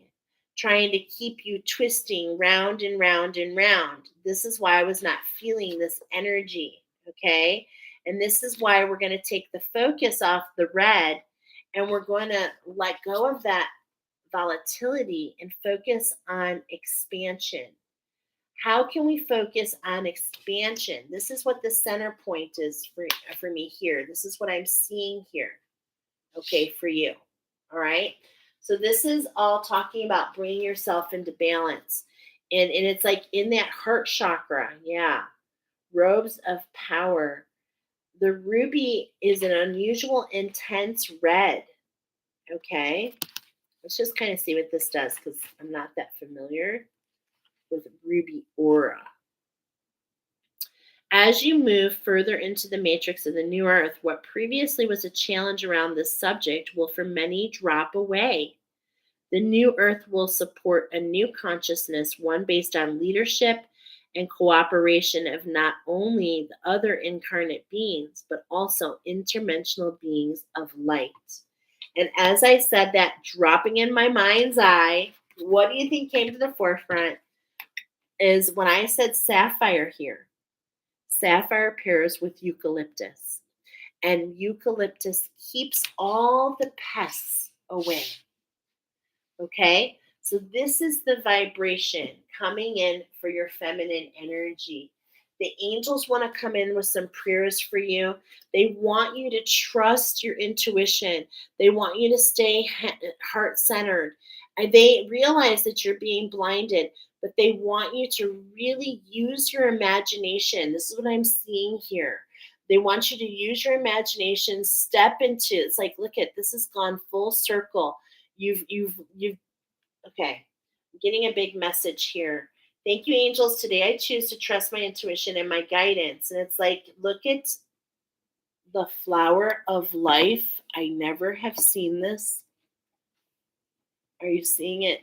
trying to keep you twisting round and round and round. This is why I was not feeling this energy, okay? And this is why we're going to take the focus off the red and we're going to let go of that volatility and focus on expansion. How can we focus on expansion? This is what the center point is for me here. This is what I'm seeing here. Okay, for you. All right. So this is all talking about bringing yourself into balance. And it's like in that heart chakra. Yeah. Robes of power. The ruby is an unusual, intense red. Okay. Let's just kind of see what this does because I'm not that familiar with ruby aura. As you move further into the matrix of the new earth, what previously was a challenge around this subject will for many drop away. The new earth will support a new consciousness, one based on leadership and cooperation of not only the other incarnate beings, but also interdimensional beings of light. And as I said that, dropping in my mind's eye, what do you think came to the forefront is when I said sapphire here. Sapphire pairs with eucalyptus, and eucalyptus keeps all the pests away. Okay? So this is the vibration coming in for your feminine energy. The angels want to come in with some prayers for you. They want you to trust your intuition. They want you to stay heart-centered. And they realize that you're being blinded, but they want you to really use your imagination. This is what I'm seeing here. They want you to use your imagination, step into, it's like, look at, this has gone full circle. You've okay. I'm getting a big message here. Thank you, angels. Today I choose to trust my intuition and my guidance. And it's like, look at the flower of life. I never have seen this. Are you seeing it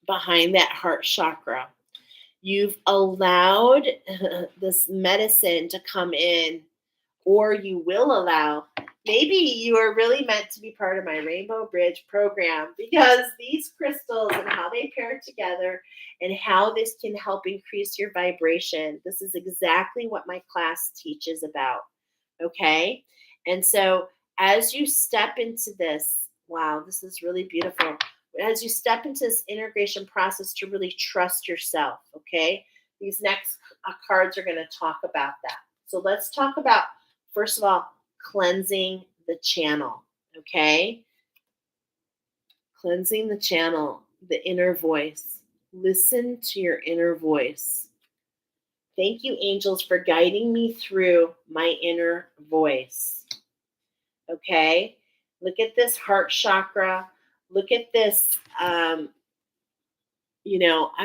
behind that heart chakra? You've allowed this medicine to come in, or you will allow. Maybe you are really meant to be part of my Rainbow Bridge program because these crystals and how they pair together and how this can help increase your vibration. This is exactly what my class teaches about. Okay. And so as you step into this, wow, this is really beautiful. As you step into this integration process to really trust yourself. Okay. These next cards are going to talk about that. So let's talk about, first of all, cleansing the channel, okay? Cleansing the channel, the inner voice. Listen to your inner voice. Thank you, angels, for guiding me through my inner voice. Okay? Look at this heart chakra. Look at this, I've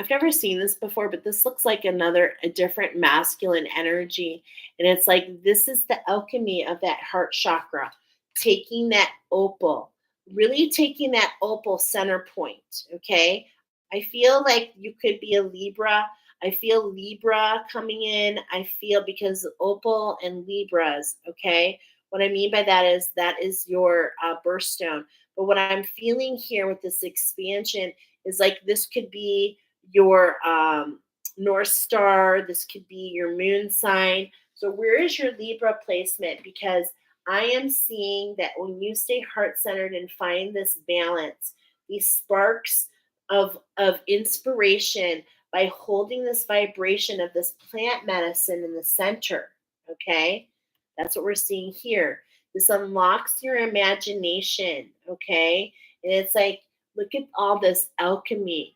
never seen this before, but this looks like a different masculine energy. And it's like, this is the alchemy of that heart chakra, taking that opal, really taking that opal center point. Okay. I feel like you could be a Libra. I feel Libra coming in. I feel because opal and Libras. Okay. What I mean by that is your birthstone. But what I'm feeling here with this expansion is like this could be your North Star. This could be your moon sign. So where is your Libra placement? Because I am seeing that when you stay heart-centered and find this balance, these sparks of inspiration by holding this vibration of this plant medicine in the center, okay? That's what we're seeing here. This unlocks your imagination, okay? And it's like, look at all this alchemy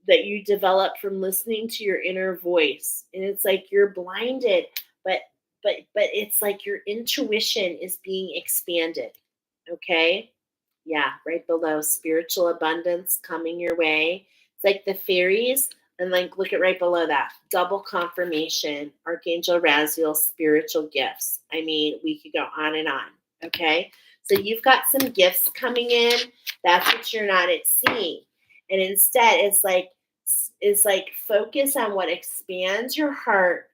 that you develop from listening to your inner voice. And it's like you're blinded, but it's like your intuition is being expanded. Okay? Yeah, right below spiritual abundance coming your way. It's like the fairies, and like look at right below that. Double confirmation, Archangel Raziel, spiritual gifts. I mean, we could go on and on. Okay? So you've got some gifts coming in. That's what you're not at seeing. And instead, it's like focus on what expands your heart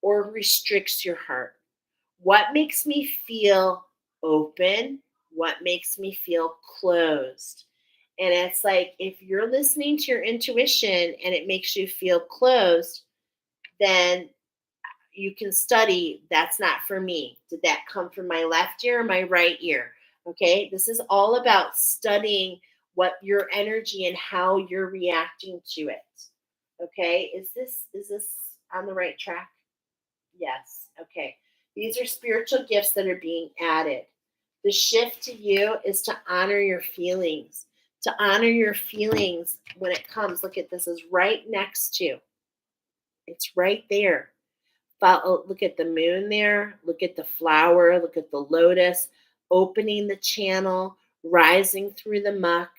or restricts your heart. What makes me feel open? What makes me feel closed? And it's like if you're listening to your intuition and it makes you feel closed, then you can study, that's not for me. Did that come from my left ear or my right ear? Okay, this is all about studying what your energy and how you're reacting to it. Okay, is this on the right track? Yes. Okay. These are spiritual gifts that are being added. The shift to you is to honor your feelings. To honor your feelings when it comes. Look at this, is right next to. It's right there. Look at the moon there. Look at the flower. Look at the lotus, opening the channel, rising through the muck,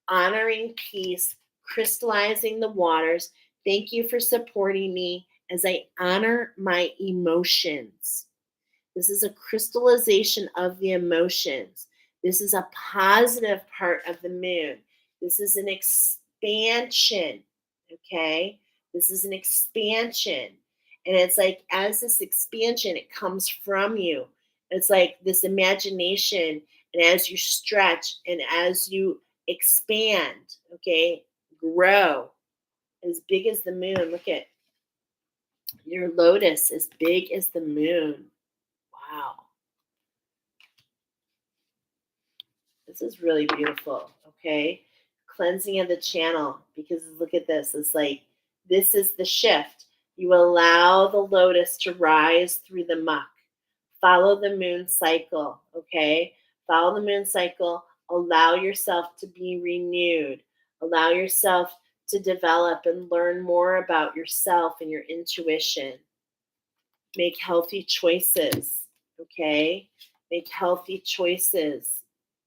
honoring peace, crystallizing the waters. Thank you for supporting me as I honor my emotions. This is a crystallization of the emotions. This is a positive part of the moon. This is an expansion. Okay. This is an expansion. And it's like, as this expansion, it comes from you. It's like this imagination. And as you stretch and as you expand, okay, grow as big as the moon. Look at your lotus, as big as the moon. Wow. This is really beautiful, okay? Cleansing of the channel, because look at this. It's like, this is the shift. You allow the lotus to rise through the muck. Follow the moon cycle, okay? Follow the moon cycle. Allow yourself to be renewed. Allow yourself to develop and learn more about yourself and your intuition. Make healthy choices, okay? Make healthy choices.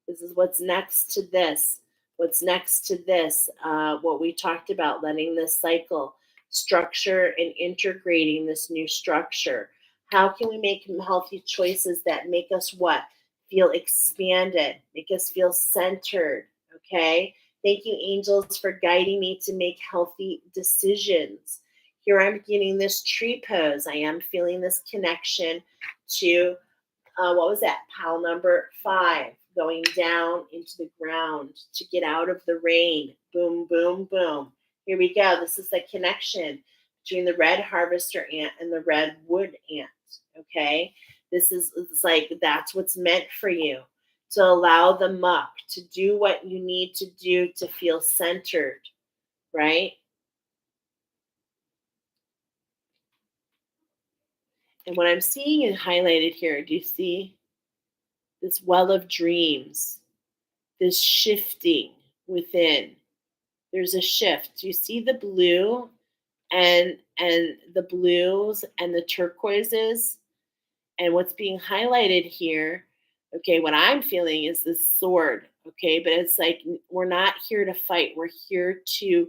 This is what's next to this. What's next to this? What we talked about, letting this cycle structure and integrating this new structure. How can we make healthy choices that make us what? Feel expanded, make us feel centered, okay? Thank you, angels, for guiding me to make healthy decisions. Here I'm getting this tree pose. I am feeling this connection to, what was that? Pile number 5, going down into the ground to get out of the rain. Boom, boom, boom. Here we go. This is the connection between the red harvester ant and the red wood ant. Okay. This is, it's like, that's what's meant for you, to allow the muck to do what you need to do to feel centered, right? And what I'm seeing is highlighted here, do you see this well of dreams, this shifting within? There's a shift. Do you see the blue and the blues and the turquoises? And what's being highlighted here, okay, what I'm feeling is this sword, okay, but it's like, we're not here to fight. We're here to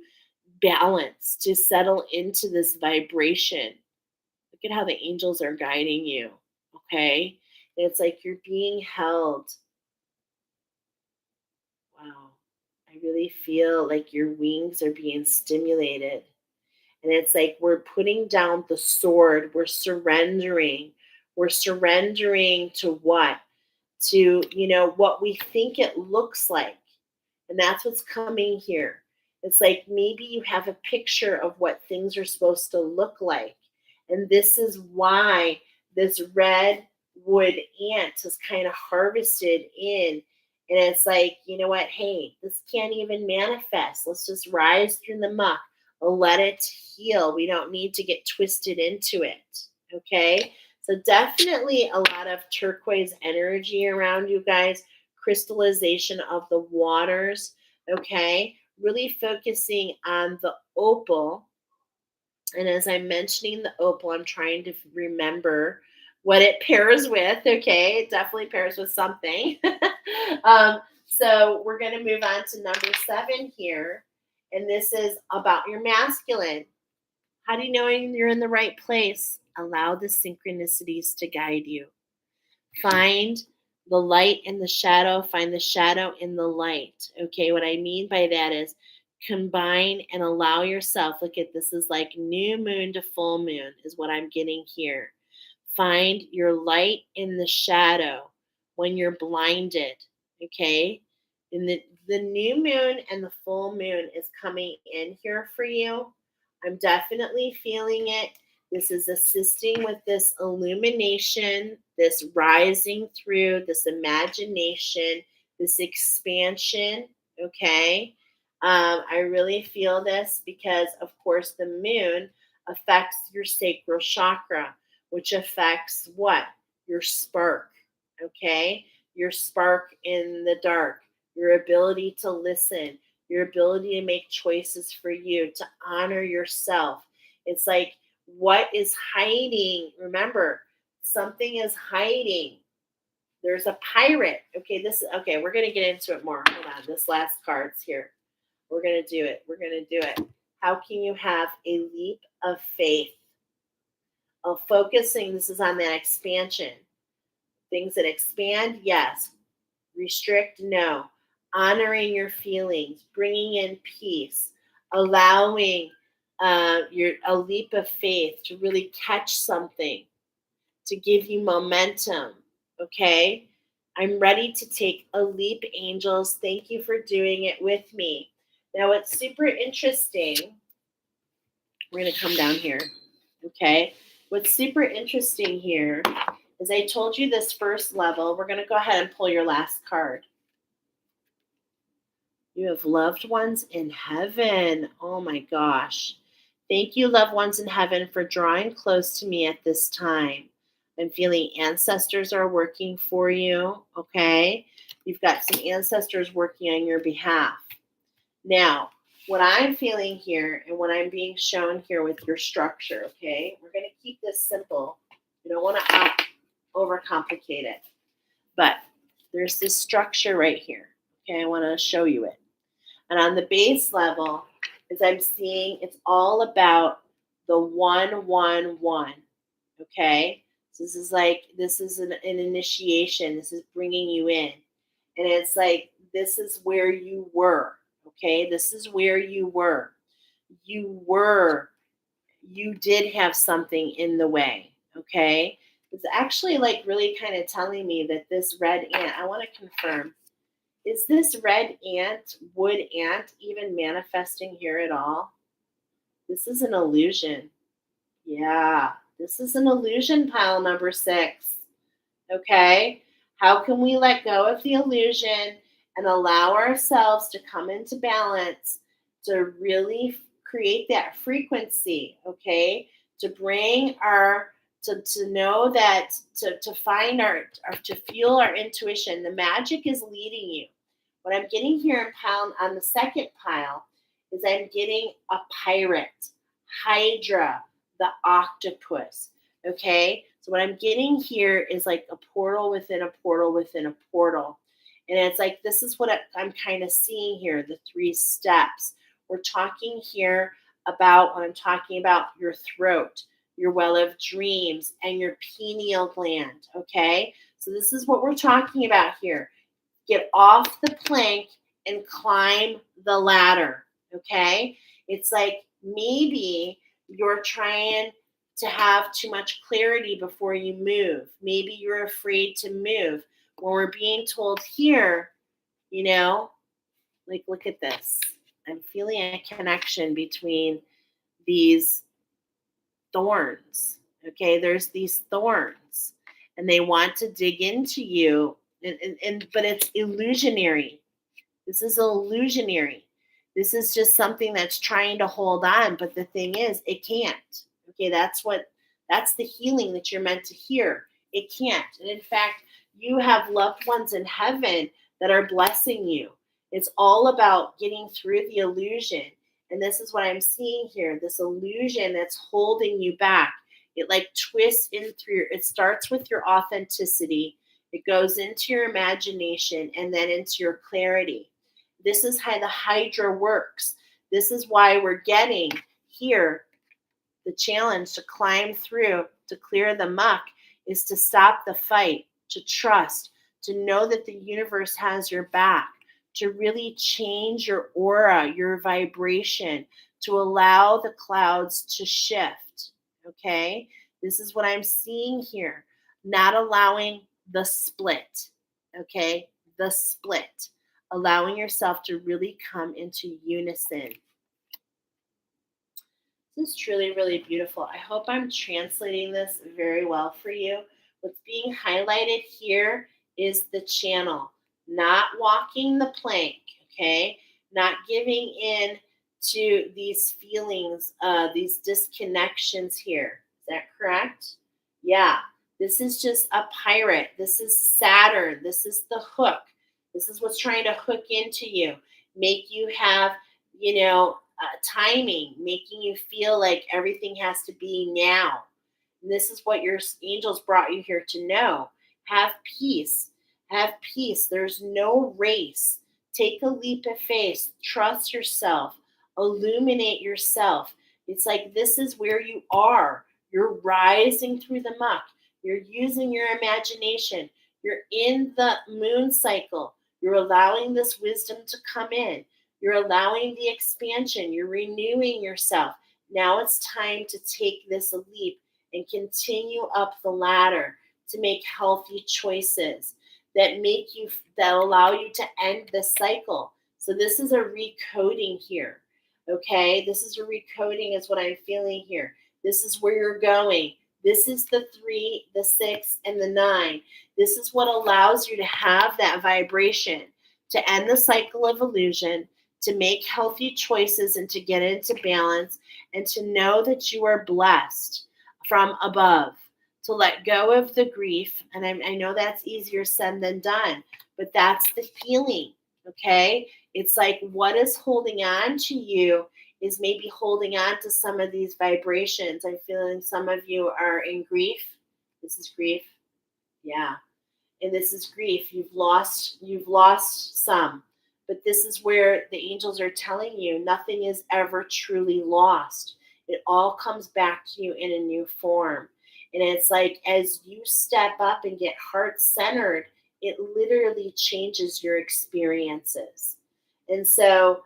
balance, to settle into this vibration. Look at how the angels are guiding you, okay? And it's like you're being held. Wow. I really feel like your wings are being stimulated. And it's like we're putting down the sword. We're surrendering. We're surrendering to what? To, what we think it looks like. And that's what's coming here. It's like maybe you have a picture of what things are supposed to look like. And this is why this red wood ant is kind of harvested in. And it's like, you know what? Hey, this can't even manifest. Let's just rise through the muck. Let it heal. We don't need to get twisted into it. Okay. So definitely a lot of turquoise energy around you guys. Crystallization of the waters. Okay. Really focusing on the opal. And as I'm mentioning the opal, I'm trying to remember what it pairs with. Okay. It definitely pairs with something. So we're going to move on to number 7 here. And this is about your masculine. How do you know you're in the right place? Allow the synchronicities to guide you. Find the light in the shadow. Find the shadow in the light. Okay, what I mean by that is combine and allow yourself. Look at this, is like new moon to full moon, is what I'm getting here. Find your light in the shadow when you're blinded. Okay, and the new moon and the full moon is coming in here for you. I'm definitely feeling it. This is assisting with this illumination, this rising through, this imagination, this expansion. Okay. I really feel this because, of course, the moon affects your sacral chakra, which affects what? Your spark. Okay. Your spark in the dark, your ability to listen, your ability to make choices for you, to honor yourself. It's like What is hiding? Remember, something is hiding. There's a pirate. Okay, okay, we're gonna get into it more. Hold on. This last card's here. We're gonna do it. We're gonna do it. How can you have a leap of faith? Of focusing, this is on that expansion. Things that expand, yes. Restrict, no. Honoring your feelings, bringing in peace, allowing a leap of faith to really catch something, to give you momentum. Okay, I'm ready to take a leap, angels. Thank you for doing it with me. Now, it's super interesting. We're going to come down here. Okay, what's super interesting here is I told you this first level. We're going to go ahead and pull your last card. You have loved ones in heaven. Oh my gosh. Thank you, loved ones in heaven, for drawing close to me at this time. I'm feeling ancestors are working for you, okay? You've got some ancestors working on your behalf. Now, what I'm feeling here and what I'm being shown here with your structure, okay? We're going to keep this simple. You don't want to overcomplicate it. But there's this structure right here, okay? I want to show you it. And on the base level, as I'm seeing, it's all about the 111, okay? So this is an initiation. This is bringing you in. And it's like, this is where you were, okay? This is where you were. You did have something in the way, okay? It's actually like really kind of telling me that this red ant, I want to confirm, is this red ant, wood ant, even manifesting here at all? This is an illusion. Yeah, this is an illusion, pile number 6. Okay? How can we let go of the illusion and allow ourselves to come into balance to really create that frequency, okay? To bring to know that, to find to feel our intuition. The magic is leading you. What I'm getting here in pile, on the second pile, is I'm getting a pirate, Hydra, the octopus, okay? So what I'm getting here is like a portal within a portal within a portal. And it's like, this is what I'm kind of seeing here, the 3 steps. We're talking here about, when I'm talking about your throat, your well of dreams, and your pineal gland, okay? So this is what we're talking about here. Get off the plank and climb the ladder, okay? It's like maybe you're trying to have too much clarity before you move. Maybe you're afraid to move. When we're being told here, like, look at this. I'm feeling a connection between these thorns. Okay, there's these thorns, and they want to dig into you, but it's illusionary. This is illusionary. This is just something that's trying to hold on, but the thing is, it can't. Okay, that's the healing that you're meant to hear. It can't. And in fact, you have loved ones in heaven that are blessing you. It's all about getting through the illusion. And this is what I'm seeing here, this illusion that's holding you back. It like twists in through, it starts with your authenticity. It goes into your imagination and then into your clarity. This is how the Hydra works. This is why we're getting here the challenge to climb through, to clear the muck, is to stop the fight, to trust, to know that the universe has your back, to really change your aura, your vibration, to allow the clouds to shift, okay? This is what I'm seeing here. Not allowing the split, okay? The split. Allowing yourself to really come into unison. This is truly, really beautiful. I hope I'm translating this very well for you. What's being highlighted here is the channel, not walking the plank, okay? Not giving in to these feelings, these disconnections here. Is that correct? Yeah. This is just a pirate. This is Saturn. This is the hook. This is what's trying to hook into you, make you have, timing, making you feel like everything has to be now. And this is what your angels brought you here to know. Have peace. Have peace. There's no race. Take a leap of faith. Trust yourself. Illuminate yourself. It's like this is where you are. You're rising through the muck. You're using your imagination. You're in the moon cycle. You're allowing this wisdom to come in. You're allowing the expansion. You're renewing yourself. Now it's time to take this leap and continue up the ladder to make healthy choices that allow you to end this cycle. So this is a recoding here. Okay, this is a recoding is what I'm feeling here. This is where you're going. This is the 3, the 6, and the 9. This is what allows you to have that vibration, to end the cycle of illusion, to make healthy choices and to get into balance, and to know that you are blessed from above, to let go of the grief. And I know that's easier said than done, but that's the feeling, okay? It's like what is holding on to you is maybe holding on to some of these vibrations. I'm feeling some of you are in grief. This is grief. Yeah. And this is grief. You've lost some. But this is where the angels are telling you nothing is ever truly lost. It all comes back to you in a new form. And it's like as you step up and get heart-centered, it literally changes your experiences. And so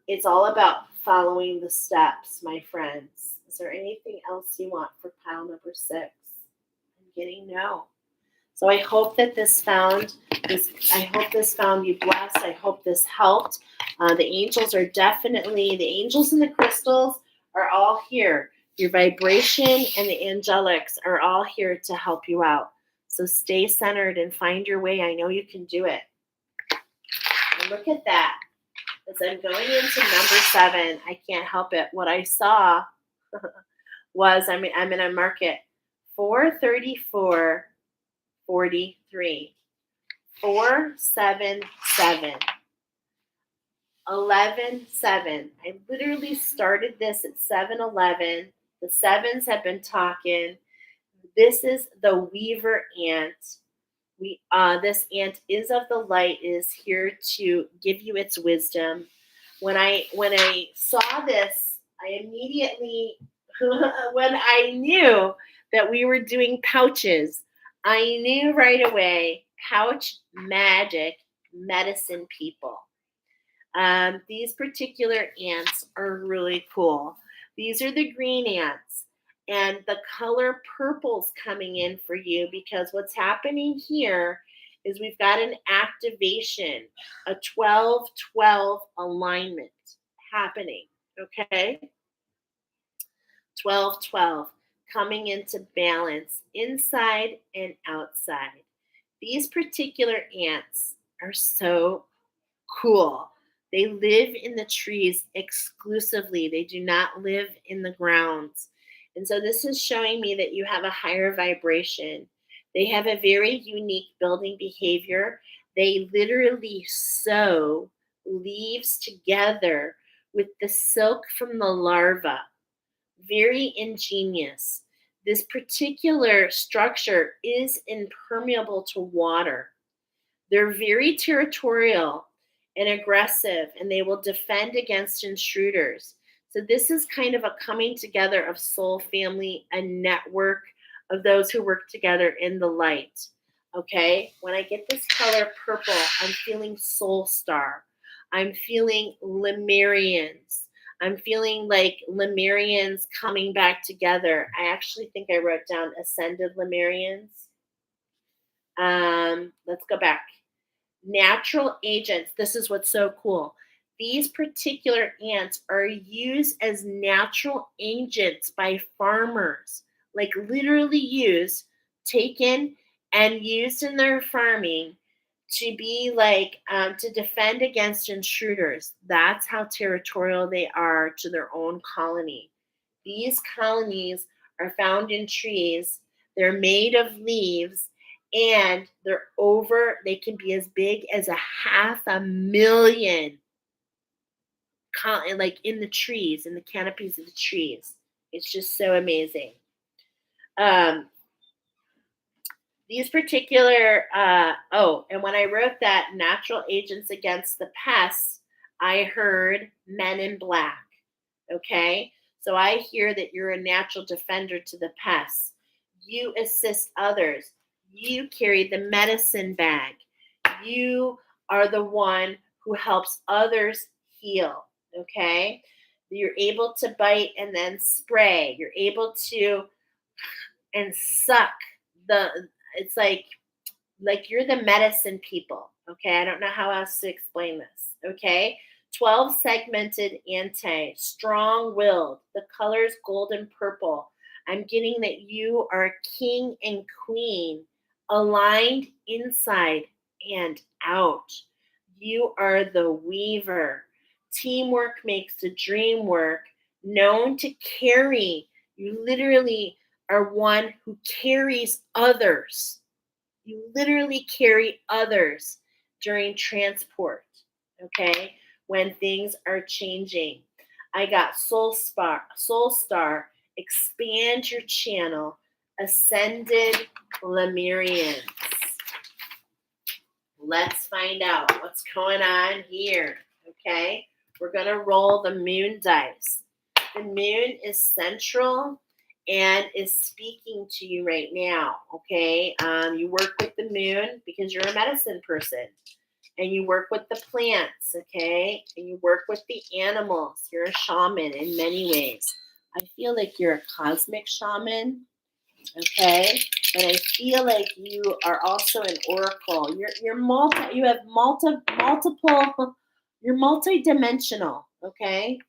it's all about following the steps, my friends. Is there anything else you want for pile number 6? I'm getting no. So I hope that this found you blessed. I hope this helped. The angels are definitely, the angels and the crystals are all here. Your vibration and the angelics are all here to help you out. So stay centered and find your way. I know you can do it. And look at that. As I'm going into number 7, I can't help it. What I saw was I'm going to mark it 43443, 477, 11:7. I literally started this at 7:11. The sevens have been talking. This is the Weaver ant. This ant is of the light, is here to give you its wisdom. When I saw this, I immediately, when I knew that we were doing pouches, I knew right away, pouch magic medicine people. These particular ants are really cool. These are the green ants. And the color purple's coming in for you because what's happening here is we've got an activation, a 12-12 alignment happening, okay? 12-12 coming into balance inside and outside. These particular ants are so cool. They live in the trees exclusively. They do not live in the grounds. And so this is showing me that you have a higher vibration. They have a very unique building behavior. They literally sew leaves together with the silk from the larva. Very ingenious. This particular structure is impermeable to water. They're very territorial and aggressive, and they will defend against intruders. So this is kind of a coming together of soul family, a network of those who work together in the light. Okay, when I get this color purple, I'm feeling soul star. I'm feeling Lemurians. I'm feeling like Lemurians coming back together. I actually think I wrote down ascended Lemurians. Let's go back. Natural agents. This is what's so cool. These particular ants are used as natural agents by farmers, like literally used, taken and used in their farming to be like to defend against intruders. That's how territorial they are to their own colony. These colonies are found in trees. They're made of leaves, and they can be as big as 500,000 like in the trees, in the canopies of the trees. It's just so amazing. Um, these particular, and when I wrote that natural agents against the pests, I heard men in black. Okay. So I hear that you're a natural defender to the pests. You assist others. You carry the medicine bag. You are the one who helps others heal. Okay. You're able to bite and then spray. You're able to and suck the it's like you're the medicine people. Okay, I don't know how else to explain this. Okay, 12 segmented anti, strong willed, the colors gold and purple. I'm getting that you are king and queen, aligned inside and out. You are the weaver. Teamwork makes the dream work, known to carry. You literally are one who carries others. You literally carry others during transport, okay? When things are changing. I got Soul Star, expand your channel, ascended Lemurians. Let's find out what's going on here, okay? We're going to roll the moon dice. The moon is central and is speaking to you right now, okay? You work with the moon because you're a medicine person. And you work with the plants, okay? And you work with the animals. You're a shaman in many ways. I feel like you're a cosmic shaman, okay? And I feel like you are also an oracle. You're multi-dimensional, okay?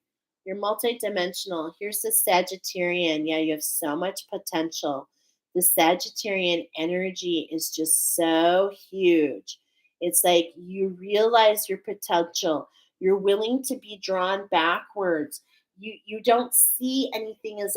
You're multi-dimensional. Here's the Sagittarian. Yeah, you have so much potential. The Sagittarian energy is just so huge. It's like you realize your potential. You're willing to be drawn backwards. You don't see anything as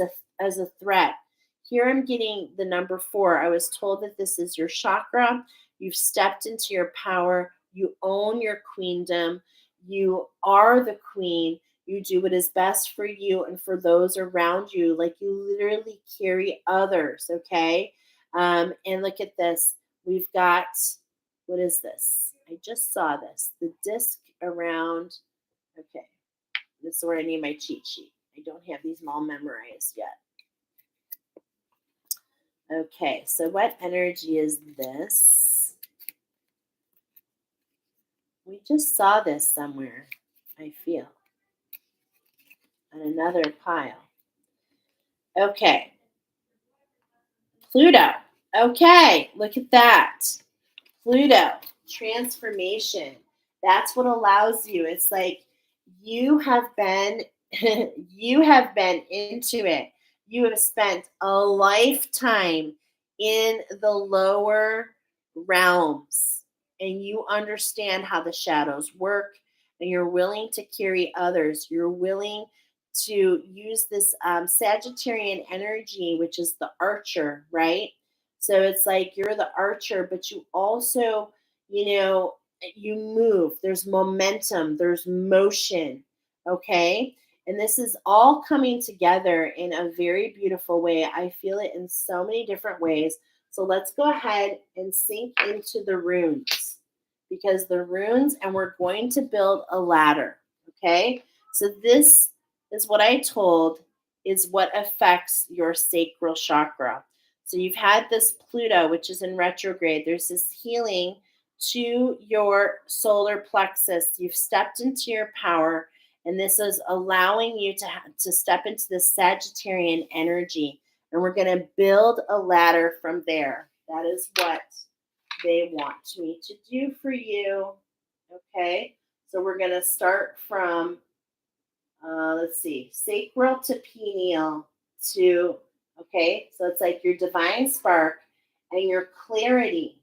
a threat. Here I'm getting the number 4. I was told that this is your chakra. You've stepped into your power. You own your queendom. You are the queen. You do what is best for you and for those around you. Like you literally carry others, okay? And look at this. We've got, what is this? I just saw this. The disc around, okay. This is where I need my cheat sheet. I don't have these all memorized yet. Okay, so what energy is this? We just saw this somewhere, I feel, on another pile. Okay. Pluto. Okay, look at that. Pluto, transformation. That's what allows you. It's like you have been you have been into it. You have spent a lifetime in the lower realms and you understand how the shadows work and you're willing to carry others. You're willing to use this Sagittarian energy, which is the archer, right? So it's like you're the archer, but you also, you move. There's momentum, there's motion, okay? And this is all coming together in a very beautiful way. I feel it in so many different ways. So let's go ahead and sink into the runes because the runes, and we're going to build a ladder, okay? So this is what I told is what affects your sacral chakra. So you've had this Pluto, which is in retrograde. There's this healing to your solar plexus. You've stepped into your power, and this is allowing you to step into the Sagittarian energy. And we're going to build a ladder from there. That is what they want me to do for you. Okay, so we're going to start from, let's see, sacral to pineal to, okay, so it's like your divine spark and your clarity.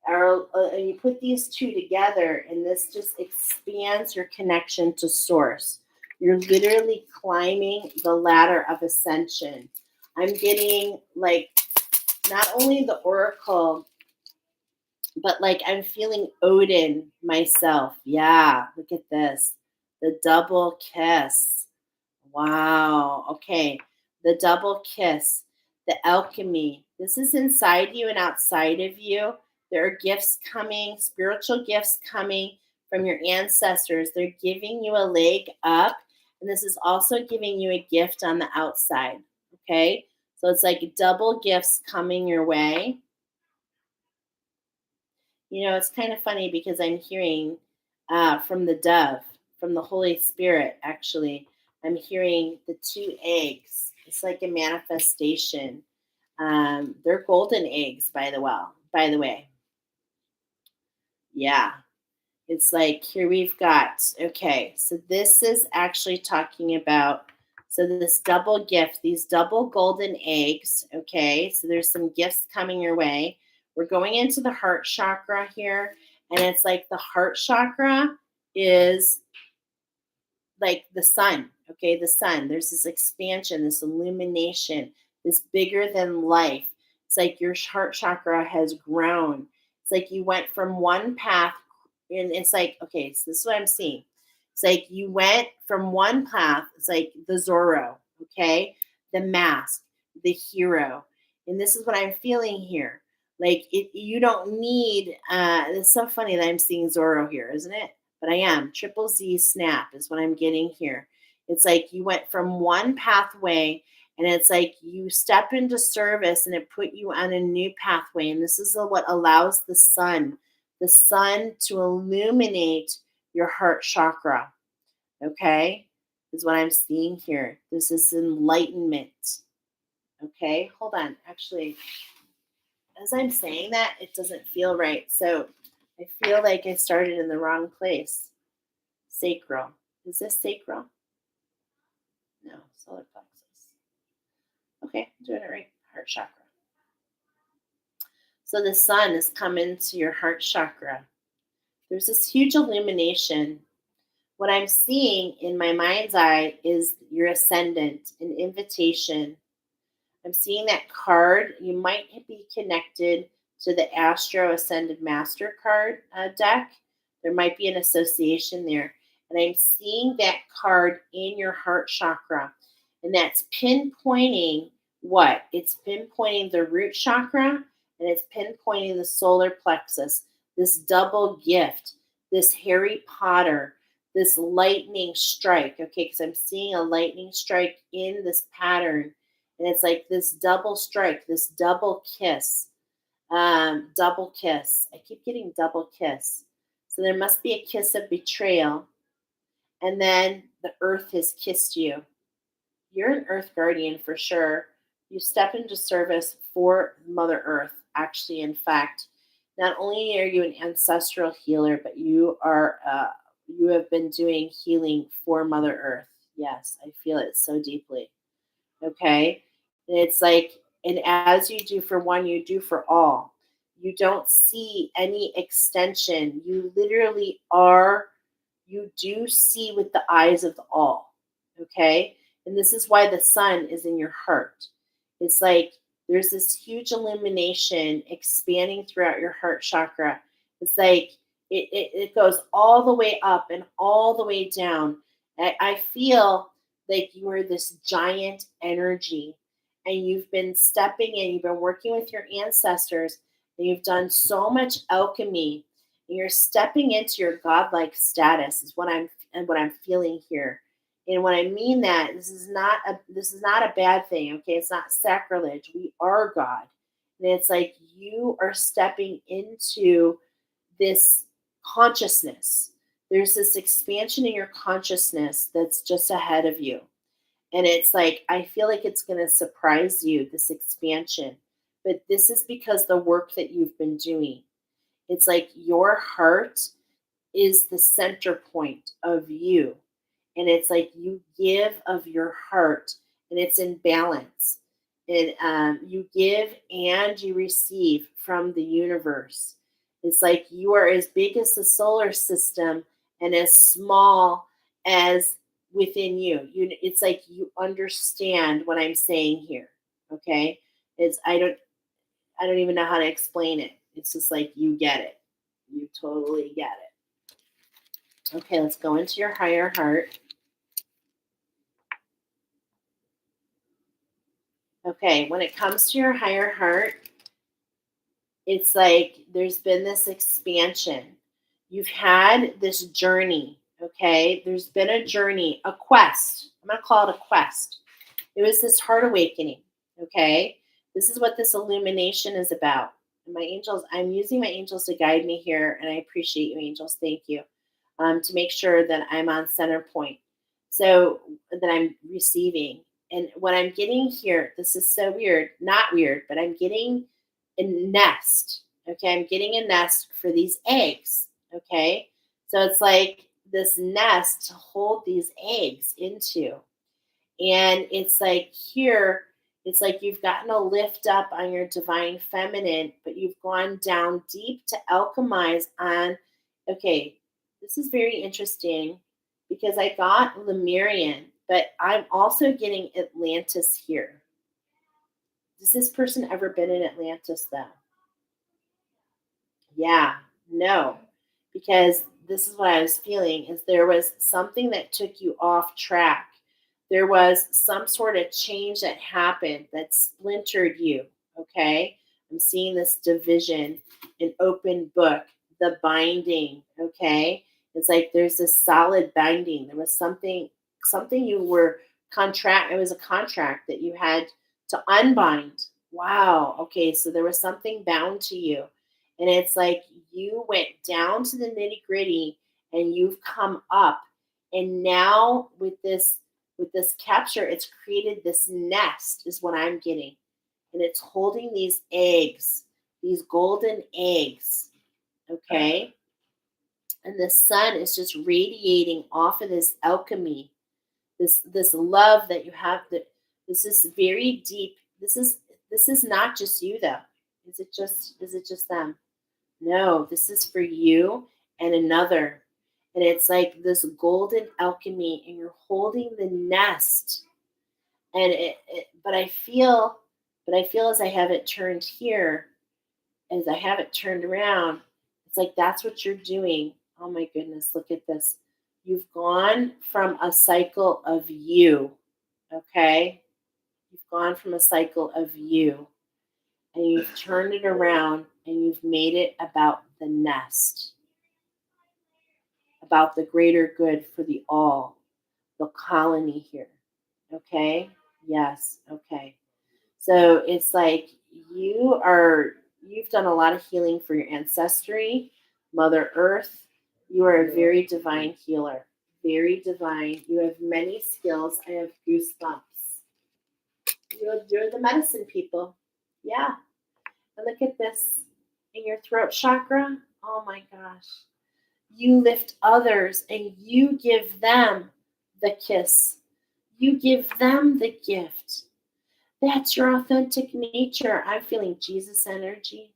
And you put these two together, and this just expands your connection to source. You're literally climbing the ladder of ascension. I'm getting like not only the oracle, but like I'm feeling Odin myself. Yeah, look at this. The double kiss. Wow. Okay. The double kiss, the alchemy. This is inside you and outside of you. There are gifts coming, spiritual gifts coming from your ancestors. They're giving you a leg up, and this is also giving you a gift on the outside. Okay. So it's like double gifts coming your way. You know, it's kind of funny because I'm hearing from the dove, from the Holy Spirit, actually. I'm hearing the two eggs. It's like a manifestation. They're golden eggs, by the way. Yeah. It's like here we've got, okay, so this is actually talking about, so this double gift, these double golden eggs, okay, so there's some gifts coming your way. We're going into the heart chakra here, and it's like the heart chakra is like the sun, okay, the sun. There's this expansion, this illumination, this bigger than life. It's like your heart chakra has grown. It's like you went from one path, and it's like, okay, so this is what I'm seeing. It's like you went from one path, it's like the Zorro, okay, the mask, the hero. And this is what I'm feeling here. Like you don't need, it's so funny that I'm seeing Zorro here, isn't it? But I am. Triple Z snap is what I'm getting here. It's like you went from one pathway, and it's like you step into service and it put you on a new pathway. And this is what allows the sun to illuminate your heart chakra. Okay? Is what I'm seeing here. This is enlightenment. Okay? Hold on. Actually, as I'm saying that, it doesn't feel right. So I feel like I started in the wrong place. Sacral. Is this sacral? No, solar plexus. Okay, I'm doing it right. Heart chakra. So the sun is coming to your heart chakra. There's this huge illumination. What I'm seeing in my mind's eye is your ascendant, an invitation. I'm seeing that card. You might be connected to the Astro Ascended Master card deck. There might be an association there. And I'm seeing that card in your heart chakra. And that's pinpointing what? It's pinpointing the root chakra, and it's pinpointing the solar plexus. This double gift, this Harry Potter, this lightning strike. Okay, because I'm seeing a lightning strike in this pattern. And it's like this double strike, this double kiss. Double kiss. I keep getting double kiss. So there must be a kiss of betrayal. And then the earth has kissed you. You're an earth guardian for sure. You step into service for Mother Earth. Actually, in fact, not only are you an ancestral healer, but you have been doing healing for Mother Earth. Yes, I feel it so deeply. Okay. And it's like, and as you do for one, you do for all. You don't see any extension. You literally are, you do see with the eyes of the all. Okay. And this is why the sun is in your heart. It's like there's this huge illumination expanding throughout your heart chakra. It's like it goes all the way up and all the way down. I feel like you are this giant energy, and you've been stepping in, you've been working with your ancestors, and you've done so much alchemy, and you're stepping into your godlike status is what I'm feeling here. And when I mean that, this is not a bad thing, okay? It's not sacrilege. We are God. And it's like you are stepping into this consciousness. There's this expansion in your consciousness that's just ahead of you. And it's like, I feel like it's going to surprise you, this expansion. But this is because the work that you've been doing. It's like your heart is the center point of you. And it's like you give of your heart, and it's in balance. And you give and you receive from the universe. It's like you are as big as the solar system and as small as within you. It's like you understand what I'm saying here. Okay? I don't even know how to explain it. It's just like you get it. You totally get it. Okay, let's go into your higher heart. Okay, when it comes to your higher heart, it's like there's been this expansion. You've had this journey, okay? There's been a journey, a quest. I'm going to call it a quest. It was this heart awakening, okay? This is what this illumination is about. And my angels, I'm using my angels to guide me here, and I appreciate you, angels. Thank you. To make sure that I'm on center point. So that I'm receiving. And what I'm getting here, this is so weird, not weird, but I'm getting a nest. Okay, I'm getting a nest for these eggs. Okay, so it's like this nest to hold these eggs into. And it's like here, it's like you've gotten a lift up on your divine feminine, but you've gone down deep to alchemize on, okay, this is very interesting because I got Lemurian, but I'm also getting Atlantis here. Does this person ever been in Atlantis though? Yeah, no, because this is what I was feeling is there was something that took you off track. There was some sort of change that happened that splintered you, okay? I'm seeing this division, an open book, the binding, okay? It's like there's this solid binding. There was something you were it was a contract that you had to unbind. Wow. Okay, so there was something bound to you. And it's like you went down to the nitty gritty and you've come up. And now with this capture, it's created this nest, is what I'm getting. And it's holding these eggs, these golden eggs. Okay. And the sun is just radiating off of this alchemy, this love that you have. That this is very deep. This is not just you though. Is it just them? No, this is for you and another. And it's like this golden alchemy, and you're holding the nest. And but I feel as I have it turned here, as I have it turned around, it's like that's what you're doing. Oh my goodness, look at this. You've gone from a cycle of you, okay? You've gone from a cycle of you, and you've turned it around and you've made it about the nest, about the greater good for the all, the colony here. Okay? Yes, okay. So it's like you've done a lot of healing for your ancestry, Mother Earth. You are a very divine healer. Very divine. You have many skills. I have goosebumps. You're the medicine people. Yeah. And look at this in your throat chakra. Oh my gosh. You lift others and you give them the kiss. You give them the gift. That's your authentic nature. I'm feeling Jesus energy.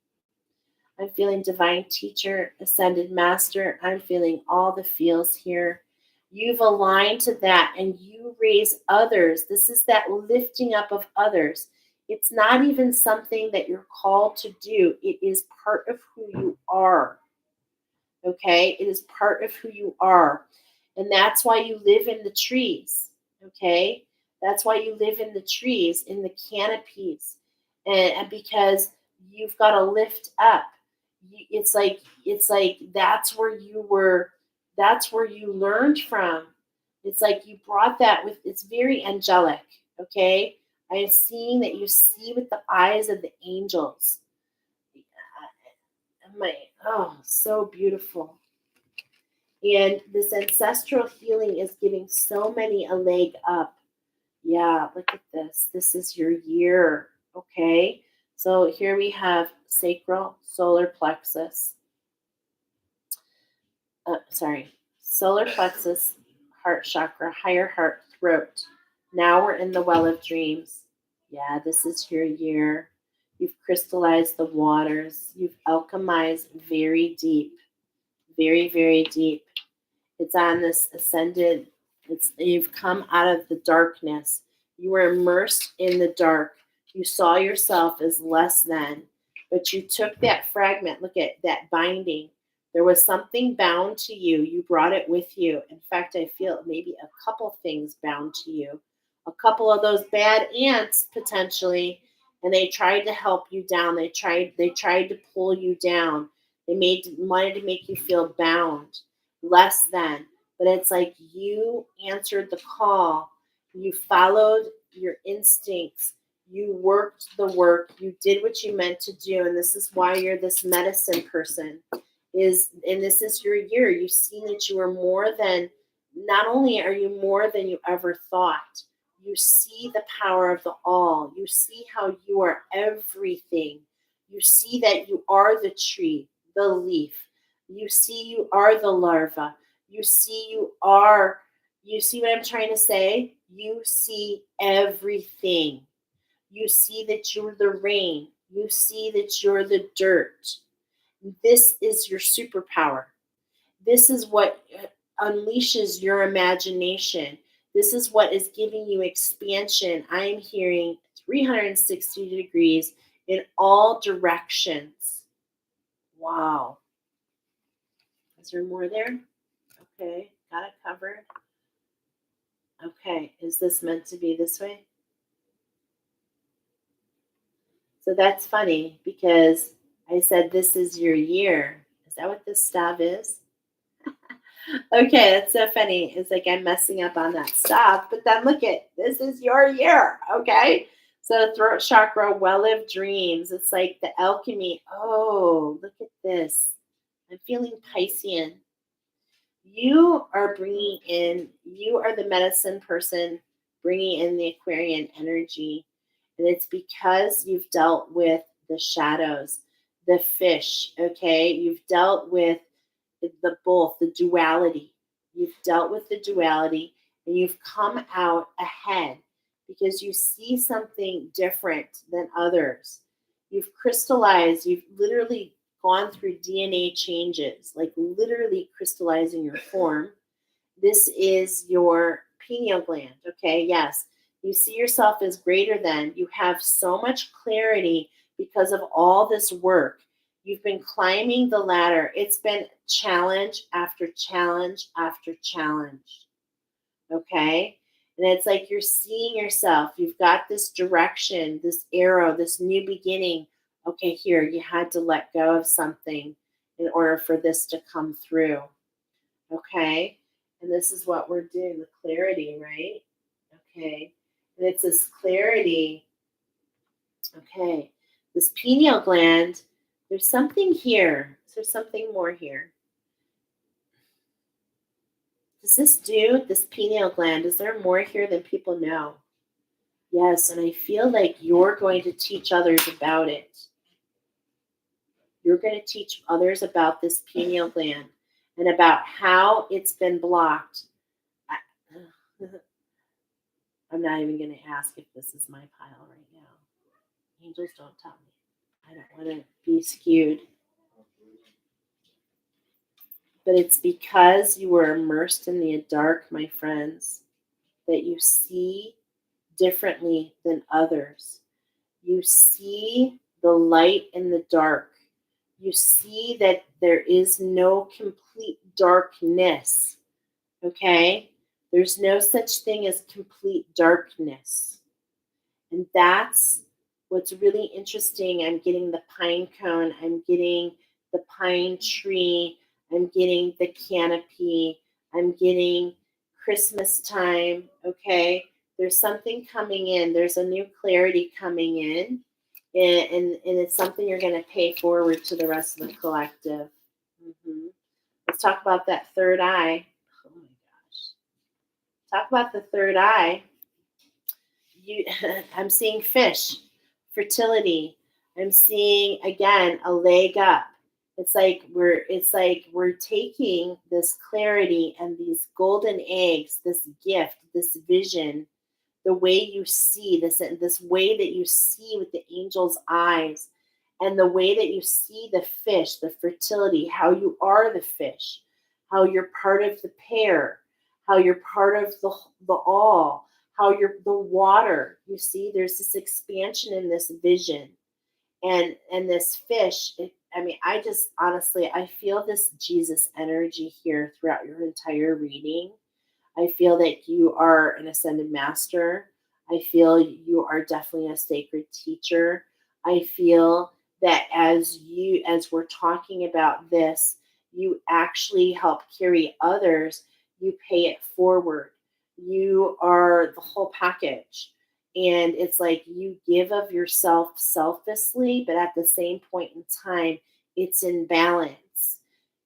I'm feeling divine teacher, ascended master. I'm feeling all the feels here. You've aligned to that and you raise others. This is that lifting up of others. It's not even something that you're called to do, it is part of who you are. Okay? It is part of who you are. And that's why you live in the trees. Okay? That's why you live in the trees, in the canopies. And because you've got to lift up. It's like that's where you were, that's where you learned from. It's like you brought that with, it's very angelic. Okay? I am seeing that you see with the eyes of the angels. So beautiful. And this ancestral healing is giving so many a leg up. Yeah, look at this. This is your year. Okay. So here we have sacral, solar plexus. Solar plexus, heart chakra, higher heart, throat. Now we're in the well of dreams. Yeah, this is your year. You've crystallized the waters. You've alchemized very deep, very, very deep. It's on this ascended. You've come out of the darkness. You were immersed in the dark. You saw yourself as less than, but you took that fragment. Look at that binding, There was something bound to you. You brought it with you. In fact, I feel maybe a couple things bound to you. A couple of those bad ants potentially, and they tried to help you down. They tried to pull you down. They wanted to make you feel bound, less than. But it's like you answered the call. You followed your instincts. You worked the work. You did what you meant to do. And this is why you're this medicine person. And this is your year. You've seen that you are more than, not only are you more than you ever thought, you see the power of the all. You see how you are everything. You see that you are the tree, the leaf. You see you are the larva. You see you see what I'm trying to say? You see everything. You see that you're the rain. You see that you're the dirt. This is your superpower. This is what unleashes your imagination. This is what is giving you expansion. I am hearing 360 degrees in all directions. Wow. Is there more there? Okay, got it covered. Okay, is this meant to be this way? So that's funny because I said this is your year. Is that what this staff is? Okay, that's so funny. It's like I'm messing up on that stop, but then look at this is your year. Okay, so throat chakra, well-lived dreams. It's like the alchemy. Oh, look at this. I'm feeling Piscean. You are bringing in. You are the medicine person, bringing in the Aquarian energy, and it's because you've dealt with the shadows, the fish. Okay, you've dealt with the duality. You've dealt with the duality and you've come out ahead because you see something different than others. You've crystallized, you've literally gone through DNA changes, like literally crystallizing your form. This is your pineal gland, okay? Yes. You see yourself as greater than. You have so much clarity because of all this work. You've been climbing the ladder. It's been challenge after challenge after challenge. Okay? And it's like you're seeing yourself. You've got this direction, this arrow, this new beginning. Okay, here, you had to let go of something in order for this to come through. Okay? And this is what we're doing, the clarity, right? Okay. And it's this clarity. Okay. This pineal gland, there's something here. There's something more here. This pineal gland, is there more here than people know? Yes, and I feel like you're going to teach others about it. You're going to teach others about this pineal gland and about how it's been blocked. I'm not even going to ask if this is my pile right now. Angels, don't tell me. I don't want to be skewed. But it's because you were immersed in the dark, my friends, that you see differently than others. You see the light in the dark. You see that there is no complete darkness. Okay? There's no such thing as complete darkness. And that's what's really interesting. I'm getting the pine cone, I'm getting the pine tree, I'm getting the canopy, I'm getting Christmas time. Okay? There's something coming in, there's a new clarity coming in. And it's something you're going to pay forward to the rest of the collective. Mm-hmm. Let's talk about that third eye. Oh my gosh. Talk about the third eye. I'm seeing fish, fertility. I'm seeing again a leg up. It's like we're taking this clarity and these golden eggs, this gift, this vision, the way you see this way that you see with the angel's eyes, and the way that you see the fish, the fertility, how you are the fish, how you're part of the pair, how you're part of the all, how you're the water. You see, there's this expansion in this vision, and this fish, I mean, I just honestly, I feel this Jesus energy here throughout your entire reading. I feel that you are an ascended master. I feel you are definitely a sacred teacher. I feel that as we're talking about this, you actually help carry others, you pay it forward. You are the whole package. And it's like you give of yourself selflessly, but at the same point in time, it's in balance.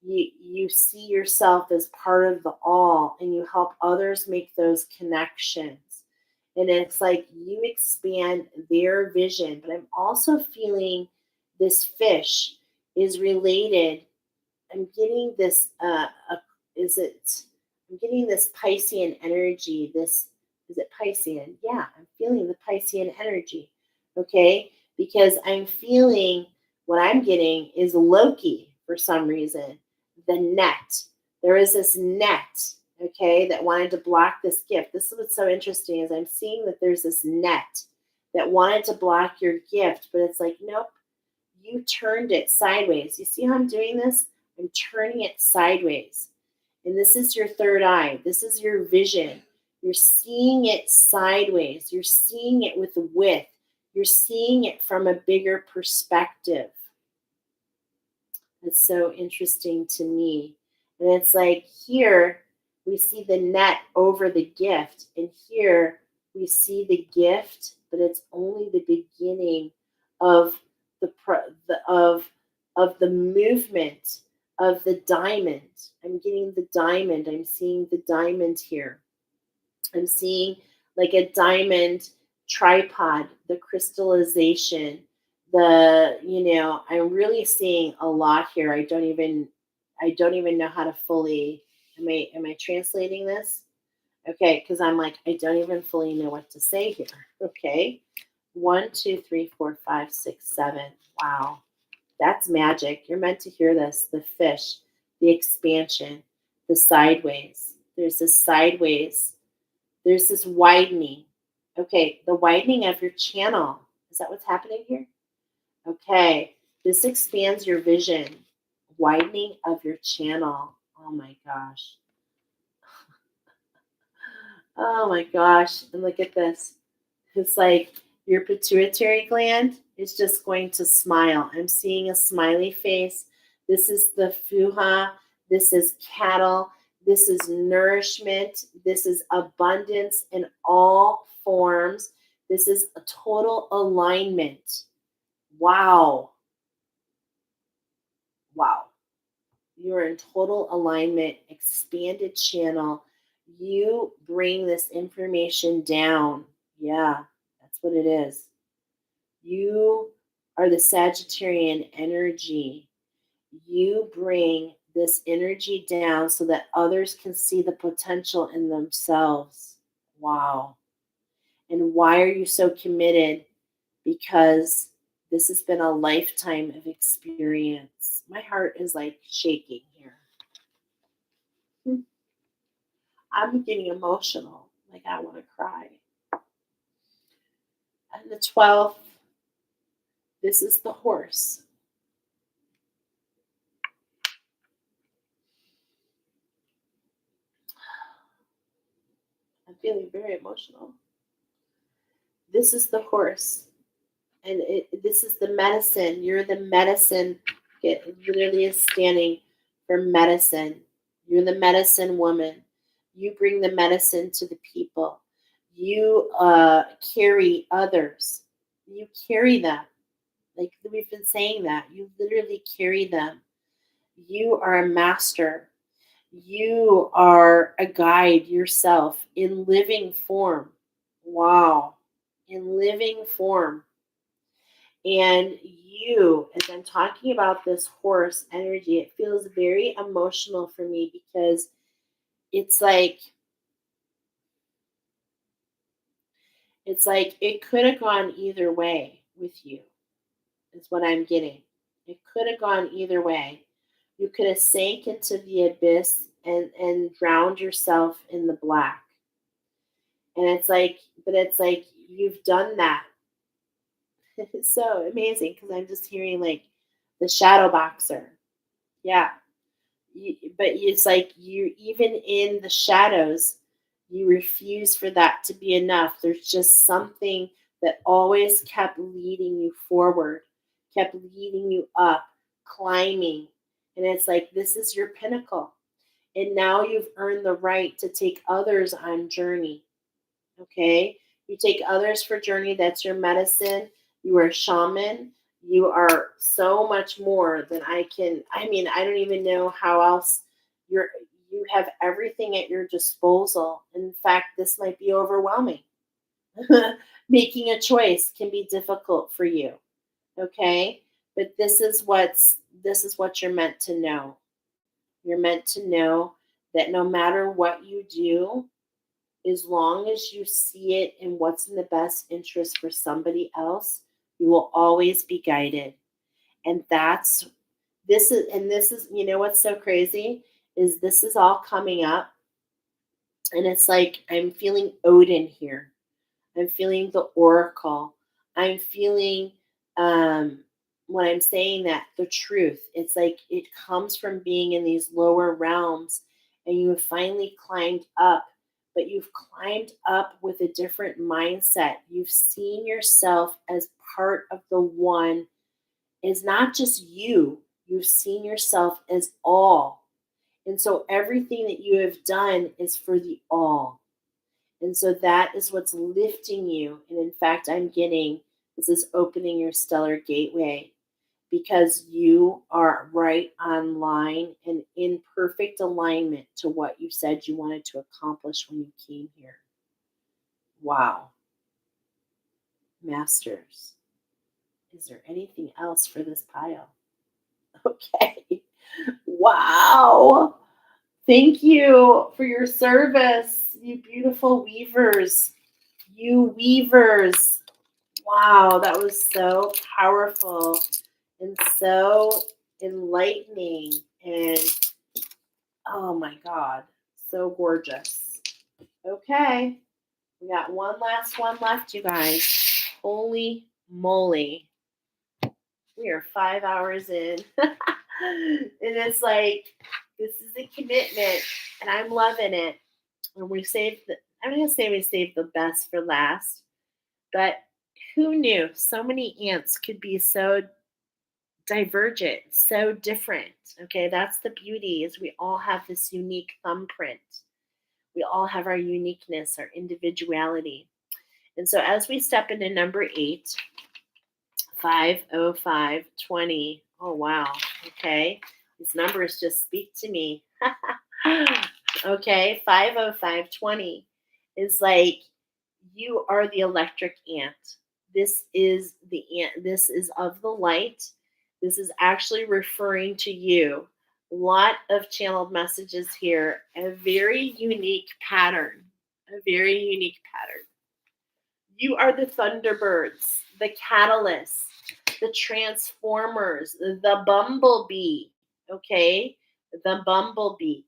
You see yourself as part of the all, and you help others make those connections, and it's like you expand their vision. But I'm also feeling this fish is related. I'm getting this is it I'm getting this Piscean energy. This is it Piscean? Yeah, I'm feeling the Piscean energy. Okay? Because I'm feeling what I'm getting is Loki for some reason. The net. There is this net, okay, that wanted to block this gift. This is what's so interesting is I'm seeing that there's this net that wanted to block your gift, but it's like, nope, you turned it sideways. You see how I'm doing this? I'm turning it sideways. And this is your third eye. This is your vision. You're seeing it sideways. You're seeing it with width. You're seeing it from a bigger perspective. It's so interesting to me. And it's like here we see the net over the gift, and here we see the gift, but it's only the beginning of of the movement of the diamond. I'm getting the diamond. I'm seeing the diamond here. I'm seeing like a diamond tripod, the crystallization, I'm really seeing a lot here. I don't even know how to fully am I translating this? Okay, because I'm like, I don't even fully know what to say here. Okay. 1, 2, 3, 4, 5, 6, 7. Wow. That's magic. You're meant to hear this. The fish, the expansion, the sideways. There's this sideways. There's this widening. Okay, the widening of your channel. Is that what's happening here? Okay, this expands your vision. Widening of your channel. Oh my gosh. Oh my gosh. And look at this. It's like your pituitary gland is just going to smile. I'm seeing a smiley face. This is the fuha. This is cattle. This is nourishment. This is abundance in all forms. This is a total alignment. Wow. Wow. You're in total alignment, expanded channel. You bring this information down. Yeah, that's what it is. You are the Sagittarian energy. You bring this energy down so that others can see the potential in themselves. Wow. And why are you so committed? Because this has been a lifetime of experience. My heart is like shaking here. I'm getting emotional. Like I want to cry. And the 12th, this is the horse. I'm feeling very emotional. This is the horse. And this is the medicine. You're the medicine. It literally is standing for medicine. You're the medicine woman. You bring the medicine to the people. You carry others. You carry them. Like we've been saying that. You literally carry them. You are a master. You are a guide yourself in living form. Wow. In living form. And you, as I'm talking about this horse energy, it feels very emotional for me because it's like it could have gone either way with you, is what I'm getting. It could have gone either way. You could have sank into the abyss and drowned yourself in the black. And it's like you've done that. It's so amazing because I'm just hearing like The shadow boxer. Yeah. But it's like you, even in the shadows, you refuse for that to be enough. There's just something that always kept leading you forward, kept leading you up, climbing. And it's like, this is your pinnacle. And now you've earned the right to take others on journey. Okay? You take others for journey. That's your medicine. You are a shaman. You are so much more than I mean, I don't even know how else you're you have everything at your disposal. In fact, this might be overwhelming. Making a choice can be difficult for you. Okay? But this is what you're meant to know. You're meant to know that no matter what you do, as long as you see it in what's in the best interest for somebody else, you will always be guided. And this is, you know what's so crazy is this is all coming up, and it's like I'm feeling Odin here. I'm feeling the oracle. I'm feeling, when I'm saying that, the truth. It's like it comes from being in these lower realms, and you have finally climbed up, but you've climbed up with a different mindset. You've seen yourself as part of the one, is not just you. You've seen yourself as all. And so everything that you have done is for the all. And so that is what's lifting you. And in fact, I'm getting this is opening your stellar gateway, because you are right on line and in perfect alignment to what you said you wanted to accomplish when you came here. Wow. Masters, is there anything else for this pile? Okay. Wow. Thank you for your service, you beautiful weavers. You weavers. Wow, that was so powerful and so enlightening and oh my God, so gorgeous. Okay, we got one last one left, you guys. Holy moly. We are 5 hours in. And it's like, this is a commitment, and I'm loving it. And I'm going to say we saved the best for last, but who knew so many ants could be so divergent, so different? Okay, that's the beauty, is we all have this unique thumbprint. We all have our uniqueness, our individuality. And so as we step into number 8, 50520. Oh wow. Okay. These numbers just speak to me. Okay, 50520 is like you are the electric ant. This is the ant. This is of the light. This is actually referring to you. Lot of channeled messages here. A very unique pattern. A very unique pattern. You are the Thunderbirds, the Catalysts, the Transformers, the Bumblebee. Okay, the Bumblebee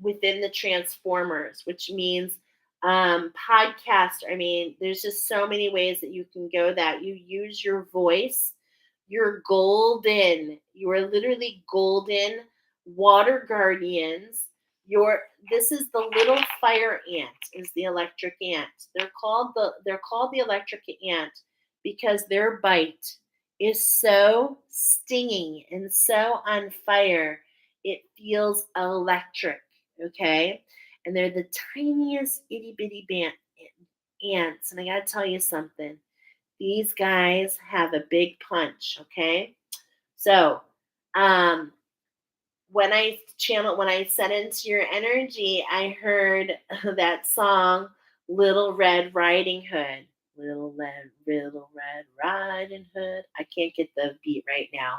within the Transformers, which means podcaster. I mean, there's just so many ways that you can go that. You use your voice. You're golden. You are literally golden. Water guardians. This is the little fire ant, is the electric ant. They're called the electric ant because their bite is so stinging and so on fire. It feels electric. Okay, and they're the tiniest itty bitty ants. And I gotta tell you something. These guys have a big punch. Okay, so um, when I set into your energy, I heard that song, Little Red Riding Hood. Little Red Riding Hood. I can't get the beat right now.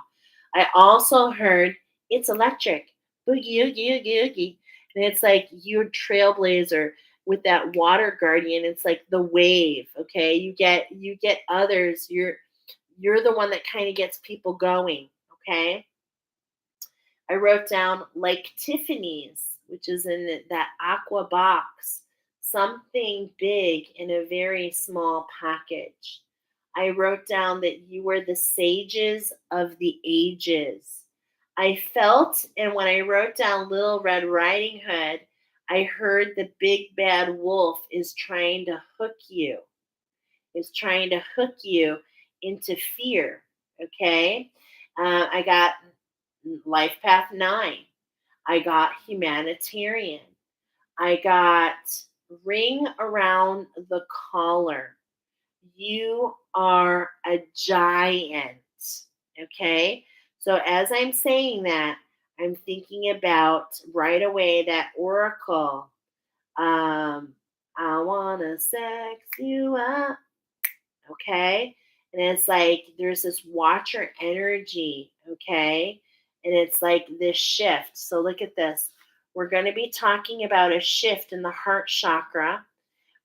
I also heard It's Electric. Boogie, oogie, oogie, oogie. And it's like you're trailblazer with that water guardian. It's like the wave. Okay. You get others. You're the one that kind of gets people going. Okay. I wrote down like Tiffany's, which is in that aqua box, something big in a very small package. I wrote down that you were the sages of the ages. I felt, and when I wrote down Little Red Riding Hood, I heard the big bad wolf is trying to hook you, is trying to hook you into fear. Okay. I got Life Path 9. I got Humanitarian. I got Ring Around the Collar. You are a giant. Okay. So as I'm saying that, I'm thinking about right away that oracle. Um, I wanna sex you up. Okay. And it's like there's this watcher energy. Okay. And it's like this shift. So look at this. We're going to be talking about a shift in the heart chakra,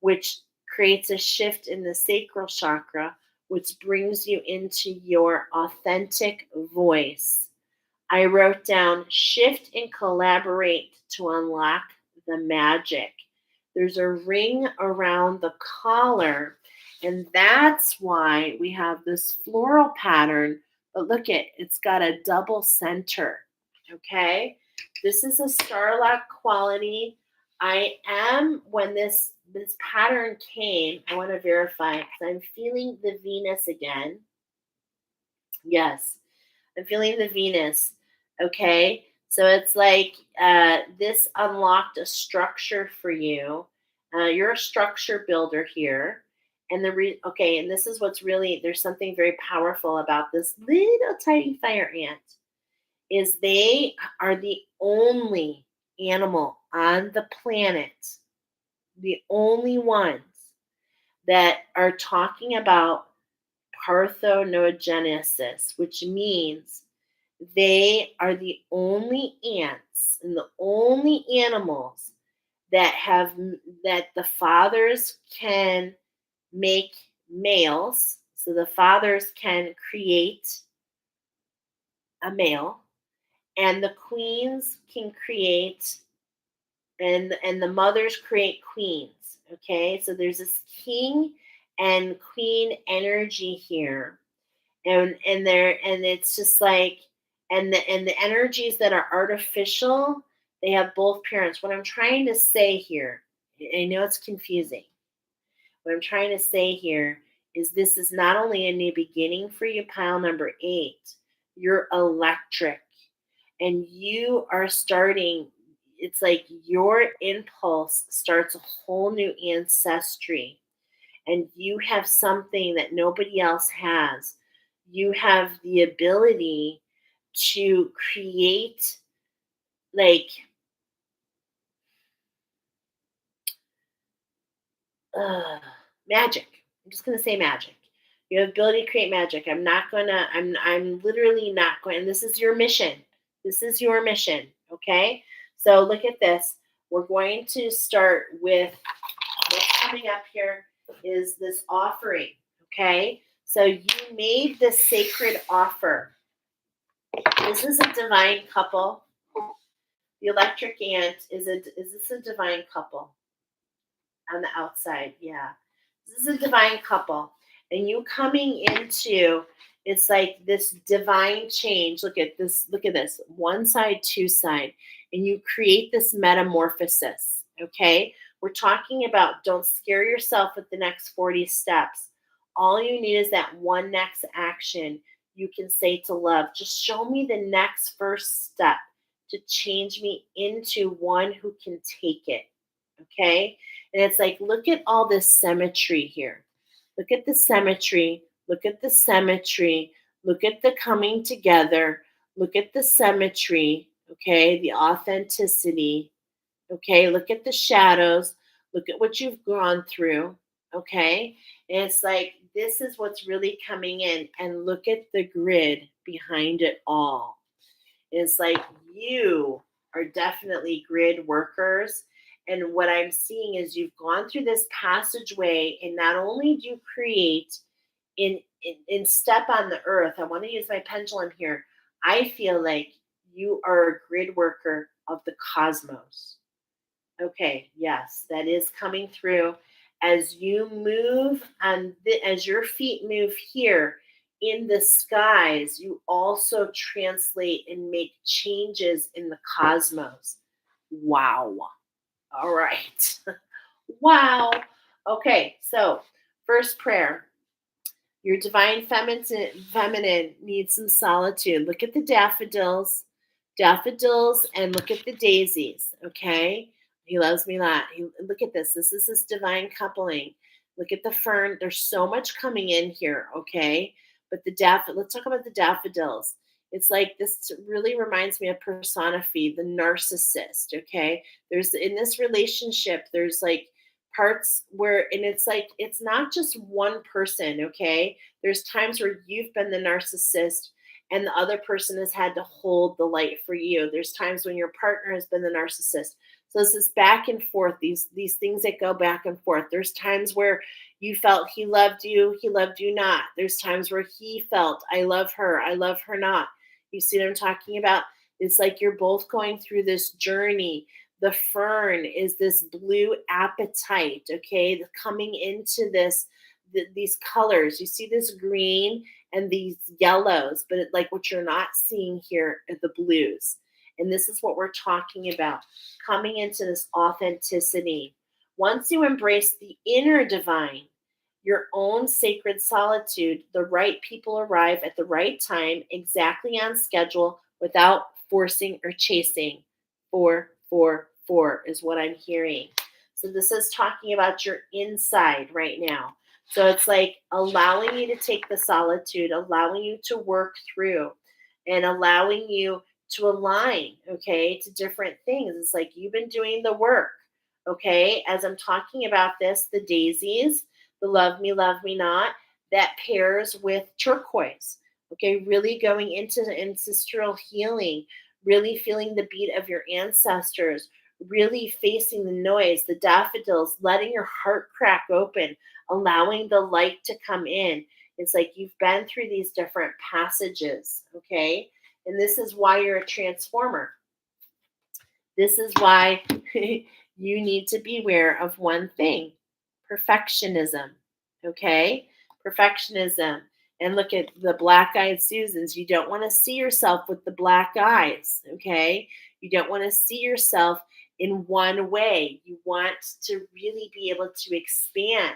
which creates a shift in the sacral chakra, which brings you into your authentic voice. I wrote down shift and collaborate to unlock the magic. There's a ring around the collar, and that's why we have this floral pattern. But look at it's got a double center. Okay, this is a starlock quality. I am when this pattern came. I want to verify because I'm feeling the Venus again. Yes, I'm feeling the Venus. Okay. So it's like this unlocked a structure for you. You're a structure builder here. And okay, and this is what's really there's something very powerful about this little tiny fire ant is they are the only animal on the planet, the only ones that are talking about parthenogenesis, which means they are the only ants and the only animals that have that the fathers can make males. So the fathers can create a male and the queens can create and the mothers create queens. Okay? So there's this king and queen energy here and it's just like and the energies that are artificial they have both parents. What I'm trying to say here, I know it's confusing. What I'm trying to say here is this is not only a new beginning for you, pile number 8. You're electric and you are starting. It's like your impulse starts a whole new ancestry and you have something that nobody else has. You have the ability to create like magic. I'm just gonna say magic. You have ability to create magic. I'm not gonna. I'm literally not going. And this is your mission. This is your mission. Okay. So look at this. We're going to start with what's coming up here is this offering. Okay. So you made the sacred offer. This is a divine couple. The electric ant is this a divine couple on the outside? Yeah. This is a divine couple. And you coming into it's like this divine change. Look at this, look at this. One side, two side. And you create this metamorphosis. Okay. We're talking about don't scare yourself with the next 40 steps. All you need is that one next action you can say to love. Just show me the next first step to change me into one who can take it. Okay. And it's like, look at all this symmetry here. Look at the symmetry. Look at the symmetry. Look at the coming together. Look at the symmetry. Okay. The authenticity. Okay. Look at the shadows. Look at what you've gone through. Okay. And it's like, this is what's really coming in. And look at the grid behind it all. It's like you are definitely grid workers. And what I'm seeing is you've gone through this passageway, and not only do you create in step on the earth, I want to use my pendulum here. I feel like you are a grid worker of the cosmos. Okay, yes, that is coming through. As you move as your feet move here in the skies, you also translate and make changes in the cosmos. Wow. All right. Wow. Okay, so first prayer. Your divine feminine needs some solitude. Look at the daffodils, and look at the daisies. Okay, he loves me a lot. Look at this. This is this divine coupling. Look at the fern. There's so much coming in here. Okay, but the daffodil. Let's talk about the daffodils. It's like this really reminds me of persona fee, the narcissist. Okay, there's in this relationship. There's like parts where, and it's like it's not just one person. Okay, there's times where you've been the narcissist and the other person has had to hold the light for you. There's times when your partner has been the narcissist. So it's this back and forth, these things that go back and forth. There's times where you felt he loved you not. There's times where he felt I love her not. You see what I'm talking about? It's like you're both going through this journey. The fern is this blue apatite, okay, coming into these colors. You see this green and these yellows, but like what you're not seeing here are the blues. And this is what we're talking about, coming into this authenticity. Once you embrace the inner divine, your own sacred solitude, the right people arrive at the right time, exactly on schedule, without forcing or chasing. Four is what I'm hearing. So this is talking about your inside right now. So it's like allowing you to take the solitude, allowing you to work through, and allowing you to align, okay, to different things. It's like you've been doing the work, okay? As I'm talking about this, the daisies, the love me not, that pairs with turquoise, okay? Really going into the ancestral healing, really feeling the beat of your ancestors, really facing the noise, the daffodils, letting your heart crack open, allowing the light to come in. It's like you've been through these different passages, okay? And this is why you're a transformer. This is why you need to beware of one thing: perfectionism, okay? Perfectionism. And look at the black eyed Susans. You don't want to see yourself with the black eyes, okay? You don't want to see yourself in one way. You want to really be able to expand.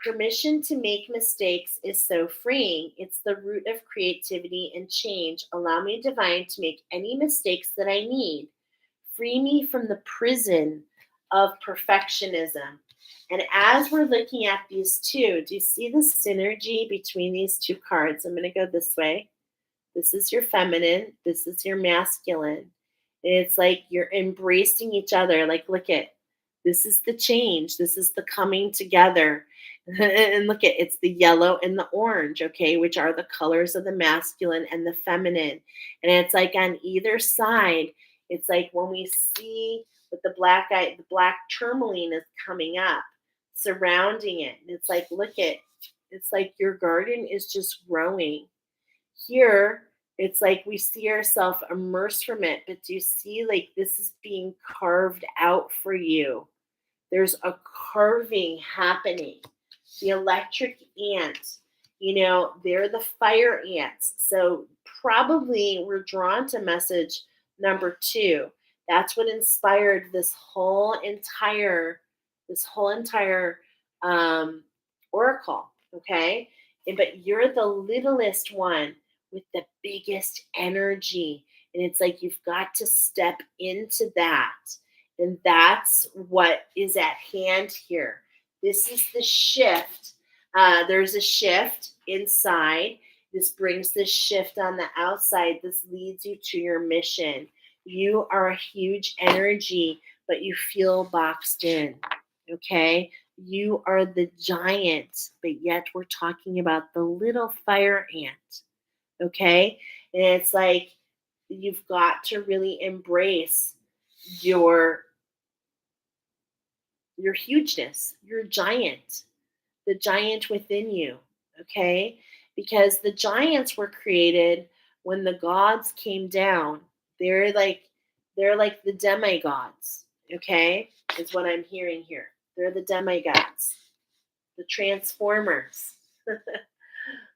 Permission to make mistakes is so freeing. It's the root of creativity and change. Allow me, divine, to make any mistakes that I need. Free me from the prison of perfectionism. And as we're looking at these two, do you see the synergy between these two cards? I'm going to go this way. This is your feminine. This is your masculine. And it's like you're embracing each other. Like, look at this is the change. This is the coming together. And look at it's the yellow and the orange, okay, which are the colors of the masculine and the feminine. And it's like on either side, it's like when we see with the black eye, the black tourmaline is coming up, surrounding it. And it's like, look at, it's like your garden is just growing. Here, it's like we see ourselves immersed from it, but do you see like this is being carved out for you? There's a carving happening. The electric ant, they're the fire ants. So probably we're drawn to message number 2. That's what inspired this whole entire oracle. Okay. But you're the littlest one with the biggest energy. And it's like you've got to step into that. And that's what is at hand here. This is the shift. There's a shift inside. This brings this shift on the outside. This leads you to your mission. You are a huge energy, but you feel boxed in. Okay? You are the giant, but yet we're talking about the little fire ant. Okay? And it's like you've got to really embrace your hugeness, your giant, the giant within you, okay? Because the giants were created when the gods came down. They're like the demigods, okay? Is what I'm hearing here. They're the demigods, the transformers.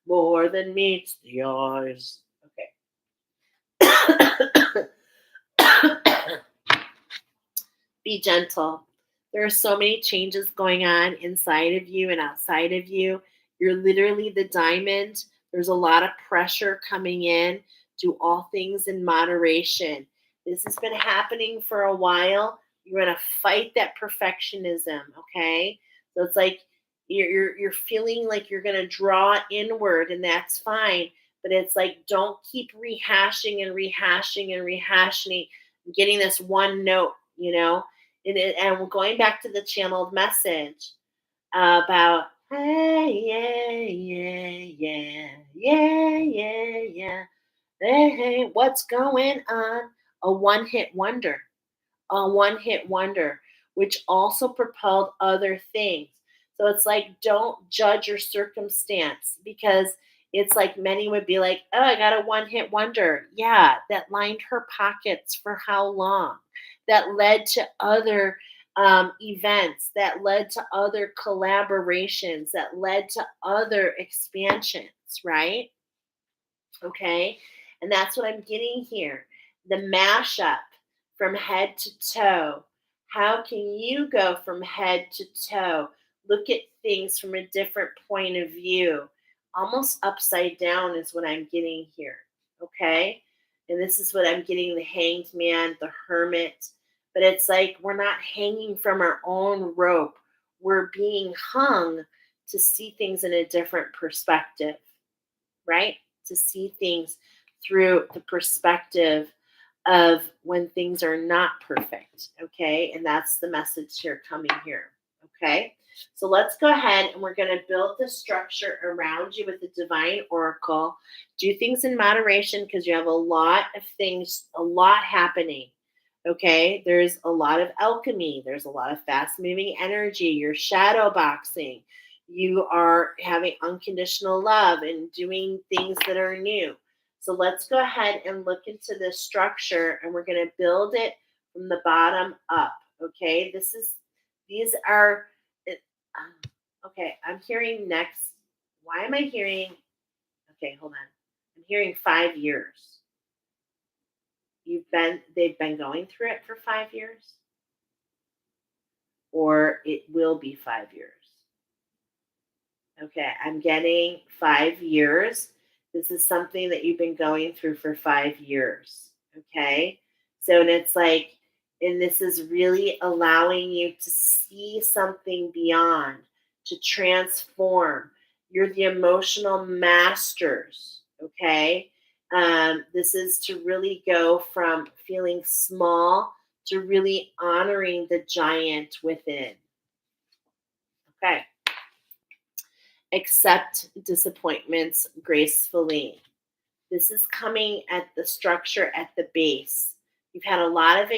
More than meets the eyes. Okay. Be gentle. There are so many changes going on inside of you and outside of you. You're literally the diamond. There's a lot of pressure coming in. Do all things in moderation. This has been happening for a while. You're going to fight that perfectionism, okay? So it's like you're feeling like you're going to draw inward, and that's fine. But it's like, don't keep rehashing and rehashing and rehashing, getting this one note, and we're going back to the channeled message about, hey, yeah, yeah, yeah, yeah, yeah, hey, what's going on? A one hit wonder, which also propelled other things. So it's like, don't judge your circumstance, because it's like many would be like, oh, I got a one hit wonder. Yeah, that lined her pockets for how long? That led to other events, that led to other collaborations, that led to other expansions, right? Okay. And that's what I'm getting here. The mashup from head to toe. How can you go from head to toe? Look at things from a different point of view. Almost upside down is what I'm getting here. Okay. And this is what I'm getting: the hanged man, the hermit. But it's like we're not hanging from our own rope. We're being hung to see things in a different perspective, right? To see things through the perspective of when things are not perfect. Okay. And that's the message here coming here. Okay. So let's go ahead and we're going to build the structure around you with the divine oracle. Do things in moderation, because you have a lot of things, a lot happening. Okay. There's a lot of alchemy. There's a lot of fast moving energy. You're shadow boxing. You are having unconditional love and doing things that are new. So let's go ahead and look into this structure, and we're going to build it from the bottom up. Okay. These are, okay. I'm hearing next. Why am I hearing? Okay, hold on. I'm hearing 5 years. They've been going through it for 5 years, or it will be 5 years. Okay, I'm getting 5 years. This is something that you've been going through for 5 years. Okay, so and it's like, and this is really allowing you to see something beyond, to transform. You're the emotional masters. Okay, this is to really go from feeling small to really honoring the giant within. Okay. Accept disappointments gracefully. This is coming at the structure at the base. You've had a lot of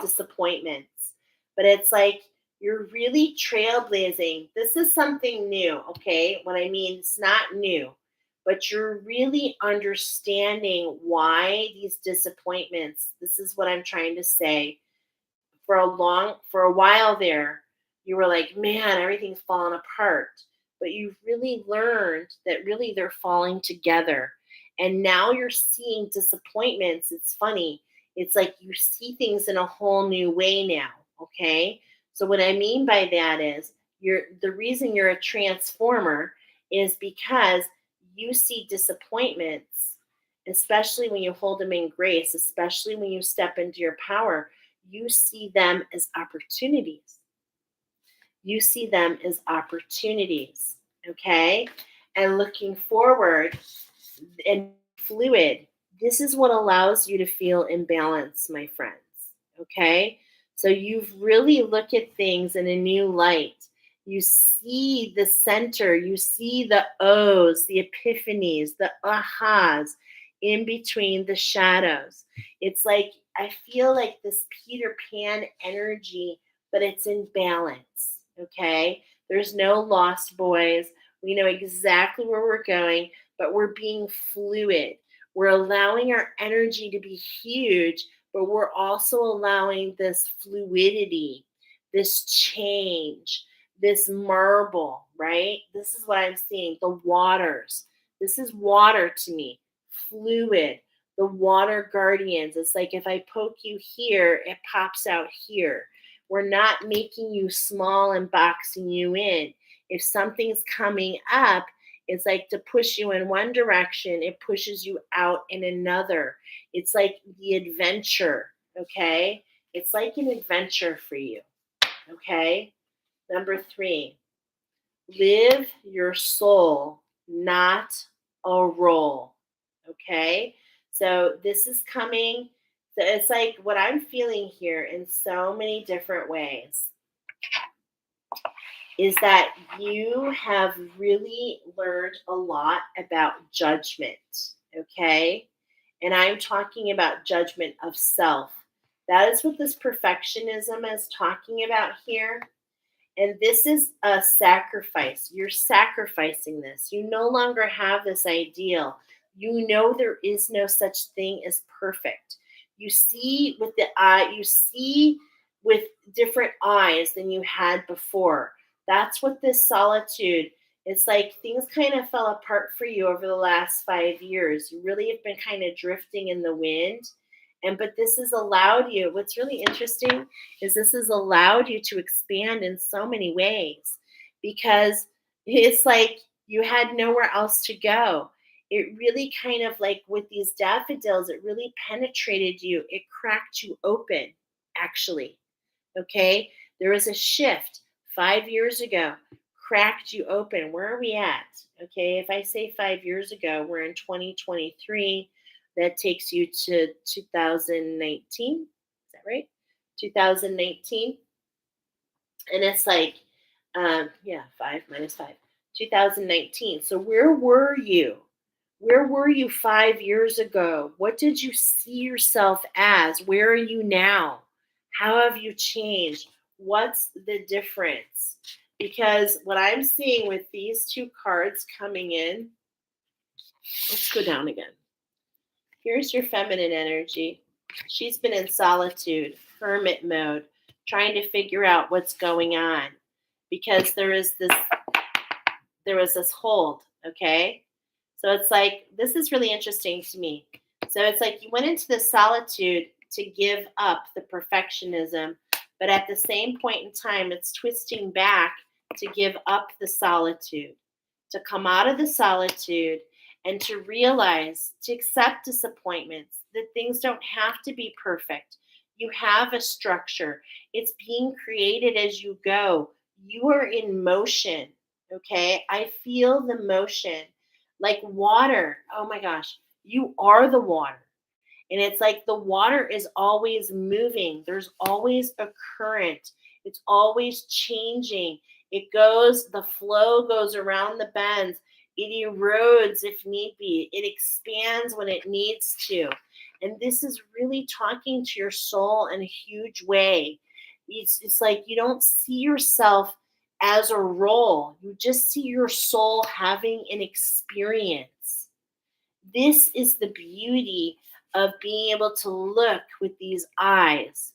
disappointments, but it's like you're really trailblazing. This is something new, okay? What I mean, it's not new, but you're really understanding why these disappointments. This is what I'm trying to say. For a while there, you were like, man, everything's falling apart. But you've really learned that really they're falling together. And now you're seeing disappointments. It's funny. It's like you see things in a whole new way now. Okay. So what I mean by that is, the reason you're a transformer is because you see disappointments, especially when you hold them in grace, especially when you step into your power. You see them as opportunities. You see them as opportunities. Okay. And looking forward and fluid, this is what allows you to feel in balance, my friends. Okay. So you've really looked at things in a new light. You see the center, you see the O's, the epiphanies, the ahas in between the shadows. It's like, I feel like this Peter Pan energy, but it's in balance. Okay. There's no lost boys. We know exactly where we're going, but we're being fluid. We're allowing our energy to be huge, but we're also allowing this fluidity, this change, this marble, right? This is what I'm seeing. The waters. This is water to me, fluid. The water guardians. It's like if I poke you here, it pops out here. We're not making you small and boxing you in. If something's coming up, it's like to push you in one direction, it pushes you out in another. It's like the adventure, okay? It's like an adventure for you, okay? Number 3, live your soul, not a role, okay? So this is coming. So it's like what I'm feeling here in so many different ways is that you have really learned a lot about judgment, okay? And I'm talking about judgment of self. That is what this perfectionism is talking about here. And this is a sacrifice. You're sacrificing this. You no longer have this ideal. You know there is no such thing as perfect. You see with the eye, you see with different eyes than you had before. That's what this solitude, it's like things kind of fell apart for you over the last 5 years. You really have been kind of drifting in the wind. And but this has allowed you, what's really interesting is this has allowed you to expand in so many ways because it's like you had nowhere else to go. It really kind of like with these daffodils, it really penetrated you. It cracked you open, actually. Okay. There was a shift 5 years ago, cracked you open. Where are we at? Okay. If I say 5 years ago, we're in 2023. That takes you to 2019. Is that right? 2019. And it's like, yeah, 5 minus 5, 2019. So where were you? Where were you 5 years ago? What did you see yourself as? Where are you now? How have you changed? What's the difference? Because what I'm seeing with these two cards coming in, let's go down again. Here's your feminine energy. She's been in solitude, hermit mode, trying to figure out what's going on because there was this hold, okay? So it's like this is really interesting to me. So it's like you went into the solitude to give up the perfectionism, but at the same point in time it's twisting back to give up the solitude, to come out of the solitude and to realize, to accept disappointments, that things don't have to be perfect. You have a structure. It's being created as you go. You are in motion, okay? I feel the motion like water. Oh my gosh, you are the water. And it's like the water is always moving. There's always a current. It's always changing. It goes, the flow goes around the bends. It erodes if need be. It expands when it needs to. And this is really talking to your soul in a huge way. It's like you don't see yourself as a role. You just see your soul having an experience. This is the beauty of being able to look with these eyes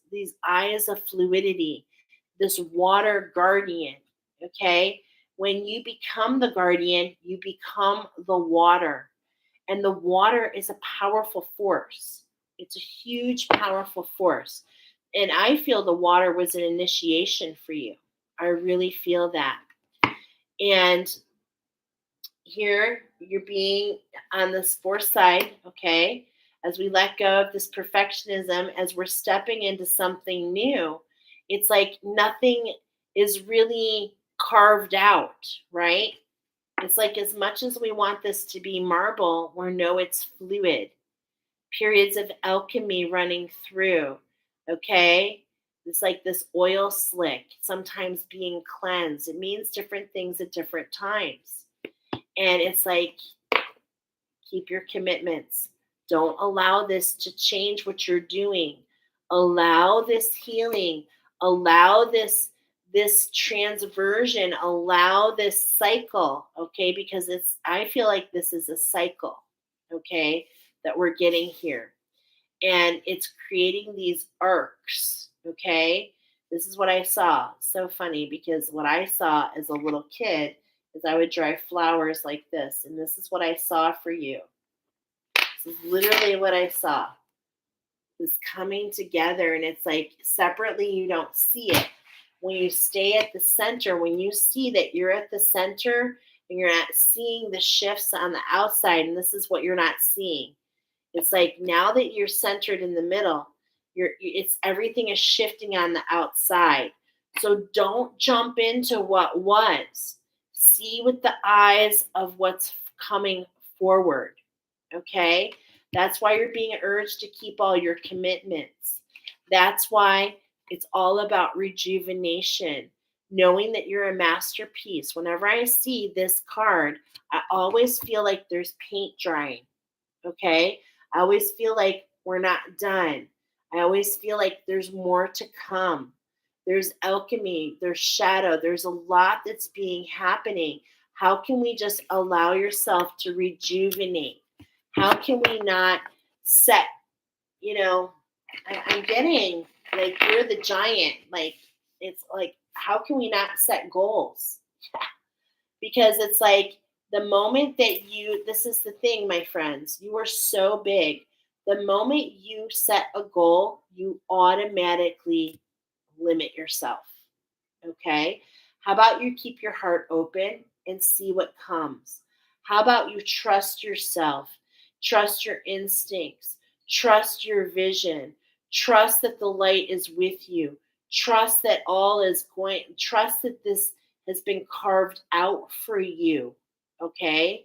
of fluidity, this water guardian, okay? When you become the guardian, you become the water. And the water is a powerful force. It's a huge, powerful force. And I feel the water was an initiation for you. I really feel that. And here you're being on this fourth side, okay? As we let go of this perfectionism, as we're stepping into something new, it's like nothing is really carved out, right? It's like as much as we want this to be marble, we know it's fluid. Periods of alchemy running through, okay? It's like this oil slick, sometimes being cleansed. It means different things at different times. And it's like, keep your commitments. Don't allow this to change what you're doing. Allow this healing. Allow this transversion. Allow this cycle, okay? Because I feel like this is a cycle, okay, that we're getting here. And it's creating these arcs, okay? This is what I saw. So funny because what I saw as a little kid is I would draw flowers like this. And this is what I saw for you. This is literally what I saw. This coming together, and it's like separately you don't see it. When you stay at the center, when you see that you're at the center and you're not seeing the shifts on the outside, and this is what you're not seeing. It's like now that you're centered in the middle, it's everything is shifting on the outside. So don't jump into what was. See with the eyes of what's coming forward. Okay? That's why you're being urged to keep all your commitments. That's why it's all about rejuvenation, knowing that you're a masterpiece. Whenever I see this card, I always feel like there's paint drying. Okay? I always feel like we're not done. I always feel like there's more to come. There's alchemy, there's shadow, there's a lot that's being happening. How can we just allow yourself to rejuvenate? How can we not set, I'm getting like you're the giant. Like, it's like, how can we not set goals? Because it's like the moment that this is the thing, my friends, you are so big. The moment you set a goal, you automatically limit yourself. Okay? How about you keep your heart open and see what comes? How about you trust yourself, trust your instincts, trust your vision, trust that the light is with you, trust that trust that this has been carved out for you. Okay?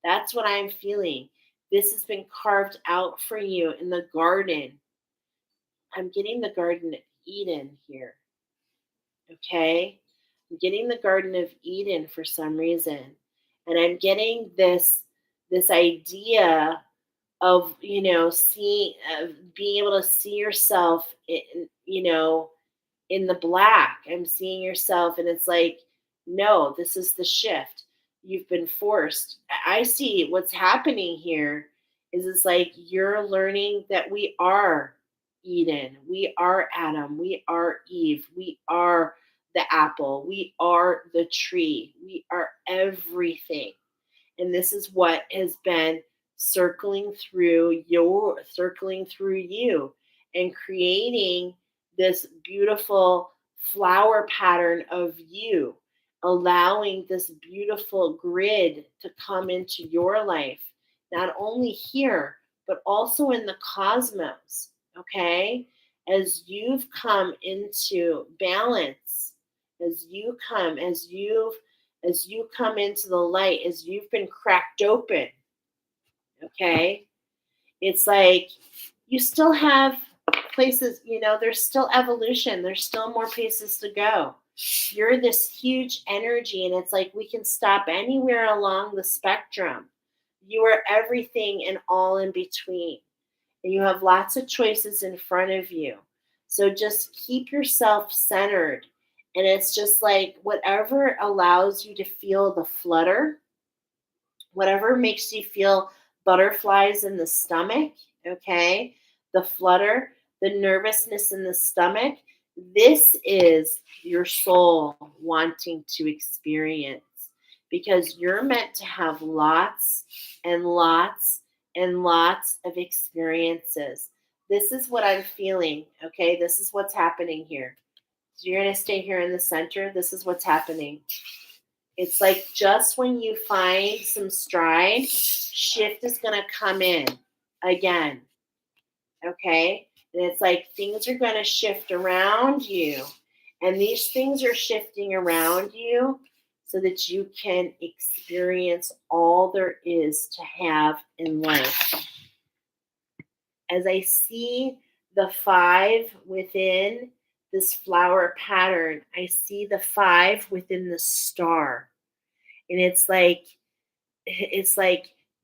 That's what I'm feeling. This has been carved out for you in the garden. I'm getting the Garden of Eden here. Okay? I'm getting the Garden of Eden for some reason. And I'm getting this idea of, seeing being able to see yourself in the black. I'm seeing yourself, and it's like, no, this is the shift. You've been forced. I see what's happening here is it's like you're learning that we are Eden, we are Adam, we are Eve, we are the apple, we are the tree, we are everything. And this is what has been circling through you and creating this beautiful flower pattern of you, allowing this beautiful grid to come into your life, not only here but also in the cosmos. Okay, as you've come into balance, as you come into the light, as you've been cracked open, okay, it's like you still have places, there's still evolution, there's still more places to go. You're this huge energy, and it's like we can stop anywhere along the spectrum. You are everything and all in between, and you have lots of choices in front of you. So just keep yourself centered. And it's just like whatever allows you to feel the flutter, whatever makes you feel butterflies in the stomach, okay? The flutter, the nervousness in the stomach, this is your soul wanting to experience, because you're meant to have lots and lots and lots of experiences. This is what I'm feeling, okay? This is what's happening here. So you're going to stay here in the center. This is what's happening. It's like just when you find some stride, shift is going to come in again. Okay? And it's like things are going to shift around you. And these things are shifting around you so that you can experience all there is to have in life. As I see the 5 within this flower pattern, I see the 5 within the star. And it's like,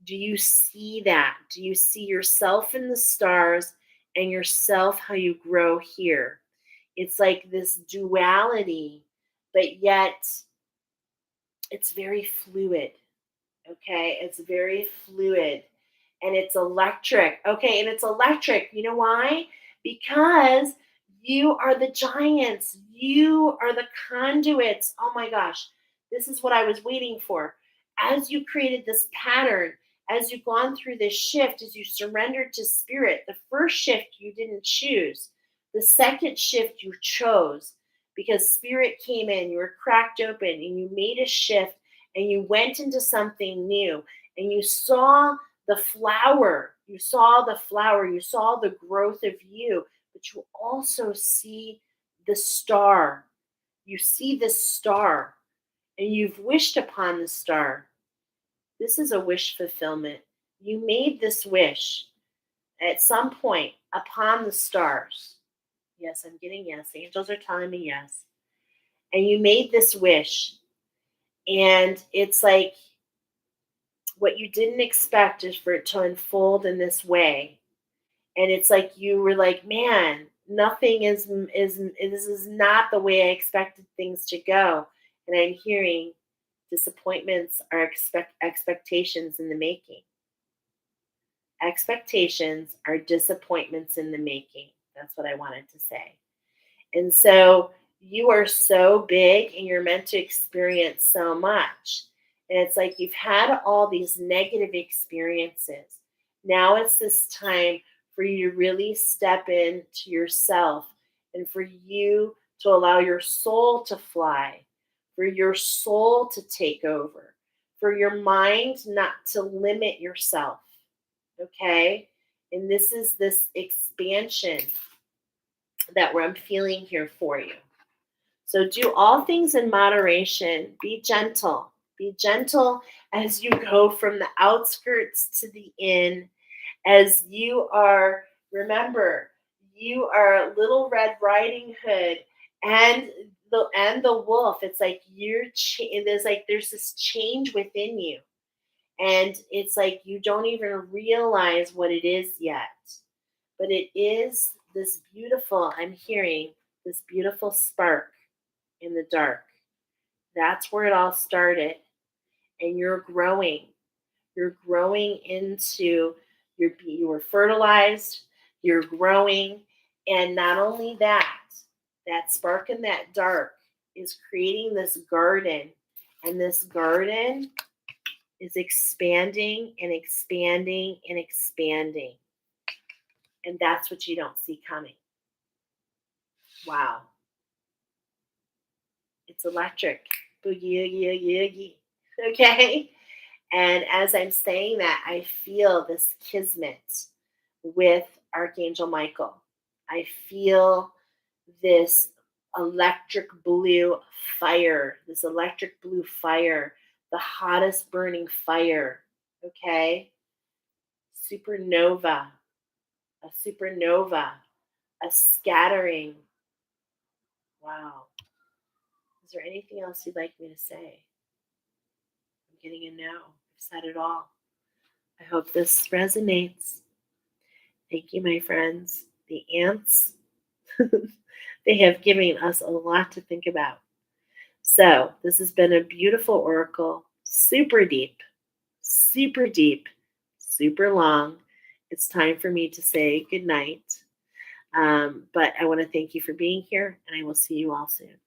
do you see that? Do you see yourself in the stars and yourself how you grow here? It's like this duality, but yet it's very fluid. Okay, it's very fluid. And it's electric. Okay, and it's electric. You know why? Because You are the giants. You are the conduits. Oh my gosh. This is what I was waiting for. As you created this pattern, as you've gone through this shift, as you surrendered to spirit, the first shift you didn't choose. The second shift you chose because spirit came in, you were cracked open, and you made a shift and you went into something new and you saw the flower. You saw the flower. You saw the growth of you, but you also see the star. You see the star and you've wished upon the star. This is a wish fulfillment. You made this wish at some point upon the stars. Yes, I'm getting yes. Angels are telling me yes. And you made this wish. And it's like what you didn't expect is for it to unfold in this way. And it's like you were like, man, nothing is this is not the way I expected things to go. And I'm hearing disappointments are expectations in the making. Expectations are disappointments in the making. That's what I wanted to say. And so you are so big and you're meant to experience so much. And it's like you've had all these negative experiences. Now it's this time for you to really step into yourself and for you to allow your soul to fly, for your soul to take over, for your mind not to limit yourself. Okay? And this is this expansion that I'm feeling here for you. So do all things in moderation. Be gentle. Be gentle as you go from the outskirts to the inn. As you are, remember, you are Little Red Riding Hood and the wolf. It's like there's this change within you. And it's like you don't even realize what it is yet. But it is this beautiful, I'm hearing this beautiful spark in the dark. That's where it all started. And you're growing. You're growing into you were fertilized, you're growing. And not only that, that spark in that dark is creating this garden. And this garden is expanding and expanding and expanding. And that's what you don't see coming. Wow. It's electric. Boogie, oogie, oogie, oogie. Okay? And as I'm saying that, I feel this kismet with Archangel Michael. I feel this electric blue fire, the hottest burning fire. Okay? Supernova, a scattering. Wow. Is there anything else you'd like me to say? I'm getting a no. I've said it all. I hope this resonates. Thank you, my friends. The ants, they have given us a lot to think about. So, this has been a beautiful oracle, super deep, super long. It's time for me to say good night. But I want to thank you for being here, and I will see you all soon.